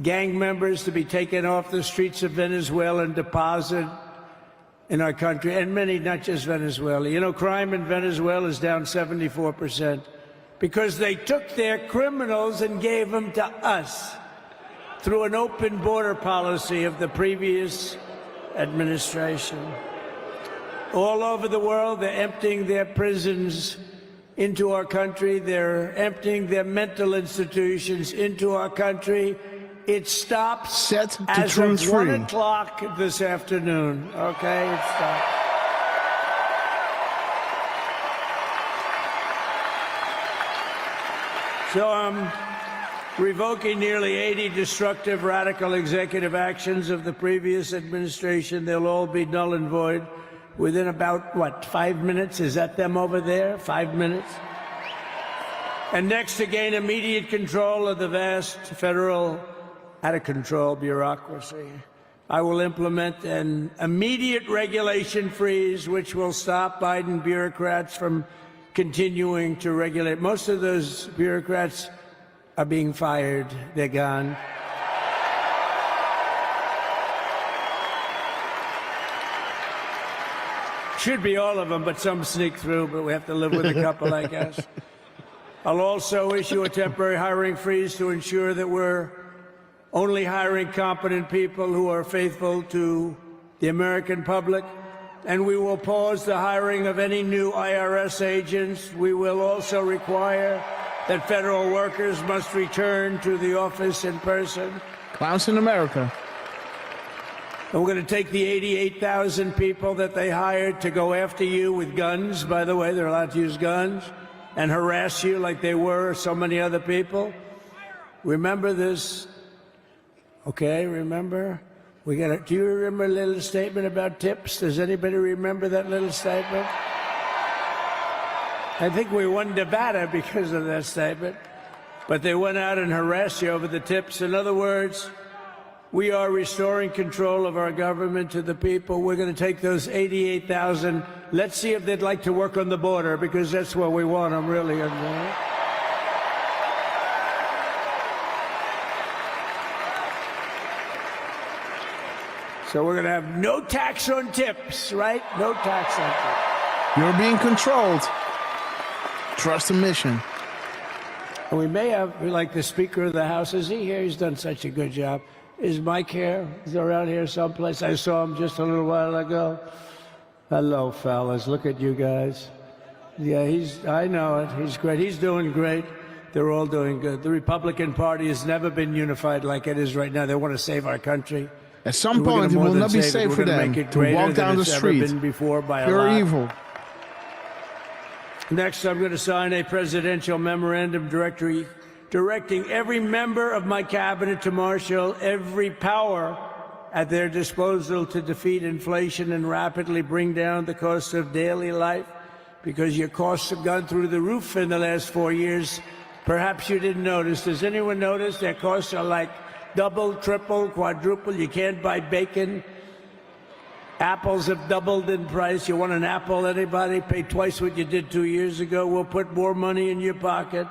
Speaker 22: gang members to be taken off the streets of Venezuela and deposited in our country, and many, not just Venezuela. You know, crime in Venezuela is down 74% because they took their criminals and gave them to us through an open border policy of the previous administration. All over the world, they're emptying their prisons into our country. They're emptying their mental institutions into our country. It stops
Speaker 1: set to
Speaker 22: as
Speaker 1: truth
Speaker 22: of 1
Speaker 1: free.
Speaker 22: o'clock this afternoon. Okay, it stops. So I'm revoking nearly 80 destructive, radical executive actions of the previous administration. They'll all be null and void within about, 5 minutes? Is that them over there? 5 minutes? And next, to gain immediate control of the vast federal out-of-control bureaucracy, I will implement an immediate regulation freeze, which will stop Biden bureaucrats from continuing to regulate. Most of those bureaucrats are being fired. They're gone. Should be all of them, but some sneak through, but we have to live with a couple, I guess. I'll also issue a temporary hiring freeze to ensure that we're only hiring competent people who are faithful to the American public, and we will pause the hiring of any new IRS agents. We will also require that federal workers must return to the office in person.
Speaker 1: Clowns in America.
Speaker 22: And we're going to take the 88,000 people that they hired to go after you with guns. By the way, they're allowed to use guns and harass you like they were so many other people. Remember this. Okay, remember? Do you remember a little statement about tips? Does anybody remember that little statement? I think we won Nevada because of that statement. But they went out and harassed you over the tips. In other words, we are restoring control of our government to the people. We're going to take those 88,000. Let's see if they'd like to work on the border, because that's where we want them, really. So we're going to have no tax on tips, right? No tax on tips.
Speaker 1: You're being controlled. Trust the mission.
Speaker 22: And we may have, like the Speaker of the House, is he here? He's done such a good job. Is Mike here? He's around here someplace. I saw him just a little while ago. Hello, fellas. Look at you guys. Yeah, I know it. He's great. He's doing great. They're all doing good. The Republican Party has never been unified like it is right now. They want to save our country.
Speaker 1: At some point, it will not be safe for them to walk down the street. Pure evil.
Speaker 22: Next, I'm going to sign a presidential memorandum directing every member of my cabinet to marshal every power at their disposal to defeat inflation and rapidly bring down the cost of daily life, because your costs have gone through the roof in the last 4 years. Perhaps you didn't notice. Does anyone notice their costs are like double, triple, quadruple? You can't buy bacon. Apples have doubled in price. You want an apple, anybody? Pay twice what you did 2 years ago. We'll put more money in your pocket,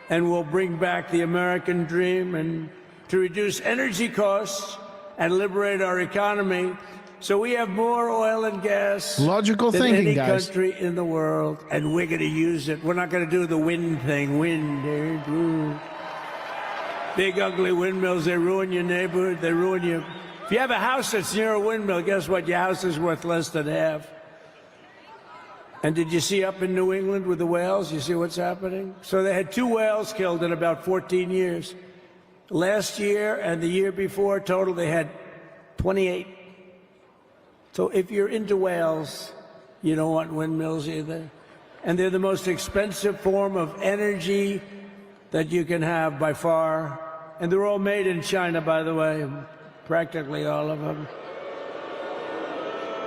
Speaker 22: and we'll bring back the American dream and to reduce energy costs and liberate our economy. So we have more oil and gas
Speaker 1: Logical
Speaker 22: than
Speaker 1: thinking,
Speaker 22: any
Speaker 1: guys.
Speaker 22: country in the world, and we're going to use it. We're not going to do the wind thing. Wind. Big, ugly windmills, they ruin your neighborhood. They ruin you. If you have a house that's near a windmill, guess what? Your house is worth less than half. And did you see up in New England with the whales? You see what's happening? So they had 2 whales killed in about 14 years. Last year and the year before, total, they had 28. So if you're into whales, you don't want windmills either. And they're the most expensive form of energy that you can have by far. And they're all made in China, by the way, practically all of them.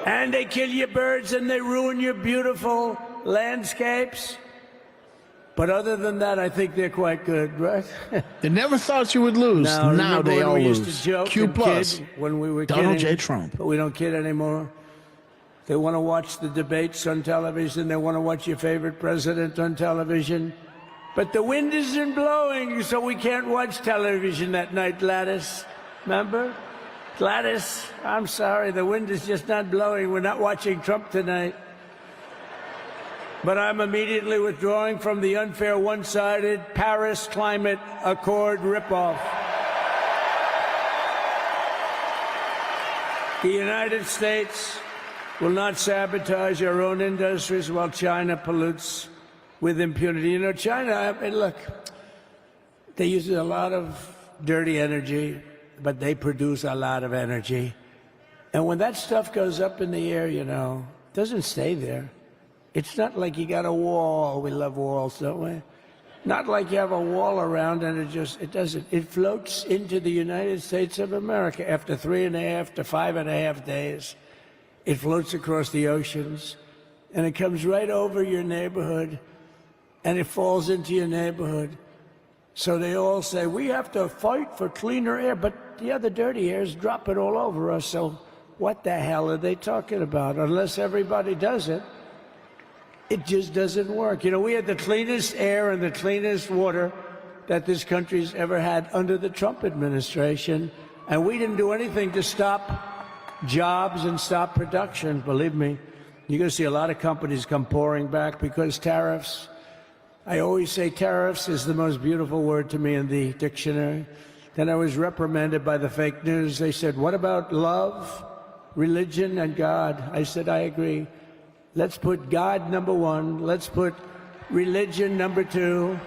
Speaker 22: And they kill your birds and they ruin your beautiful landscapes. But other than that, I think they're quite good, right?
Speaker 1: They never thought you would lose. Now they all
Speaker 22: we
Speaker 1: lose.
Speaker 22: used to joke
Speaker 1: Q
Speaker 22: and
Speaker 1: plus.
Speaker 22: kid when we were
Speaker 1: Donald
Speaker 22: kidding,
Speaker 1: J. Trump.
Speaker 22: but we don't kid anymore. They want to watch the debates on television. They want to watch your favorite president on television. But the wind isn't blowing, so we can't watch television that night, Gladys. Remember? Gladys, I'm sorry, the wind is just not blowing. We're not watching Trump tonight. But I'm immediately withdrawing from the unfair, one-sided Paris Climate Accord ripoff. The United States will not sabotage our own industries while China pollutes with impunity. You know, China, I mean, look, they use a lot of dirty energy, but they produce a lot of energy. And when that stuff goes up in the air, you know, it doesn't stay there. It's not like you got a wall. We love walls, don't we? Not like you have a wall around and it doesn't. It floats into the United States of America after 3.5 to 5.5 days. It floats across the oceans and it comes right over your neighborhood and it falls into your neighborhood. So they all say, we have to fight for cleaner air, but the other dirty air is dropping all over us. So what the hell are they talking about? Unless everybody does it, it just doesn't work. You know, we had the cleanest air and the cleanest water that this country's ever had under the Trump administration, and we didn't do anything to stop jobs and stop production. Believe me, you're going to see a lot of companies come pouring back because tariffs. I always say tariffs is the most beautiful word to me in the dictionary. Then I was reprimanded by the fake news. They said, what about love, religion, and God? I said, I agree. Let's put God number 1. Let's put religion number 2.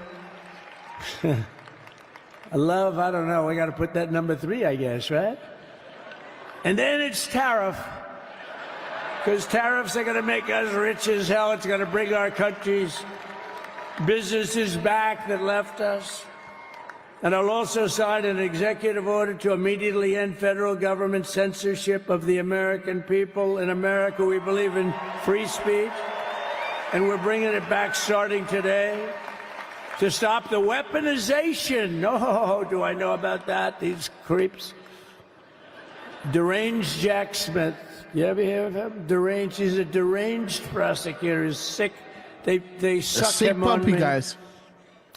Speaker 22: Love, I don't know. We got to put that number 3, I guess, right? And then it's tariff. Because tariffs are going to make us rich as hell. It's going to bring our country's businesses back that left us. And I'll also sign an executive order to immediately end federal government censorship of the American people. In America, we believe in free speech, and we're bringing it back starting today to stop the weaponization. Oh, do I know about that? These creeps. Deranged Jack Smith. You ever hear of him? Deranged. He's a deranged prosecutor. He's sick. They suck him on me.
Speaker 1: Guys.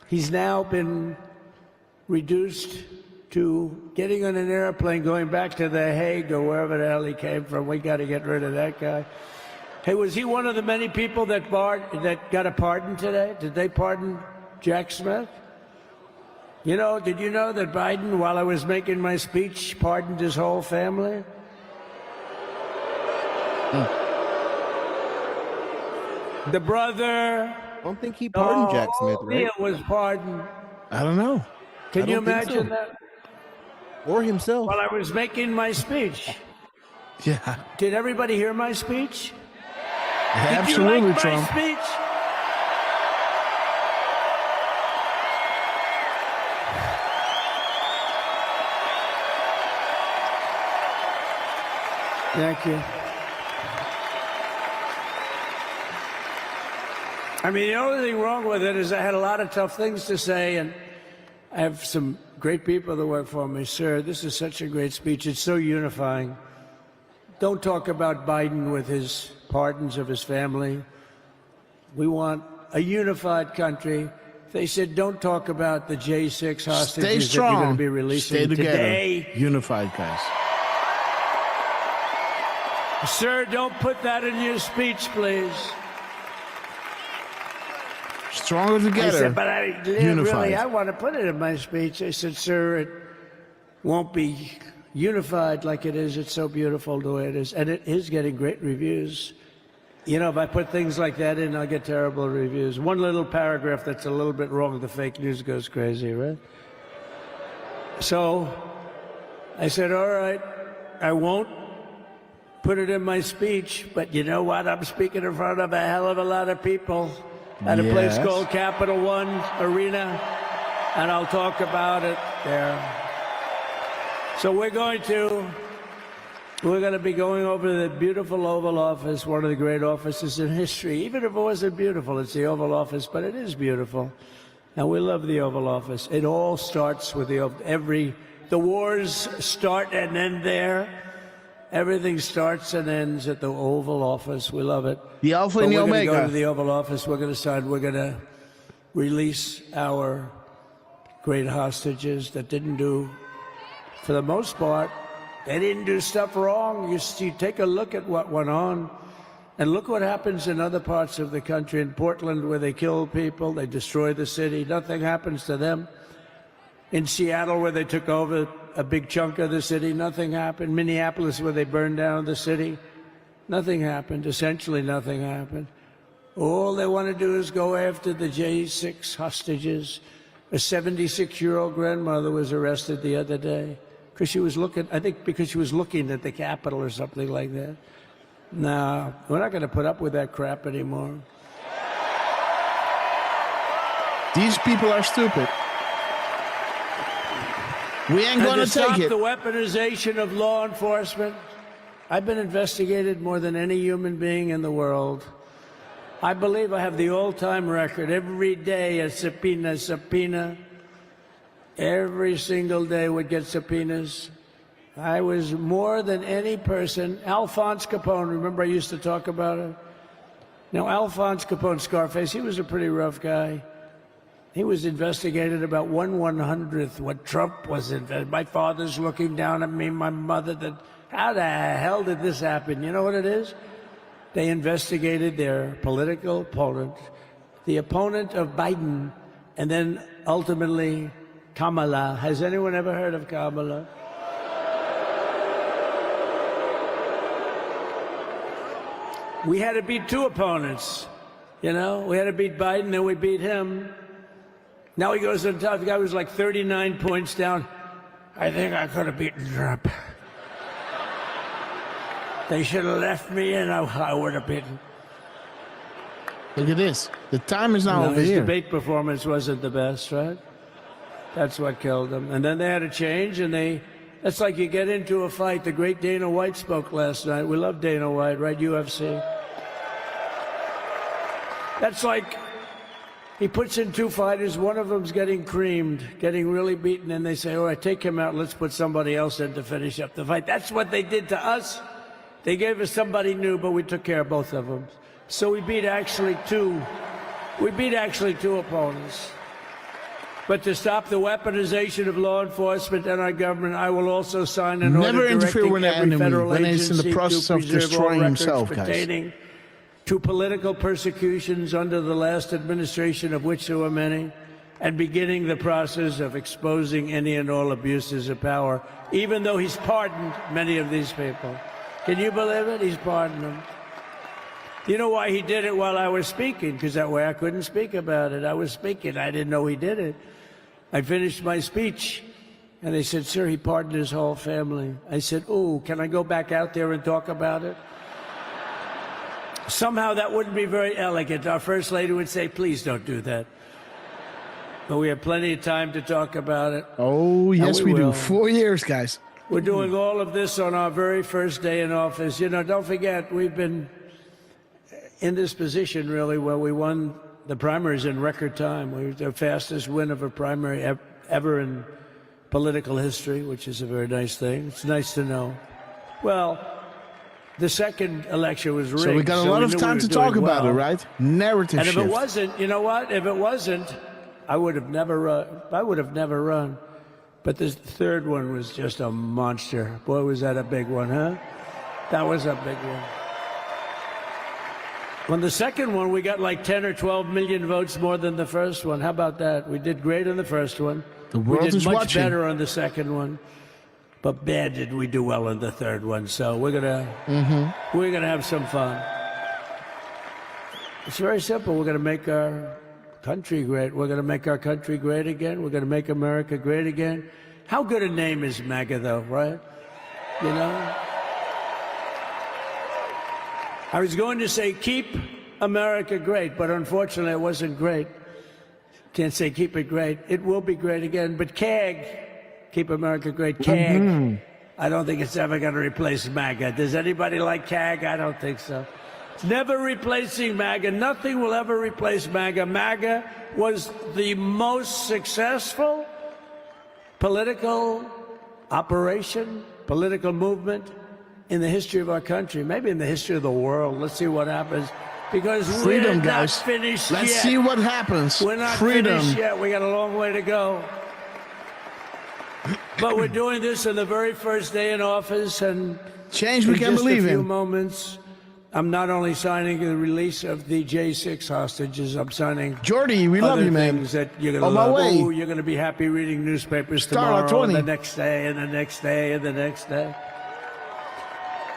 Speaker 22: He's now been reduced to getting on an airplane, going back to The Hague or wherever the hell he came from. We got to get rid of that guy. Hey, was he one of the many people that got a pardon today? Did they pardon Jack Smith? You know, did you know that Biden, while I was making my speech, pardoned his whole family? The brother.
Speaker 5: I don't think he pardoned Jack Smith, right?
Speaker 22: Neil was pardoned.
Speaker 1: I don't know.
Speaker 22: Can you
Speaker 5: don't think
Speaker 22: imagine
Speaker 5: so.
Speaker 22: that?
Speaker 5: Or himself.
Speaker 22: While I was making my speech.
Speaker 1: Yeah.
Speaker 22: Did everybody hear my speech?
Speaker 1: Absolutely,
Speaker 22: Did you like
Speaker 1: Trump.
Speaker 22: my speech? Thank you. I mean, the only thing wrong with it is I had a lot of tough things to say, and I have some great people that work for me. Sir, this is such a great speech. It's so unifying. Don't talk about Biden with his pardons of his family. We want a unified country. They said, don't talk about the J6 hostages
Speaker 1: Stay
Speaker 22: that you're going
Speaker 1: strong.
Speaker 22: to be releasing
Speaker 1: Stay together.
Speaker 22: today.
Speaker 1: Unified, guys.
Speaker 22: Sir, don't put that in your speech, please.
Speaker 1: Stronger together.
Speaker 22: I said, but I
Speaker 1: unified.
Speaker 22: really, I want to put it in my speech. I said, sir, it won't be unified like it is. It's so beautiful the way it is. And it is getting great reviews. You know, if I put things like that in, I'll get terrible reviews. One little paragraph that's a little bit wrong, the fake news goes crazy, right? So I said, all right, I won't put it in my speech, but you know what? I'm speaking in front of a hell of a lot of people at a place called Capital One Arena, and I'll talk about it there. So we're going to be going over the beautiful Oval Office, one of the great offices in history. Even if it wasn't beautiful, it's the Oval Office, but it is beautiful. And we love the Oval Office. It all starts with the wars start and end there. Everything starts and ends at the Oval Office. We love it.
Speaker 1: The Alpha and the
Speaker 22: We're going
Speaker 1: Omega.
Speaker 22: to go to the Oval Office. We're going to release our great hostages that didn't do, for the most part, they didn't do stuff wrong. You take a look at what went on, and look what happens in other parts of the country. In Portland, where they kill people, they destroy the city. Nothing happens to them. In Seattle, where they took over a big chunk of the city, nothing happened. Minneapolis, where they burned down the city, nothing happened. Essentially, nothing happened. All they want to do is go after the J6 hostages. A 76-year-old grandmother was arrested the other day because she was looking, I think because she was looking at the Capitol or something like that. No, we're not going to put up with that crap anymore.
Speaker 1: These people are stupid. We ain't going to take
Speaker 22: stop
Speaker 1: it.
Speaker 22: the weaponization of law enforcement. I've been investigated more than any human being in the world. I believe I have the all-time record. Every day a subpoena. Every single day would get subpoenas. I was more than any person. Alphonse Capone, remember I used to talk about it? Now, Alphonse Capone, Scarface, he was a pretty rough guy. He was investigated about 1/100th what Trump was investigated. My father's looking down at me, my mother, how the hell did this happen? You know what it is? They investigated their political opponent, the opponent of Biden, and then ultimately Kamala. Has anyone ever heard of Kamala? We had to beat two opponents. You know, we had to beat Biden, then we beat him. Now he goes on top. The guy was like 39 points down. I think I could have beaten Trump. They should have left me in. I would have beaten.
Speaker 1: Look at this. The time is now over
Speaker 22: his
Speaker 1: here.
Speaker 22: debate performance wasn't the best, right? That's what killed him. And then they had a change, and that's like you get into a fight. The great Dana White spoke last night. We love Dana White, right? UFC. That's like he puts in two fighters. One of them's getting creamed, getting really beaten, and they say, all right, take him out. Let's put somebody else in to finish up the fight. That's what they did to us. They gave us somebody new, but we took care of both of them. So we beat actually two opponents. But to stop the weaponization of law enforcement and our government, I will also sign an
Speaker 1: Never
Speaker 22: order
Speaker 1: interfere
Speaker 22: directing
Speaker 1: with an
Speaker 22: every
Speaker 1: enemy
Speaker 22: federal
Speaker 1: when he's in the
Speaker 22: agency
Speaker 1: process
Speaker 22: to
Speaker 1: of
Speaker 22: preserve all
Speaker 1: destroying
Speaker 22: records
Speaker 1: himself, guys.
Speaker 22: pertaining to political persecutions under the last administration, of which there were many. and beginning the process of exposing any and all abuses of power, even though he's pardoned many of these people. Can you believe it? He's pardoned them. You know why he did it while I was speaking? Because that way I couldn't speak about it. I was speaking. I didn't know he did it. I finished my speech, and they said, sir, he pardoned his whole family. I said, oh, can I go back out there and talk about it? Somehow that wouldn't be very elegant. Our First Lady would say, please don't do that. But we have plenty of time to talk about it.
Speaker 1: Oh, yes, we do.
Speaker 22: will.
Speaker 1: 4 years, guys.
Speaker 22: We're doing all of this on our very first day in office. You know, don't forget, we've been in this position, really, where we won the primaries in record time. We were the fastest win of a primary ever in political history, which is a very nice thing. It's nice to know. Well, the second election was rigged.
Speaker 1: So we got a lot of time to talk about it, right? Narrative
Speaker 22: and if
Speaker 1: shift.
Speaker 22: it wasn't, you know what? If it wasn't, I would have never run. But this third one was just a monster. Boy, was that a big one, huh? That was a big one. On the second one, we got like 10 or 12 million votes more than the first one. How about that? We did great on the first one.
Speaker 1: The world
Speaker 22: we did
Speaker 1: is
Speaker 22: much
Speaker 1: watching.
Speaker 22: better on the second one. But bad did we do well on the third one. So we're gonna have some fun. It's very simple. We're gonna make our country great. We're gonna make our country great again. We're gonna make America great again. How good a name is MAGA, though, right? You know. I was going to say keep America great, but unfortunately it wasn't great. Can't say keep it great. It will be great again. But CAG, keep America great. CAG, I don't think it's ever going to replace MAGA. Does anybody like CAG? I don't think so. It's never replacing MAGA. Nothing will ever replace MAGA. MAGA was the most successful political operation, political movement in the history of our country, maybe in the history of the world. Let's see what happens. Because
Speaker 1: Freedom,
Speaker 22: we're
Speaker 1: guys.
Speaker 22: not finished
Speaker 1: Let's
Speaker 22: yet.
Speaker 1: see what happens.
Speaker 22: We're not
Speaker 1: Freedom.
Speaker 22: finished yet. We got a long way to go. But we're doing this on the very first day in office, and
Speaker 1: change we
Speaker 22: in
Speaker 1: can
Speaker 22: just
Speaker 1: believe
Speaker 22: a few
Speaker 1: in.
Speaker 22: moments, I'm not only signing the release of the J6 hostages, I'm signing
Speaker 1: Jordy, we love
Speaker 22: other
Speaker 1: you, man.
Speaker 22: things that you're gonna
Speaker 1: On my
Speaker 22: love.
Speaker 1: way.
Speaker 22: Ooh, you're gonna be happy reading newspapers
Speaker 1: Star
Speaker 22: tomorrow,
Speaker 1: 20.
Speaker 22: and the next day, and the next day, and the next day.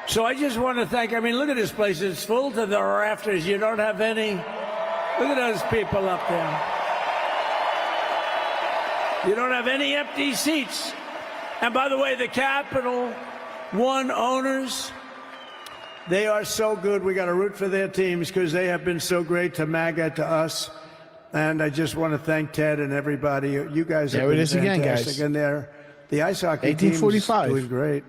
Speaker 22: So I just want to thank, I mean, look at this place. It's full to the rafters. You don't have any. Look at those people up there. You don't have any empty seats. And by the way, the Capital One owners, they are so good. We got to root for their teams because they have been so great to MAGA, to us. And I just want to thank Ted and everybody. You guys have
Speaker 1: There
Speaker 22: been
Speaker 1: it is again,
Speaker 22: fantastic.
Speaker 1: guys.
Speaker 22: And the ice hockey team is
Speaker 1: 1845.
Speaker 22: doing great.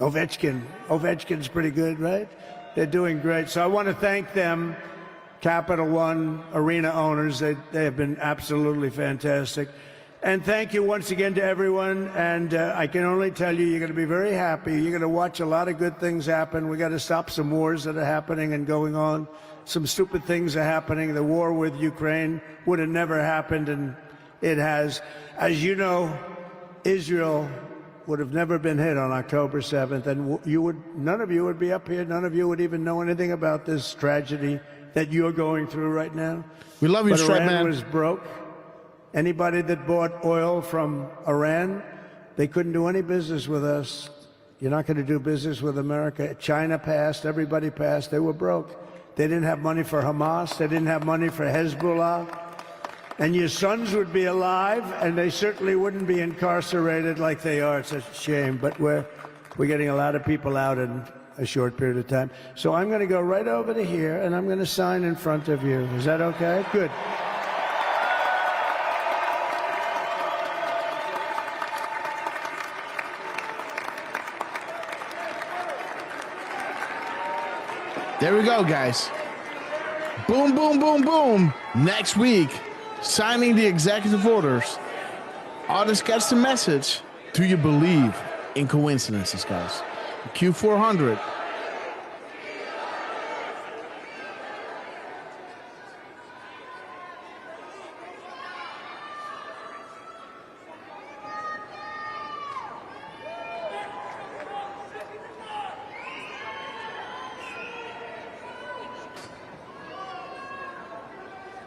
Speaker 22: Ovechkin's pretty good, right? They're doing great. So I want to thank them, Capital One arena owners. They have been absolutely fantastic. And thank you once again to everyone. And I can only tell you, you're going to be very happy. You're going to watch a lot of good things happen. We got to stop some wars that are happening and going on. Some stupid things are happening. The war with Ukraine would have never happened, and it has. As you know, Israel would have never been hit on October 7th, and none of you would be up here. None of you would even know anything about this tragedy that you're going through right now.
Speaker 1: We love you,
Speaker 22: But
Speaker 1: Strap
Speaker 22: Iran
Speaker 1: Man.
Speaker 22: was broke. Anybody that bought oil from Iran, they couldn't do any business with us. You're not going to do business with America. China passed. Everybody passed. They were broke. They didn't have money for Hamas. They didn't have money for Hezbollah. And your sons would be alive, and they certainly wouldn't be incarcerated like they are. It's a shame, but we're getting a lot of people out in a short period of time. So I'm going to go right over to here, and I'm going to sign in front of you. Is that okay? Good.
Speaker 1: There we go, guys. Boom, boom, boom, boom. Next week, signing the executive orders. Artist gets the message. Do you believe in coincidences, guys? Q400.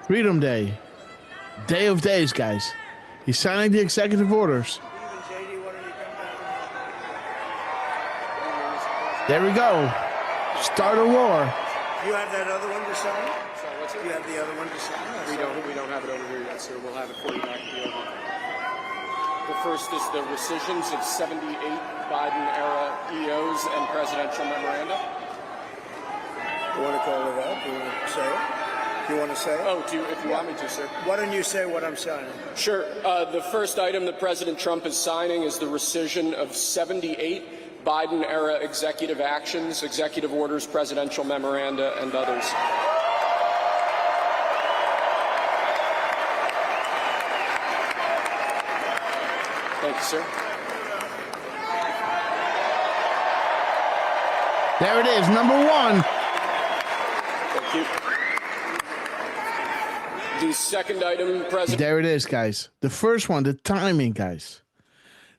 Speaker 1: Freedom Day. Day of days, guys. He's signing the executive orders. There we go. Start a war.
Speaker 3: You have that other one to sign?
Speaker 16: Sorry, what's it?
Speaker 3: You have the other one to sign?
Speaker 16: We don't have it over here yet, sir. We'll have it for you back at the over. The first is the rescissions of 78 Biden-era EOs and presidential memoranda.
Speaker 3: You want to call it up? You want to say it? You want to say it?
Speaker 16: Oh, if you want me to, sir.
Speaker 3: Why don't you say what I'm signing?
Speaker 16: Sure. The first item that President Trump is signing is the rescission of 78 Biden-era executive actions, executive orders, presidential memoranda, and others. Thank you, sir.
Speaker 1: There it is, number one.
Speaker 16: Thank you. The second item, President.
Speaker 1: There it is, guys. The first one, the timing, guys.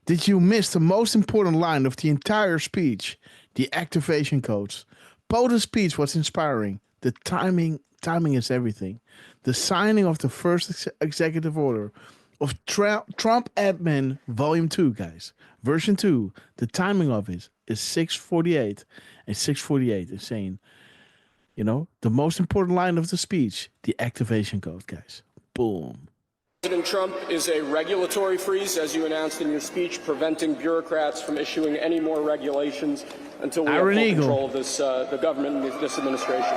Speaker 1: Did you miss the most important line of the entire speech? The activation codes. Pota's speech was inspiring. The timing is everything. The signing of the first executive order of Trump Admin Volume 2, guys. Version 2. The timing of it is 6:48. And 6:48 is saying, you know, the most important line of the speech, the activation code, guys. Boom.
Speaker 16: President Trump is a regulatory freeze, as you announced in your speech, preventing bureaucrats from issuing any more regulations until we have full control of this, the government and this administration.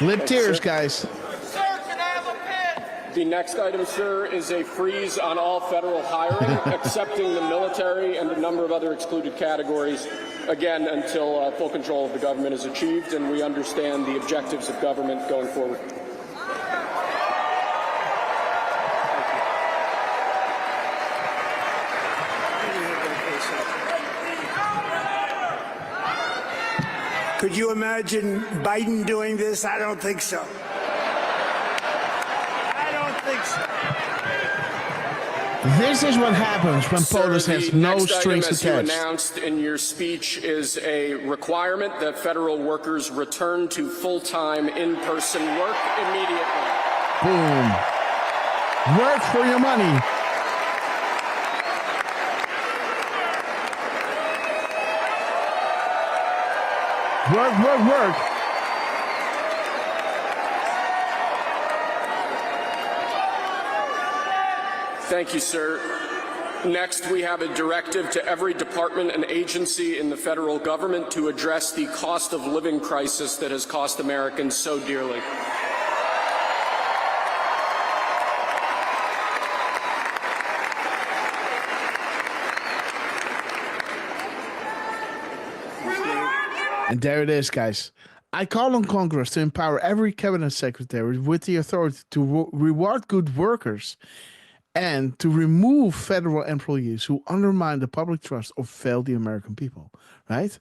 Speaker 1: Lip tears, guys.
Speaker 16: The next item, sir, is a freeze on all federal hiring, excepting the military and a number of other excluded categories, again, until full control of the government is achieved and we understand the objectives of government going forward.
Speaker 3: Could you imagine Biden doing this? I don't think so. I don't think so.
Speaker 1: This is what happens when POTUS has no strings
Speaker 16: attached.
Speaker 1: attached.
Speaker 16: As you announced in your speech is a requirement that federal workers return to full-time in-person work immediately.
Speaker 1: Boom. Work for your money. Work, work, work.
Speaker 16: Thank you, sir. Next, we have a directive to every department and agency in the federal government to address the cost of living crisis that has cost Americans so dearly.
Speaker 1: And there it is, guys. I call on Congress to empower every cabinet secretary with the authority to reward good workers and to remove federal employees who undermine the public trust or fail the American people, right?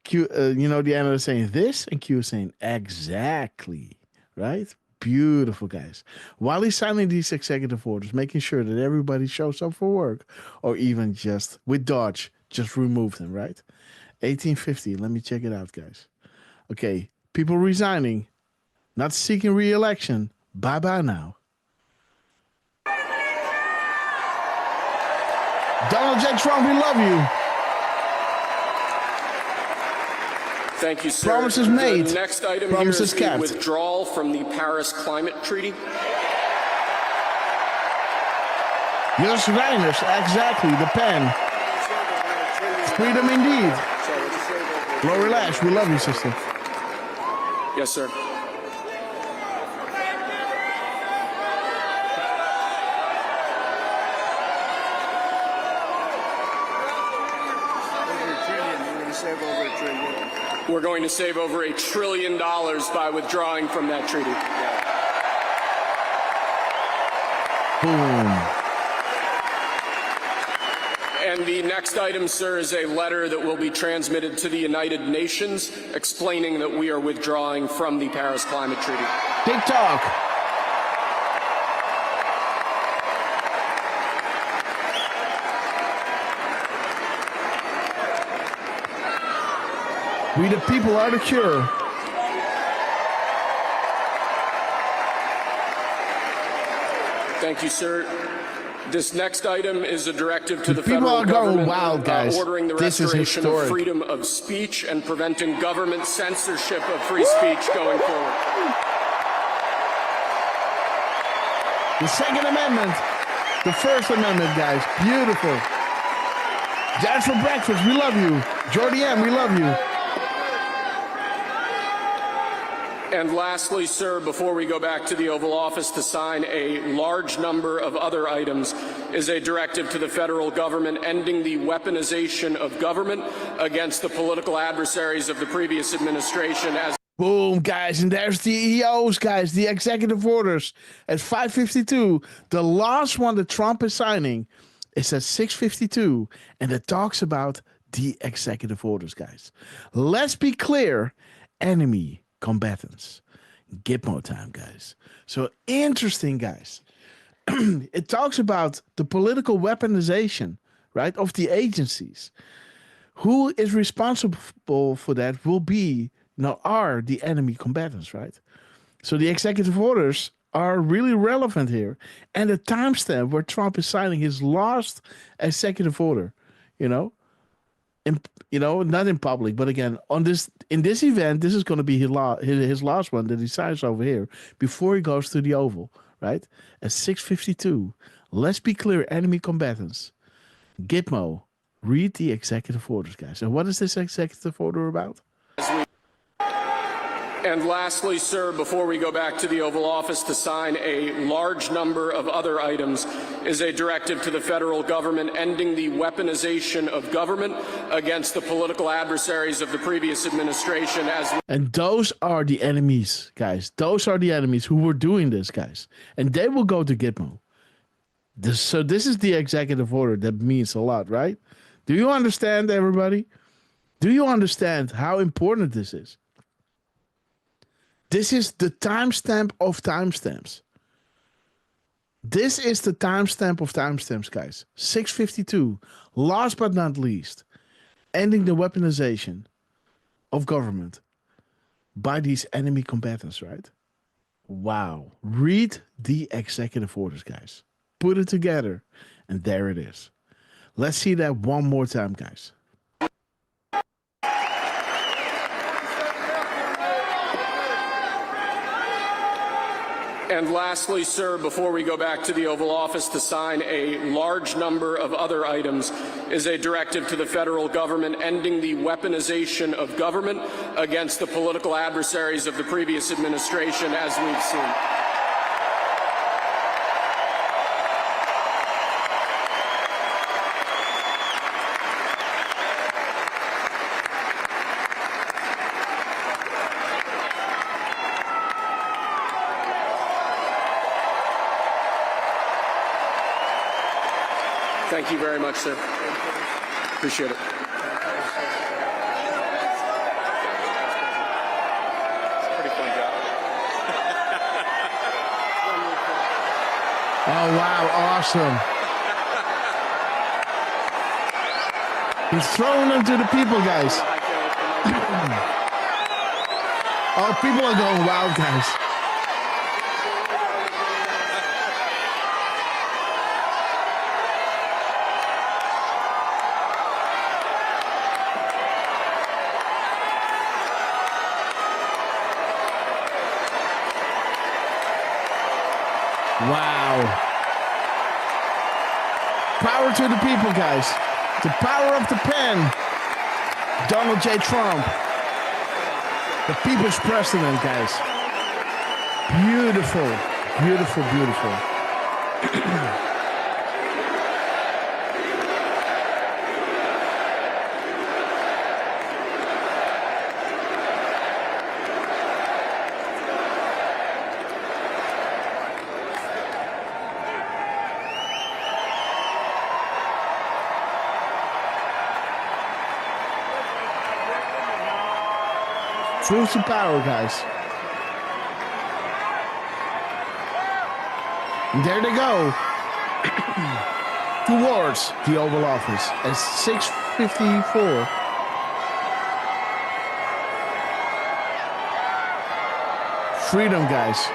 Speaker 1: Q, you know, the analyst saying this and Q is saying exactly, right? Beautiful, guys. While he's signing these executive orders, making sure that everybody shows up for work or even just with Dodge, just remove them, right? 1850. Let me check it out, guys. Okay. People resigning, not seeking re-election. Bye-bye now. Donald J. Trump, we love you.
Speaker 16: Thank you, sir.
Speaker 1: Promises made.
Speaker 16: The next item
Speaker 1: Promises
Speaker 16: here is
Speaker 1: kept.
Speaker 16: the withdrawal from the Paris Climate Treaty.
Speaker 1: Yes, Reiners, exactly. The pen. Freedom indeed. Lori Lash, we love you, sister.
Speaker 16: Yes, sir. We're going to save over $1 trillion by withdrawing from that treaty.
Speaker 1: Boom.
Speaker 16: And And the next item, sir, is a letter that will be transmitted to the United Nations explaining that we are withdrawing from the Paris Climate Treaty.
Speaker 1: TikTok. We the people are the cure.
Speaker 16: Thank you, sir. This next item is a directive to the
Speaker 1: People
Speaker 16: federal
Speaker 1: are going
Speaker 16: government
Speaker 1: wild, guys.
Speaker 16: ordering the
Speaker 1: This is
Speaker 16: restoration of
Speaker 1: historic.
Speaker 16: freedom of speech and preventing government censorship of free speech going forward.
Speaker 1: The Second Amendment. The First Amendment, guys. Beautiful. Jazz for breakfast, we love you. Jordy M, we love you.
Speaker 16: And lastly, sir, before we go back to the Oval Office to sign a large number of other items, is a directive to the federal government ending the weaponization of government against the political adversaries of the previous administration. As
Speaker 1: Boom, guys, and there's the EOs, guys, the executive orders at 5:52. The last one that Trump is signing is at 6:52, and it talks about the executive orders, guys. Let's be clear, enemy combatants. Gitmo time, guys. So interesting, guys. It talks about the political weaponization, right, of the agencies. Who is responsible for that will be, are the enemy combatants, right? So the executive orders are really relevant here. And the timestamp where Trump is signing his last executive order, not in public, but again, in this event, this is going to be his last one that he signs over here before he goes to the Oval, right? At 6:52. Let's be clear, enemy combatants. Gitmo, read the executive orders, guys. And what is this executive order about?
Speaker 16: And lastly, sir, before we go back to the Oval Office to sign a large number of other items, is a directive to the federal government ending the weaponization of government against the political adversaries of the previous administration.
Speaker 1: And those are the enemies, guys. Those are the enemies who were doing this, guys. And they will go to Gitmo. So this is the executive order that means a lot, right? Do you understand, everybody? Do you understand how important this is? This is the timestamp of timestamps. This is the timestamp of timestamps, guys. 6:52. Last but not least, ending the weaponization of government by these enemy combatants, right? Wow. Read the executive orders, guys. Put it together, and there it is. Let's see that one more time, guys.
Speaker 16: And lastly, sir, before we go back to the Oval Office to sign a large number of other items, is a directive to the federal government ending the weaponization of government against the political adversaries of the previous administration, as we've seen. Thank you very much, sir. Appreciate it. Pretty fun job.
Speaker 1: Oh, wow. Awesome. He's throwing them to the people, guys. Oh, people are going wild, guys. Wow. Power to the people, guys. The power of the pen. Donald J. Trump. The people's president, guys. Beautiful. Beautiful, beautiful. Truth to power, guys. And there they go. Towards the Oval Office at 6:54. Freedom, guys.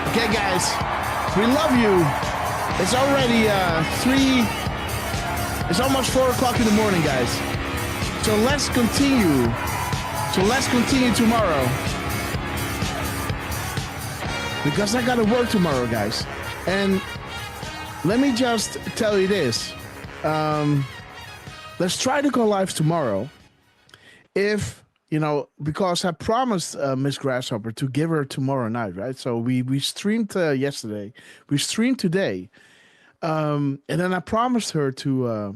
Speaker 1: Okay, guys, we love you. It's already it's almost 4 o'clock in the morning, guys. So let's continue. Tomorrow. Because I gotta work tomorrow, guys. And let me just tell you this. Let's try to go live tomorrow. If because I promised Miss Grasshopper to give her tomorrow night, right? So we streamed yesterday, we streamed today, and then I promised her to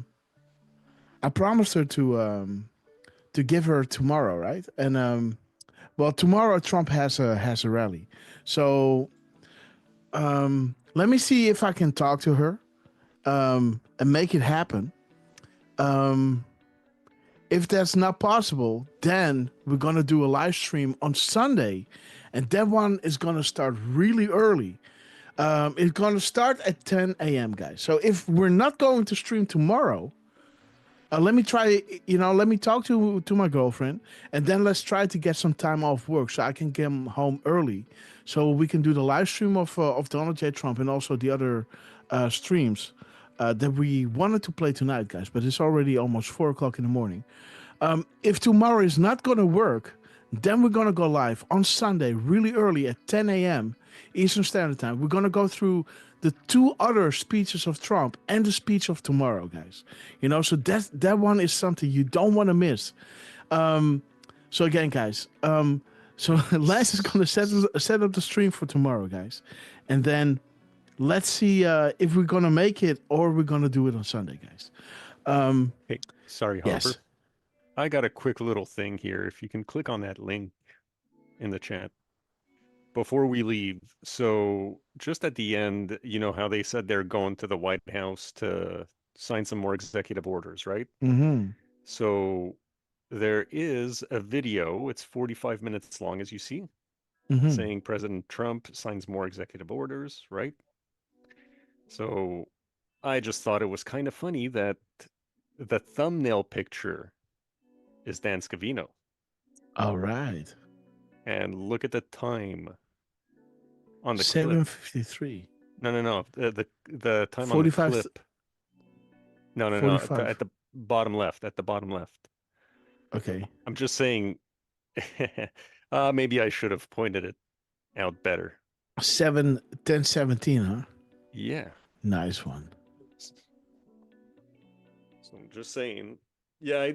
Speaker 1: give her tomorrow, right? And well, tomorrow Trump has a rally, so let me see if I can talk to her and make it happen. If that's not possible, then we're going to do a live stream on Sunday. And that one is going to start really early. It's going to start at 10 a.m., guys. So if we're not going to stream tomorrow, let me try, let me talk to my girlfriend. And then let's try to get some time off work so I can get home early. So we can do the live stream of Donald J. Trump and also the other streams that we wanted to play tonight, guys, but it's already almost 4 o'clock in the morning. If tomorrow is not going to work, then we're going to go live on Sunday really early at 10 a.m. Eastern Standard Time. We're going to go through the 2 other speeches of Trump and the speech of tomorrow, guys. So that one is something you don't want to miss. So again, guys, so Lance is going to set up the stream for tomorrow, guys. And then let's see if we're going to make it or we're going to do it on Sunday, guys.
Speaker 6: Hey, sorry, Hopper.
Speaker 1: Yes.
Speaker 6: I got a quick little thing here. If you can click on that link in the chat before we leave. So just at the end, how they said they're going to the White House to sign some more executive orders, right?
Speaker 1: Mm-hmm.
Speaker 6: So there is a video. It's 45 minutes long, as you see, saying President Trump signs more executive orders, right? So I just thought it was kind of funny that the thumbnail picture is Dan Scavino.
Speaker 1: All right.
Speaker 6: And look at the time on the
Speaker 1: 7:53.
Speaker 6: No. The time
Speaker 1: 45
Speaker 6: on the clip. No. At the bottom left.
Speaker 1: Okay.
Speaker 6: I'm just saying. Maybe I should have pointed it out better.
Speaker 1: 10:17, huh?
Speaker 6: Yeah.
Speaker 1: Nice one.
Speaker 6: So I'm just saying. Yeah, I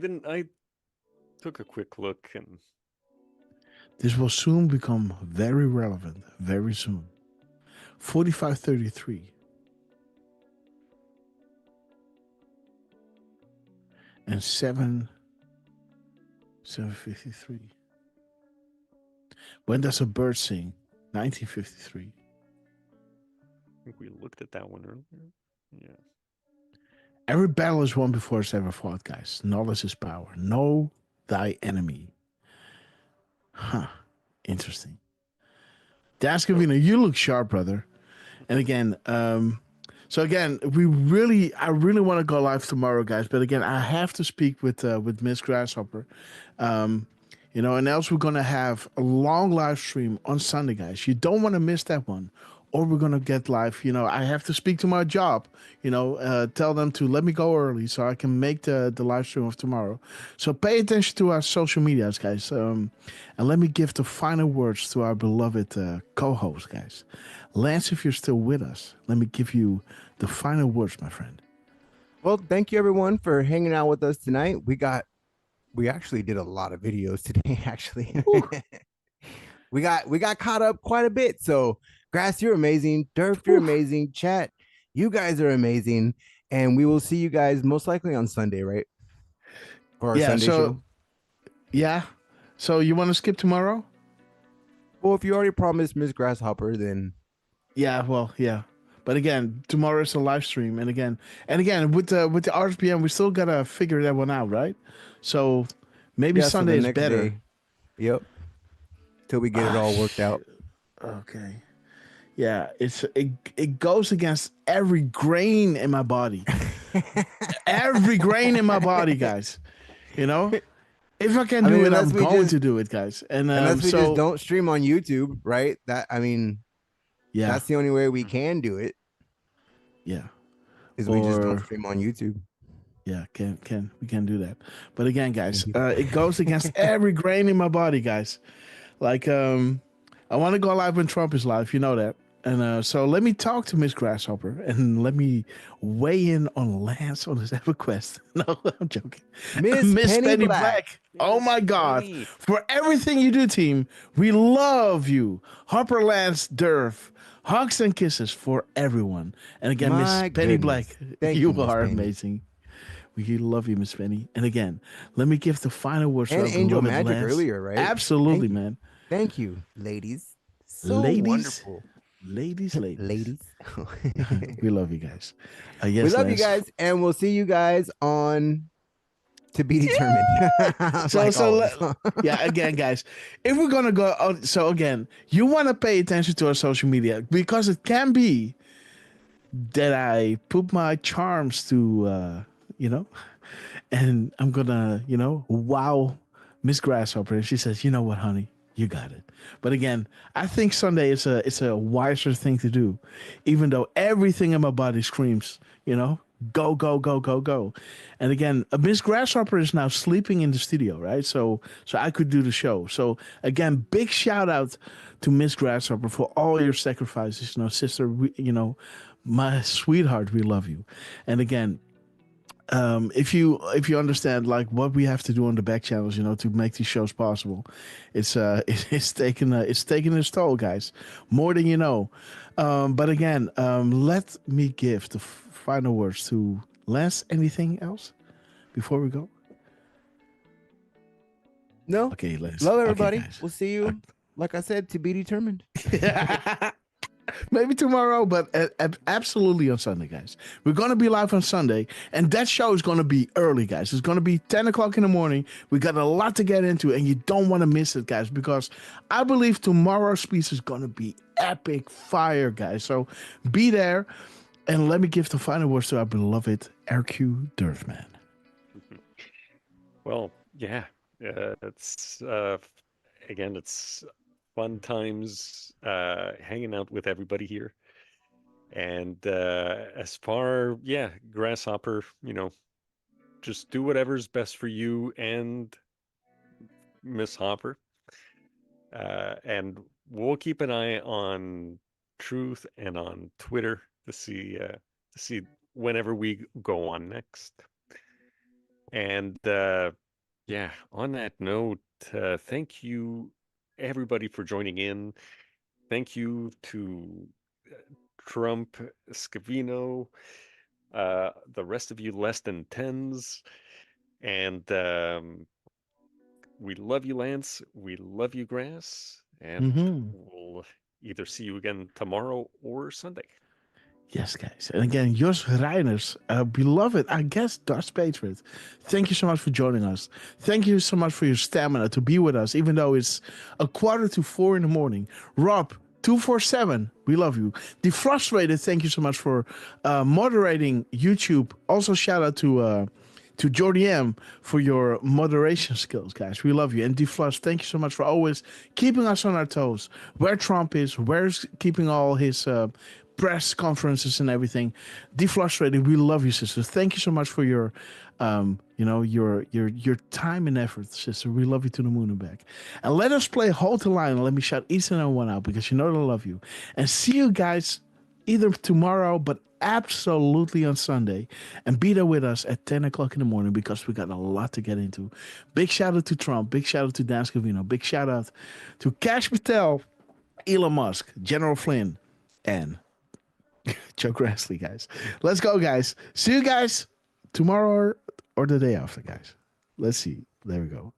Speaker 6: took a quick look and.
Speaker 1: This will soon become very relevant, very soon. 45:33. And 7:53. When does a bird sing? 1953.
Speaker 6: I think we looked at that one earlier. Yeah.
Speaker 1: Every battle is won before it's ever fought, guys. Knowledge is power. Know thy enemy. Huh. Interesting. Dan Scavino, you look sharp, brother. And again, so again, I really want to go live tomorrow, guys. But again, I have to speak with Miss Grasshopper. And else we're gonna have a long live stream on Sunday, guys. You don't want to miss that one. Or we're gonna get live. I have to speak to my job. Tell them to let me go early so I can make the live stream of tomorrow. So pay attention to our social medias, guys. And let me give the final words to our beloved co-host, guys. Lance, if you're still with us, let me give you the final words, my friend.
Speaker 5: Well, thank you everyone for hanging out with us tonight. We actually did a lot of videos today, actually. we got caught up quite a bit. So Grass, you're amazing. Durf, you're amazing. Chat, you guys are amazing. And we will see you guys most likely on Sunday, right? For our Sunday show.
Speaker 1: Yeah. So you want to skip tomorrow?
Speaker 5: Well, if you already promised Miss Grasshopper, then
Speaker 1: yeah. Well, yeah. But again, tomorrow is a live stream, and again with the RSPM, we still gotta figure that one out, right? So maybe Sunday is better.
Speaker 5: Day. Yep. Till we get it all worked out.
Speaker 1: Okay. Yeah, it goes against every grain in my body. Every grain in my body, guys. You know? If I can do it, I'm going to do it, guys. And
Speaker 5: unless we just don't stream on YouTube, right? Yeah, that's the only way we can do it.
Speaker 1: Yeah.
Speaker 5: Is we just don't stream on YouTube.
Speaker 1: Yeah, we can do that. But again, guys, it goes against every grain in my body, guys. Like I want to go live when Trump is live, you know that. And so let me talk to Miss Grasshopper and let me weigh in on Lance on his EverQuest. No, I'm joking.
Speaker 5: Miss Penny
Speaker 1: Black. Oh my God. For everything you do, team, we love you. Harper, Lance, Durf, hugs and kisses for everyone. And again, Miss Penny Black, you are amazing. We love you, Miss Penny. And again, let me give the final words.
Speaker 5: And Angel Magic earlier, right?
Speaker 1: Absolutely, man.
Speaker 5: Thank you, ladies. So wonderful.
Speaker 1: Ladies. We love you guys. Yes,
Speaker 5: we love you guys, and we'll see you guys on To Be Determined.
Speaker 1: Yeah, again, guys, if we're gonna go out, so again, you want to pay attention to our social media because it can be that I put my charms to, and I'm gonna, wow Miss Grasshopper, and she says, you know what, honey. You got it. But again, I think Sunday is a wiser thing to do, even though everything in my body screams, go, go, go, go, go. And again, Miss Grasshopper is now sleeping in the studio, right? So I could do the show. So again, big shout out to Miss Grasshopper for all your sacrifices, sister. My sweetheart, we love you. And again, if you understand like what we have to do on the back channels, to make these shows possible, it's taking its toll, guys, more than you know. But again, let me give the final words to Lance. Anything else before we go?
Speaker 5: No.
Speaker 1: Okay, Lance.
Speaker 5: Love everybody.
Speaker 1: Okay,
Speaker 5: we'll see you. Like I said, to be determined.
Speaker 1: Maybe tomorrow, but absolutely on Sunday, guys. We're going to be live on Sunday, and that show is going to be early, guys. It's going to be 10 o'clock in the morning. We got a lot to get into, and you don't want to miss it, guys, because I believe tomorrow's speech is going to be epic fire, guys. So be there, and let me give the final words to our beloved RQ Durfman.
Speaker 6: Well, yeah, it's again, it's fun times hanging out with everybody here. And as far, Grasshopper, just do whatever's best for you and Miss Hopper. And we'll keep an eye on Truth and on Twitter to see whenever we go on next. And on that note, thank you everybody for joining in. Thank you to Trump, Scavino, the rest of you less than tens, and we love you, Lance. We love you, Grass, and we'll either see you again tomorrow or Sunday.
Speaker 1: Yes, guys. And again, Jos Reiners, beloved, I guess, Dutch Patriot, thank you so much for joining us. Thank you so much for your stamina to be with us, even though it's 3:45 in the morning. Rob, 247, we love you. Defrustrated, thank you so much for moderating YouTube. Also, shout out to Jordy M for your moderation skills, guys. We love you. And Deflush, thank you so much for always keeping us on our toes. Where Trump is, where's keeping all his press conferences and everything. Deflustrated, we love you, sister. Thank you so much for your your time and effort, sister. We love you to the moon and back. And let us play Hold the Line and let me shout each and every one out because you know I love you. And see you guys either tomorrow, but absolutely on Sunday, and be there with us at 10 o'clock in the morning because we got a lot to get into. Big shout out to Trump. Big shout out to Dan Scavino. Big shout out to Cash Patel, Elon Musk, General Flynn, and Joe Grassley, guys. Let's go, guys. See you guys tomorrow or the day after, guys. Let's see. There we go.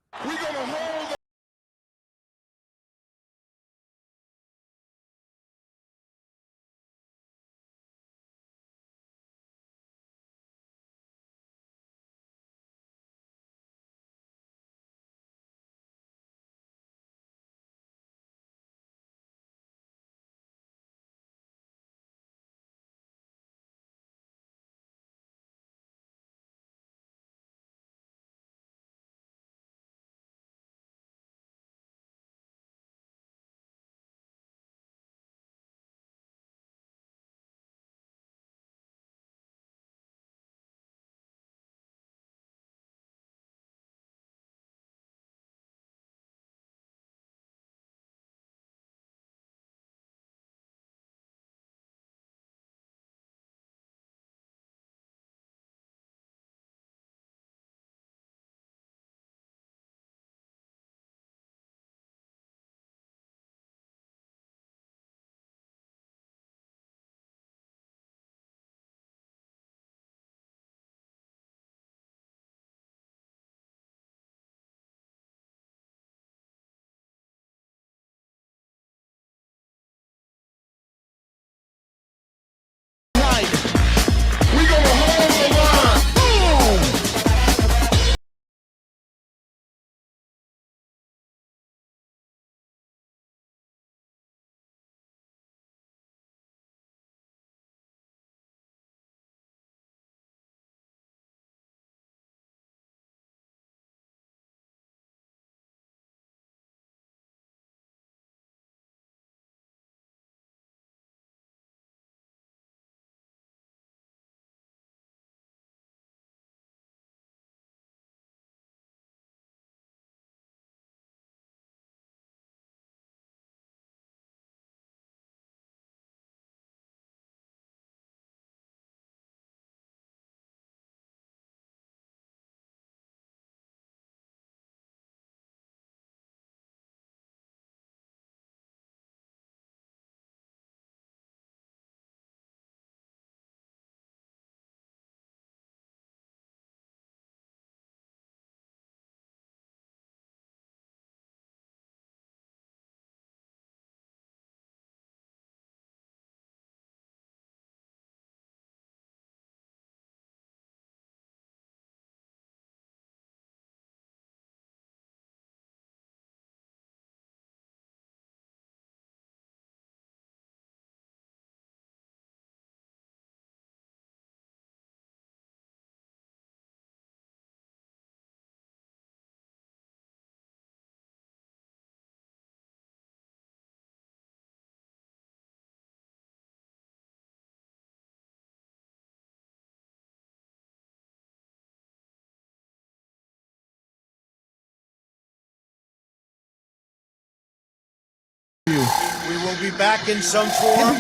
Speaker 11: We will be back in some form.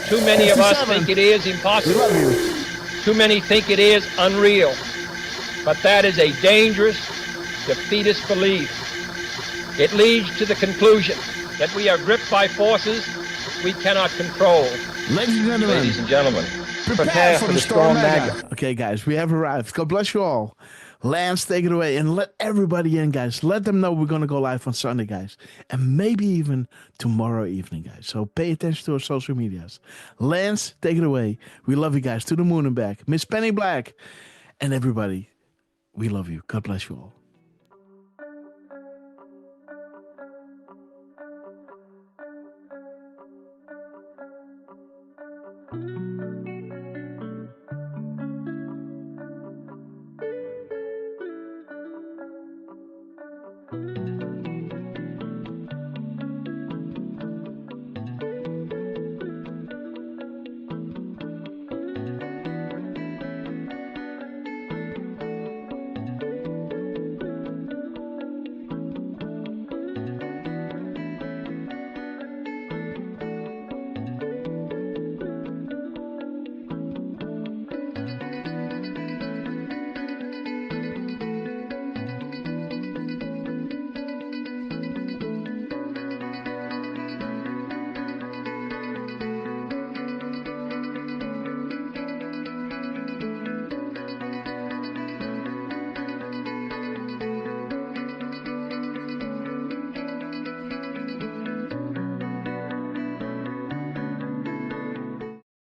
Speaker 21: Too many of us think it is impossible. Too many think it is unreal. But that is a dangerous, defeatist belief. It leads to the conclusion that we are gripped by forces we cannot control.
Speaker 1: Ladies and gentlemen, prepare for the storm mega. Okay, guys, we have arrived. God bless you all. Lance, take it away and let everybody in, guys. Let them know we're going to go live on Sunday, guys. And maybe even tomorrow evening, guys. So pay attention to our social medias. Lance, take it away. We love you guys. To the moon and back. Miss Penny Black and everybody, we love you. God bless you all.
Speaker 23: Thank you.